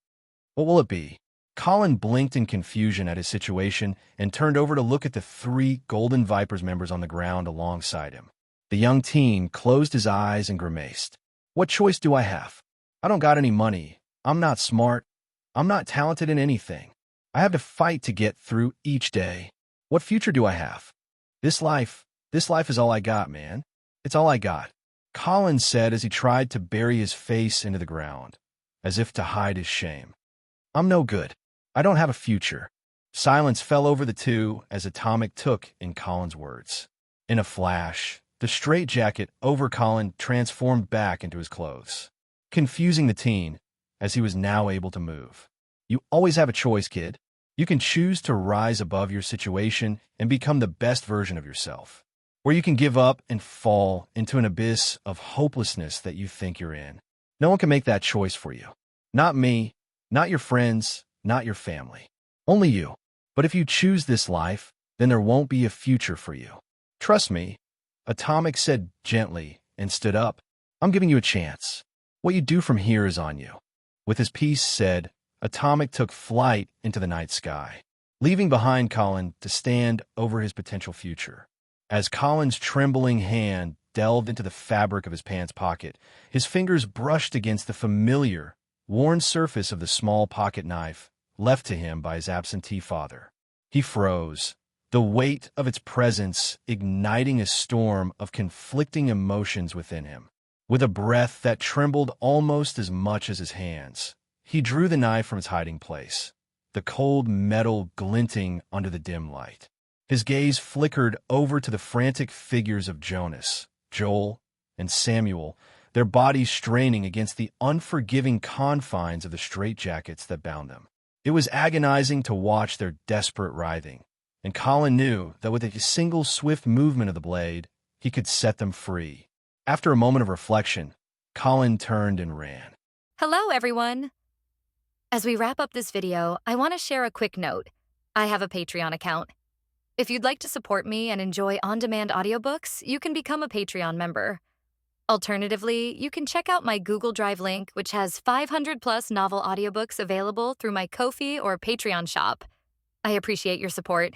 "What will it be?" Colin blinked in confusion at his situation and turned over to look at the 3 Golden Vipers members on the ground alongside him. The young teen closed his eyes and grimaced. "What choice do I have? I don't got any money. I'm not smart. I'm not talented in anything. I have to fight to get through each day. What future do I have? This life is all I got, man. It's all I got," Colin said as he tried to bury his face into the ground, as if to hide his shame. "I'm no good. I don't have a future." Silence fell over the two as Atomic took in Colin's words. In a flash, the straitjacket over Colin transformed back into his clothes, confusing the teen as he was now able to move. "You always have a choice, kid. You can choose to rise above your situation and become the best version of yourself, or you can give up and fall into an abyss of hopelessness that you think you're in. No one can make that choice for you. Not me, not your friends, not your family. Only you. But if you choose this life, then there won't be a future for you. Trust me," Atomic said gently and stood up. "I'm giving you a chance. What you do from here is on you." With his piece said, Atomic took flight into the night sky, leaving behind Colin to stand over his potential future. As Colin's trembling hand delved into the fabric of his pants pocket, his fingers brushed against the familiar, worn surface of the small pocket knife left to him by his absentee father. He froze, the weight of its presence igniting a storm of conflicting emotions within him. With a breath that trembled almost as much as his hands, he drew the knife from its hiding place, the cold metal glinting under the dim light. His gaze flickered over to the frantic figures of Jonas, Joel, and Samuel, their bodies straining against the unforgiving confines of the straitjackets that bound them. It was agonizing to watch their desperate writhing, and Colin knew that with a single swift movement of the blade, he could set them free. After a moment of reflection, Colin turned and ran. Hello, everyone. As we wrap up this video, I want to share a quick note. I have a Patreon account. If you'd like to support me and enjoy on-demand audiobooks, you can become a Patreon member. Alternatively, you can check out my Google Drive link, which has 500+ novel audiobooks available through my Ko-fi or Patreon shop. I appreciate your support.